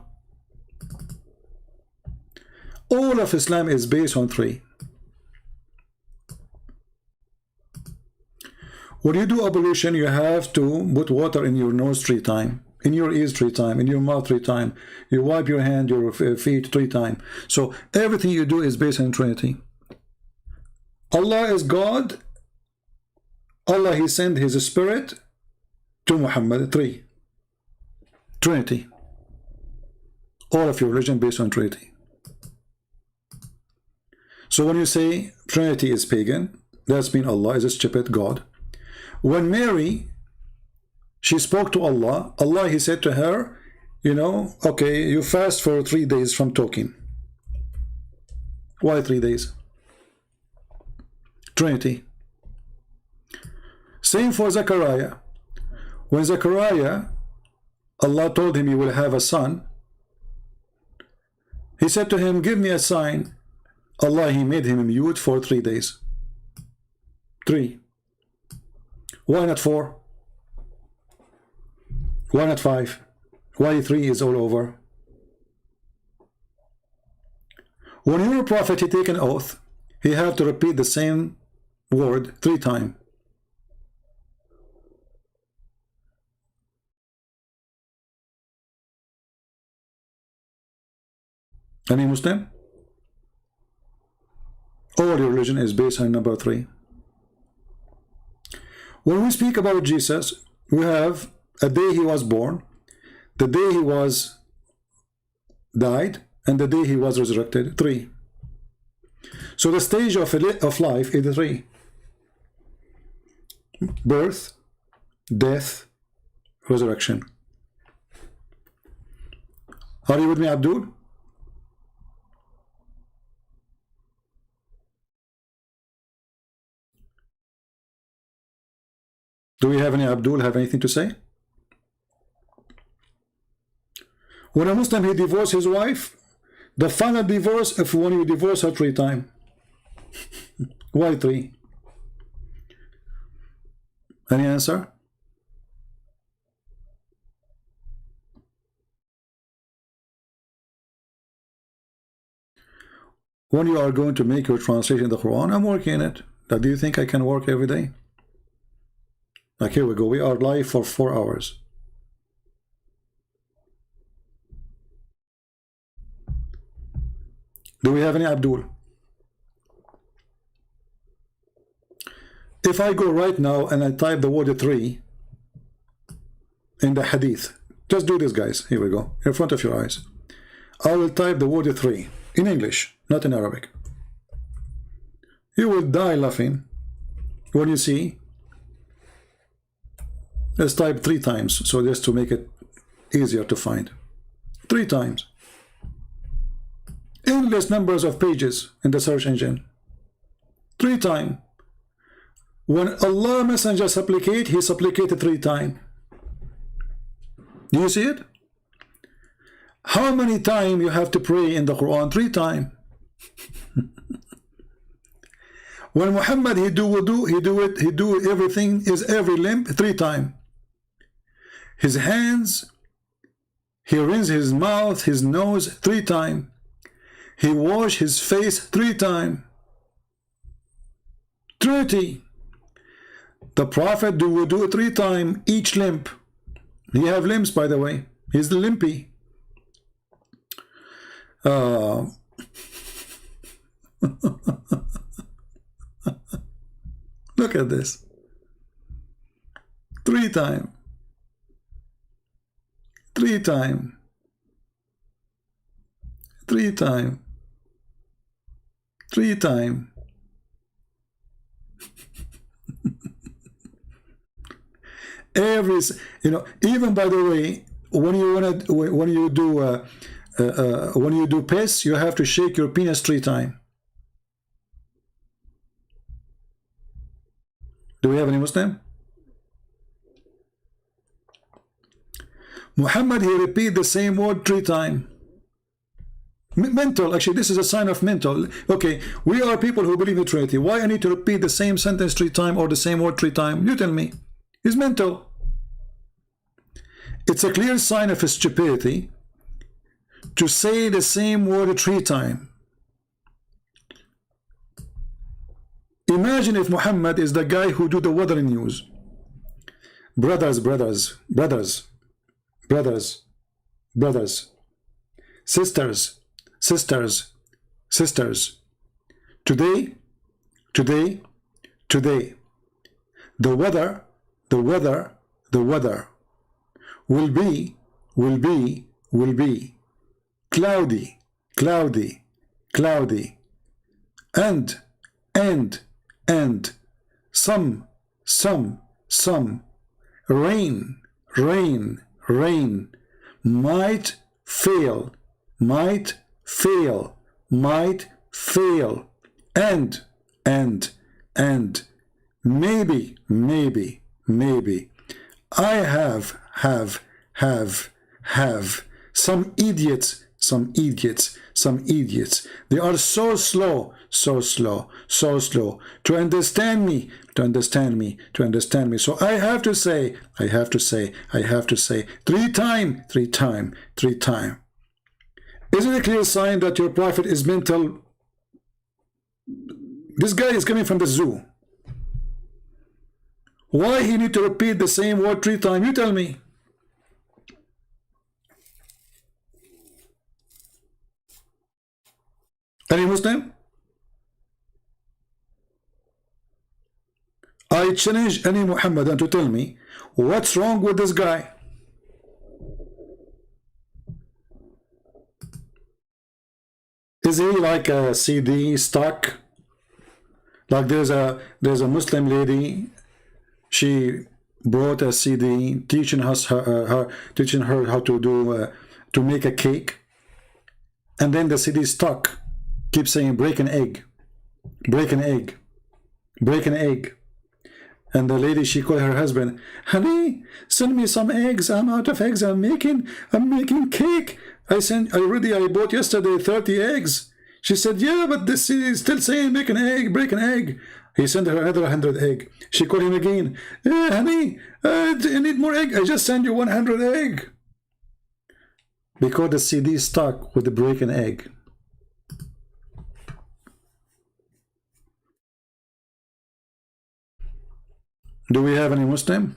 All of Islam is based on three. When you do ablution, you have to put water in your nose 3 times, in your ears 3 times, in your mouth 3 times. You wipe your hand, your feet 3 times. So everything you do is based on Trinity. Allah is God. Allah, He sent His Spirit to Muhammad. 3. Trinity. All of your religion based on Trinity. So when you say Trinity is pagan, that's mean Allah is a stupid God. When Mary, she spoke to Allah, Allah, He said to her, you know, okay, you fast for 3 days from talking. Why 3 days? Trinity. Same for Zechariah. When Zechariah, Allah told him he will have a son, He said to him, give me a sign. Allah, He made him mute for 3 days. 3. Why not 4? Why not 5? Why 3 is all over? When your prophet, he take an oath, he have to repeat the same word 3 times. Any Muslim? All your religion is based on number 3. When we speak about Jesus, we have a day He was born, the day He was died, and the day He was resurrected. 3. So the stage of life is 3. Birth, death, resurrection. Are you with me, Abdul? Do we have any Abdul have anything to say? When a Muslim, he divorced his wife, the final divorce, if when you divorce her 3 times. Why 3? Any answer? When you are going to make your translation of the Quran, I'm working on it. Now, do you think I can work every day? Like, here we go. We are live for 4 hours. Do we have any Abdul? If I go right now and I type the word 3 in the hadith, just do this, guys. Here we go. In front of your eyes. I will type the word 3 in English, not in Arabic. You will die laughing when you see. Let's type 3 times, so just to make it easier to find. 3 times. Endless numbers of pages in the search engine. 3 times. When Allah Messenger supplicate, He supplicated 3 times. Do you see it? How many times you have to pray in the Quran? 3 times. When Muhammad, he do wudu, he do everything, is every limb 3 times. His hands, he rinse his mouth, his nose 3 times. He wash his face 3 times. Trinity. The Prophet do wudu 3 times each limb. He have limbs, by the way. He's limpy. Look at this. 3 times. 3 times. 3 times. 3 times. Every, you know, even by the way, when you do piss, you have to shake your penis 3 times. Do we have any Muslim? Muhammad, he repeat the same word 3 times. Mental, actually, this is a sign of mental. Okay, we are people who believe in Trinity. Why I need to repeat the same sentence 3 times or the same word 3 times? You tell me. He's mental. It's a clear sign of his stupidity to say the same word 3 times. Imagine if Muhammad is the guy who do the weather news. brothers, brothers, brothers, brothers, brothers, sisters, sisters, sisters. Today, today, today, the weather, the weather, the weather will be cloudy, cloudy, cloudy, and some rain, rain, rain might fail, might fail, might fail, and maybe I have some idiots, they are so slow to understand me. So I have to say 3 times. Is it a clear sign that your prophet is mental? This guy is coming from the zoo. Why he need to repeat the same word 3 times? You tell me. Any Muslim? I challenge any Muhammadan to tell me what's wrong with this guy. Is he like a CD stuck? Like there's a Muslim lady, she brought a CD teaching her how to do to make a cake, and then the CD stuck. Keep saying break an egg, break an egg, break an egg. And the lady, she called her husband, honey, send me some eggs. I'm out of eggs. I'm making cake. I bought yesterday 30 eggs. She said, yeah, but this is still saying make an egg, break an egg. He sent her another 100 egg. She called him again. Honey, I need more egg. I just sent you 100 egg. Because the CD stuck with the break an egg. Do we have any Muslim?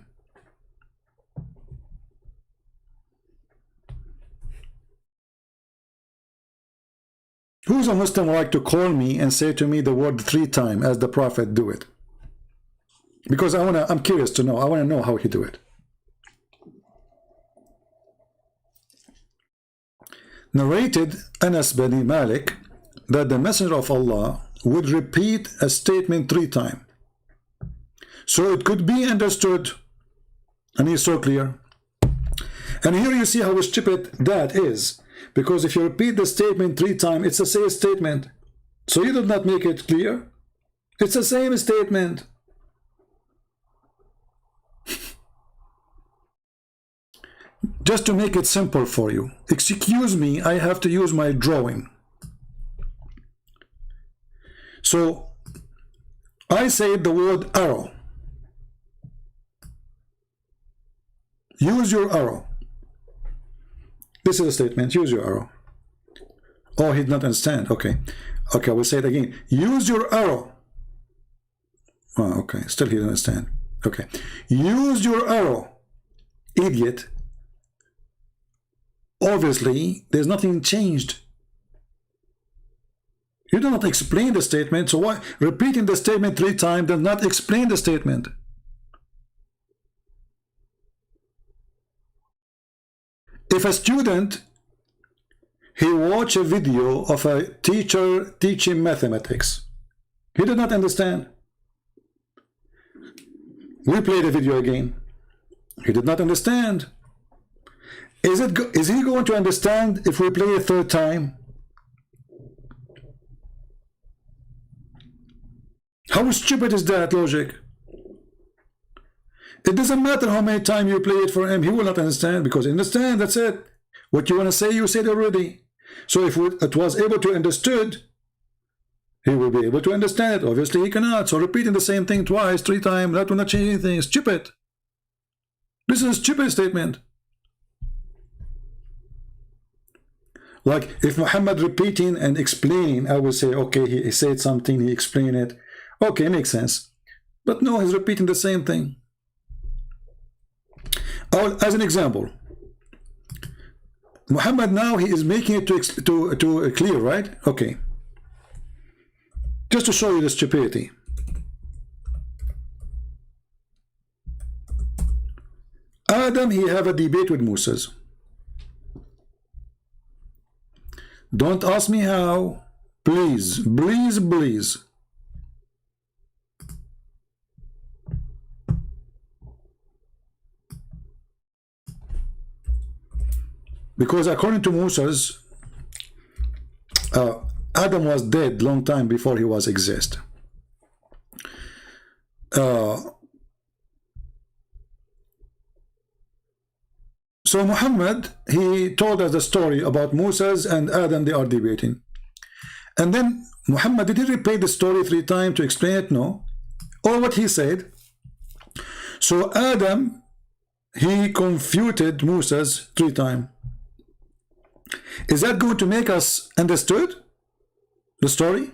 Who's a Muslim like to call me and say to me the word 3 times as the Prophet do it? Because I'm curious to know. I want to know how he do it. Narrated Anas bin Malik that the Messenger of Allah would repeat a statement 3 times. So it could be understood, and he's so clear. And here you see how stupid that is, because if you repeat the statement 3 times, it's the same statement. So you did not make it clear. It's the same statement. Just to make it simple for you, excuse me, I have to use my drawing. So I said the word arrow. Use your arrow. This is a statement. Use your arrow. Oh, he did not understand. Okay. Okay, I will say it again. Use your arrow. Oh, okay. Still he didn't understand. Okay. Use your arrow. Idiot. Obviously, there's nothing changed. You do not explain the statement. So why repeating the statement 3 times does not explain the statement? If a student, he watched a video of a teacher teaching mathematics, he did not understand. We play the video again. He did not understand. Is he going to understand if we play a 3rd time? How stupid is that logic? It doesn't matter how many times you play it for him, he will not understand, because he understand, that's it. What you want to say, you said already. So if it was able to understood, he will be able to understand it. Obviously he cannot. So repeating the same thing twice, 3 times, that will not change anything. It's stupid. This is a stupid statement. Like if Muhammad repeating and explaining, I will say, okay, he said something, he explained it. Okay, makes sense. But no, he's repeating the same thing. As an example, Muhammad now he is making it to clear, right? Okay. Just to show you the stupidity. Adam, he have a debate with Moses. Don't ask me how. Please, please, please. Because according to Moses, Adam was dead long time before he was exist. So Muhammad, he told us the story about Moses and Adam, they are debating. And then Muhammad, did he repeat the story 3 times to explain it? No. Or what he said. So Adam, he confuted Moses 3 times. Is that going to make us understood the story?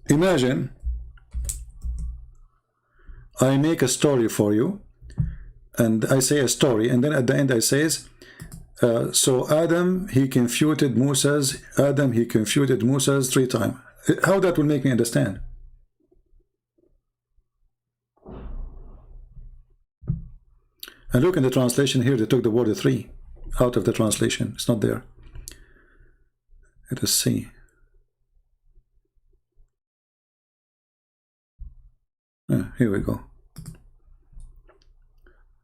Imagine I make a story for you, and I say a story, and then at the end I says, so Adam, he confuted Moses. Adam, he confuted Moses 3 times. How that will make me understand? And look in the translation here, they took the word 3 out of the translation. It's not there. Let us see. Here we go.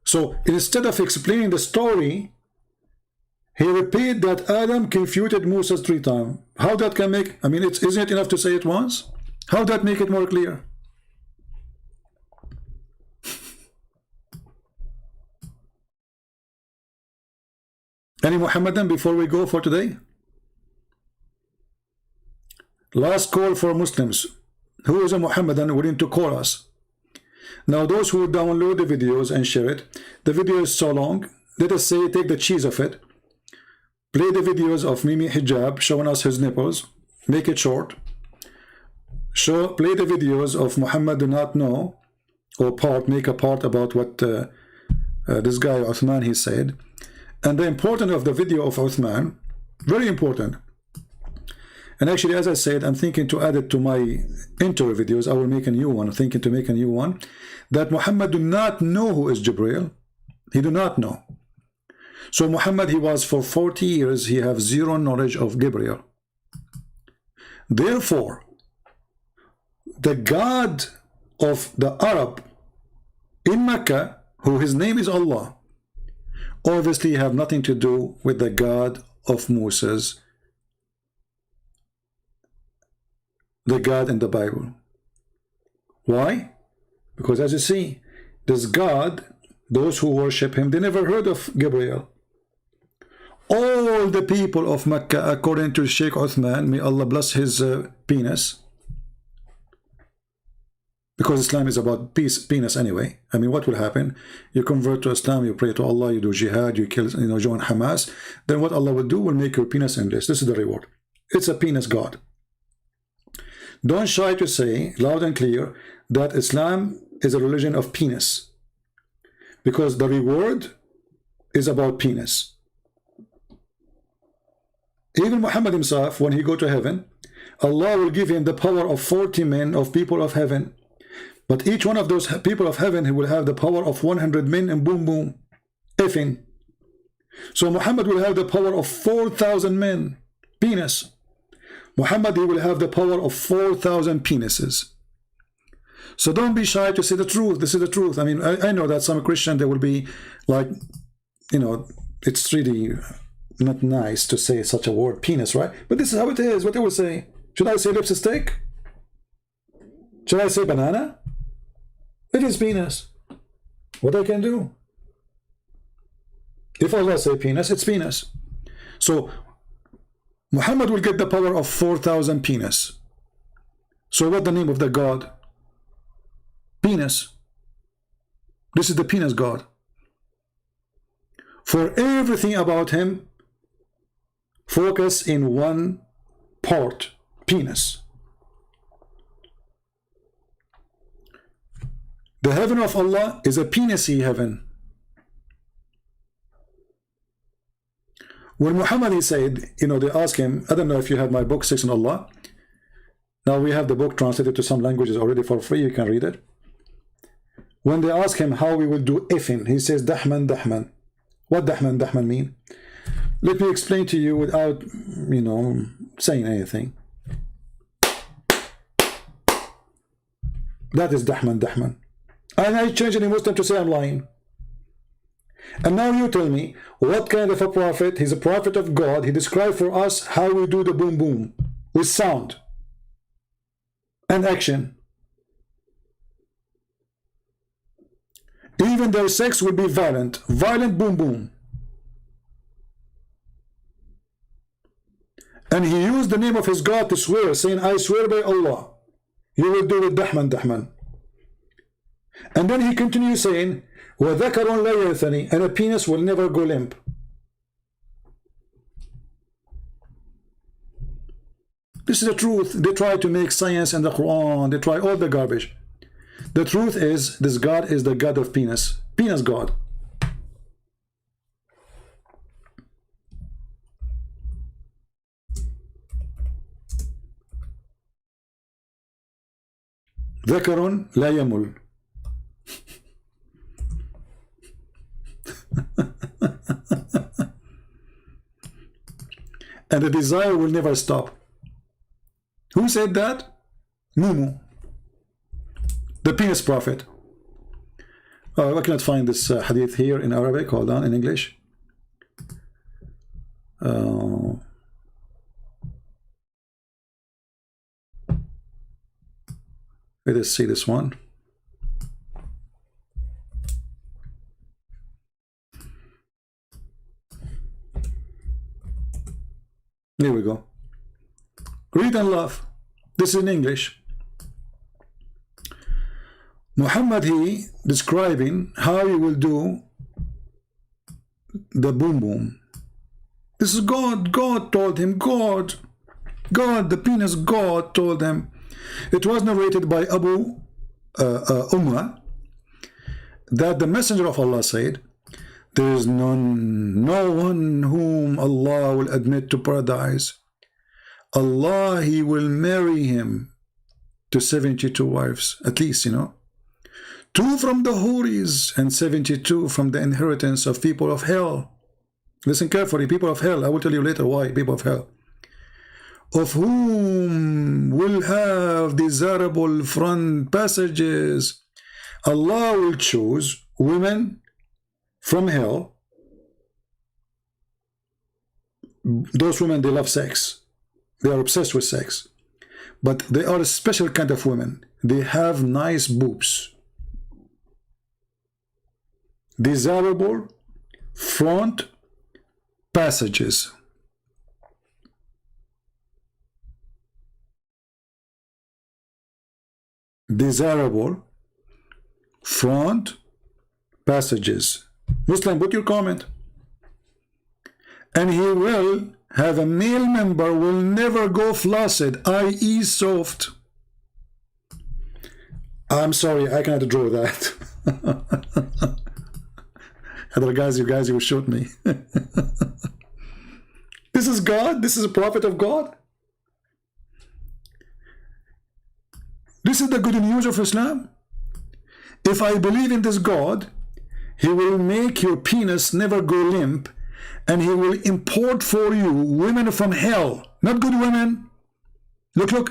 So instead of explaining the story, he repeated that Adam confuted Moses 3 times. How that can make, I mean, isn't it enough to say it once? How that make it more clear? Any Muhammadan before we go for today? Last call for Muslims. Who is a Muhammadan willing to call us? Now those who download the videos and share it, the video is so long, let us say take the cheese of it, play the videos of Mimi Hijab showing us his nipples, make it short, play the videos of Muhammad do not know, or make a part about what this guy Uthman he said. And the importance of the video of Uthman, very important. And actually, as I said, I'm thinking to add it to my intro videos. I will make a new one, thinking to make a new one, that Muhammad do not know who is Jibreel. He do not know. So Muhammad, he was for 40 years, he have zero knowledge of Gabriel. Therefore, the God of the Arab in Mecca, who his name is Allah, obviously have nothing to do with the God of Moses, the God in the Bible. Why? Because as you see, this God, those who worship him, they never heard of Gabriel. All the people of Mecca, according to Sheikh Uthman, may Allah bless his penis, because Islam is about penis anyway. I mean, what will happen? You convert to Islam, you pray to Allah, you do jihad, you kill, join Hamas. Then what Allah will do will make your penis endless. This is the reward. It's a penis God. Don't shy to say loud and clear that Islam is a religion of penis, because the reward is about penis. Even Muhammad himself, when he go to heaven, Allah will give him the power of 40 men of people of heaven. But each one of those people of heaven, he will have the power of 100 men, and boom, boom, effing. So Muhammad will have the power of 4,000 men, penis. Muhammad, he will have the power of 4,000 penises. So don't be shy to say the truth. This is the truth. I mean, I know that some Christian, they will be like, it's really not nice to say such a word, penis, right? But this is how it is, what they will say. Should I say lipstick? Should I say banana? It is penis. What I can do? If Allah say penis, it's penis. So Muhammad will get the power of 4,000 penis. So what the name of the god? Penis. This is the penis god. For everything about him, focus in one part, penis. The heaven of Allah is a penisy heaven. When Muhammad said, you know, they asked him, I don't know if you have my book, 6 on Allah. Now we have the book translated to some languages already for free, you can read it. When they ask him how we will do ifin, he says, dahman, dahman. What dahman, dahman mean? Let me explain to you without, you know, saying anything. That is dahman, dahman. And I change any Muslim to say I'm lying. And now you tell me, what kind of a prophet? He's a prophet of God. He described for us how we do the boom boom with sound and action. Even their sex will be violent. Violent boom boom. And he used the name of his God to swear, saying, I swear by Allah, you will do it dahman, dahman. And then he continues saying, وَذَكَرٌ لَا يَرْثَنِي, and a penis will never go limp. This is the truth. They try to make science and the Quran, they try all the garbage. The truth is, this God is the God of penis. Penis God. ذكر لا يمل. And the desire will never stop. Who said that? Mumu, the penis prophet. I cannot find this hadith here in Arabic. Hold on, in English. Let us see this one. Here we go. Read and laugh. This is in English. Muhammad, he describing how he will do the boom boom. This is God. God told him. God, the penis God told him. It was narrated by Abu Umrah that the Messenger of Allah said, there is no one whom Allah will admit to paradise. Allah, he will marry him to 72 wives, at least, you know. 2 from the Houris and 72 from the inheritance of people of hell. Listen carefully, people of hell. I will tell you later why people of hell. Of whom will have desirable front passages. Allah will choose women from hell. Those women, they love sex. They are obsessed with sex. But they are a special kind of women. They have nice boobs. Desirable front passages. Desirable front passages. Muslim, put your comment. And he will have a male member will never go flaccid, i.e. soft. I'm sorry, I cannot draw that. Other guys, you will shoot me. This is God? This is a prophet of God? This is the good news of Islam. If I believe in this God, he will make your penis never go limp, and he will import for you women from hell, not good women. Look,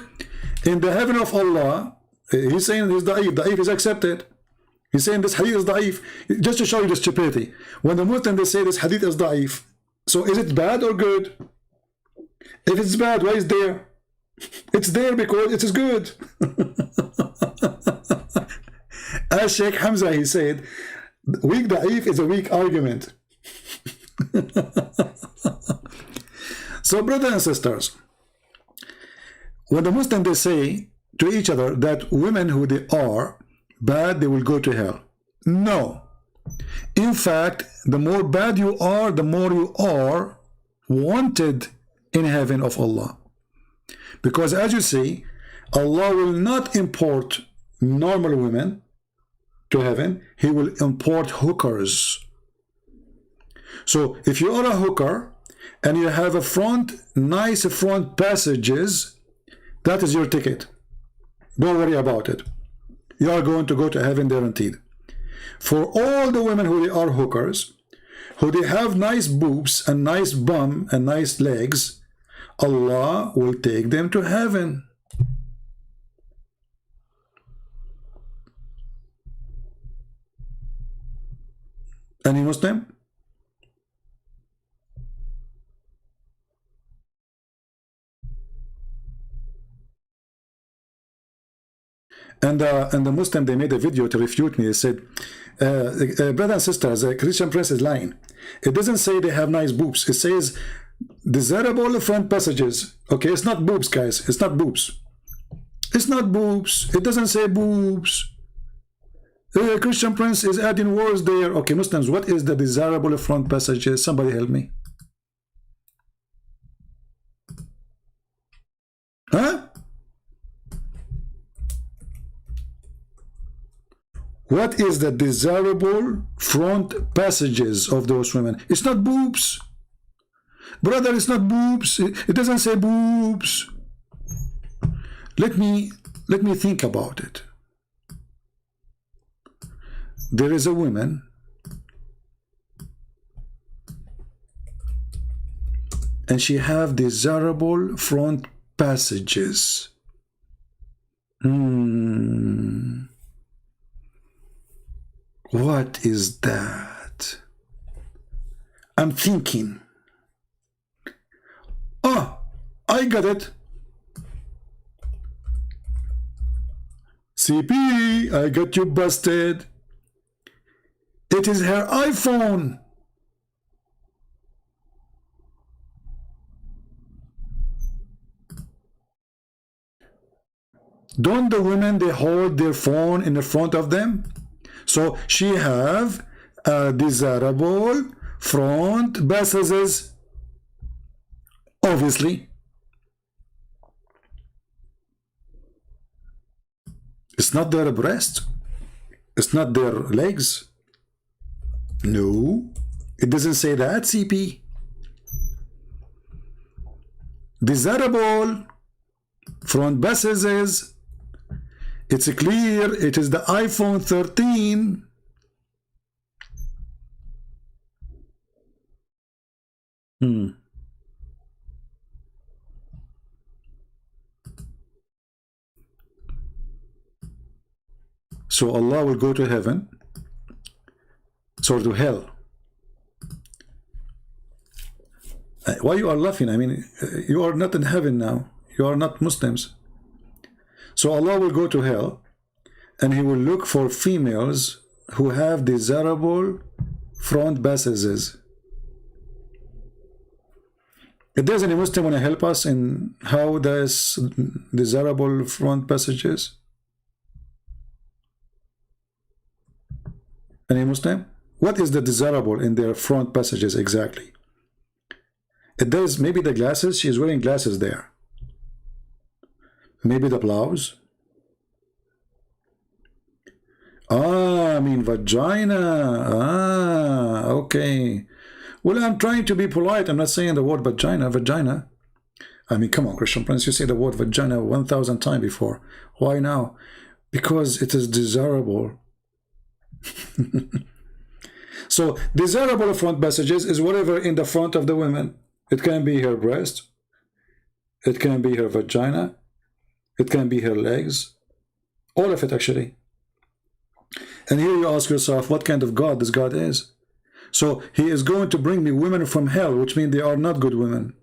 in the heaven of Allah, he's saying he's da'if. Da'if is accepted. He's saying this hadith is da'if. Just to show you the stupidity. When the Muslims, they say this hadith is da'if, so is it bad or good? If it's bad, why is it there? It's there because it is good. As Sheikh Hamza, he said, weak da'if is a weak argument. So brothers and sisters, when the Muslims, they say to each other that women who they are bad, they will go to hell. No. In fact, the more bad you are, the more you are wanted in heaven of Allah. Because as you see, Allah will not import normal women to heaven. He will import hookers. So if you are a hooker and you have nice front passages, that is your ticket. Don't worry about it. You are going to go to heaven guaranteed. For all the women who they are hookers, who they have nice boobs and nice bum and nice legs, Allah will take them to heaven. Any Muslim? And the Muslim, they made a video to refute me. They said, brothers and sisters, Christian Prince is lying. It doesn't say they have nice boobs. It says desirable front passages. Okay, it's not boobs, guys. It's not boobs. It's not boobs. It doesn't say boobs. Christian Prince is adding words there. Okay, Muslims, what is the desirable front passages? Somebody help me. Huh? What is the desirable front passages of those women? It's not boobs. Brother, it's not boobs. It doesn't say boobs. Let me think about it. There is a woman and she have desirable front passages. What is that? I'm thinking. Oh, I got it. CP, I got you busted. It is her iPhone. Don't the women, they hold their phone in the front of them? So she have a desirable front passages, obviously. It's not their breast. It's not their legs. No, it doesn't say that, CP. Desirable front passages. It's clear, it is the iPhone 13. So Allah will go to heaven, or to hell. Why you are laughing? I mean, you are not in heaven now. You are not Muslims. So Allah will go to hell and he will look for females who have desirable front passages. If there's any Muslim want to help us in how there's desirable front passages? Any Muslim? What is the desirable in their front passages exactly? It does, maybe the glasses, she's wearing glasses there. Maybe the blouse. I mean vagina. Okay. Well, I'm trying to be polite. I'm not saying the word vagina. I mean, come on, Christian Prince, you say the word vagina 1,000 times before. Why now? Because it is desirable. So, desirable front passages is whatever in the front of the women. It can be her breast. It can be her vagina. It can be her legs. All of it, actually. And here you ask yourself, what kind of God this God is? So he is going to bring me women from hell, which means they are not good women.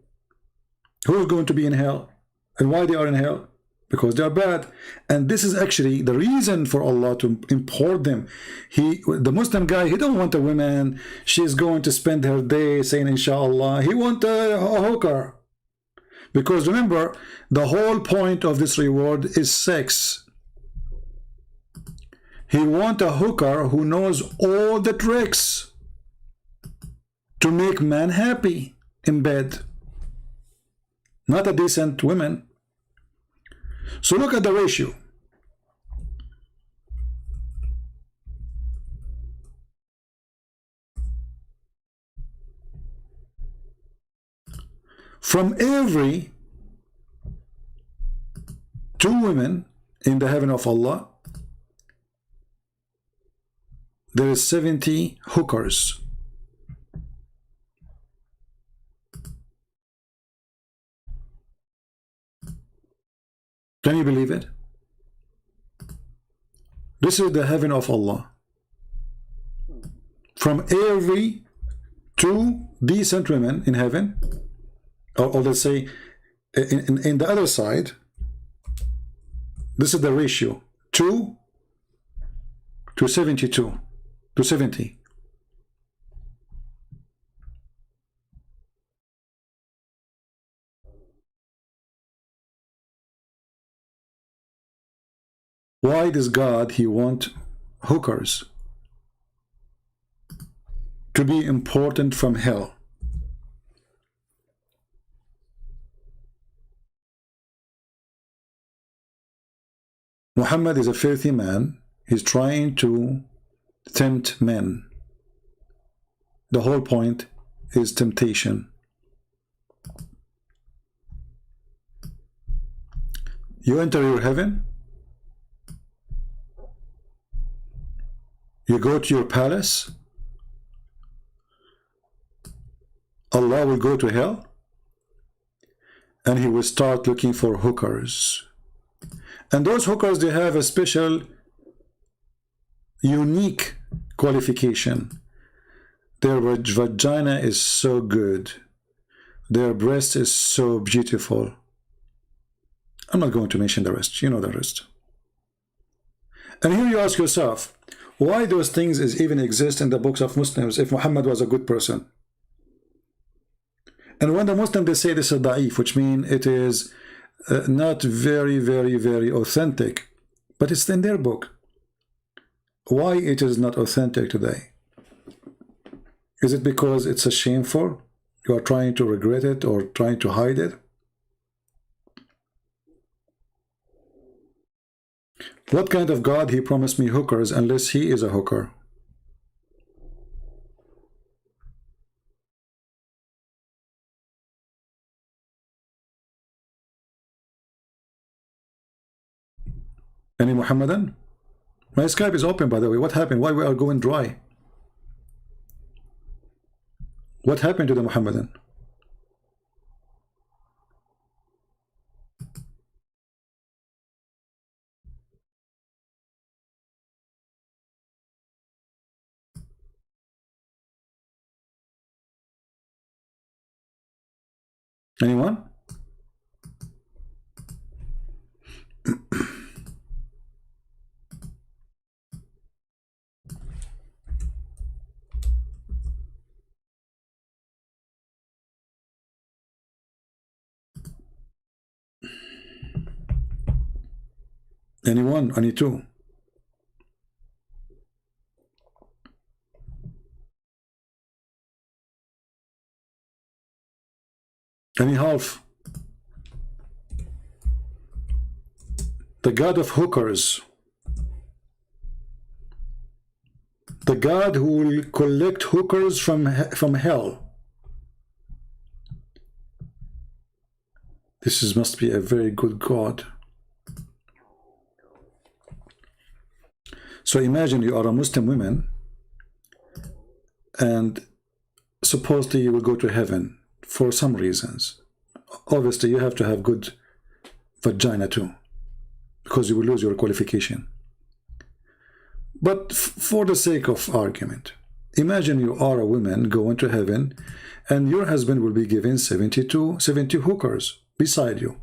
Who is going to be in hell? And why they are in hell? Because they are bad. And this is actually the reason for Allah to import them. The Muslim guy, he don't want a woman. She is going to spend her day saying inshallah. He wants a hooker. Because remember, the whole point of this reward is sex. He wants a hooker who knows all the tricks to make man happy in bed, not a decent woman. So look at the ratio. From every 2 women in the heaven of Allah, there is 70 hookers. Can you believe it? This is the heaven of Allah. From every 2 decent women in heaven, or let's say in the other side, this is the ratio, 2 to 72 to 70. Why does God, he want hookers to be important from hell? Muhammad is a filthy man. He's trying to tempt men. The whole point is temptation. You enter your heaven, you go to your palace, Allah will go to hell, and he will start looking for hookers. And those hookers, they have a special, unique qualification. Their vagina is so good. Their breast is so beautiful. I'm not going to mention the rest. You know the rest. And here you ask yourself, why those things even exist in the books of Muslims if Muhammad was a good person? And when the Muslims, they say this is da'if, which means it is not very, very, very authentic, but it's in their book. Why it is not authentic today? Is it because it's a shameful? You are trying to regret it or trying to hide it? What kind of God he promised me hookers unless he is a hooker? Any Muhammadan? My Skype is open, by the way. What happened? Why we are going dry? What happened to the Muhammadan? Anyone? Anyone? Any two? Any half? The God of hookers. The God who will collect hookers from hell. This must be a very good God. So imagine you are a Muslim woman and supposedly you will go to heaven for some reasons. Obviously you have to have good vagina too, because you will lose your qualification. But for the sake of argument, imagine you are a woman going to heaven and your husband will be given 70 hookers beside you.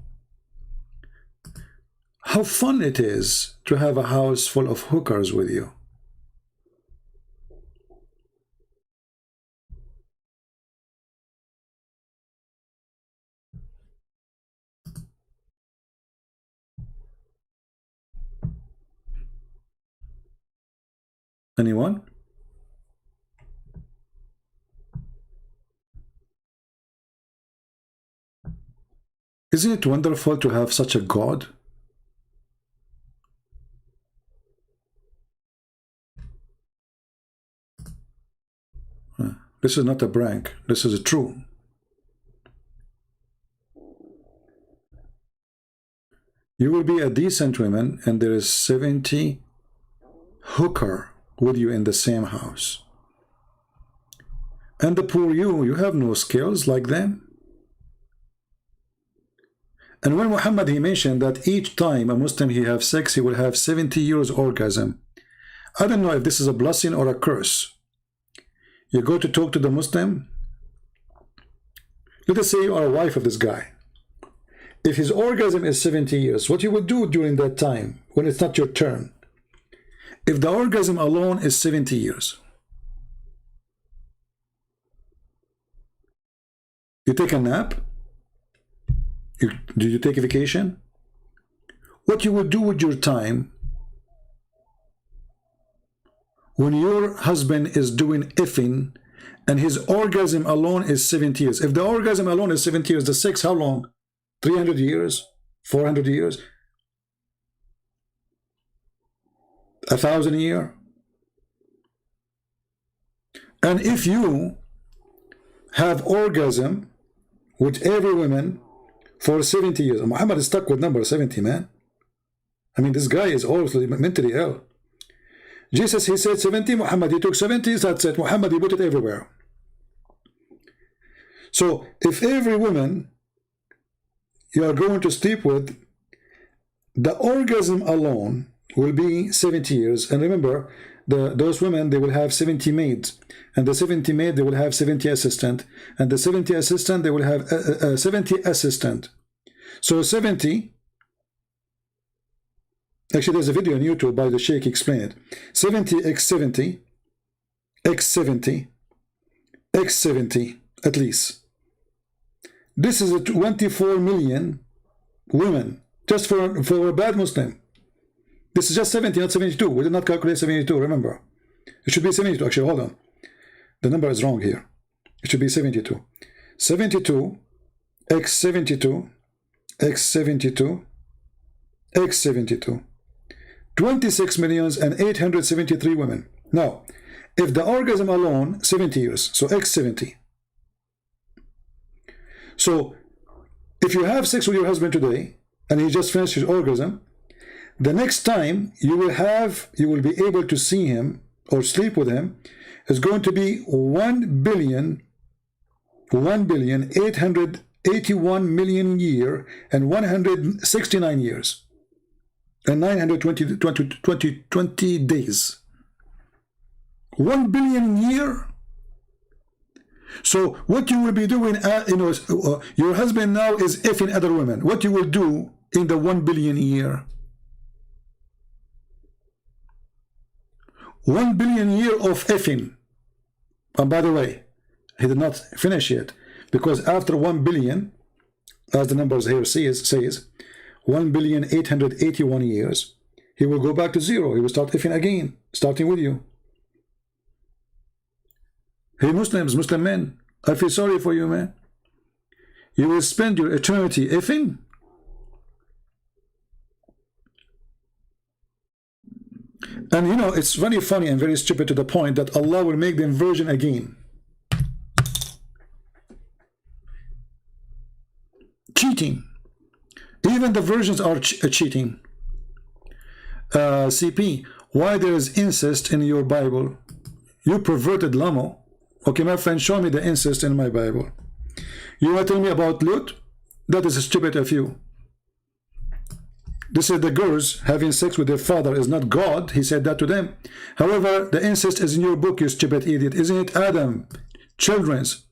How fun it is to have a house full of hookers with you. Anyone? Isn't it wonderful to have such a God? This is not a prank. This is true. You will be a decent woman and there is 70 hooker with you in the same house. And the poor you have no skills like them. And when Muhammad, he mentioned that each time a Muslim he have sex, he will have 70 years orgasm. I don't know if this is a blessing or a curse. You go to talk to the Muslim. Let us say you are a wife of this guy. If his orgasm is 70 years, what you would do during that time when it's not your turn? If the orgasm alone is 70 years, you take a nap? Do you take a vacation? What you would do with your time when your husband is doing effing and his orgasm alone is 70 years? If the orgasm alone is 70 years, the sex how long? 300 years? 400 years? 1,000 years? And if you have orgasm with every woman for 70 years, Muhammad is stuck with number 70, man. I mean, this guy is obviously mentally ill. Jesus, he said 70, Muhammad, he took 70, that's it. Muhammad, he put it everywhere. So, if every woman you are going to sleep with, the orgasm alone will be 70 years. And remember, those women, they will have 70 maids. And the 70 maid, they will have 70 assistant. And the 70 assistant, they will have 70 assistant. So 70, actually there's a video on YouTube by the Sheikh explain it. 70 x 70, x 70, x 70, at least. This is a 24 million women, just for a bad Muslim. This is just 70, not 72. We did not calculate 72, remember. It should be 72, actually, hold on. The number is wrong here. It should be 72. 72, x 72, x 72, x 72. 26,873,000 women. Now, if the orgasm alone, 70 years, so x 70. So, if you have sex with your husband today, and he just finished his orgasm, the next time you will be able to see him or sleep with him is going to be 1,881,000,000 year and 169 years and 920 days. 1 billion year. So what you will be doing, your husband now is effing other women. What you will do in the 1 billion year? 1 billion year of effing. And by the way, he did not finish yet, because after 1 billion, as the numbers here says 1,881,000,000 years, he will go back to zero. He will start effing again, starting with you. Hey Muslims, Muslim men, I feel sorry for you, man. You will spend your eternity effing. And you know, it's very funny and very stupid to the point that Allah will make them virgin again. Cheating. Even the virgins are cheating. CP, why there is incest in your Bible? You perverted Lamo. Okay, my friend, show me the incest in my Bible. You want to tell me about Lut? That is stupid of you. This is the girls having sex with their father is not God. He said that to them. However, the incest is in your book, you stupid idiot. Isn't it Adam? Children's.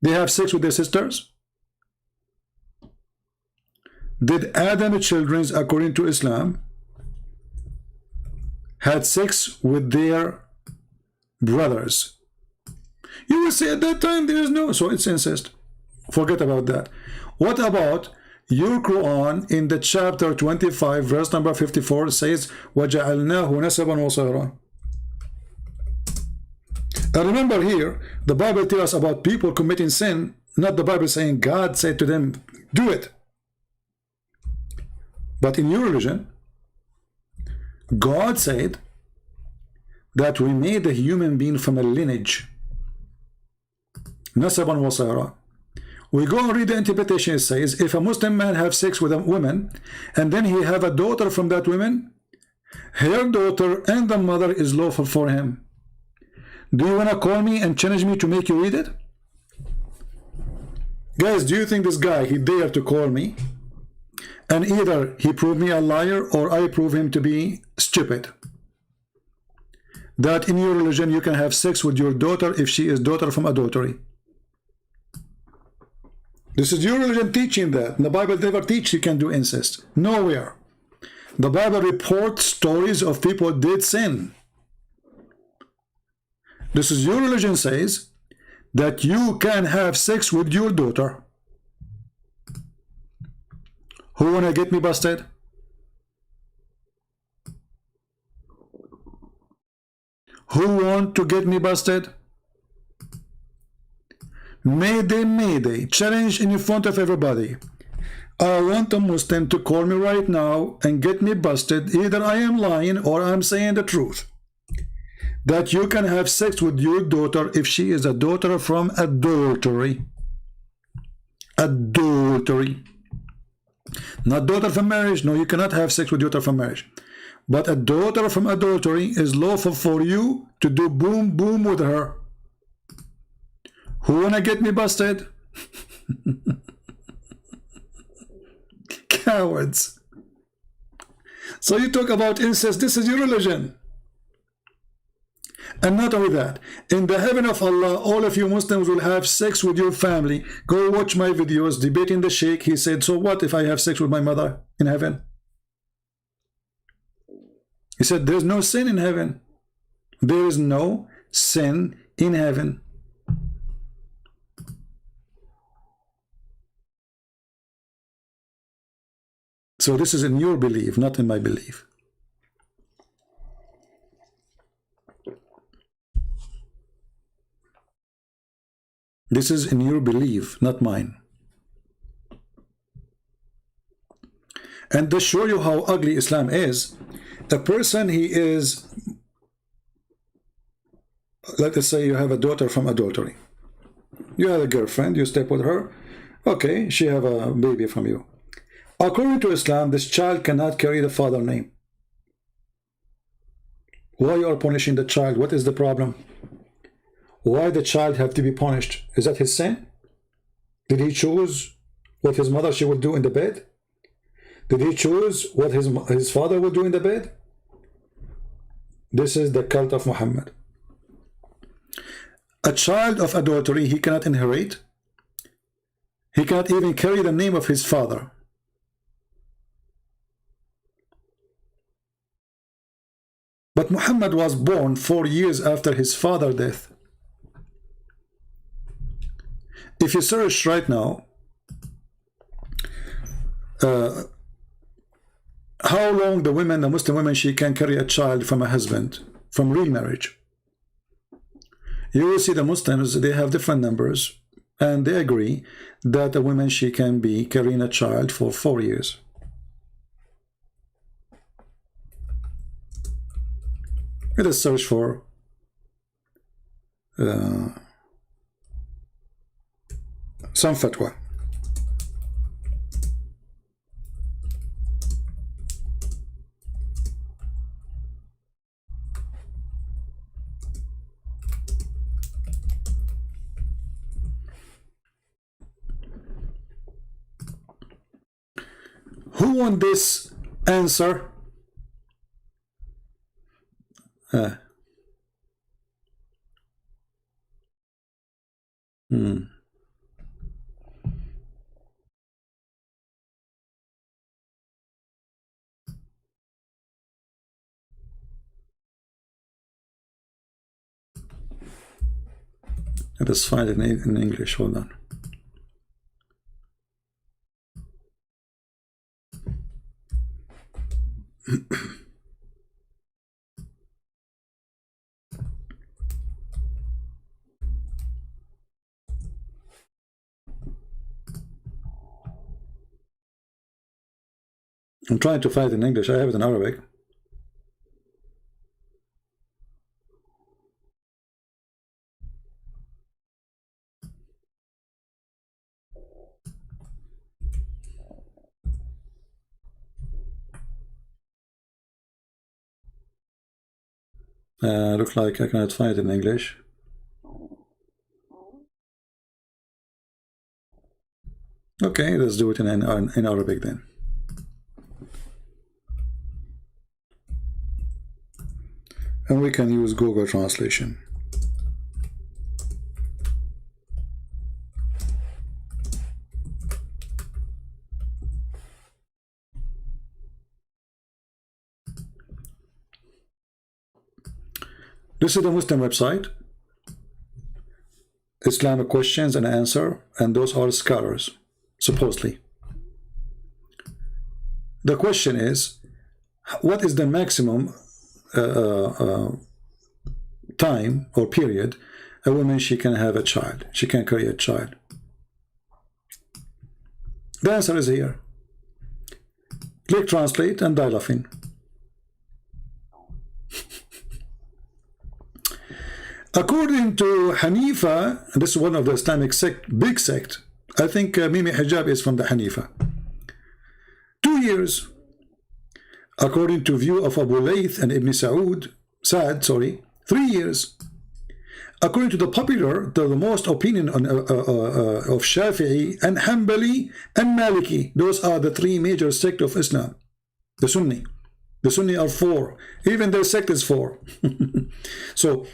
They have sex with their sisters? Did Adam children's, according to Islam, had sex with their brothers? You will say at that time there is no, so it's incest. Forget about that. What about your Quran in the chapter 25, verse number 54 says, وَجَعَلْنَاهُ نَسَبًا وَصَهْرًا. And remember here, the Bible tells us about people committing sin, not the Bible saying God said to them, do it. But in your religion, God said that we made a human being from a lineage. Nasaban wa sayra. We go and read the interpretation. It says, if a Muslim man have sex with a woman, and then he have a daughter from that woman, her daughter and the mother is lawful for him. Do you want to call me and challenge me to make you read it? Guys, do you think this guy, he dare to call me? And either he prove me a liar or I prove him to be stupid. That in your religion you can have sex with your daughter if she is daughter from adultery. This is your religion teaching that. The Bible never teaches you can do incest. Nowhere. The Bible reports stories of people who did sin. This is your religion says that you can have sex with your daughter. Who wanna get me busted? Who want to get me busted? Mayday, mayday, challenge in front of everybody. I want a Muslim to call me right now and get me busted. Either I am lying or I'm saying the truth. That you can have sex with your daughter if she is a daughter from adultery. Adultery. Not daughter from marriage. No, you cannot have sex with daughter from marriage. But a daughter from adultery is lawful for you to do boom boom with her. Who wanna get me busted? Cowards. So you talk about incest. This is your religion. And not only that, in the heaven of Allah, all of you Muslims will have sex with your family. Go watch my videos debating the Sheikh. He said, so what if I have sex with my mother in heaven? He said, there's no sin in heaven. There is no sin in heaven. So this is in your belief, not in my belief. This is in your belief, not mine. And to show you how ugly Islam is, a person, he is, let us say you have a daughter from adultery. You have a girlfriend, you step with her, okay, she have a baby from you. According to Islam, this child cannot carry the father name. Why you are punishing the child? What is the problem? Why the child have to be punished? Is that his sin? Did he choose what his mother she will do in the bed? Did he choose what his father will do in the bed? This is the cult of Muhammad. A child of adultery, he cannot inherit. He cannot even carry the name of his father. But Muhammad was born 4 years after his father's death. If you search right now, how long the women, the Muslim women, she can carry a child from a husband, from real marriage. You will see the Muslims, they have different numbers, and they agree that a woman, she can be carrying a child for 4 years. Let us search for some fatwa. Who won this answer? Let us find it in English. Hold on. I'm trying to find it in English. I have it in Arabic. Looks like I cannot find it in English. Okay, let's do it in Arabic then. And we can use Google Translation. This is the Muslim website, Islamic questions and answer, and those are scholars, supposedly. The question is, what is the maximum time or period a woman she can have a child, she can carry a child? The answer is here. Click translate and dial off in. According to Hanifa, and this is one of the Islamic sect, big sect, I think Mimi Hijab is from the Hanifa. 2 years. According to view of Abu Layth and Ibn Sa'd, 3 years. According to the popular, the most opinion on, of Shafi'i and Hanbali and Maliki, those are the 3 major sects of Islam. The Sunni. The Sunni are 4. Even their sect is 4. So,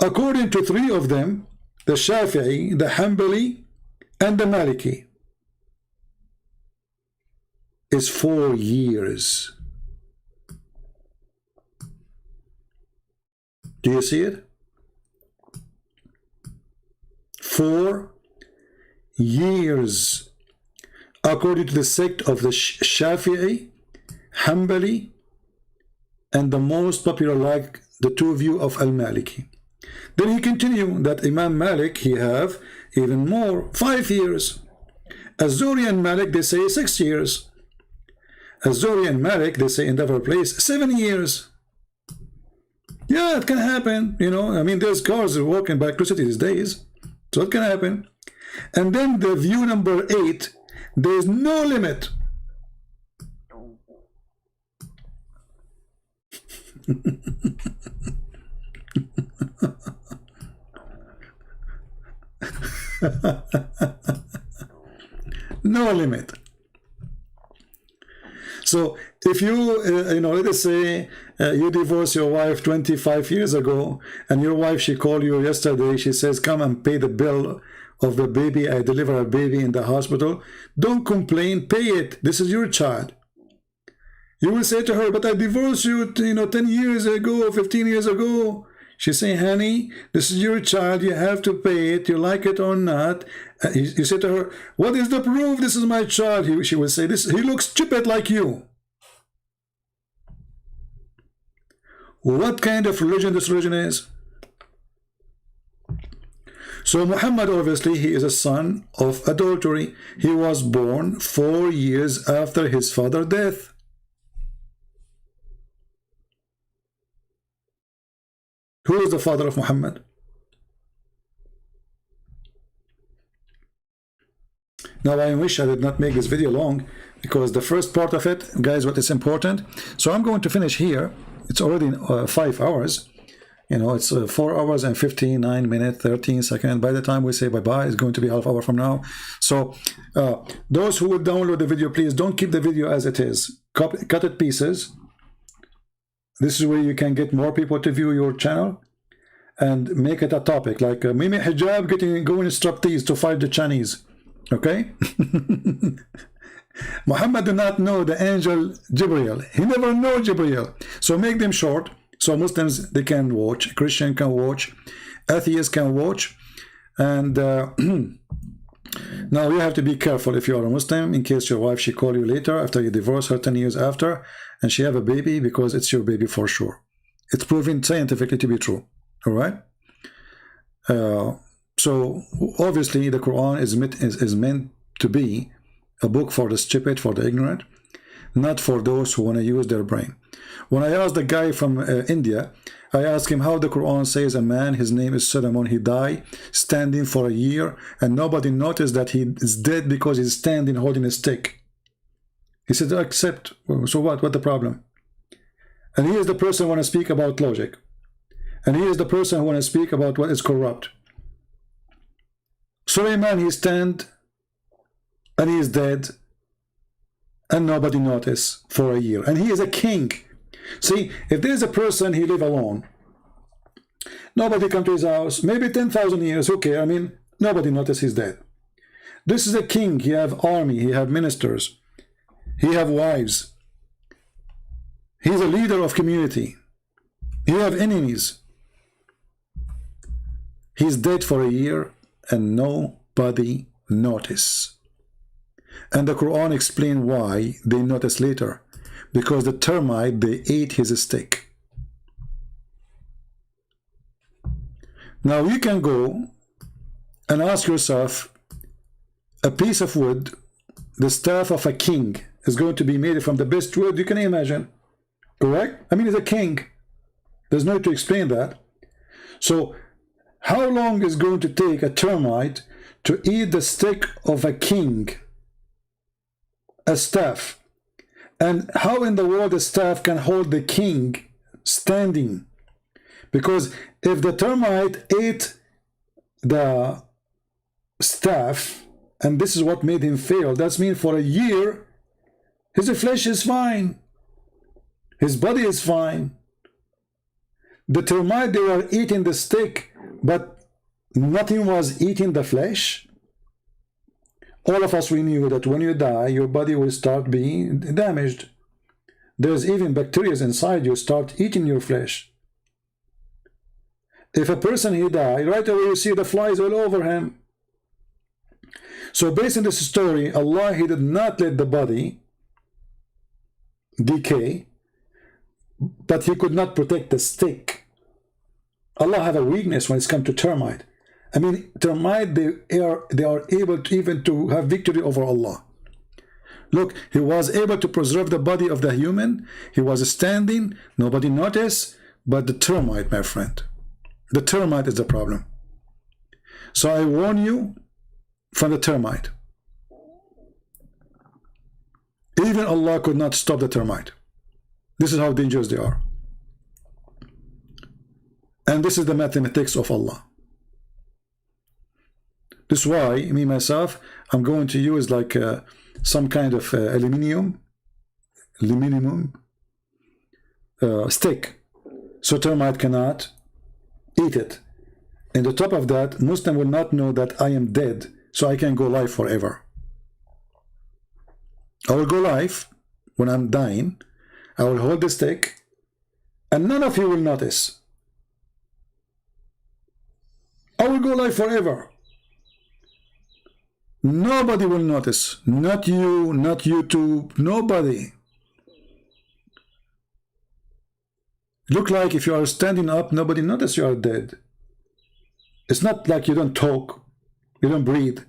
according to 3 of them, the Shafi'i, the Hanbali, and the Maliki, is 4 years. Do you see it? 4 years. According to the sect of the Shafi'i, Hanbali, and the most popular, like the 2 view of Al-Maliki. Then he continued that Imam Malik, he have even more, 5 years. Az-Zuhri and Malik, they say 6 years. Az-Zuhri and Malik, they say in other place, 7 years. Yeah, it can happen, you know. I mean, there's cars walking by electricity these days, so it can happen. And then the view number 8, there's no limit. No limit. So if you you know, let us say you divorce your wife 25 years ago, and your wife, she called you yesterday, she says, come and pay the bill of the baby, I deliver a baby in the hospital. Don't complain, pay it. This is your child. You will say to her, but I divorced you, you know, 10 years ago, 15 years ago. She say, honey, this is your child, you have to pay it, you like it or not. You say to her, what is the proof? This is my child. She will say, this, he looks stupid like you. What kind of religion this religion is? So Muhammad, obviously, he is a son of adultery. He was born 4 years after his father's death. Who is the father of Muhammad? Now I wish I did not make this video long, because the first part of it, guys, what is important. So I'm going to finish here. It's already 5 hours. You know, it's 4 hours and 59 minutes, 13 seconds. By the time we say bye-bye, it's going to be half hour from now. So those who would download the video, please don't keep the video as it is. Cut it pieces. This is where you can get more people to view your channel, and make it a topic like Mimi Hijab going striptease to fight the Chinese. Okay? Muhammad did not know the angel Jibreel. He never know Jibreel. So make them short, so Muslims, they can watch, Christian can watch, atheists can watch. And now you have to be careful if you are a Muslim, in case your wife, she call you later after you divorce her 10 years after, and she have a baby, because it's your baby for sure. It's proven scientifically to be true. All right? So obviously the Quran is meant to be a book for the stupid, for the ignorant. not for those who want to use their brain. When I asked the guy from India, I asked him how the Quran says a man, his name is Solomon, he died standing for a year and nobody noticed that he is dead because he's standing holding a stick. He said, accept. So what the problem? And he is the person who want to speak about logic. And he is the person who want to speak about what is corrupt. Suleiman, he stand and he is dead and nobody noticed for a year. And he is a king. See, if there is a person, he live alone. Nobody come to his house. Maybe 10,000 years. Okay, I mean, nobody noticed he's dead. This is a king. He have army. He have ministers. He have wives. He's a leader of community. He have enemies. He's dead for a year and nobody notice. And the Quran explain why they notice later. Because the termite, they ate his stick. Now you can go and ask yourself, a piece of wood, the staff of a king, is going to be made from the best wood you can imagine. Correct? I mean, he's a king. There's no need to explain that. So how long is going to take a termite to eat the stick of a king, a staff? And how in the world the staff can hold the king standing? Because if the termite ate the staff, and this is what made him fail, that means for a year, his flesh is fine. His body is fine. The termite, they were eating the stick, but nothing was eating the flesh. All of us, we knew that when you die, your body will start being damaged. There's even bacteria inside you start eating your flesh. If a person, he died, right away you see the flies all over him. So based on this story, Allah, he did not let the body decay, but he could not protect the stick. Allah have a weakness when it's come to termite. I mean, termite, they are able to even to have victory over Allah. Look, he was able to preserve the body of the human. He was standing, nobody noticed, but the termite, my friend, the termite is the problem. So I warn you from the termite. Even Allah could not stop the termite. This is how dangerous they are. And this is the mathematics of Allah. This is why, me, myself, I'm going to use like some kind of aluminium stick, so termite cannot eat it. And on top of that, Muslim will not know that I am dead, so I can go live forever. I will go live when I'm dying. I will hold the stick, and none of you will notice. I will go live forever. Nobody will notice. Not you, not YouTube, nobody. Look like if you are standing up, nobody notice you are dead. It's not like you don't talk, you don't breathe,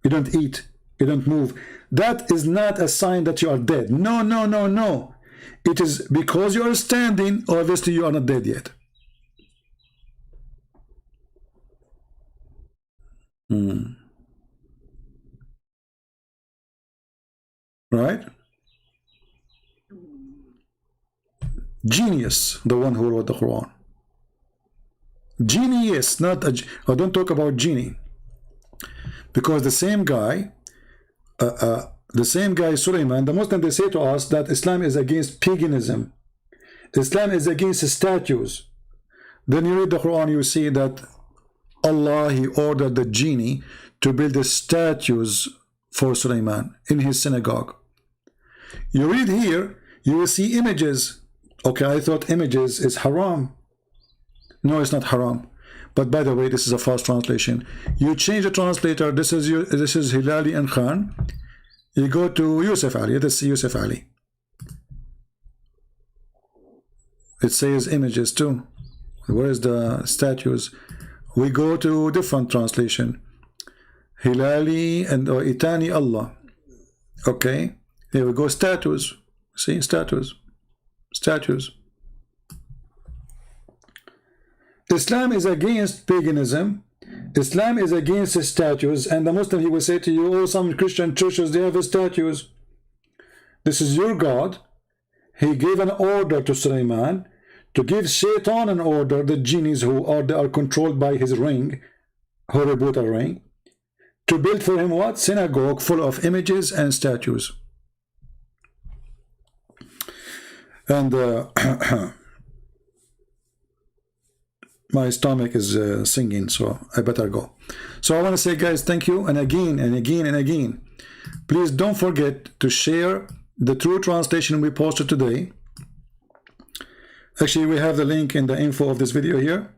you don't eat, you don't move. That is not a sign that you are dead. No, no, no, no. It is because you are standing, obviously you are not dead yet. Right? Genius, the one who wrote the Quran. Genius, not a... I don't talk about genie. Because the same guy, Suleiman, the Muslims, they say to us that Islam is against paganism. Islam is against statues. Then you read the Quran, you see that Allah, he ordered the genie to build the statues for Suleiman in his synagogue. You read here, you will see images. Okay, I thought images is haram. No, it's not haram. But by the way, this is a false translation. You change the translator. This is Hilali and Khan. You go to Yusuf Ali. This is Yusuf Ali. It says images too. Where is the statues? We go to different translation. Hilali and Itani Allah. Okay. Here we go, statues. See, statues. Statues. Islam is against paganism. Islam is against statues. And the Muslim, he will say to you, oh, some Christian churches, they have statues. This is your God. He gave an order to Sulaiman to give Shaitan an order, the genies who are controlled by his ring, horrible ring, to build for him what? Synagogue full of images and statues. And my stomach is singing, so I better go. So I want to say, guys, thank you. And again and again and again, please don't forget to share the true translation we posted today. Actually, we have the link in the info of this video here,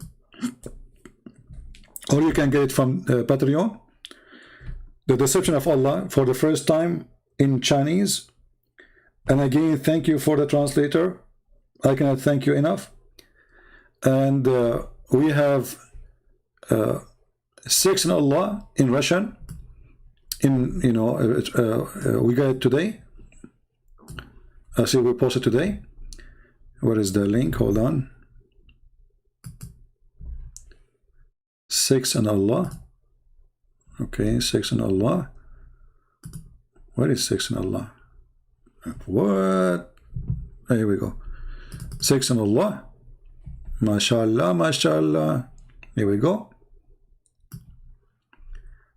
or you can get it from Patreon. The Deception of Allah for the first time in Chinese. And again, thank you for the translator. I cannot thank you enough. And we have Sex in Allah in Russian. We got it today. I see we posted today. What is the link? Hold on. Sex in Allah. Okay, Sex in Allah. What is Sex in Allah? What? Here we go. Sex in Allah. MashaAllah, MashaAllah. Here we go.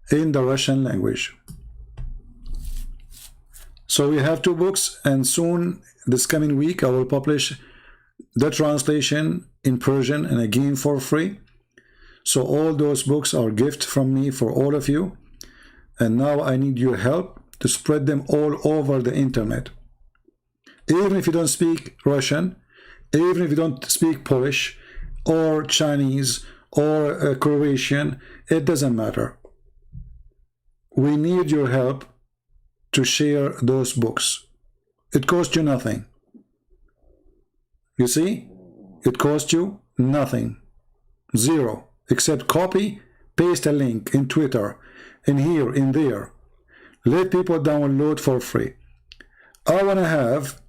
In the Russian language. So we have two books, and soon, this coming week, I will publish the translation in Persian and again for free. So all those books are gift from me for all of you. And now I need your help to spread them all over the internet. Even if you don't speak Russian, even if you don't speak Polish or Chinese or Croatian, it doesn't matter. We need your help to share those books. It costs you nothing. You see? It costs you nothing. Zero. Except copy, paste a link in Twitter, in here, in there. Let people download for free. I want to have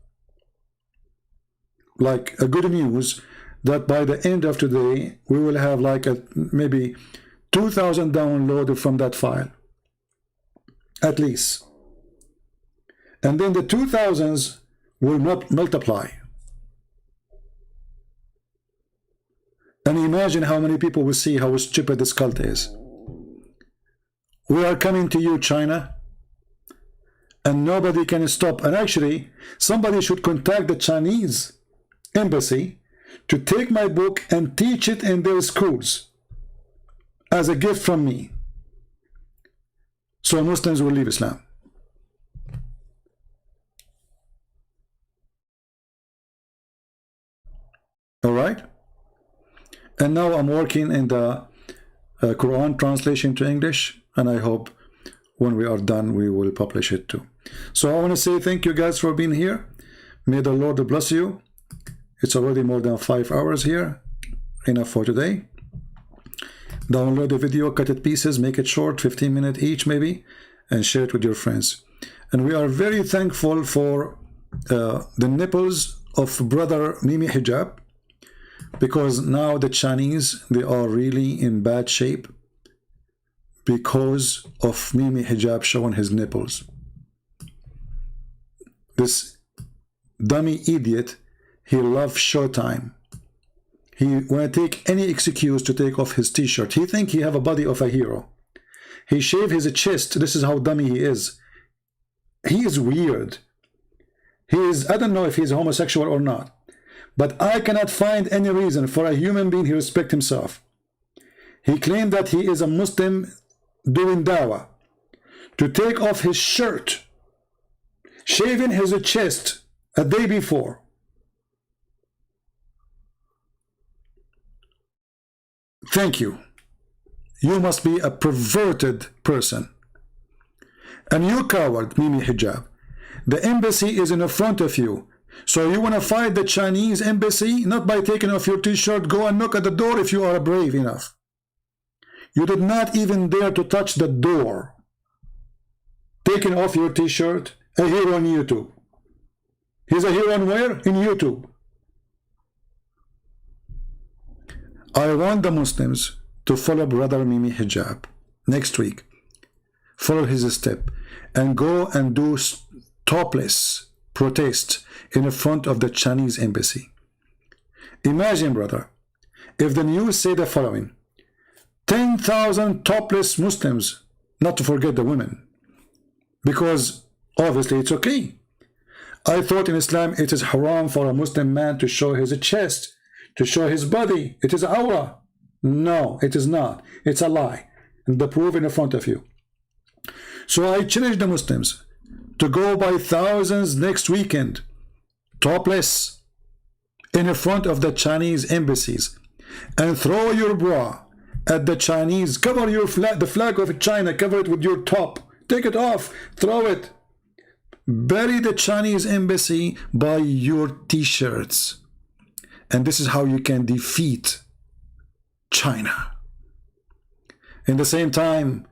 like a good news that by the end of today, we will have like maybe 2,000 downloaded from that file. At least. And then the 2,000s will not multiply. And imagine how many people will see how stupid this cult is. We are coming to you, China, and nobody can stop. And actually, somebody should contact the Chinese embassy to take my book and teach it in their schools as a gift from me. So Muslims will leave Islam. All right? And now I'm working in the Quran translation to English, and I hope when we are done, we will publish it too. So I want to say thank you guys for being here. May the Lord bless you. It's already more than 5 hours here. Enough for today. Download the video, cut it pieces, make it short, 15 minutes each maybe, and share it with your friends. And we are very thankful for the nipples of brother Mimi Hijab, because now the Chinese, they are really in bad shape because of Mimi Hijab showing his nipples. This dummy idiot, he loves showtime. He want to take any excuse to take off his t-shirt. He think he have a body of a hero. He shave his chest. This is how dummy he is. He is weird. He is, I don't know if he's homosexual or not, but I cannot find any reason for a human being who respect himself. He claimed that he is a Muslim doing dawah to take off his shirt, shaving his chest a day before. Thank you. You must be a perverted person. And you coward, Mimi Hijab. The embassy is in front of you. So you want to fight the Chinese embassy? Not by taking off your t-shirt. Go and knock at the door if you are brave enough. You did not even dare to touch the door. Taking off your t-shirt, here on YouTube. He's a hero on where? In YouTube. I want the Muslims to follow Brother Mimi Hijab next week. Follow his step and go and do topless protest in front of the Chinese embassy. Imagine, brother, if the news say the following: 10,000 topless Muslims, not to forget the women, because obviously it's okay. I thought in Islam it is haram for a Muslim man to show his chest, to show his body. It is awrah. No, it is not. It's a lie. And the proof in front of you. So I challenge the Muslims to go by thousands next weekend, topless, in front of the Chinese embassies, and throw your bra at the Chinese. Cover your flag, the flag of China, cover it with your top. Take it off, throw it. Bury the Chinese embassy by your t-shirts. And this is how you can defeat China. In the same time,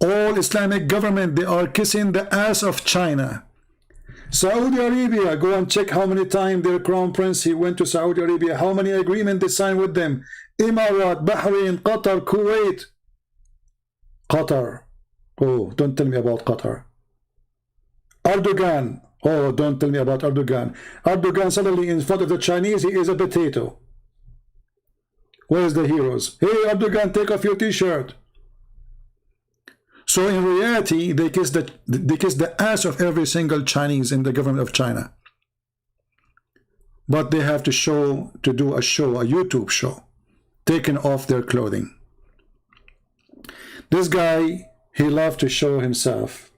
all Islamic government, they are kissing the ass of China. Saudi Arabia, go and check how many times their crown prince, he went to Saudi Arabia, how many agreements they signed with them. Emirat, Bahrain, Qatar, Kuwait. Qatar. Oh, don't tell me about Qatar. Erdogan. Oh, don't tell me about Erdogan. Erdogan suddenly in front of the Chinese, he is a potato. Where's the heroes? Hey, Erdogan, take off your t-shirt. So in reality, they kiss the ass of every single Chinese in the government of China. But they have to do a show, a YouTube show, taking off their clothing. This guy, he loved to show himself.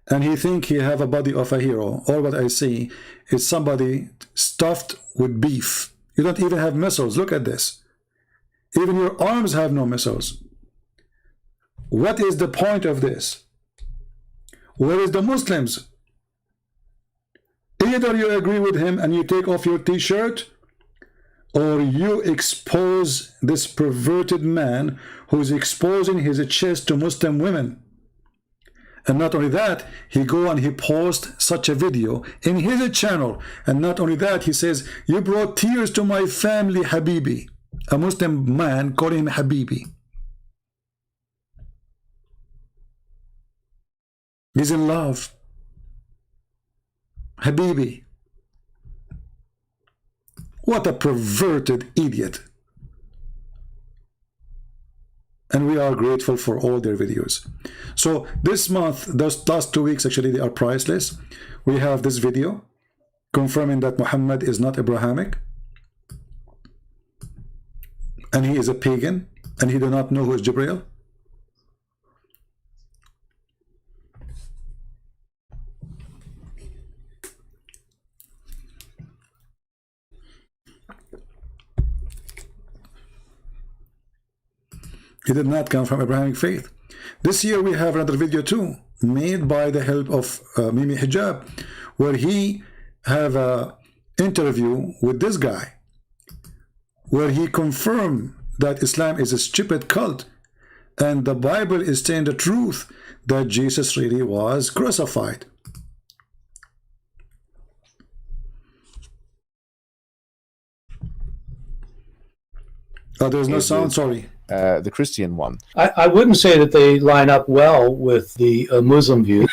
And he think he have a body of a hero. All what I see is somebody stuffed with beef. You don't even have muscles. Look at this. Even your arms have no muscles. What is the point of this? Where is the Muslims? Either you agree with him and you take off your t-shirt, or you expose this perverted man who's exposing his chest to Muslim women. And not only that, he go and he post such a video in his channel. And not only that, he says, you brought tears to my family, Habibi. A Muslim man calling him Habibi. He's in love. Habibi. What a perverted idiot. And we are grateful for all their videos. So this month, those last 2 weeks, actually, they are priceless. We have this video confirming that Muhammad is not Abrahamic. And he is a pagan. And he do not know who is Jibreel. He did not come from Abrahamic faith. This year we have another video too, made by the help of Mimi Hijab, where he have an interview with this guy, where he confirmed that Islam is a stupid cult, and the Bible is saying the truth, that Jesus really was crucified. Oh, there's no sound, sorry. The Christian one. I wouldn't say that they line up well with the Muslim view.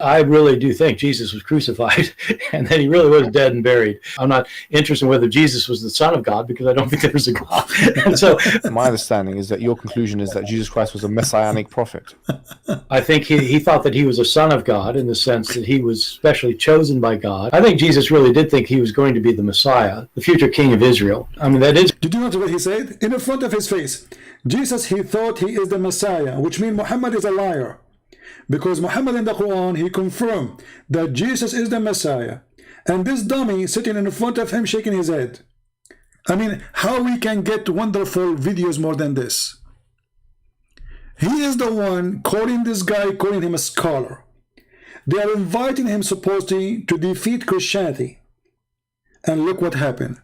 I really do think Jesus was crucified and that he really was dead and buried. I'm not interested in whether Jesus was the Son of God, because I don't think there was a God. And so, my understanding is that your conclusion is that Jesus Christ was a messianic prophet. I think he thought that he was a son of God in the sense that he was specially chosen by God. I think Jesus really did think he was going to be the Messiah, the future king of Israel. I mean, that is... Did you notice what he said? In the front of his face. Jesus, he thought he is the Messiah, which means Muhammad is a liar. Because Muhammad in the Quran, he confirmed that Jesus is the Messiah. And this dummy sitting in front of him shaking his head. I mean, how we can get wonderful videos more than this? He is the one calling this guy, calling him a scholar. They are inviting him supposedly to defeat Christianity. And look what happened.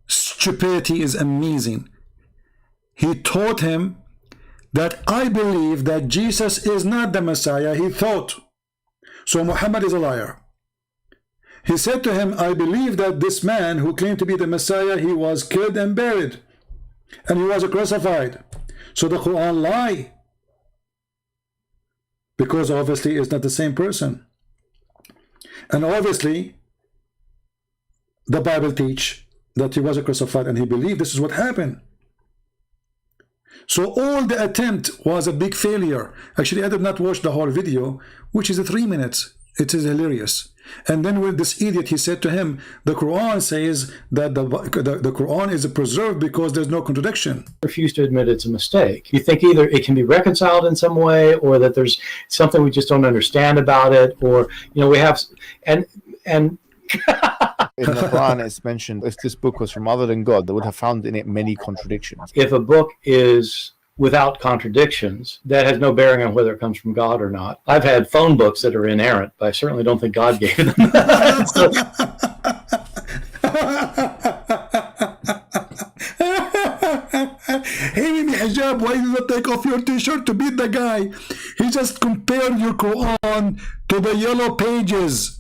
Stupidity is amazing. He taught him that I believe that Jesus is not the Messiah, he thought. So Muhammad is a liar. He said to him, I believe that this man who claimed to be the Messiah, he was killed and buried, and he was crucified. So the Quran lie, because obviously it's not the same person. And obviously the Bible teach that he was crucified and he believed this is what happened. So all the attempt was a big failure. Actually, I did not watch the whole video, which is 3 minutes. It is hilarious. And then with this idiot, he said to him, the Quran says that the Quran is preserved because there's no contradiction. Refuse to admit it's a mistake. You think either it can be reconciled in some way, or that there's something we just don't understand about it, or we have and in the Quran it's mentioned, if this book was from other than God, they would have found in it many contradictions. If a book is without contradictions, that has no bearing on whether it comes from God or not. I've had phone books that are inerrant, but I certainly don't think God gave them. Hey, hijab, why did you not take off your t-shirt to beat the guy? He just compared your Quran to the yellow pages.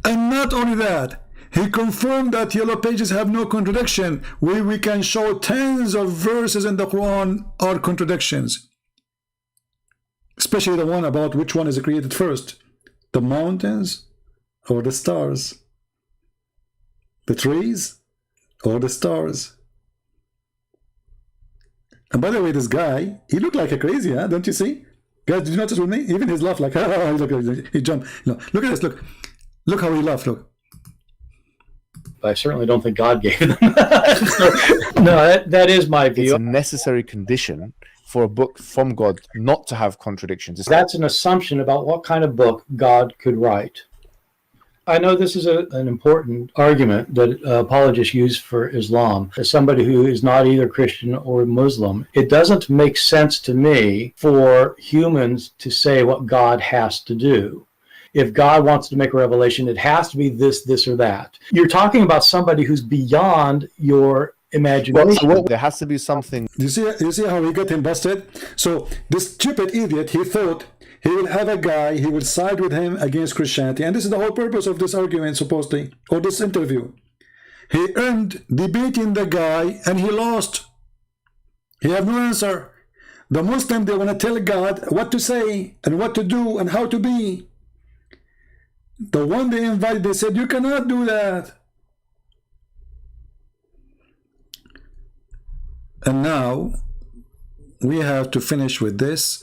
And not only that, he confirmed that yellow pages have no contradiction, where we can show tens of verses in the Quran are contradictions. Especially the one about which one is created first, the mountains or the stars, the trees or the stars. And by the way, this guy, he looked like a crazy, huh? Don't you see? Guys, did you notice with me? Even his laugh, like, look, he jumped. No, look at this, look how he laughed, look. I certainly don't think God gave them. No, that is my view. It's a necessary condition for a book from God not to have contradictions. That's an assumption about what kind of book God could write. I know this is an important argument that apologists use for Islam. As somebody who is not either Christian or Muslim, it doesn't make sense to me for humans to say what God has to do. If God wants to make a revelation, it has to be this, or that. You're talking about somebody who's beyond your imagination. Well, there has to be something. You see how he got him busted? So this stupid idiot, he thought he will have a guy, he will side with him against Christianity. And this is the whole purpose of this argument, supposedly, or this interview. He earned debating the guy, and he lost. He had no answer. The Muslim, they want to tell God what to say, and what to do, and how to be. The one they invited, they said, you cannot do that. And now we have to finish with this,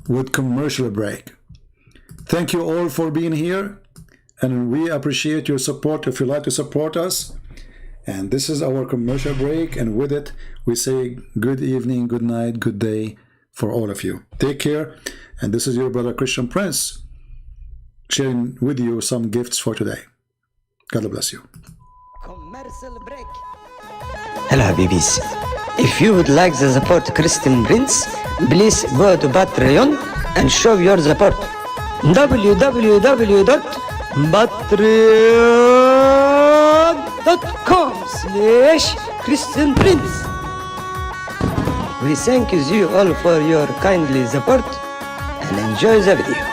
with commercial break. Thank you all for being here, and we appreciate your support if you like to support us. And this is our commercial break, and with it we say good evening, good night, good day for all of you. Take care, and this is your brother Christian Prince sharing with you some gifts for today. God bless you. Commercial break. Hello Habibis. If you would like to support Christian Prince, please go to Patreon and show your support. www.patreon.com/Christian Prince. We thank you all for your kindly support and enjoy the video.